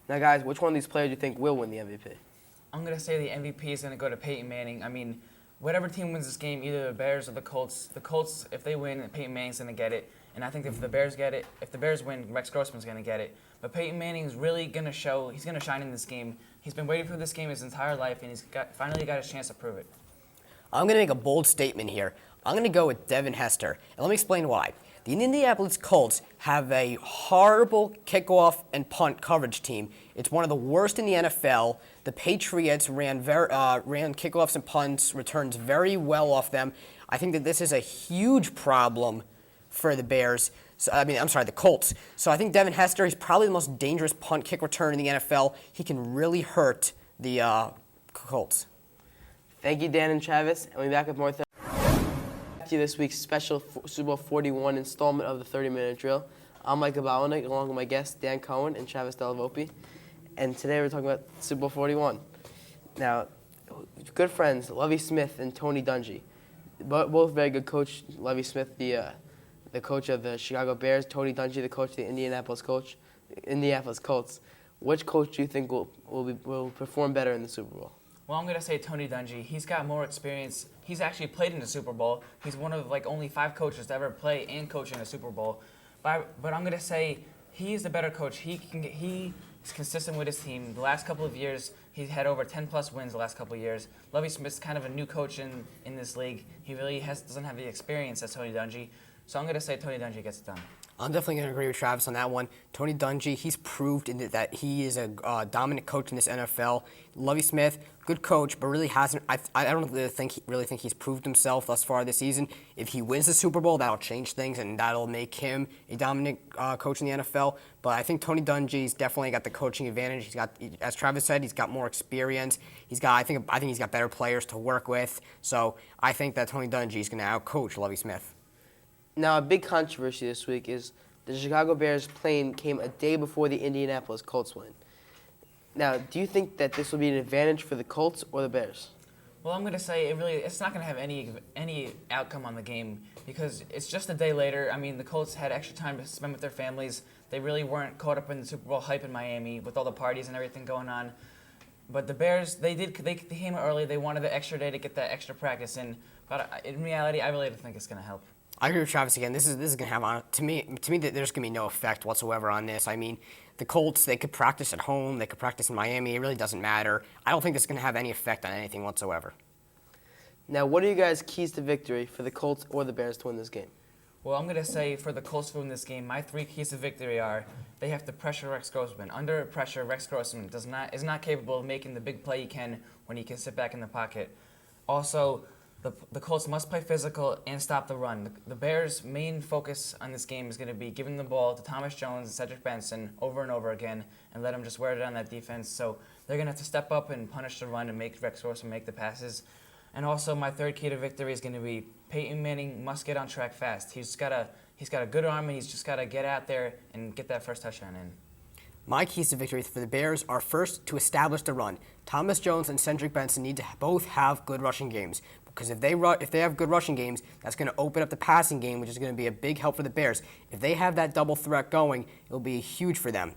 Now, guys, which one of these players do you think will win the MVP? I'm going to say the MVP is going to go to Peyton Manning. I mean, whatever team wins this game, either the Bears or the Colts, if they win, Peyton Manning's going to get it. And I think if the Bears win, Rex Grossman's going to get it. But Peyton Manning's really going to he's going to shine in this game. He's been waiting for this game his entire life, and he's finally got his chance to prove it. I'm going to make a bold statement here. I'm going to go with Devin Hester, and let me explain why. The Indianapolis Colts have a horrible kickoff and punt coverage team. It's one of the worst in the NFL. The Patriots ran kickoffs and punts returns very well off them. I think that this is a huge problem for the the Colts. So I think Devin Hester is probably the most dangerous punt kick return in the NFL. He can really hurt the Colts. Thank you, Dan and Travis. And we'll be back with more. To this week's special Super Bowl 41 installment of the 30-minute drill. I'm Micah Botwinick, along with my guests Dan Cohen and Travis Della Volpe. And today we're talking about Super Bowl 41. Now, good friends, Lovie Smith and Tony Dungy. Both very good coach. Lovie Smith, the coach of the Chicago Bears. Tony Dungy, the coach of the Indianapolis Colts. Which coach do you think will perform better in the Super Bowl? Well, I'm going to say Tony Dungy. He's got more experience. He's actually played in the Super Bowl. He's one of only 5 coaches to ever play and coach in a Super Bowl. But I'm going to say he's the better coach. He's consistent with his team. The last couple of years, he's had over 10-plus wins the last couple of years. Lovie Smith's kind of a new coach in this league. He really doesn't have the experience as Tony Dungy. So I'm going to say Tony Dungy gets it done. I'm definitely going to agree with Travis on that one. Tony Dungy, he's proved that he is a dominant coach in this NFL. Lovie Smith, good coach, but really hasn't. I don't really think he's proved himself thus far this season. If he wins the Super Bowl, that'll change things and that'll make him a dominant coach in the NFL. But I think Tony Dungy's definitely got the coaching advantage. He's got, as Travis said, he's got more experience. I think he's got better players to work with. So I think that Tony Dungy is going to outcoach Lovie Smith. Now, a big controversy this week is the Chicago Bears plane came a day before the Indianapolis Colts win. Now, do you think that this will be an advantage for the Colts or the Bears? Well, I'm going to say it's not going to have any outcome on the game because it's just a day later. I mean, the Colts had extra time to spend with their families. They really weren't caught up in the Super Bowl hype in Miami with all the parties and everything going on. But the Bears, they came early. They wanted the extra day to get that extra practice in. But in reality, I really don't think it's going to help. I agree with Travis again. This is going to have to me that there's going to be no effect whatsoever on this. I mean, the Colts, they could practice at home, they could practice in Miami. It really doesn't matter. I don't think this is going to have any effect on anything whatsoever. Now, what are you guys' keys to victory for the Colts or the Bears to win this game? Well, I'm going to say for the Colts to win this game, my 3 keys to victory are they have to pressure Rex Grossman. Under pressure, Rex Grossman is not capable of making the big play he can when he can sit back in the pocket. Also, the Colts must play physical and stop the run. The Bears' main focus on this game is going to be giving the ball to Thomas Jones and Cedric Benson over and over again and let them just wear it on that defense. So they're going to have to step up and punish the run and make Rex Grossman make the passes. And also my 3rd key to victory is going to be Peyton Manning must get on track fast. He's got a good arm and he's just got to get out there and get that first touchdown in. My keys to victory for the Bears are first to establish the run. Thomas Jones and Cedric Benson need to both have good rushing games. Because if they have good rushing games, that's going to open up the passing game, which is going to be a big help for the Bears. If they have that double threat going, it'll be huge for them.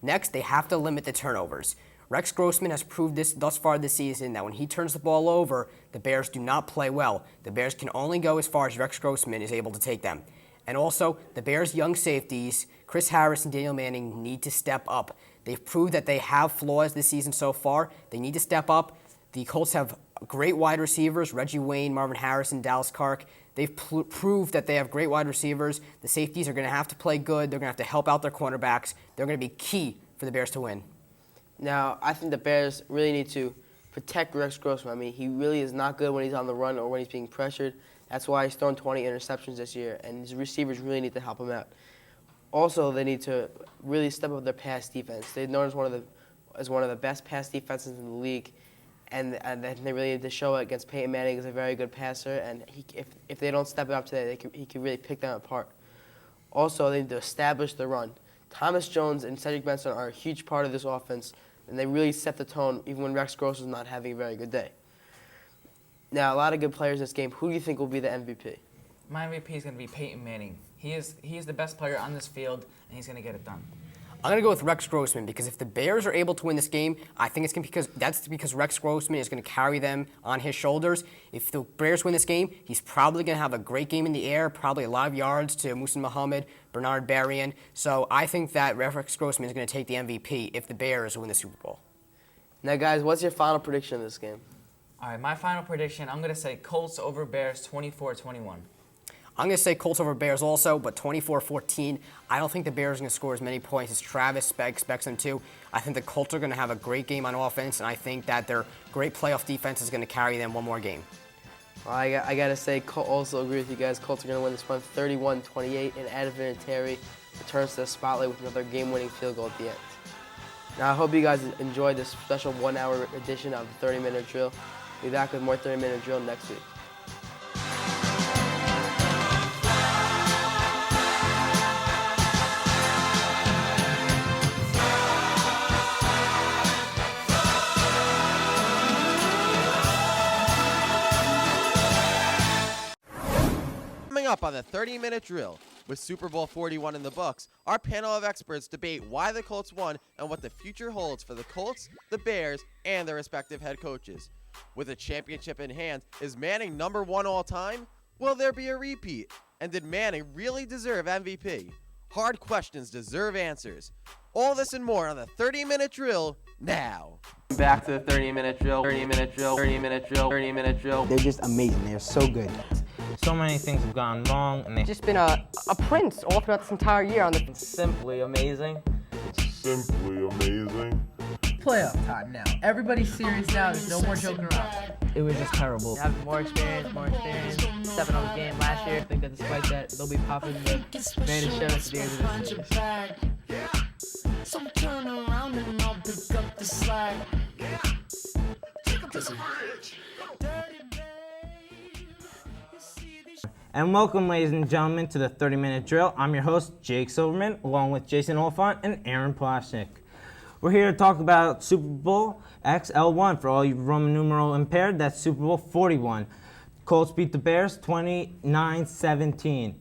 Next, they have to limit the turnovers. Rex Grossman has proved this thus far this season that when he turns the ball over, the Bears do not play well. The Bears can only go as far as Rex Grossman is able to take them. And also, the Bears' young safeties, Chris Harris and Daniel Manning, need to step up. They've proved that they have flaws this season so far. They need to step up. The Colts have great wide receivers, Reggie Wayne, Marvin Harrison, Dallas Clark. They've proved that they have great wide receivers. The safeties are going to have to play good. They're going to have to help out their cornerbacks. They're going to be key for the Bears to win. Now, I think the Bears really need to protect Rex Grossman. I mean, he really is not good when he's on the run or when he's being pressured. That's why he's thrown 20 interceptions this year, and his receivers really need to help him out. Also, they need to really step up their pass defense. They're known as one of the best pass defenses in the league, and they really need to show it against Peyton Manning as a very good passer, and if they don't step it up today, he can really pick them apart. Also, they need to establish the run. Thomas Jones and Cedric Benson are a huge part of this offense, and they really set the tone even when Rex Grossman is not having a very good day. Now, a lot of good players in this game. Who do you think will be the MVP? My MVP is going to be Peyton Manning. He is the best player on this field, and he's going to get it done. I'm going to go with Rex Grossman because if the Bears are able to win this game, I think it's because Rex Grossman is going to carry them on his shoulders. If the Bears win this game, he's probably going to have a great game in the air, probably a lot of yards to Muhsin Muhammad, Bernard Berrien. So I think that Rex Grossman is going to take the MVP if the Bears win the Super Bowl. Now, guys, what's your final prediction of this game? All right, my final prediction, I'm going to say Colts over Bears 24-21. I'm going to say Colts over Bears also, but 24-14. I don't think the Bears are going to score as many points as Travis expects them to. I think the Colts are going to have a great game on offense, and I think that their great playoff defense is going to carry them one more game. Well, I got to say, also agree with you guys. Colts are going to win this one 31-28, and Adam Vinatieri returns to the spotlight with another game-winning field goal at the end. Now, I hope you guys enjoyed this special one-hour edition of the 30-Minute Drill. We'll be back with more 30-Minute Drill next week. Coming up on the 30-Minute Drill, with Super Bowl 41 in the books, our panel of experts debate why the Colts won and what the future holds for the Colts, the Bears, and their respective head coaches. With a championship in hand, is Manning number one all time? Will there be a repeat? And did Manning really deserve MVP? Hard questions deserve answers. All this and more on the 30-Minute Drill now. Back to the 30-Minute Drill, 30-Minute Drill, 30-Minute Drill, 30-Minute Drill. They're just amazing. They're so good. So many things have gone wrong, and they've just been a prince all throughout this entire year. It's simply amazing. It's simply amazing. Playoff time now. Everybody's serious now. There's no more joking around. It was just terrible. Having more experience, stepping on the game last year. I think that despite that, they'll be popping the man show at the end of this series. So turn around and I'll pick up the slack. Take up this bridge. And welcome, ladies and gentlemen, to the 30-Minute Drill. I'm your host, Jake Silverman, along with Jason Olephant and Aaron Ploshnick. We're here to talk about Super Bowl XL1. For all you Roman numeral impaired, that's Super Bowl 41. Colts beat the Bears 29-17.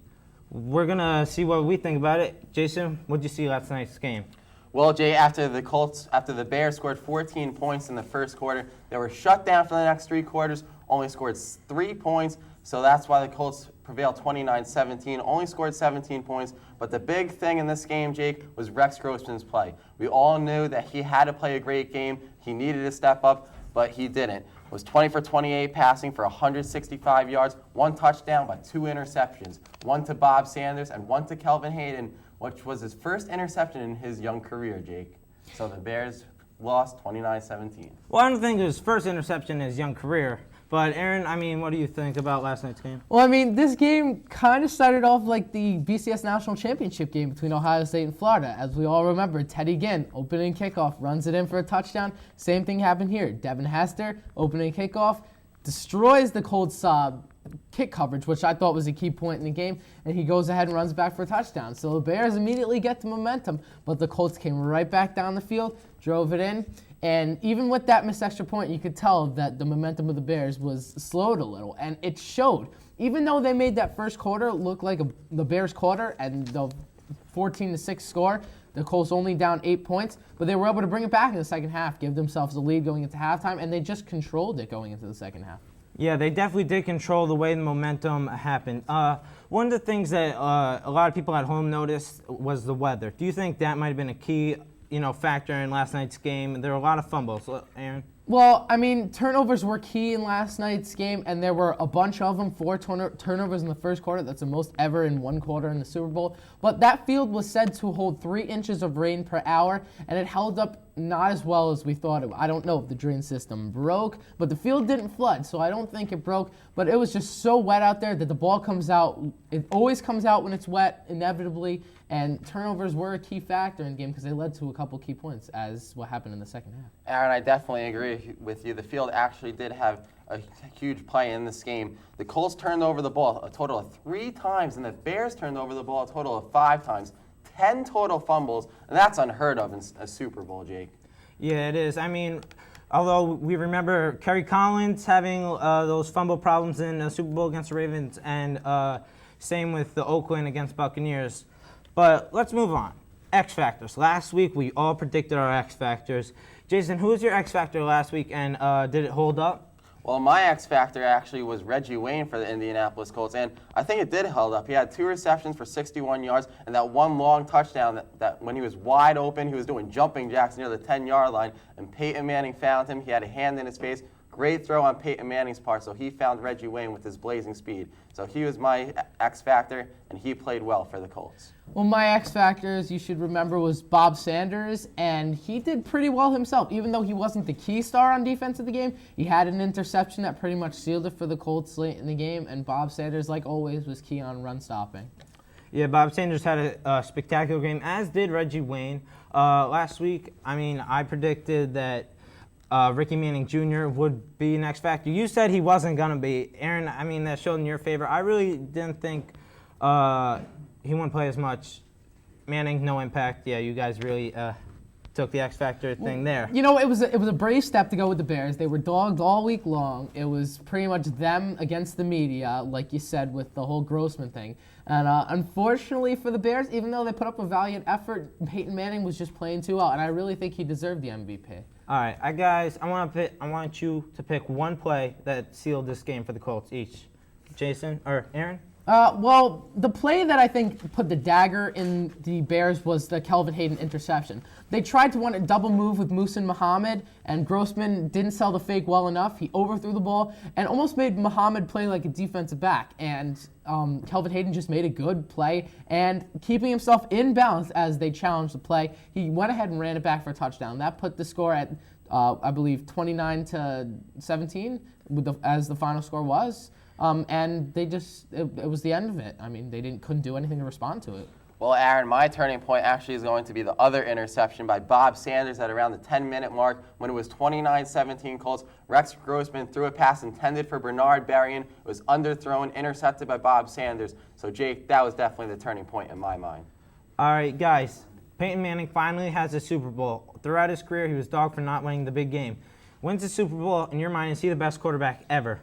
We're going to see what we think about it. Jason, what did you see last night's game? Well, Jay, after the Bears scored 14 points in the first quarter, they were shut down for the next three quarters, only scored 3 points. So that's why the Colts prevailed 29-17, only scored 17 points. But the big thing in this game, Jake, was Rex Grossman's play. We all knew that he had to play a great game. He needed to step up, but he didn't. It was 20 for 28 passing for 165 yards, 1 touchdown, but 2 interceptions. 1 to Bob Sanders and 1 to Kelvin Hayden, which was his first interception in his young career, Jake. So the Bears lost 29-17. Well, I don't think it was his first interception in his young career. But Aaron, I mean, what do you think about last night's game? Well, I mean, this game kind of started off like the BCS National Championship game between Ohio State and Florida. As we all remember, Teddy Ginn, opening kickoff, runs it in for a touchdown. Same thing happened here. Devin Hester, opening kickoff, destroys the Colts kick coverage, which I thought was a key point in the game, and he goes ahead and runs back for a touchdown. So the Bears immediately get the momentum, but the Colts came right back down the field, drove it in, and even with that missed extra point, you could tell that the momentum of the Bears was slowed a little, and it showed. Even though they made that first quarter look like the Bears' quarter and the 14-6 score, the Colts only down 8 points, but they were able to bring it back in the second half, give themselves a lead going into halftime, and they just controlled it going into the second half. Yeah, they definitely did control the way the momentum happened. One of the things that a lot of people at home noticed was the weather. Do you think that might have been a key, factor in last night's game? There were a lot of fumbles. Aaron? Well, I mean, turnovers were key in last night's game, and there were a bunch of them, 4 turnovers in the first quarter. That's the most ever in one quarter in the Super Bowl. But that field was said to hold 3 inches of rain per hour, and it held up not as well as we thought it would. I don't know if the drain system broke, but the field didn't flood, so I don't think it broke. But it was just so wet out there that the ball comes out. It always comes out when it's wet, inevitably, and turnovers were a key factor in the game because they led to a couple key points, as what happened in the second half. Aaron, I definitely agree with you. The field actually did have a huge play in this game. The Colts turned over the ball a total of 3 times, and the Bears turned over the ball a total of 5 times. 10 total fumbles, and that's unheard of in a Super Bowl, Jake. Yeah, it is. I mean, although we remember Kerry Collins having those fumble problems in the Super Bowl against the Ravens, and same with the Oakland against Buccaneers. But let's move on. X Factors. Last week, we all predicted our X Factors. Jason, who was your X Factor last week, and did it hold up? Well, my X Factor actually was Reggie Wayne for the Indianapolis Colts, and I think it did hold up. He had 2 receptions for 61 yards, and that one long touchdown that when he was wide open, he was doing jumping jacks near the 10-yard line, and Peyton Manning found him. He had a hand in his face. Great throw on Peyton Manning's part, so he found Reggie Wayne with his blazing speed. So he was my X Factor, and he played well for the Colts. Well, my X Factor, as you should remember, was Bob Sanders, and he did pretty well himself. Even though he wasn't the key star on defense of the game, he had an interception that pretty much sealed it for the Colts late in the game, and Bob Sanders, like always, was key on run stopping. Yeah, Bob Sanders had a spectacular game, as did Reggie Wayne. Last week, I predicted that Ricky Manning Jr. would be an X Factor. You said he wasn't going to be. Aaron, that showed in your favor. I really didn't think he wouldn't play as much. Manning, no impact. Yeah, you guys really took the X Factor thing there. You know, it was a brave step to go with the Bears. They were dogged all week long. It was pretty much them against the media, like you said, with the whole Grossman thing. And unfortunately for the Bears, even though they put up a valiant effort, Peyton Manning was just playing too well, and I really think he deserved the MVP. All right, guys, I want you to pick one play that sealed this game for the Colts each. Jason or Aaron? Well, the play that I think put the dagger in the Bears was the Kelvin Hayden interception. They tried to want a double move with Muhsin Muhammad, and Grossman didn't sell the fake well enough. He overthrew the ball and almost made Muhammad play like a defensive back. And Kelvin Hayden just made a good play, and keeping himself in bounds as they challenged the play, he went ahead and ran it back for a touchdown. That put the score at, I believe, 29-17, as the final score was. And they just, it was the end of it. They couldn't do anything to respond to it. Well, Aaron, my turning point actually is going to be the other interception by Bob Sanders at around the 10-minute mark when it was 29-17 Colts. Rex Grossman threw a pass intended for Bernard Berrien. It was underthrown, intercepted by Bob Sanders. So, Jake, that was definitely the turning point in my mind. All right, guys. Peyton Manning finally has a Super Bowl. Throughout his career, he was dogged for not winning the big game. Wins the Super Bowl, in your mind, is he the best quarterback ever?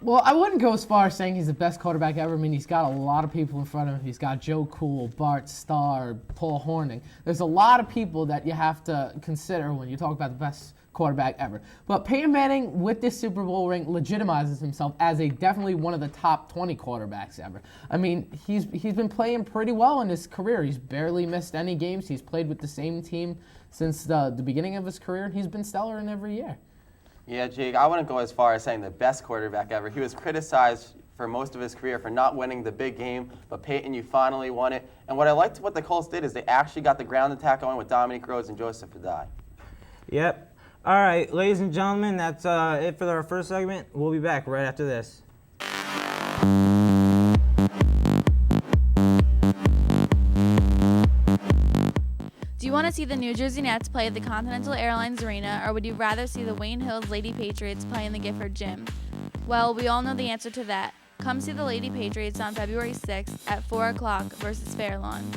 Well, I wouldn't go as far as saying he's the best quarterback ever. He's got a lot of people in front of him. He's got Joe Cool, Bart Starr, Paul Hornung. There's a lot of people that you have to consider when you talk about the best quarterback ever. But Peyton Manning, with this Super Bowl ring, legitimizes himself as definitely one of the top 20 quarterbacks ever. He's been playing pretty well in his career. He's barely missed any games. He's played with the same team since the beginning of his career, and he's been stellar in every year. Yeah, Jake, I wouldn't go as far as saying the best quarterback ever. He was criticized for most of his career for not winning the big game, but Peyton, you finally won it. And what I liked what the Colts did is they actually got the ground attack going with Dominique Rhodes and Joseph Adai. Yep. All right, ladies and gentlemen, that's it for our first segment. We'll be back right after this. Do you want to see the New Jersey Nets play at the Continental Airlines Arena, or would you rather see the Wayne Hills Lady Patriots play in the Gifford Gym? Well, we all know the answer to that. Come see the Lady Patriots on February 6th at 4 o'clock versus Fairlawn.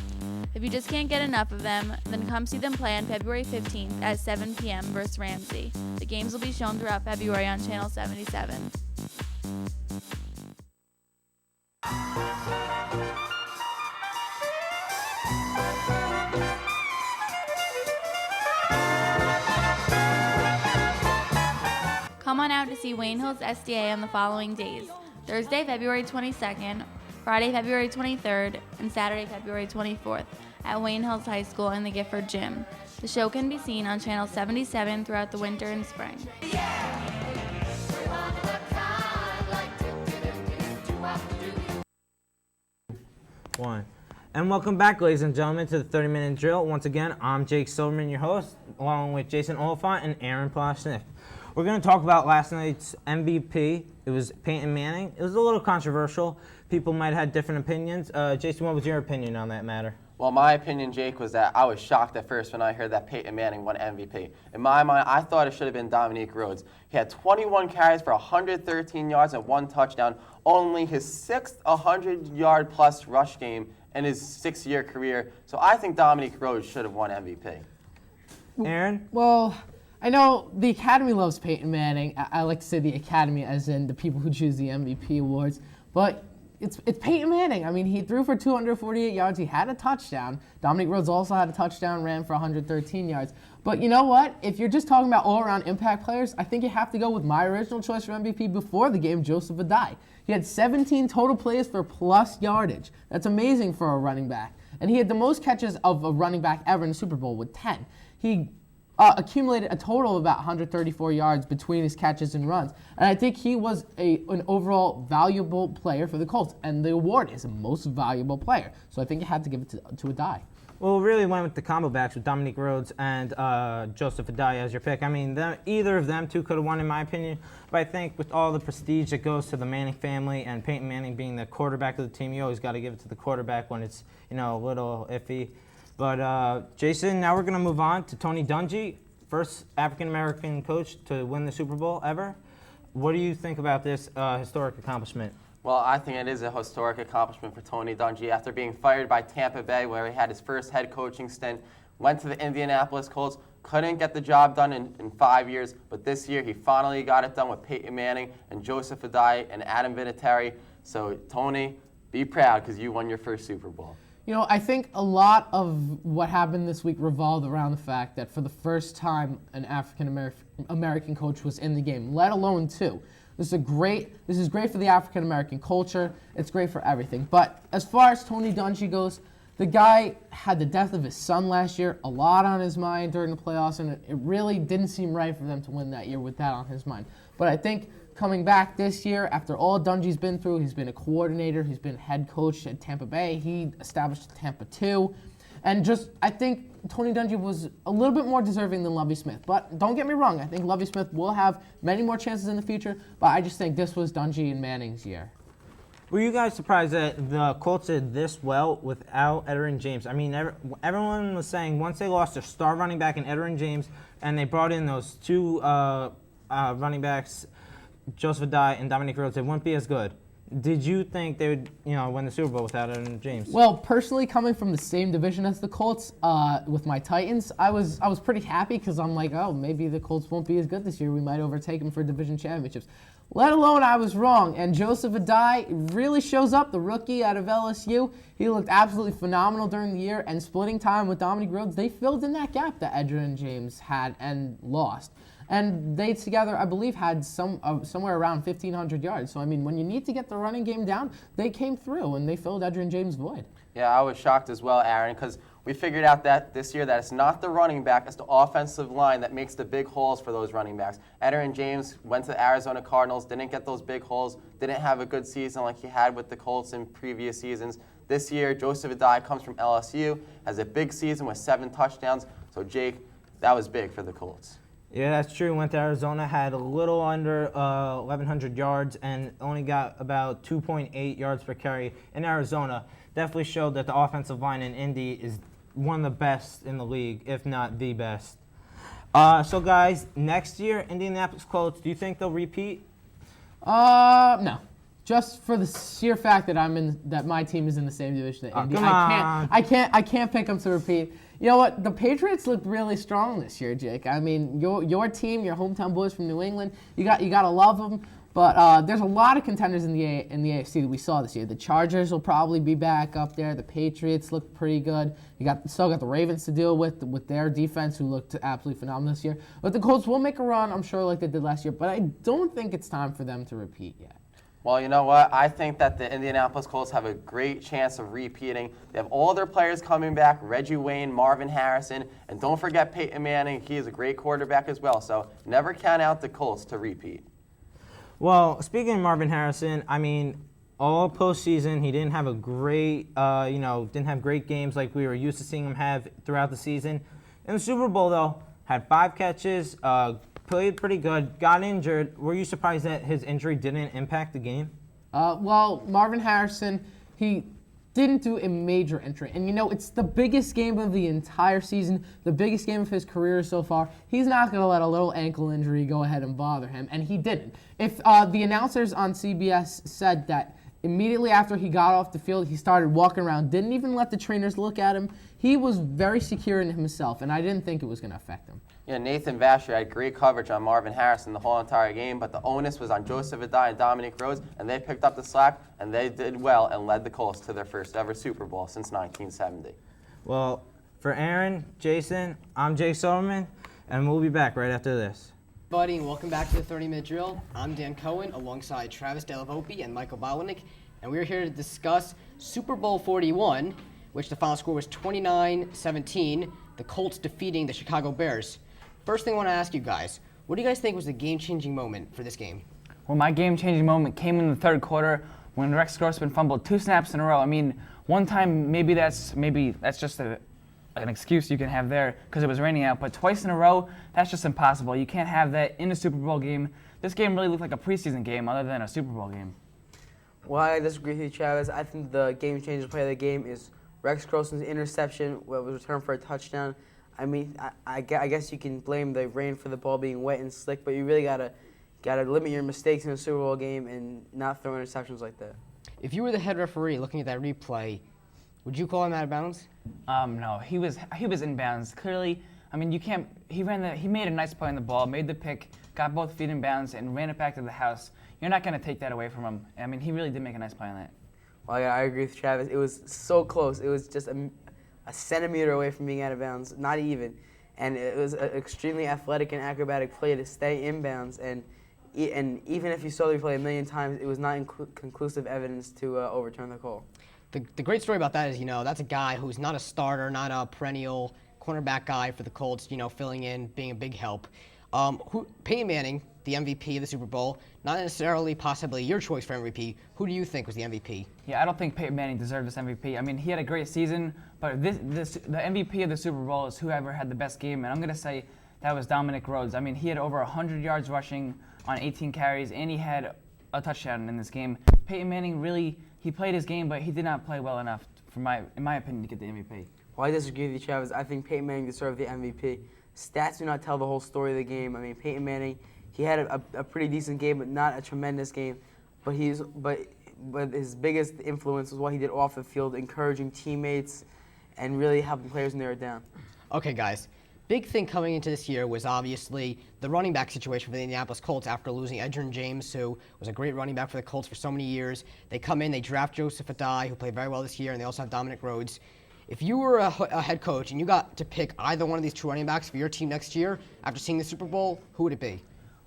If you just can't get enough of them, then come see them play on February 15th at 7 p.m. versus Ramsey. The games will be shown throughout February on Channel 77. Come on out to see Wayne Hills SDA on the following days: Thursday, February 22nd, Friday, February 23rd, and Saturday, February 24th at Wayne Hills High School in the Gifford Gym. The show can be seen on Channel 77 throughout the winter and spring. One. And welcome back, ladies and gentlemen, to the 30-minute drill. Once again, I'm Jake Silverman, your host, along with Jason Olephant and Aaron Ploshnick. We're going to talk about last night's MVP. It was Peyton Manning. It was a little controversial. People might have had different opinions. Jason, what was your opinion on that matter? Well, my opinion, Jake, was that I was shocked at first when I heard that Peyton Manning won MVP. In my mind, I thought it should have been Dominique Rhodes. He had 21 carries for 113 yards and 1 touchdown, only his 6th 100-yard-plus rush game in his 6-year career. So I think Dominique Rhodes should have won MVP. Aaron? Well, I know the Academy loves Peyton Manning. I like to say the Academy as in the people who choose the MVP awards. But it's Peyton Manning. I mean, he threw for 248 yards. He had a touchdown. Dominique Rhodes also had a touchdown, ran for 113 yards. But you know what? If you're just talking about all-around impact players, I think you have to go with my original choice for MVP before the game, Joseph Adai. He had 17 total plays for plus yardage. That's amazing for a running back. And he had the most catches of a running back ever in the Super Bowl with 10. He accumulated a total of about 134 yards between his catches and runs. And I think he was an overall valuable player for the Colts. And the award is the most valuable player. So I think you had to give it to Adai. Well, it really went with the combo backs with Dominique Rhodes and Joseph Adai as your pick. I mean, either of them two could have won, in my opinion. But I think with all the prestige that goes to the Manning family and Peyton Manning being the quarterback of the team, you always got to give it to the quarterback when it's, a little iffy. But Jason, now we're going to move on to Tony Dungy, first African-American coach to win the Super Bowl ever. What do you think about this historic accomplishment? Well, I think it is a historic accomplishment for Tony Dungy. After being fired by Tampa Bay, where he had his first head coaching stint, went to the Indianapolis Colts, couldn't get the job done in 5 years, but this year he finally got it done with Peyton Manning and Joseph Adai and Adam Vinatieri. So, Tony, be proud because you won your first Super Bowl. I think a lot of what happened this week revolved around the fact that for the first time an African-American coach was in the game, let alone two. This is great for the African-American culture. It's great for everything. But as far as Tony Dungy goes, the guy had the death of his son last year, a lot on his mind during the playoffs, and it really didn't seem right for them to win that year with that on his mind. But I think coming back this year, after all Dungy's been through, he's been a coordinator, he's been head coach at Tampa Bay, he established Tampa 2, and I think Tony Dungy was a little bit more deserving than Lovie Smith. But don't get me wrong, I think Lovie Smith will have many more chances in the future, but I just think this was Dungy and Manning's year. Were you guys surprised that the Colts did this well without Edgerrin James? I mean, everyone was saying once they lost their star running back in Edgerrin James and they brought in those two running backs, Joseph Adai and Dominique Rhodes, they wouldn't be as good. Did you think they would, win the Super Bowl without Edgerrin James? Well, personally, coming from the same division as the Colts with my Titans, I was pretty happy because I'm like, oh, maybe the Colts won't be as good this year. We might overtake them for division championships. Let alone I was wrong. And Joseph Adai really shows up, the rookie out of LSU. He looked absolutely phenomenal during the year, and splitting time with Dominique Rhodes, they filled in that gap that Edgerrin James had and lost. And they together, I believe, had somewhere around 1,500 yards. So, I mean, when you need to get the running game down, they came through, and they filled Edgerrin James' void. Yeah, I was shocked as well, Aaron, because we figured out that this year that it's not the running back, it's the offensive line that makes the big holes for those running backs. Edgerrin James went to the Arizona Cardinals, didn't get those big holes, didn't have a good season like he had with the Colts in previous seasons. This year, Joseph Adai comes from LSU, has a big season with 7 touchdowns. So, Jake, that was big for the Colts. Yeah, that's true. Went to Arizona, had a little under 1,100 yards, and only got about 2.8 yards per carry in Arizona. Definitely showed that the offensive line in Indy is one of the best in the league, if not the best. So, guys, next year, Indianapolis Colts, do you think they'll repeat? No. just for the sheer fact that my team is in the same division that Indy. come I can't pick them to repeat. You know what? The Patriots looked really strong this year, Jake. I mean, your team, your hometown boys from New England, you got to love them. But there's a lot of contenders in the AFC that we saw this year. The Chargers will probably be back up there. The Patriots look pretty good. You still got the Ravens to deal with their defense, who looked absolutely phenomenal this year. But the Colts will make a run, I'm sure, like they did last year. But I don't think it's time for them to repeat yet. Well, you know what? I think that the Indianapolis Colts have a great chance of repeating. They have all their players coming back, Reggie Wayne, Marvin Harrison, and don't forget Peyton Manning. He is a great quarterback as well. So never count out the Colts to repeat. Well, speaking of Marvin Harrison, I mean, all postseason, he didn't have a great, didn't have great games like we were used to seeing him have throughout the season. In the Super Bowl, though, had 5 catches, played pretty good, got injured. Were you surprised that his injury didn't impact the game? Well, Marvin Harrison, he didn't do a major entry. And, it's the biggest game of the entire season, the biggest game of his career so far. He's not going to let a little ankle injury go ahead and bother him, and he didn't. If the announcers on CBS said that immediately after he got off the field, he started walking around, didn't even let the trainers look at him, he was very secure in himself, and I didn't think it was going to affect him. Nathan Vasher had great coverage on Marvin Harrison the whole entire game, but the onus was on Joseph Adai and Dominic Rhodes, and they picked up the slack, and they did well and led the Colts to their first ever Super Bowl since 1970. Well, for Aaron, Jason, I'm Jake Silverman, and we'll be back right after this. Buddy, and welcome back to the 30-Minute Drill. I'm Dan Cohen, alongside Travis Della and Michael Botwinick, and we're here to discuss Super Bowl 41, which the final score was 29-17, the Colts defeating the Chicago Bears. First thing I want to ask you guys, what do you guys think was the game-changing moment for this game? Well, my game-changing moment came in the third quarter when Rex Grossman fumbled 2 snaps in a row. I mean, one time maybe that's just an excuse you can have there because it was raining out, but twice in a row, that's just impossible. You can't have that in a Super Bowl game. This game really looked like a preseason game other than a Super Bowl game. Well, I disagree with you, Travis. I think the game-changing play of the game is Rex Grossman's interception, what was returned for a touchdown. I mean, I guess you can blame the rain for the ball being wet and slick, but you really gotta limit your mistakes in a Super Bowl game and not throw interceptions like that. If you were the head referee looking at that replay, would you call him out of bounds? No, he was in bounds. Clearly, I mean, you can't. He made a nice play on the ball, made the pick, got both feet in bounds, and ran it back to the house. You're not going to take that away from him. I mean, he really did make a nice play on that. Well, yeah, I agree with Travis. It was so close. It was just a centimeter away from being out of bounds, not even. And it was an extremely athletic and acrobatic play to stay in bounds. And even if you saw the replay a million times, it was not conclusive evidence to overturn the call. The great story about that is, that's a guy who's not a starter, not a perennial cornerback guy for the Colts, filling in, being a big help. Peyton Manning, the MVP of the Super Bowl, not necessarily possibly your choice for MVP. Who do you think was the MVP? Yeah, I don't think Peyton Manning deserved this MVP. I mean, he had a great season, but the MVP of the Super Bowl is whoever had the best game, and I'm going to say that was Dominic Rhodes. I mean, he had over 100 yards rushing on 18 carries, and he had a touchdown in this game. Peyton Manning really, he played his game, but he did not play well enough, in my opinion, to get the MVP. Well, I disagree with you, Travis. I think Peyton Manning deserved the MVP. Stats do not tell the whole story of the game. I mean, Peyton Manning, he had a pretty decent game, but not a tremendous game. But his biggest influence was what he did off the field, encouraging teammates and really helping players when they were down. Okay, guys. Big thing coming into this year was obviously the running back situation for the Indianapolis Colts after losing Edgerrin James, who was a great running back for the Colts for so many years. They come in, they draft Joseph Adai, who played very well this year, and they also have Dominic Rhodes. If you were a head coach and you got to pick either one of these 2 running backs for your team next year, after seeing the Super Bowl, who would it be?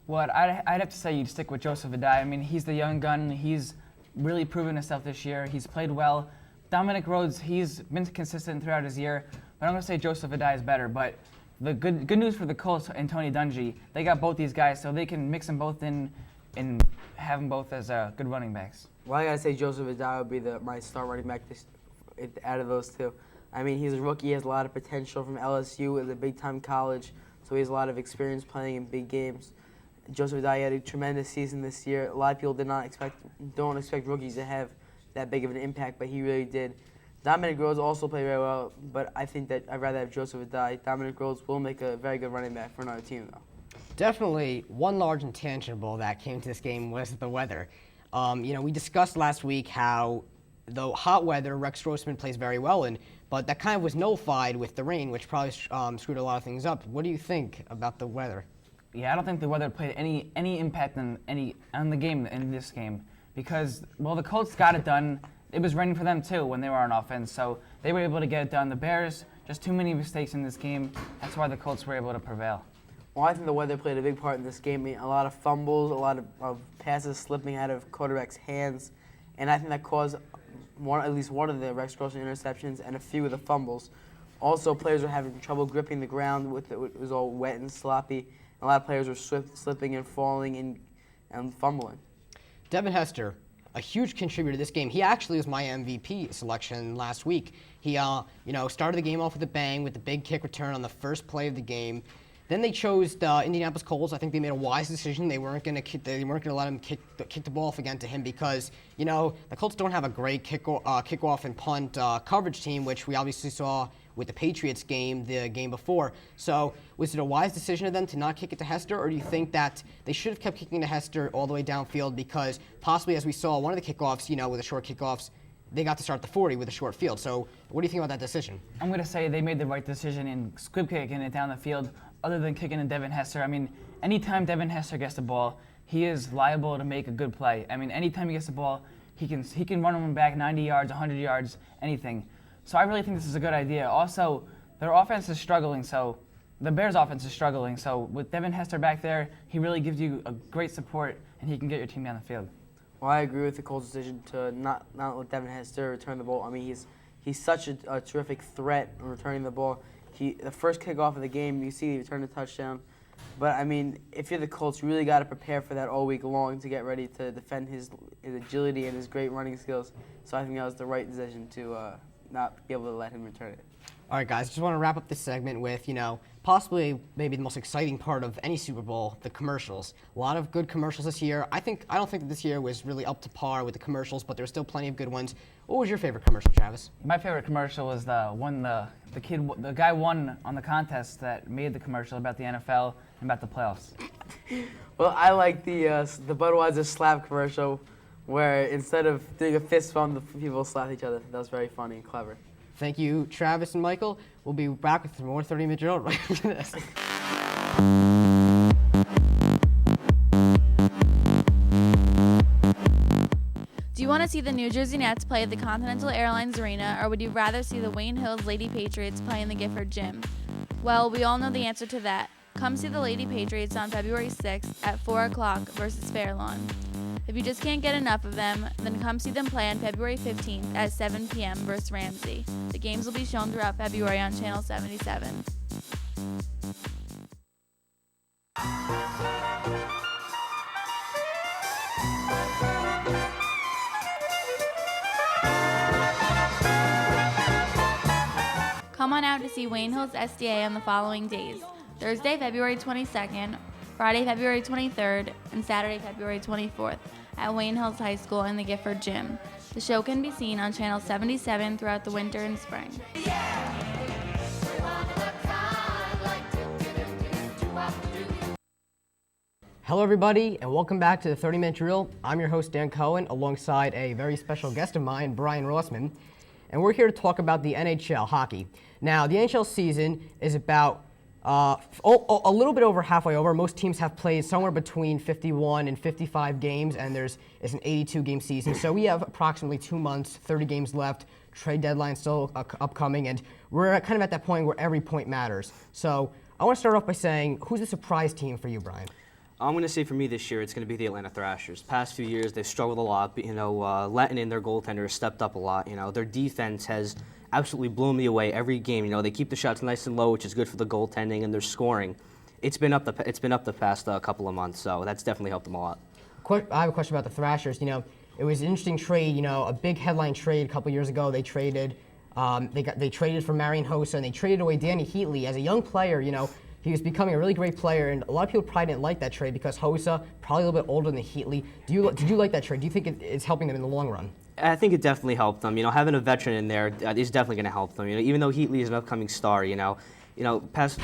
Well, I'd have to say you'd stick with Joseph Adai. I mean, he's the young gun. He's really proven himself this year. He's played well. Dominic Rhodes, he's been consistent throughout his year, but I'm going to say Joseph Adai is better. But the good news for the Colts and Tony Dungy, they got both these guys, so they can mix them both in and have them both as good running backs. Well, I got to say Joseph Adai would be my star running back out of those two. I mean, he's a rookie. He has a lot of potential from LSU. It's a big-time college, so he has a lot of experience playing in big games. Joseph Adai had a tremendous season this year. A lot of people don't expect rookies to have that big of an impact, but he really did. Dominic Rhodes also played very well, but I think that I'd rather have Joseph Adai. Dominic Rhodes will make a very good running back for another team, though. Definitely one large intangible that came to this game was the weather. We discussed last week how the hot weather Rex Grossman plays very well in, but that kind of was nullified with the rain, which probably screwed a lot of things up. What do you think about the weather? Yeah, I don't think the weather played any impact on the game in this game because the Colts got it done. It was raining for them too when they were on offense, so they were able to get it done. The Bears, just too many mistakes in this game. That's why the Colts were able to prevail. Well, I think the weather played a big part in this game. I mean, a lot of fumbles, a lot of passes slipping out of quarterbacks' hands, and I think that caused at least one of the Rex Grossman interceptions and a few of the fumbles. Also, players were having trouble gripping the ground it was all wet and sloppy. A lot of players were slipping and falling and fumbling. Devin Hester, a huge contributor to this game. He actually was my MVP selection last week. He, started the game off with a bang with the big kick return on the first play of the game. Then they chose the Indianapolis Colts. I think they made a wise decision. They weren't going to let him kick the ball off again to him because the Colts don't have a great kickoff and punt coverage team, which we obviously saw with the Patriots game the game before. So was it a wise decision of them to not kick it to Hester, or do you think that they should have kept kicking to Hester all the way downfield because possibly, as we saw, one of the kickoffs, with the short kickoffs, they got to start the 40 with a short field. So what do you think about that decision? I'm going to say they made the right decision in squib kicking it down the field other than kicking to Devin Hester. I mean, anytime Devin Hester gets the ball, he is liable to make a good play. I mean, anytime he gets the ball, he can run him back 90 yards, 100 yards, anything. So I really think this is a good idea. Also, their offense is struggling, so the Bears' offense is struggling. So with Devin Hester back there, he really gives you a great support, and he can get your team down the field. Well, I agree with the Colts' decision to not let Devin Hester return the ball. I mean, he's such a terrific threat in returning the ball. The first kickoff of the game, you see he returned a touchdown. But, I mean, if you're the Colts, you really got to prepare for that all week long to get ready to defend his agility and his great running skills. So I think that was the right decision to not be able to let him return it. All right, guys, just want to wrap up this segment with, possibly maybe the most exciting part of any Super Bowl, the commercials. A lot of good commercials this year. I don't think that this year was really up to par with the commercials, but there's still plenty of good ones. What was your favorite commercial, Travis? My favorite commercial was the guy won on the contest that made the commercial about the NFL and about the playoffs. Well, I like the Budweiser slap commercial where instead of doing a fist bump, the people slap each other. That was very funny and clever. Thank you, Travis and Michael. We'll be back with more 30-minute drill right after this. Do you want to see the New Jersey Nets play at the Continental Airlines Arena, or would you rather see the Wayne Hills Lady Patriots play in the Gifford Gym? Well, we all know the answer to that. Come see the Lady Patriots on February 6th at 4 o'clock versus Fairlawn. If you just can't get enough of them, then come see them play on February 15th at 7 p.m. versus Ramsey. The games will be shown throughout February on Channel 77. Come on out to see Wayne Hills SDA on the following days: Thursday, February 22nd, Friday, February 23rd, and Saturday, February 24th at Wayne Hills High School in the Gifford Gym. The show can be seen on Channel 77 throughout the winter and spring. Hello, everybody, and welcome back to the 30-Minute Drill. I'm your host, Dan Cohen, alongside a very special guest of mine, Brian Rossman. And we're here to talk about the NHL hockey. Now, the NHL season is about a little bit over halfway over. Most teams have played somewhere between 51 and 55 games, and it's an 82-game season. So we have approximately 2 months, 30 games left. Trade deadline still upcoming, and we're kind of at that point where every point matters. So I want to start off by saying, who's the surprise team for you, Brian? I'm going to say for me this year, it's going to be the Atlanta Thrashers. Past few years, they've struggled a lot. But, Letton and their goaltender has stepped up a lot. Their defense has absolutely blown me away every game. They keep the shots nice and low, which is good for the goaltending, and their scoring. It's been up the past couple of months, so that's definitely helped them a lot. I have a question about the Thrashers. It was an interesting trade. A big headline trade a couple years ago. They traded. They traded for Marian Hossa, and they traded away Danny Heatley as a young player. He was becoming a really great player, and a lot of people probably didn't like that trade because Hossa, probably a little bit older than Heatley. Did you like that trade? Do you think it's helping them in the long run? I think it definitely helped them. Having a veteran in there is definitely going to help them. Even though Heatley is an upcoming star, past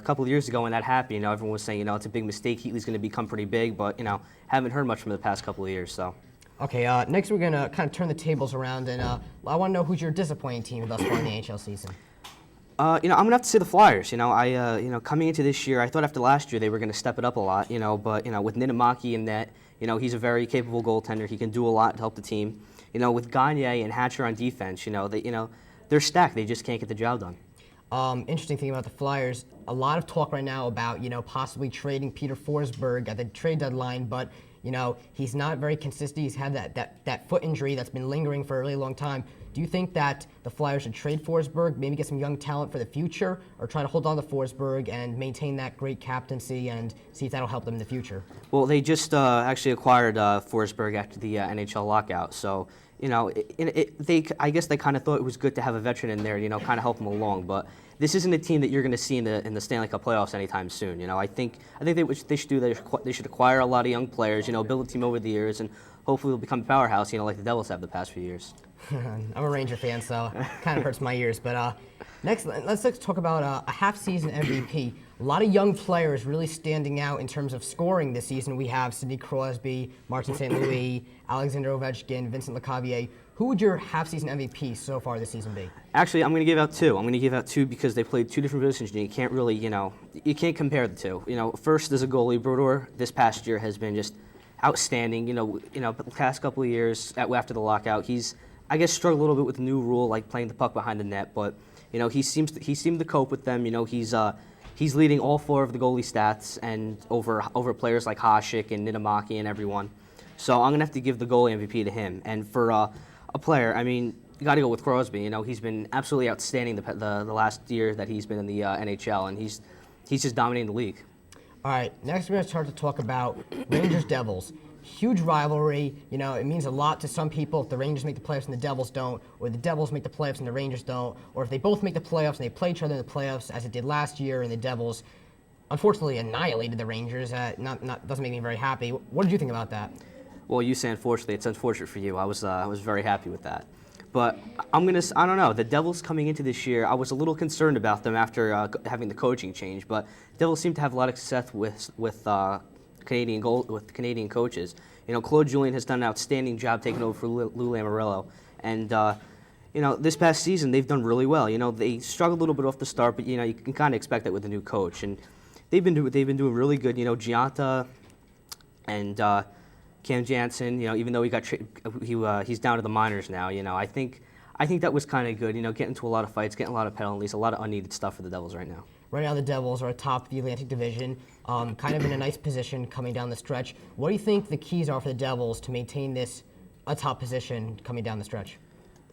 couple of years ago when that happened, everyone was saying, it's a big mistake. Heatley's going to become pretty big, but, haven't heard much from the past couple of years, so. Okay, next we're going to kind of turn the tables around, and I want to know who's your disappointing team thus far in the NHL season. I'm gonna have to say the Flyers. Coming into this year, I thought after last year they were gonna step it up a lot. But with Niittymaki in net, he's a very capable goaltender. He can do a lot to help the team. With Gagne and Hatcher on defense, they're stacked. They just can't get the job done. Interesting thing about the Flyers, a lot of talk right now about, possibly trading Peter Forsberg at the trade deadline, but, he's not very consistent. He's had that foot injury that's been lingering for a really long time. Do you think that the Flyers should trade Forsberg, maybe get some young talent for the future, or try to hold on to Forsberg and maintain that great captaincy and see if that'll help them in the future? Well, they just actually acquired Forsberg after the NHL lockout, so I guess they kind of thought it was good to have a veteran in there, kind of help them along. But this isn't a team that you're going to see in the Stanley Cup playoffs anytime soon. I think they should do. They should acquire a lot of young players. Build a team over the years, and hopefully they'll become a powerhouse. Like the Devils have the past few years. I'm a Ranger fan, so it kind of hurts my ears. But next, let's talk about a half-season MVP. A lot of young players really standing out in terms of scoring this season. We have Sidney Crosby, Marcin St. Louis, Alexander Ovechkin, Vincent Lecavalier. Who would your half-season MVP so far this season be? Actually, I'm going to give out two. I'm going to give out two because they played two different positions, and you can't really, you can't compare the two. First, as a goalie, Brodeur this past year has been just outstanding. The past couple of years after the lockout, he's, I guess, struggled a little bit with the new rule, like playing the puck behind the net, but he seemed to cope with them. He's leading all four of the goalie stats and over players like Hasek and Niittymaki and everyone. So I'm gonna have to give the goalie MVP to him. And for a player, you got to go with Crosby. He's been absolutely outstanding the last year that he's been in the NHL, and he's just dominating the league. All right, next we're gonna start to talk about Rangers Devils. Huge rivalry. It means a lot to some people if the Rangers make the playoffs and the Devils don't, or the Devils make the playoffs and the Rangers don't, or if they both make the playoffs and they play each other in the playoffs, as it did last year, and the Devils unfortunately annihilated the Rangers. Doesn't make me very happy. What did you think about that? Well, you say unfortunately. It's unfortunate for you. I was very happy with that. But I don't know. The Devils coming into this year, I was a little concerned about them after having the coaching change. But Devils seem to have a lot of success with Canadian coaches. Claude Julien has done an outstanding job taking over for Lou Lamoriello, and this past season they've done really well. They struggled a little bit off the start, but you can kind of expect that with a new coach, and they've been doing really good. Gianta and Cam Jansen. Even though he's down to the minors now. I think that was kind of good. Getting into a lot of fights, getting a lot of penalties, a lot of unneeded stuff for the Devils right now. Right now, the Devils are atop the Atlantic Division, kind of in a nice position coming down the stretch. What do you think the keys are for the Devils to maintain this atop position coming down the stretch?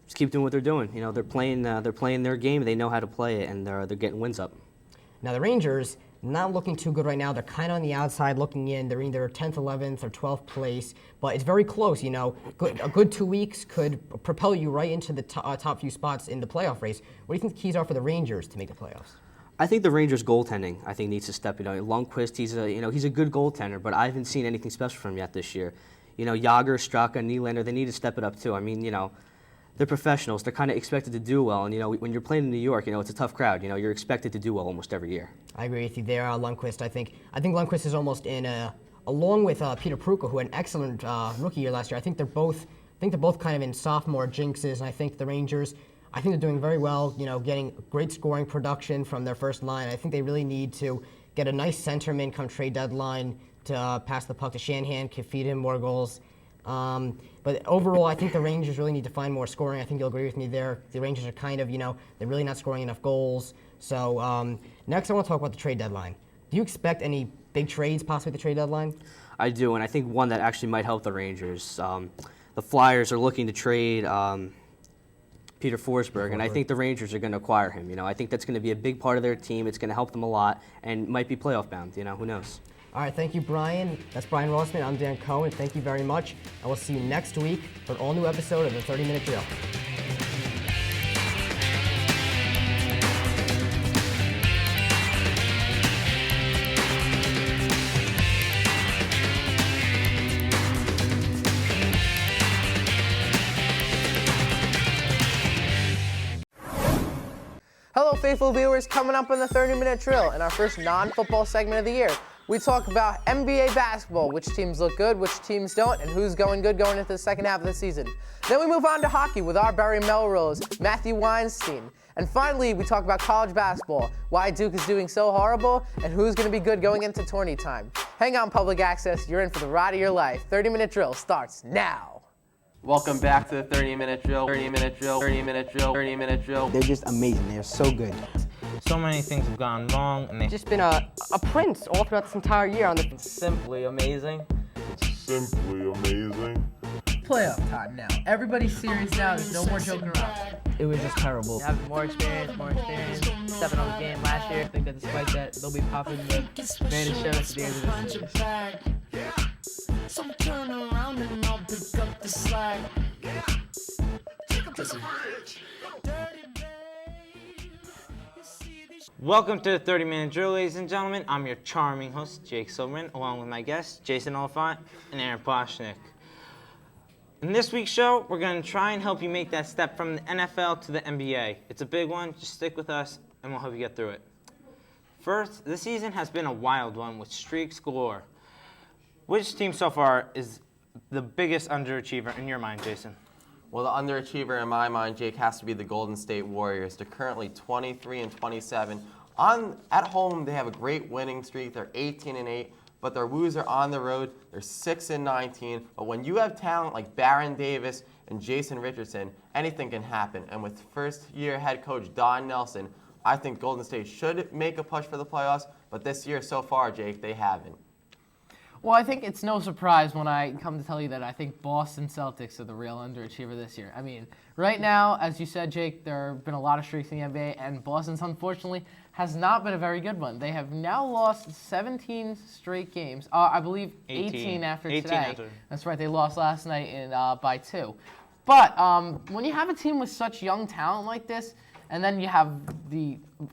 Just keep doing what they're doing. They're playing their game. They know how to play it, and they're getting wins up. Now the Rangers not looking too good right now. They're kind of on the outside looking in. They're either 10th, 11th, or 12th place, but it's very close. A good 2 weeks could propel you right into the top few spots in the playoff race. What do you think the keys are for the Rangers to make the playoffs? I think the Rangers goaltending, needs to step. Lundqvist, he's a good goaltender, but I haven't seen anything special from him yet this year. Yager, Straka, Nylander, they need to step it up too. They're professionals. They're kind of expected to do well, and when you're playing in New York, it's a tough crowd. You're expected to do well almost every year. I agree with you there, Lundqvist. I think Lundqvist is almost in along with Peter Pruka, who had an excellent rookie year last year. I think they're both kind of in sophomore jinxes, and I think the Rangers. I think they're doing very well, getting great scoring production from their first line. I think they really need to get a nice centerman come trade deadline to pass the puck to Shanahan, can feed him more goals. But overall, I think the Rangers really need to find more scoring. I think you'll agree with me there. The Rangers are kind of, they're really not scoring enough goals. So next I want to talk about the trade deadline. Do you expect any big trades possibly at the trade deadline? I do, and I think one that actually might help the Rangers. The Flyers are looking to trade Peter Forsberg, and I think the Rangers are going to acquire him. I think that's going to be a big part of their team. It's going to help them a lot, and might be playoff bound. Who knows? All right, thank you, Brian. That's Brian Rossman. I'm Dan Cohen. Thank you very much. And we'll see you next week for an all-new episode of the 30-Minute Drill. Hello, faithful viewers, coming up on the 30-minute drill in our first non-football segment of the year. We talk about NBA basketball, which teams look good, which teams don't, and who's going good going into the second half of the season. Then we move on to hockey with our Barry Melrose, Matthew Weinstein. And finally, we talk about college basketball, why Duke is doing so horrible, and who's going to be good going into tourney time. Hang on, public access. You're in for the ride of your life. 30-minute drill starts now. Welcome back to the 30-minute drill, 30-minute drill, 30-minute drill, 30-minute drill. They're just amazing. They're so good. So many things have gone wrong, and they've Just been a prince all throughout this entire year on the. Simply amazing. Simply amazing. Playoff time now. Everybody's serious now. There's no more joking around. It was just terrible. Having more experience, stepping on the game last year. I think that despite that, they'll be popping the greatest shows at the end of the season. So turn around and I'll pick up the slack. Take up this bridge. Dirty babe. You see this. Welcome to the 30-minute drill, ladies and gentlemen. I'm your charming host, Jake Silverman, along with my guests, Jason Olephant and Aaron Ploshnick. In this week's show, we're going to try and help you make that step from the NFL to the NBA. It's a big one. Just stick with us, and we'll help you get through it. First, this season has been a wild one with streaks galore. Which team so far is the biggest underachiever in your mind, Jason? Well, the underachiever in my mind, Jake, has to be the Golden State Warriors. They're currently 23-27. At home, they have a great winning streak. They're 18-8. But their woos are on the road. They're 6-19. But when you have talent like Baron Davis and Jason Richardson, anything can happen. And with first-year head coach Don Nelson, I think Golden State should make a push for the playoffs. But this year so far, Jake, they haven't. Well, I think it's no surprise when I come to tell you that I think Boston Celtics are the real underachiever this year. I mean, right now, as you said, Jake, there have been a lot of streaks in the NBA, and Boston's, unfortunately, has not been a very good one. They have now lost 17 straight games. I believe 18 after today. That's right, they lost last night by 2. But when you have a team with such young talent like this, and then you have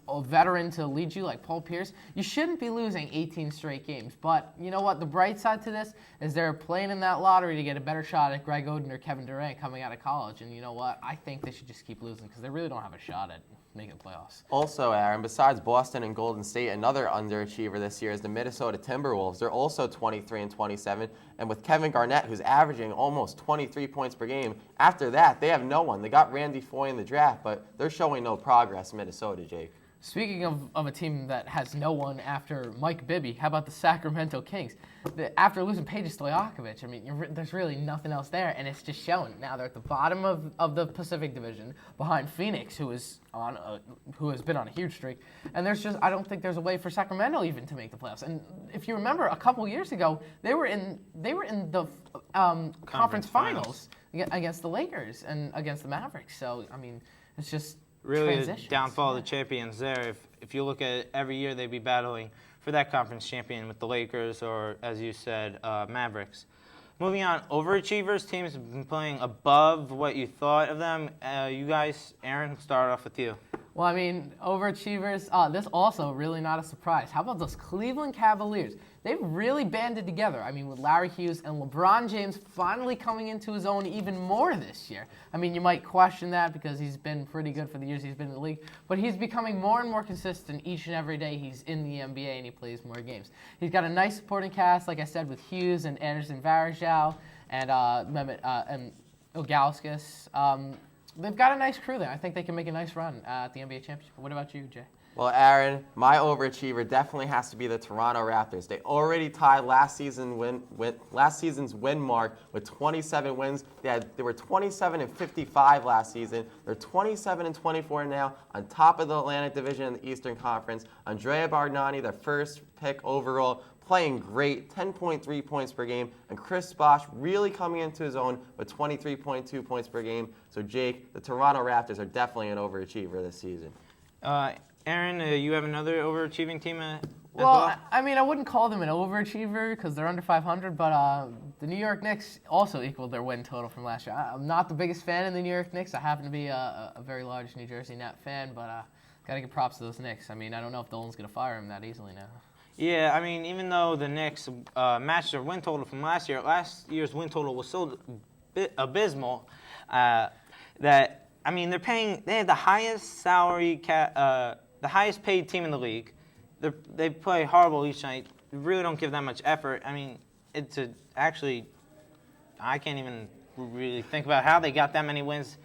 a veteran to lead you like Paul Pierce, you shouldn't be losing 18 straight games. But you know what? The bright side to this is they're playing in that lottery to get a better shot at Greg Oden or Kevin Durant coming out of college. And you know what? I think they should just keep losing because they really don't have a shot at making the playoffs. Also, Aaron, besides Boston and Golden State, another underachiever this year is the Minnesota Timberwolves. They're also 23-27, and with Kevin Garnett, who's averaging almost 23 points per game, after that, they have no one. They got Randy Foye in the draft, but they're showing no progress in Minnesota, Jake. Speaking of a team that has no one after Mike Bibby, how about the Sacramento Kings? After losing Peja Stojakovic, I mean, there's really nothing else there, and it's just showing. Now they're at the bottom of the Pacific Division, behind Phoenix, who has been on a huge streak. And I don't think there's a way for Sacramento even to make the playoffs. And if you remember, a couple years ago, they were in the conference finals against the Lakers and against the Mavericks. So I mean, it's just. Really the downfall of the champions there. If you look at it, every year they'd be battling for that conference champion with the Lakers or, as you said, Mavericks. Moving on, overachievers, teams have been playing above what you thought of them. You guys, Aaron, we'll start off with you. Well, I mean, overachievers, this also really not a surprise. How about those Cleveland Cavaliers? They've really banded together. I mean, with Larry Hughes and LeBron James finally coming into his own even more this year. I mean, you might question that because he's been pretty good for the years he's been in the league, but he's becoming more and more consistent each and every day he's in the NBA and he plays more games. He's got a nice supporting cast, like I said, with Hughes and Anderson Varejao and Ilgauskas. They've got a nice crew there. I think they can make a nice run at the NBA championship. What about you, Jay? Well, Aaron, my overachiever definitely has to be the Toronto Raptors. They already tied last season's win mark with 27 wins. They were 27-55 last season. They're 27-24 now, on top of the Atlantic Division in the Eastern Conference. Andrea Bargnani, their first pick overall, playing great, 10.3 points per game, and Chris Bosh really coming into his own with 23.2 points per game. So, Jake, the Toronto Raptors are definitely an overachiever this season. Aaron, you have another overachieving team as well? I mean, I wouldn't call them an overachiever because they're under 500, but the New York Knicks also equaled their win total from last year. I'm not the biggest fan of the New York Knicks. I happen to be a very large New Jersey Net fan, but got to give props to those Knicks. I mean, I don't know if Dolan's going to fire him that easily now. Yeah, I mean, even though the Knicks matched their win total from last year's win total was so abysmal that I mean, they have the highest the highest paid team in the league. They play horrible each night. They really don't give that much effort. I mean, I can't even really think about how they got that many wins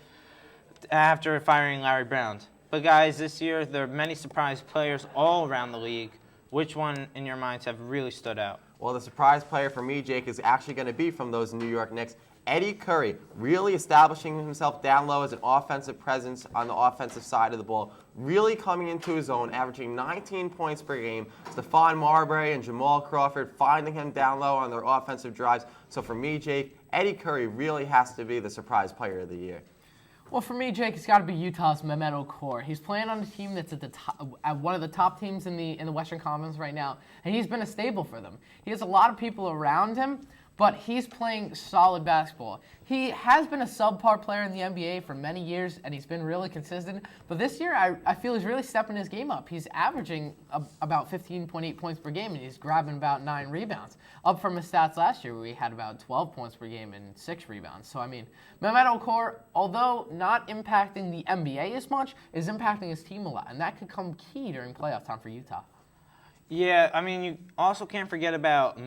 after firing Larry Brown. But guys, this year there are many surprise players all around the league. Which one in your minds have really stood out? Well, the surprise player for me, Jake, is actually going to be from those New York Knicks. Eddie Curry, really establishing himself down low as an offensive presence on the offensive side of the ball, really coming into his own, averaging 19 points per game. Stephon Marbury and Jamal Crawford finding him down low on their offensive drives. So for me, Jake, Eddie Curry really has to be the surprise player of the year. Well, for me, Jake, it's got to be Utah's Mehmet Okur. He's playing on a team that's at one of the top teams in the Western Conference right now, and he's been a staple for them. He has a lot of people around him, but he's playing solid basketball. He has been a subpar player in the NBA for many years, and he's been really consistent. But this year, I feel he's really stepping his game up. He's averaging about 15.8 points per game, and he's grabbing about 9 rebounds, up from his stats last year where he had about 12 points per game and 6 rebounds. So, I mean, Mehmet Okur, although not impacting the NBA as much, is impacting his team a lot, and that could come key during playoff time for Utah. Yeah, I mean, you also can't forget about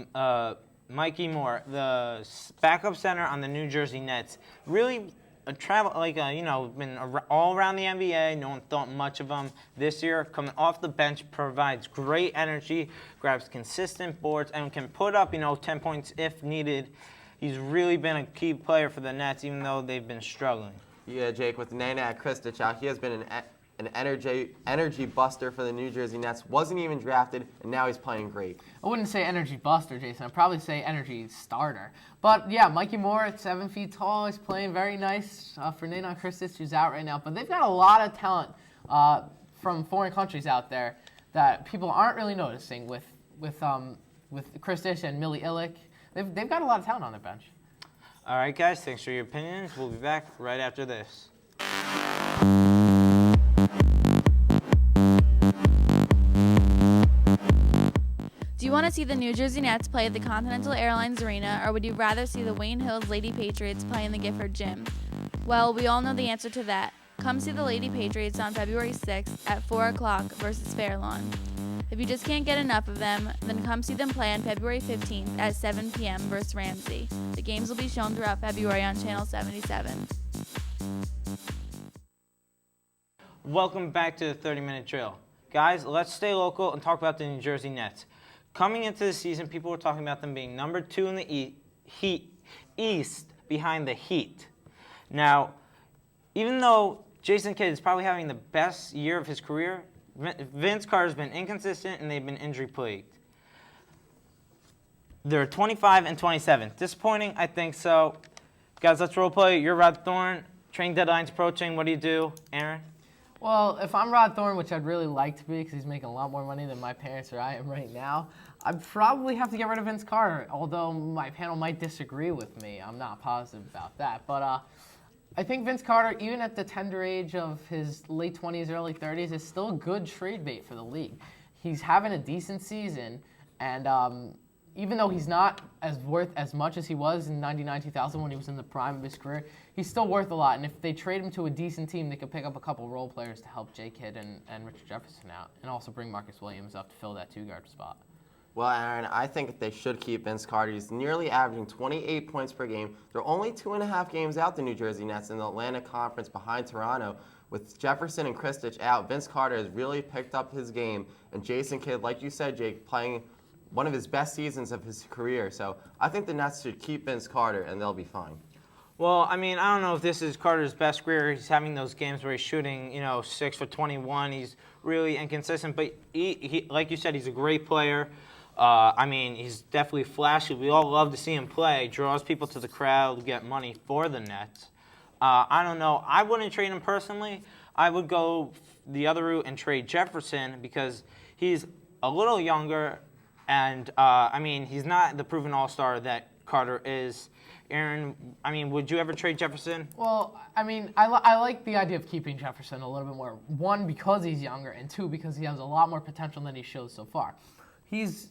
Mikey Moore, the backup center on the New Jersey Nets. Really been all around the NBA. No one thought much of him this year. Coming off the bench, provides great energy, grabs consistent boards, and can put up 10 points if needed. He's really been a key player for the Nets, even though they've been struggling. Yeah, Jake, with Nenad Krstić out, he has been an energy buster for the New Jersey Nets. Wasn't even drafted, and now he's playing great. I wouldn't say energy buster, Jason. I'd probably say energy starter. But yeah, Mikey Moore at 7 feet tall. He's playing very nice for Nenad Krstić, who's out right now. But they've got a lot of talent from foreign countries out there that people aren't really noticing with Krstić and Millie Illick. They've got a lot of talent on their bench. All right, guys. Thanks for your opinions. We'll be back right after this. Do you want to see the New Jersey Nets play at the Continental Airlines Arena, or would you rather see the Wayne Hills Lady Patriots play in the Gifford Gym? Well, we all know the answer to that. Come see the Lady Patriots on February 6th at 4 o'clock versus Fairlawn. If you just can't get enough of them, then come see them play on February 15th at 7 p.m. versus Ramsey. The games will be shown throughout February on Channel 77. Welcome back to the 30-minute drill. Guys, let's stay local and talk about the New Jersey Nets. Coming into the season, people were talking about them being number 2 in the East behind the Heat. Now, even though Jason Kidd is probably having the best year of his career, Vince Carter's been inconsistent and they've been injury-plagued. They're 25 and 27. Disappointing? I think so. Guys, let's role play. You're Rod Thorne. Trading deadline's approaching. What do you do? Aaron? Well, if I'm Rod Thorne, which I'd really like to be because he's making a lot more money than my parents or I am right now, I'd probably have to get rid of Vince Carter, although my panel might disagree with me. I'm not positive about that. But I think Vince Carter, even at the tender age of his late 20s, early 30s, is still a good trade bait for the league. He's having a decent season, and even though he's not worth as much as he was in 99-2000 when he was in the prime of his career, he's still worth a lot. And if they trade him to a decent team, they could pick up a couple role players to help Jay Kidd and Richard Jefferson out, and also bring Marcus Williams up to fill that 2-guard spot. Well, Aaron, I think they should keep Vince Carter. He's nearly averaging 28 points per game. They're only 2.5 games out, the New Jersey Nets, in the Atlantic Conference behind Toronto. With Jefferson and Krstić out, Vince Carter has really picked up his game. And Jason Kidd, like you said, Jake, playing one of his best seasons of his career. So I think the Nets should keep Vince Carter, and they'll be fine. Well, I mean, I don't know if this is Carter's best career. He's having those games where he's shooting, 6 for 21. He's really inconsistent, but he like you said, he's a great player. I mean, he's definitely flashy. We all love to see him play. Draws people to the crowd, get money for the Nets. I don't know. I wouldn't trade him personally. I would go the other route and trade Jefferson because he's a little younger, and I mean, he's not the proven all-star that Carter is. Aaron, I mean, would you ever trade Jefferson? Well, I mean, I like the idea of keeping Jefferson a little bit more. 1, because he's younger, and 2, because he has a lot more potential than he shows so far. He's,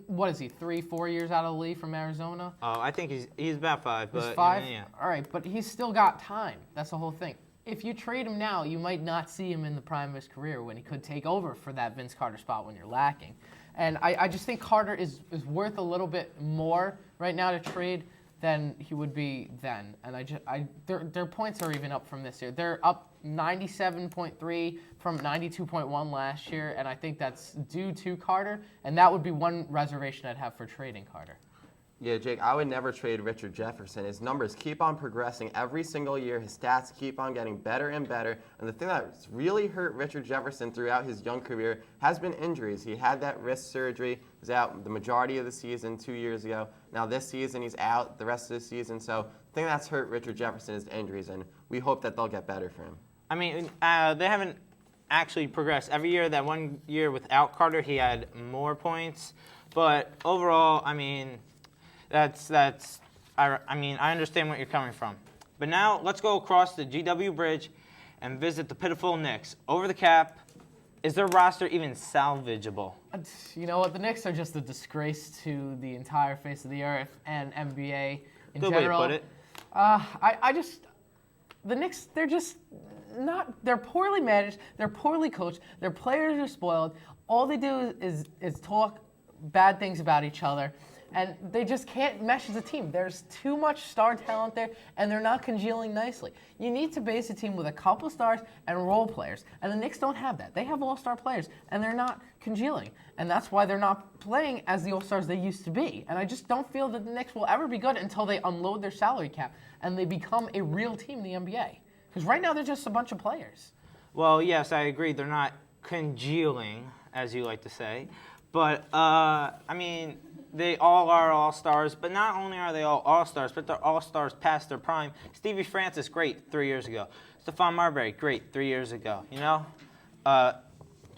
what is he, 3-4 years out of the league from Arizona? Oh, I think he's about 5. He's But 5? Yeah. All right, but he's still got time. That's the whole thing. if you trade him now, you might not see him in the prime of his career when he could take over for that Vince Carter spot when you're lacking. And I just think Carter is worth a little bit more right now to trade than he would be then. And their points are even up from this year. They're up 97.3 from 92.1 last year, and I think that's due to Carter, and that would be one reservation I'd have for trading Carter. Yeah, Jake, I would never trade Richard Jefferson. His numbers keep on progressing every single year. His stats keep on getting better and better. And the thing that's really hurt Richard Jefferson throughout his young career has been injuries. He had that wrist surgery. He was out the majority of the season 2 years ago. Now this season he's out the rest of the season. So the thing that's hurt Richard Jefferson is the injuries, and we hope that they'll get better for him. I mean, they haven't actually progressed. Every year, that 1 year without Carter, he had more points. But overall, I mean, I understand what you're coming from. But now let's go across the GW Bridge and visit the pitiful Knicks. Over the cap, is their roster even salvageable? You know what? The Knicks are just a disgrace to the entire face of the earth and NBA in Good general. way to put it. The Knicks, they're just not, they're poorly managed, they're poorly coached, their players are spoiled. All they do is talk bad things about each other, and they just can't mesh as a team. There's too much star talent there, and they're not congealing nicely. You need to base a team with a couple stars and role players, and the Knicks don't have that. They have all-star players, and they're not congealing, and that's why they're not playing as the all-stars they used to be. And I just don't feel that the Knicks will ever be good until they unload their salary cap and they become a real team in the NBA. Because right now they're just a bunch of players. Well, yes, I agree. They're not congealing, as you like to say. But, I mean, they all are all-stars. But not only are they all all-stars, but they're all-stars past their prime. Stevie Francis, great 3 years ago. Stephon Marbury, great 3 years ago. You know?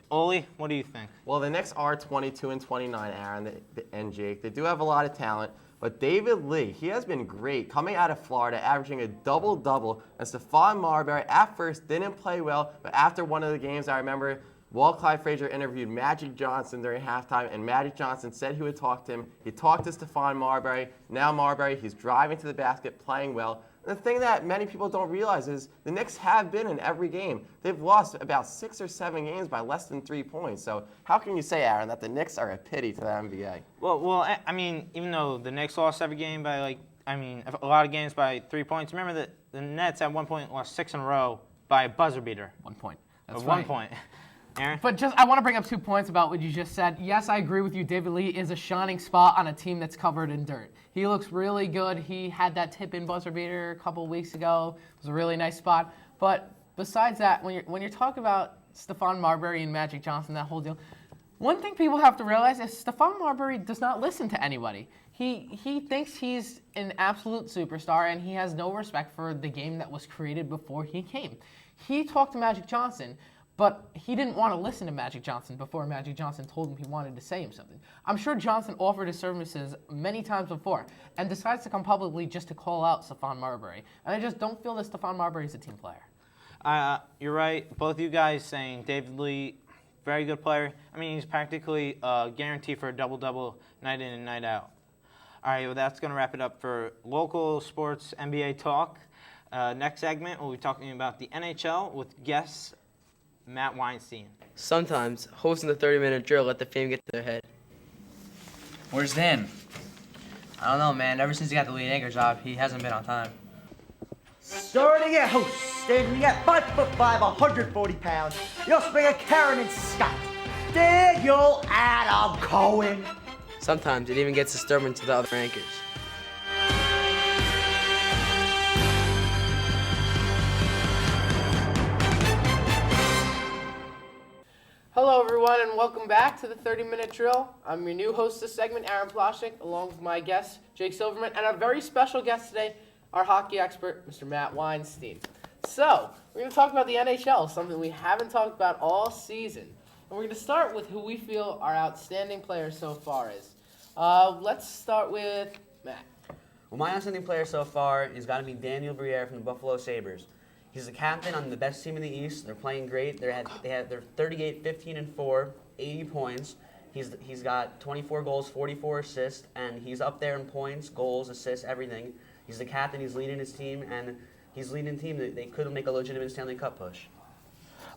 Ole, what do you think? Well, the Knicks are 22-29, Aaron and Jake. They do have a lot of talent. But David Lee, he has been great coming out of Florida, averaging a double-double. And Stephon Marbury at first didn't play well, but after one of the games, I remember Walt Clyde Frazier interviewed Magic Johnson during halftime, and Magic Johnson said he would talk to him. He talked to Stephon Marbury. Now Marbury, he's driving to the basket, playing well. And the thing that many people don't realize is the Knicks have been in every game. They've lost about 6 or 7 games by less than 3 points. So how can you say, Aaron, that the Knicks are a pity to the NBA? Well, I mean, even though the Knicks lost every game by, a lot of games by 3 points, remember that the Nets at one point lost 6 in a row by a buzzer beater. 1 point. That's One right. point. Aaron? But I want to bring up 2 points about what you just said. Yes, I agree with you. David Lee is a shining spot on a team that's covered in dirt. He looks really good. He had that tip-in buzzer beater a couple weeks ago. It was a really nice spot. But besides that, when you're talking about Stephon Marbury and Magic Johnson, that whole deal, one thing people have to realize is Stephon Marbury does not listen to anybody. He thinks he's an absolute superstar, and he has no respect for the game that was created before he came. He talked to Magic Johnson, but he didn't want to listen to Magic Johnson before Magic Johnson told him he wanted to say him something. I'm sure Johnson offered his services many times before and decides to come publicly just to call out Stephon Marbury. And I just don't feel that Stephon Marbury is a team player. You're right. Both of you guys saying David Lee, very good player. I mean, he's practically guaranteed for a double-double night in and night out. All right, well, that's going to wrap it up for local sports NBA talk. Next segment, we'll be talking about the NHL with guests Matt Weinstein. Sometimes hosting the 30-minute drill let the fame get to their head. Where's Dan? I don't know, man. Ever since he got the lead anchor job, he hasn't been on time. Starting at host, standing at 5'5", 140 pounds, the offspring of Karen and Scott, Daniel Adam Cohen. Sometimes it even gets disturbing to the other anchors. Hello, everyone, and welcome back to the 30-Minute Drill. I'm your new host of this segment, Aaron Ploshnick, along with my guest, Jake Silverman, and our very special guest today, our hockey expert, Mr. Matt Weinstein. So, we're going to talk about the NHL, something we haven't talked about all season. And we're going to start with who we feel our outstanding player so far is. Let's start with Matt. Well, my outstanding player so far has got to be Daniel Briere from the Buffalo Sabres. He's the captain on the best team in the East. They're playing great. They're 38, 15, and 4, 80 points. He's got 24 goals, 44 assists, and he's up there in points, goals, assists, everything. He's the captain. He's leading his team, and he's leading the team. They could make a legitimate Stanley Cup push.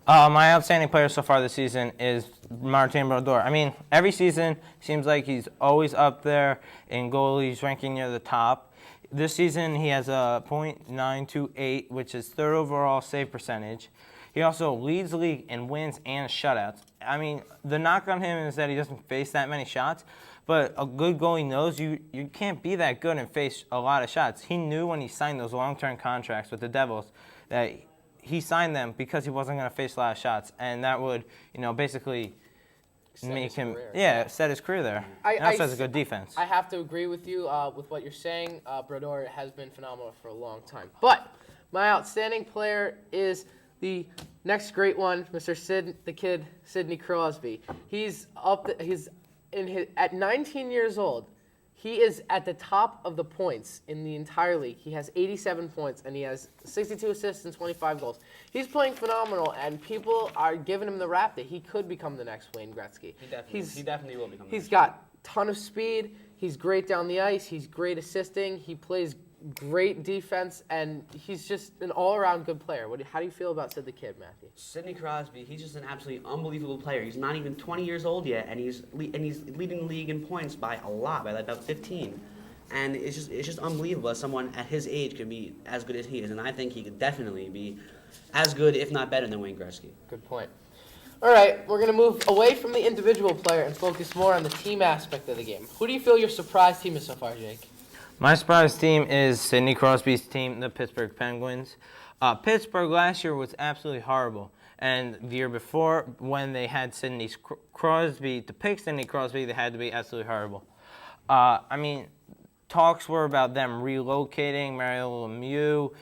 My outstanding player so far this season is Marcin Brodeur. I mean, every season seems like he's always up there in goalies ranking near the top. This season he has a .928, which is third overall save percentage. He also leads the league in wins and shutouts. I mean, the knock on him is that he doesn't face that many shots, but a good goalie knows you can't be that good and face a lot of shots. He knew when he signed those long-term contracts with the Devils that he signed them because he wasn't going to face a lot of shots, and that would, basically make him, set his career there. He also has a good defense. I have to agree with you with what you're saying. Brodeur has been phenomenal for a long time. But my outstanding player is the next great one, Mr. Sidney Crosby. He's at 19 years old. He is at the top of the points in the entire league. He has 87 points, and he has 62 assists and 25 goals. He's playing phenomenal, and people are giving him the rap that he could become the next Wayne Gretzky. He definitely will become. He's got a ton of speed. He's great down the ice. He's great assisting. He plays great defense, and he's just an all-around good player. How do you feel about Sid the Kid, Matthew? Sidney Crosby, he's just an absolutely unbelievable player. He's not even 20 years old yet, and he's leading the league in points by a lot, by about 15. And it's just unbelievable that someone at his age could be as good as he is, and I think he could definitely be as good, if not better, than Wayne Gretzky. Good point. All right, we're going to move away from the individual player and focus more on the team aspect of the game. Who do you feel your surprise team is so far, Jake? My surprise team is Sidney Crosby's team, the Pittsburgh Penguins. Pittsburgh last year was absolutely horrible. And the year before, when they had Sidney Crosby, to pick Sidney Crosby, they had to be absolutely horrible. Talks were about them relocating. Mario Lemieux,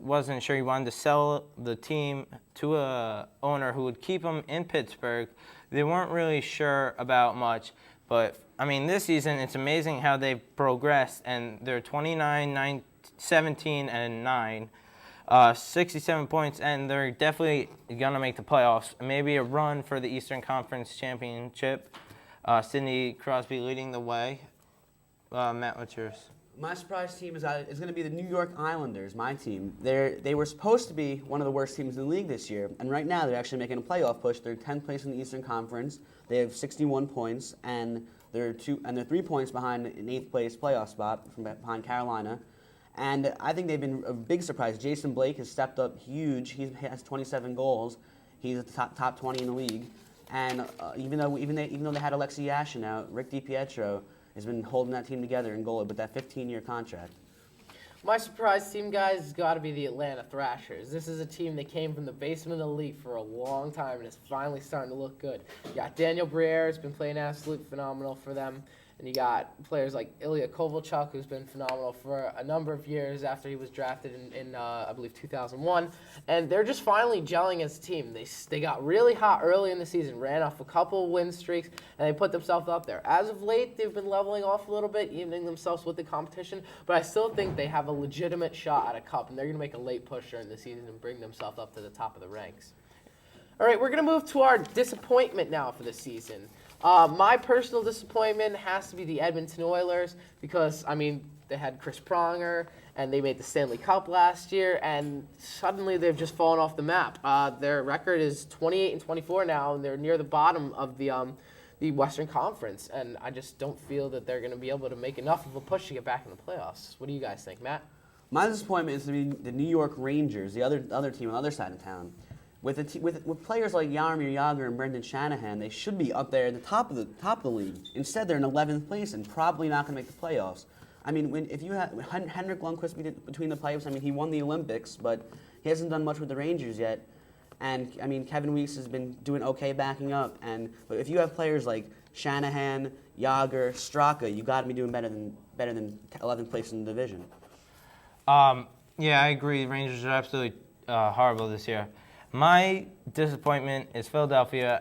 wasn't sure he wanted to sell the team to a owner who would keep him in Pittsburgh. They weren't really sure about much, but this season, it's amazing how they've progressed, and they're 29, 17, and 9, 67 points, and they're definitely going to make the playoffs. Maybe a run for the Eastern Conference Championship. Sidney Crosby leading the way. Matt, what's yours? My surprise team is going to be the New York Islanders, my team. They were supposed to be one of the worst teams in the league this year, and right now they're actually making a playoff push. They're 10th place in the Eastern Conference. They have 61 points, and they're 3 points behind an 8th place playoff spot from behind Carolina. And I think they've been a big surprise. Jason Blake has stepped up huge. He has 27 goals. He's at the top 20 in the league. And even though they had Alexei Yashin out, Rick DiPietro has been holding that team together in goal with that 15-year contract. My surprise team, guys, has got to be the Atlanta Thrashers. This is a team that came from the basement of the league for a long time and is finally starting to look good. You got Daniel Briere, who's been playing absolutely phenomenal for them. And you got players like Ilya Kovalchuk, who's been phenomenal for a number of years after he was drafted in I believe, 2001. And they're just finally gelling as a team. They got really hot early in the season, ran off a couple win streaks, and they put themselves up there. As of late, they've been leveling off a little bit, evening themselves with the competition. But I still think they have a legitimate shot at a cup, and they're going to make a late push during the season and bring themselves up to the top of the ranks. All right, we're going to move to our disappointment now for the season. My personal disappointment has to be the Edmonton Oilers because, they had Chris Pronger, and they made the Stanley Cup last year, and suddenly they've just fallen off the map. Their record is 28-24 now, and they're near the bottom of the Western Conference, and I just don't feel that they're going to be able to make enough of a push to get back in the playoffs. What do you guys think, Matt? My disappointment is to be the New York Rangers, the other team on the other side of town. With players like Jaromir Jagr and Brendan Shanahan, they should be up there at the top of the league. Instead, they're in 11th place and probably not going to make the playoffs. If you have Henrik Lundqvist between the pipes, he won the Olympics, but he hasn't done much with the Rangers yet. And Kevin Weekes has been doing okay backing up. But if you have players like Shanahan, Jagr, Straka, you got to be doing better than 11th place in the division. Yeah, I agree. Rangers are absolutely horrible this year. My disappointment is Philadelphia.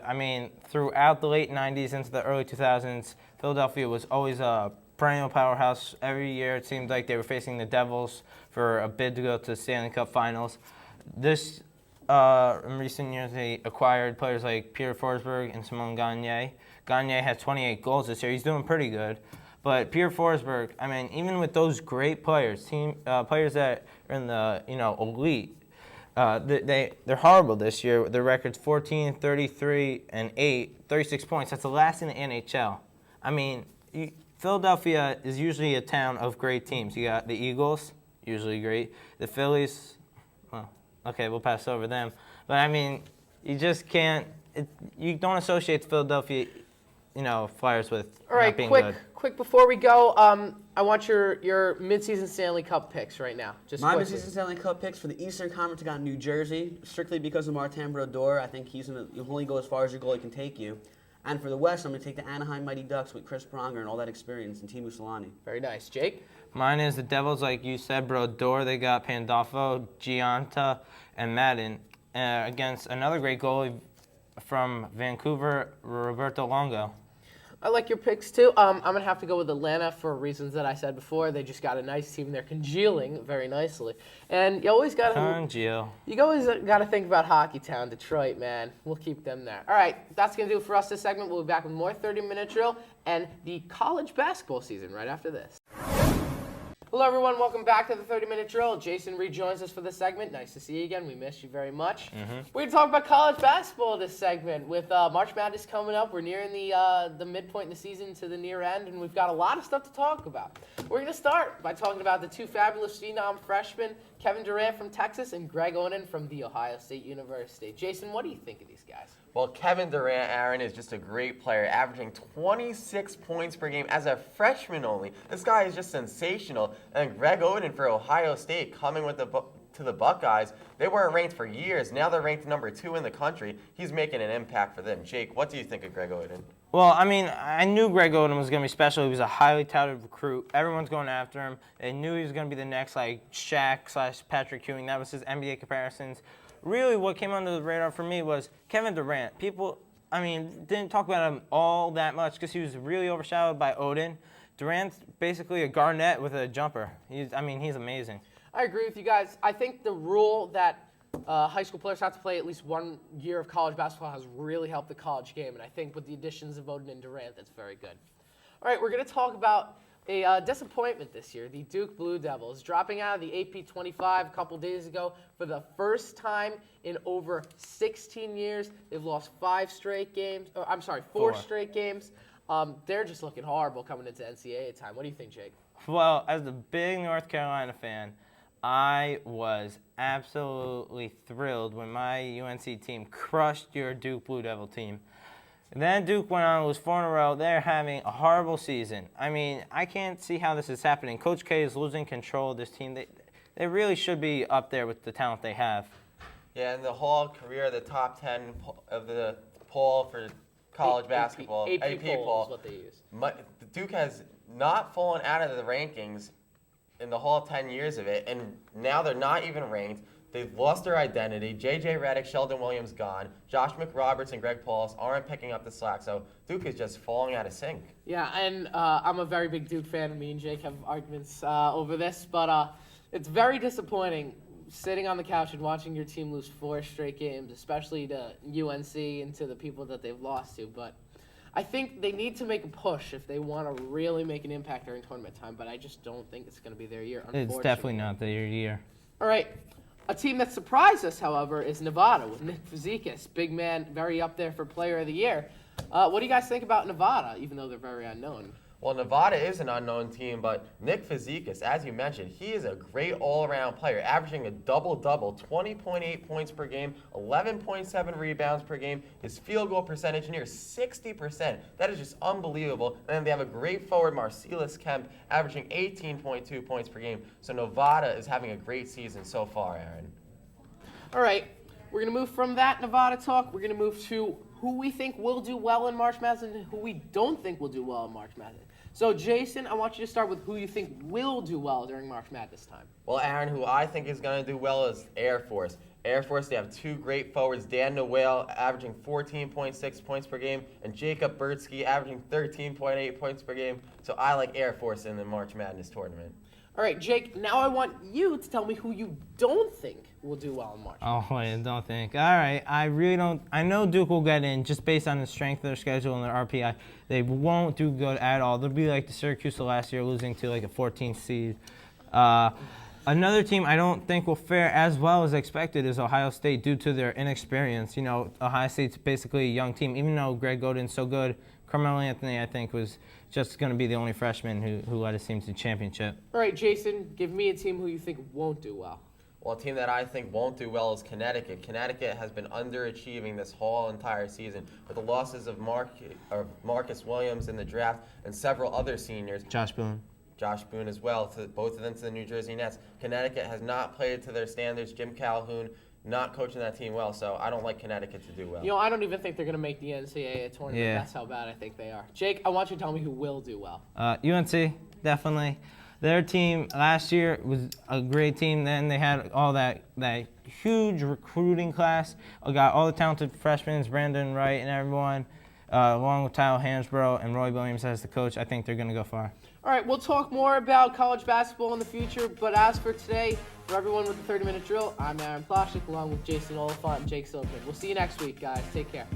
Throughout the late 90s into the early 2000s, Philadelphia was always a perennial powerhouse. Every year it seemed like they were facing the Devils for a bid to go to the Stanley Cup Finals. In recent years, they acquired players like Peter Forsberg and Simon Gagner. Gagner has 28 goals this year. He's doing pretty good. But Pierre Forsberg, I mean, even with those great players, players that are in the elite, they're horrible this year. Their record's 14, 33, and 8, 36 points. That's the last in the NHL. I mean, Philadelphia is usually a town of great teams. You got the Eagles, usually great. The Phillies, well, okay, we'll pass over them. But I mean, you just can't. You don't associate the Philadelphia, Flyers with All right, not being quick, good. quick before we go, I want your midseason Stanley Cup picks right now. Just My quickly. midseason Stanley Cup picks for the Eastern Conference, I got New Jersey, strictly because of Martin Brodeur. I think you'll only go as far as your goalie can take you. And for the West, I'm going to take the Anaheim Mighty Ducks with Chris Pronger and all that experience and Teemu Solani. Very nice. Jake? Mine is the Devils, like you said, Brodeur. They got Pandolfo, Gianta, and Madden against another great goalie from Vancouver, Roberto Longo. I like your picks too. I'm going to have to go with Atlanta for reasons that I said before. They just got a nice team. They're congealing very nicely. And you always got to think about Hockey Town, Detroit, man. We'll keep them there. All right, that's going to do it for us this segment. We'll be back with more 30-minute drill and the college basketball season right after this. Hello, everyone. Welcome back to the 30-minute drill. Jason rejoins us for this segment. Nice to see you again. We missed you very much. We're going to talk about college basketball this segment. With March Madness coming up, we're nearing the midpoint in the season to the near end, and we've got a lot of stuff to talk about. We're going to start by talking about the two fabulous phenom freshmen, Kevin Durant from Texas and Greg Oden from The Ohio State University. Jason, what do you think of these guys? Well, Kevin Durant, Aaron, is just a great player, averaging 26 points per game as a freshman only. This guy is just sensational. And Greg Oden for Ohio State coming with to the Buckeyes. They weren't ranked for years. Now they're ranked number 2 in the country. He's making an impact for them. Jake, what do you think of Greg Oden? Well, I mean, I knew Greg Oden was going to be special. He was a highly touted recruit. Everyone's going after him. They knew he was going to be the next, Shaq/Patrick Ewing. That was his NBA comparisons. Really, what came under the radar for me was Kevin Durant. People, didn't talk about him all that much because he was really overshadowed by Oden. Durant's basically a Garnett with a jumper. He's amazing. I agree with you guys. I think the rule that high school players have to play at least 1 year of college basketball has really helped the college game, and I think with the additions of Oden and Durant, that's very good. All right, we're going to talk about a disappointment this year, the Duke Blue Devils, dropping out of the AP 25 a couple days ago for the first time in over 16 years. They've lost 4 straight games. They're just looking horrible coming into NCAA time. What do you think, Jake? Well, as a big North Carolina fan, I was absolutely thrilled when my UNC team crushed your Duke Blue Devil team. And then Duke went on to lose 4 in a row. They're having a horrible season. I can't see how this is happening. Coach K is losing control of this team. They really should be up there with the talent they have. Yeah, in the whole career, the top 10 of the poll for college basketball, AP poll is what they use. Duke has not fallen out of the rankings in the whole 10 years of it, and now they're not even ranked. They've lost their identity. J.J. Redick, Sheldon Williams gone. Josh McRoberts and Greg Paulus aren't picking up the slack, so Duke is just falling out of sync. Yeah, and I'm a very big Duke fan. Me and Jake have arguments over this, but it's very disappointing sitting on the couch and watching your team lose 4 straight games, especially to UNC and to the people that they've lost to. But I think they need to make a push if they want to really make an impact during tournament time, but I just don't think it's going to be their year, unfortunately. It's definitely not their year. All right. A team that surprised us, however, is Nevada with Nick Fazekas, big man, very up there for Player of the Year. What do you guys think about Nevada, even though they're very unknown? Well, Nevada is an unknown team, but Nick Fazekas, as you mentioned, he is a great all-around player, averaging a double-double, 20.8 points per game, 11.7 rebounds per game. His field goal percentage near 60%. That is just unbelievable. And then they have a great forward, Marcellus Kemp, averaging 18.2 points per game. So Nevada is having a great season so far, Aaron. All right, we're going to move from that Nevada talk. We're going to move to who we think will do well in March Madness and who we don't think will do well in March Madness. So, Jason, I want you to start with who you think will do well during March Madness time. Well, Aaron, who I think is going to do well is Air Force. Air Force, they have 2 great forwards, Dan Noel averaging 14.6 points per game, and Jacob Bertsky averaging 13.8 points per game. So I like Air Force in the March Madness tournament. All right, Jake, now I want you to tell me who you don't think will do well in March. Oh, I don't think. All right, I really don't. I know Duke will get in just based on the strength of their schedule and their RPI. They won't do good at all. They'll be like the Syracuse of last year, losing to like a 14th seed. Another team I don't think will fare as well as expected is Ohio State due to their inexperience. You know, Ohio State's basically a young team. Even though Greg Oden's so good, Carmelo Anthony, I think, was just going to be the only freshman who led his team to the championship. All right, Jason, give me a team who you think won't do well. Well, a team that I think won't do well is Connecticut. Connecticut has been underachieving this whole entire season with the losses of Marcus Williams in the draft and several other seniors. Josh Boone as well, to both of them to the New Jersey Nets. Connecticut has not played to their standards. Jim Calhoun not coaching that team well, so I don't like Connecticut to do well. You know, I don't even think they're going to make the NCAA tournament. Yeah. That's how bad I think they are. Jake, I want you to tell me who will do well. UNC, definitely. Their team last year was a great team. Then they had all that huge recruiting class. Got all the talented freshmen, Brandon Wright and everyone, along with Tyler Hansbrough and Roy Williams as the coach. I think they're going to go far. All right, we'll talk more about college basketball in the future, but as for today, for everyone with the 30-minute drill, I'm Aaron Ploshnick along with Jason Olephant and Jake Silverman. We'll see you next week, guys. Take care.